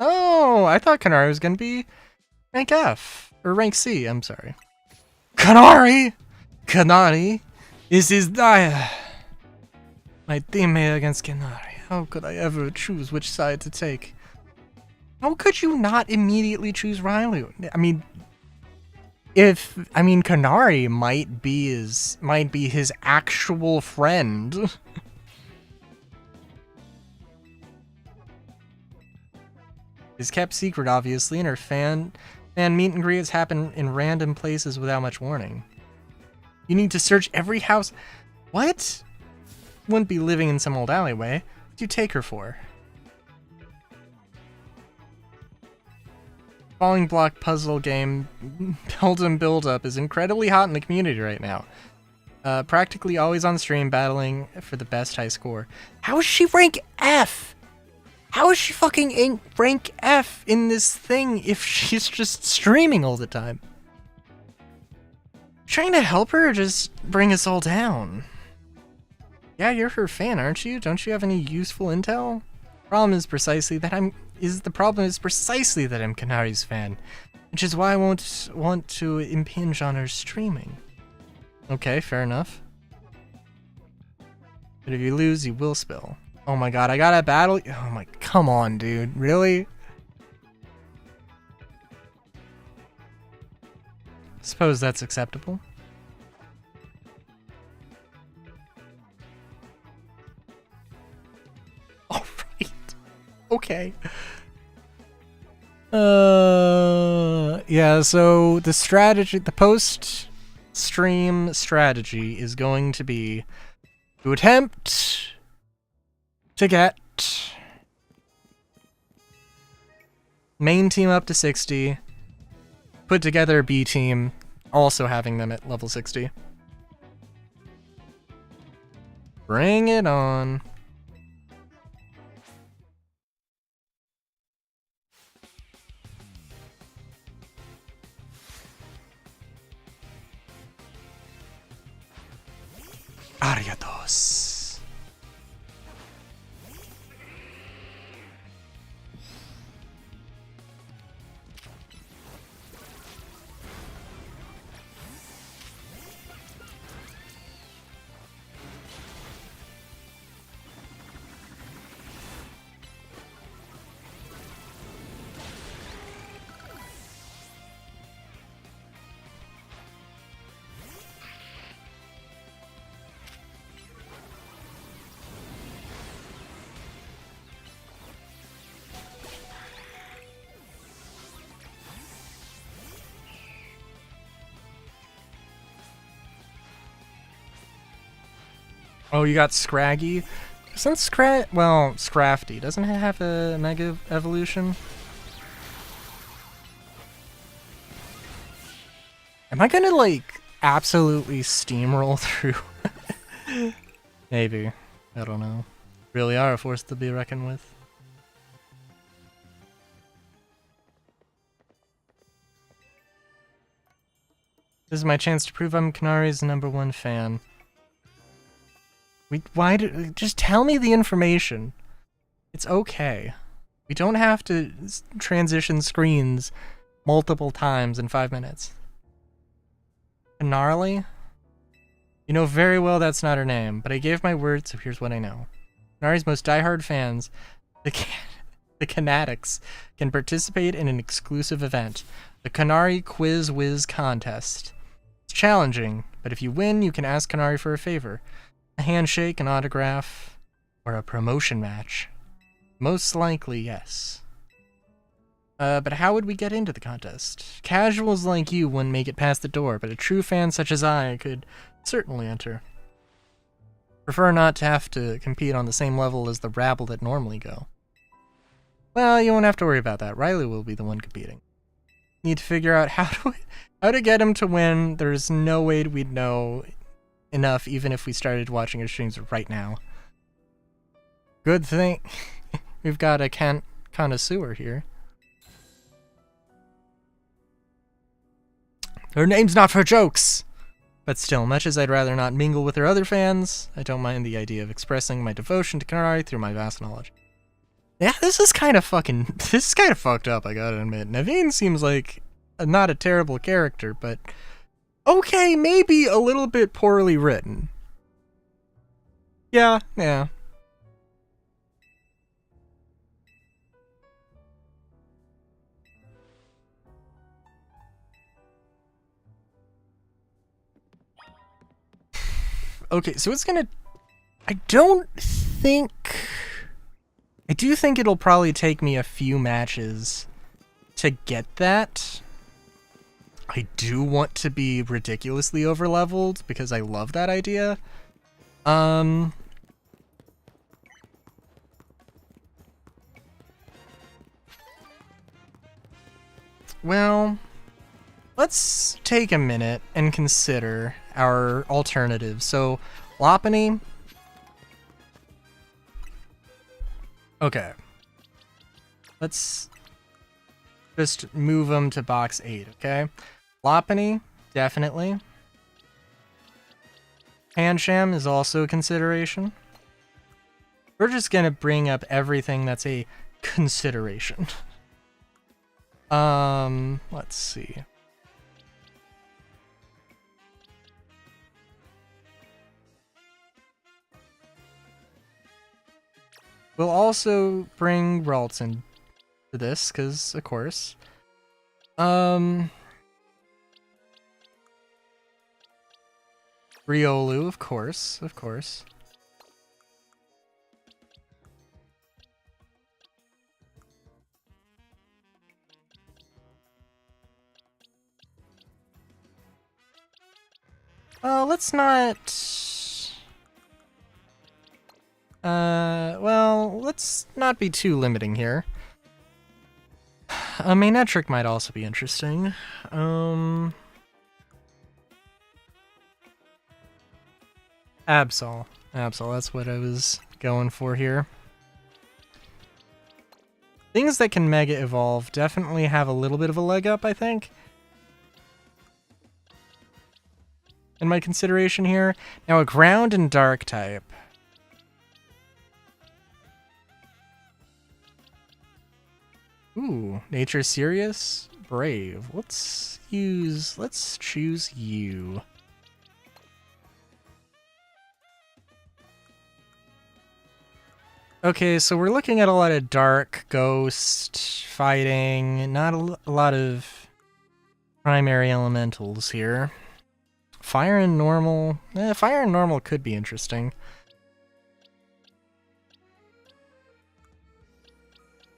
Oh, I thought Kanari was gonna be rank F. Or rank C, I'm sorry. Kanari! Kanari! This is dire. My teammate against Kanari. How could I ever choose which side to take? How could you not immediately choose Railu? I mean, I mean, Kanari might be his actual friend. Is kept secret, obviously, and her fan meet and greets happen in random places without much warning. You need to search every house. What? Wouldn't be living in some old alleyway. What'd you take her for? Falling block puzzle game Build and Build Up is incredibly hot in the community right now. Practically always on stream battling for the best high score. How is she rank F? How is she fucking rank F in this thing if she's just streaming all the time? Trying to help her or just bring us all down? Yeah, you're her fan, aren't you? Don't you have any useful intel? The problem is precisely that I'm Kanari's fan, which is why I won't want to impinge on her streaming. Okay, fair enough. But if you lose, you will spill. Oh my god, I gotta battle. Oh my, come on, dude. Really? Suppose that's acceptable. Alright. Okay. Yeah, so the strategy, the post-stream strategy is going to be to attempt to get main team up to 60, put together a B team, also having them at level 60. Bring it on. Arigatos. Oh, you got Scraggy? Doesn't Scrafty, doesn't it have a Mega Evolution? Am I gonna, like, absolutely steamroll through? Maybe. I don't know. Really are a force to be reckoned with. This is my chance to prove I'm Kanari's #1 fan. Just tell me the information. It's okay. We don't have to transition screens multiple times in 5 minutes. Gnarly? You know very well that's not her name, but I gave my word, so here's what I know. Kanari's most diehard fans, the Kanatics, can participate in an exclusive event, the Kanari Quiz Wiz Contest. It's challenging, but if you win, you can ask Kanari for a favor. A handshake, an autograph, or a promotion match. Most likely, yes. But how would we get into the contest? Casuals like you wouldn't make it past the door, but a true fan such as I could certainly enter. Prefer not to have to compete on the same level as the rabble that normally go. Well, you won't have to worry about that. Riley will be the one competing. Need to figure out how to get him to win. There's no way we'd know enough even if we started watching his streams right now. Good thing we've got a connoisseur here. Her name's not for jokes! But still, much as I'd rather not mingle with her other fans, I don't mind the idea of expressing my devotion to Kanari through my vast knowledge. Yeah, this is kind of fucked up, I gotta admit. Naveen seems like not a terrible character, but okay, maybe a little bit poorly written. Yeah. Okay, so it's gonna... I do think it'll probably take me a few matches to get that. I do want to be ridiculously overleveled because I love that idea. Well, let's take a minute and consider our alternatives. So, Lopunny. Okay. Let's just move them to box 8, okay? Lopunny, definitely. Pancham is also a consideration. We're just gonna bring up everything that's a consideration. Let's see. We'll also bring Ralton to this, because, of course. Riolu, of course, of course. Let's not... well, let's not be too limiting here. A Manectric might also be interesting. Absol. Absol, that's what I was going for here. Things that can Mega Evolve definitely have a little bit of a leg up, I think. In my consideration here. Now, a Ground and Dark type. Ooh, Nature Serious? Brave. Let's choose you. Okay, so we're looking at a lot of dark, ghost, fighting, not a lot of primary elementals here. Fire and normal. Fire and normal could be interesting.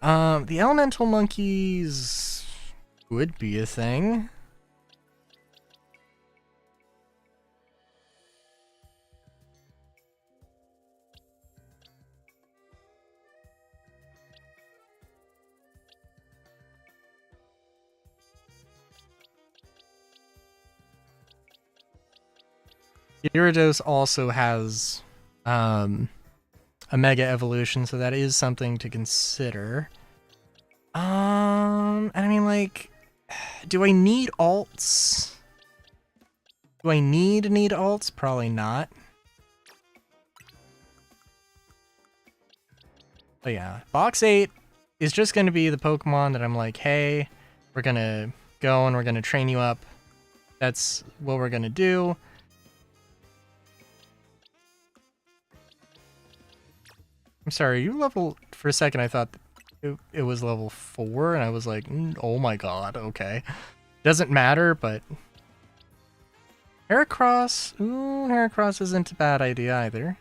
The elemental monkeys would be a thing. Gyarados also has a Mega Evolution, so that is something to consider. And I mean, like, do I need alts? Do I need alts? Probably not. But yeah, box 8 is just going to be the Pokemon that I'm like, hey, we're going to go and we're going to train you up. That's what we're going to do. I'm sorry, you level... For a second, I thought it was level 4, and I was like, oh my god, okay. Doesn't matter, but... Heracross? Ooh, Heracross isn't a bad idea either.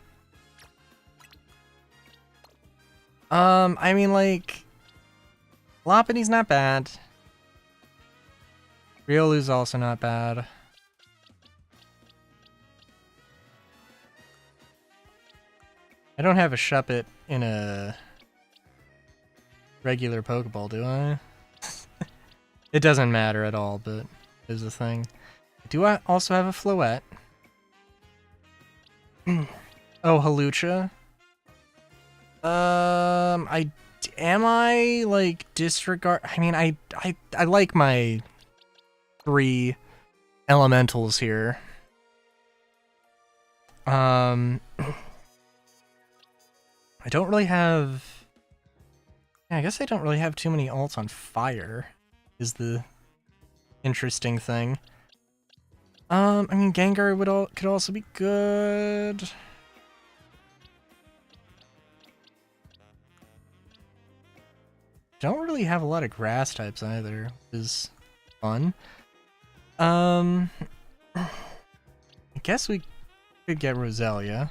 I mean, like... Lopunny's not bad. Riolu's also not bad. I don't have a Shuppet in a regular Pokeball, do I? It doesn't matter at all, but is a thing. Do I also have a Floette? Oh, Hawlucha. Am I like disregard? I mean, I like my 3 elementals here. I don't really have... Yeah, I guess I don't really have too many alts on fire, is the interesting thing. I mean, Gengar could also be good. Don't really have a lot of grass types either, which is fun. I guess we Could get Roselia.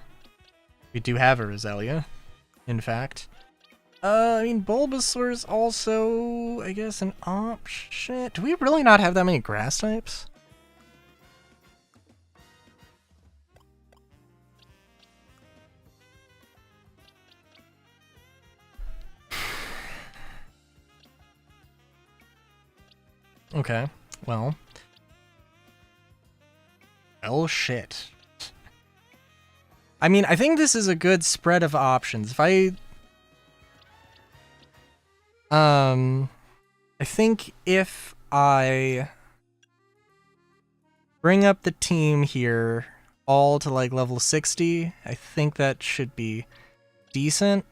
We do have a Roselia, in fact. I mean, Bulbasaur is also, I guess, an option. Do we really not have that many grass types? Okay, well. Oh, shit. I mean, I think this is a good spread of options. If I think if I bring up the team here all to like level 60, I think that should be decent.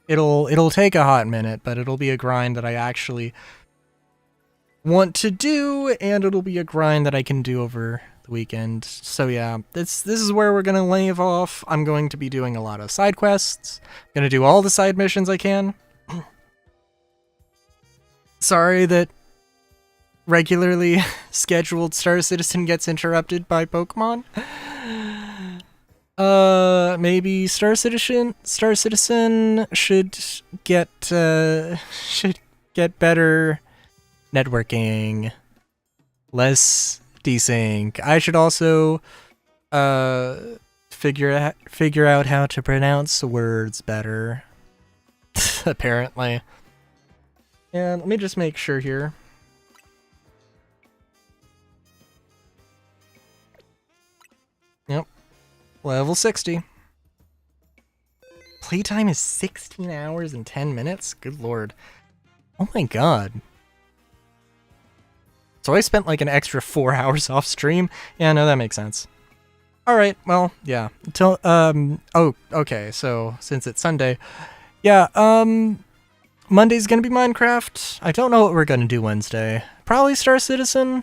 It'll take a hot minute, but it'll be a grind that I actually want to do, and it'll be a grind that I can do over the weekend. So yeah, this is where we're gonna leave off. I'm going to be doing a lot of side quests. I'm gonna do all the side missions I can. Sorry that regularly scheduled Star Citizen gets interrupted by Pokemon. Maybe Star Citizen should get better networking, less desync. I should also figure out how to pronounce words better. Apparently. And let me just make sure here. Yep. Level 60. Playtime is 16 hours and 10 minutes? Good lord. Oh my god. So I spent like an extra 4 hours off stream? Yeah, no, that makes sense. Alright, well, yeah. Until, oh, okay, so since it's Sunday. Yeah, Monday's gonna be Minecraft. I don't know what we're gonna do Wednesday. Probably Star Citizen,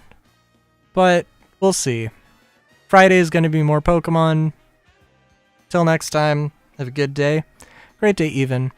but we'll see. Friday is gonna be more Pokemon. Till next time, have a good day. Great day even.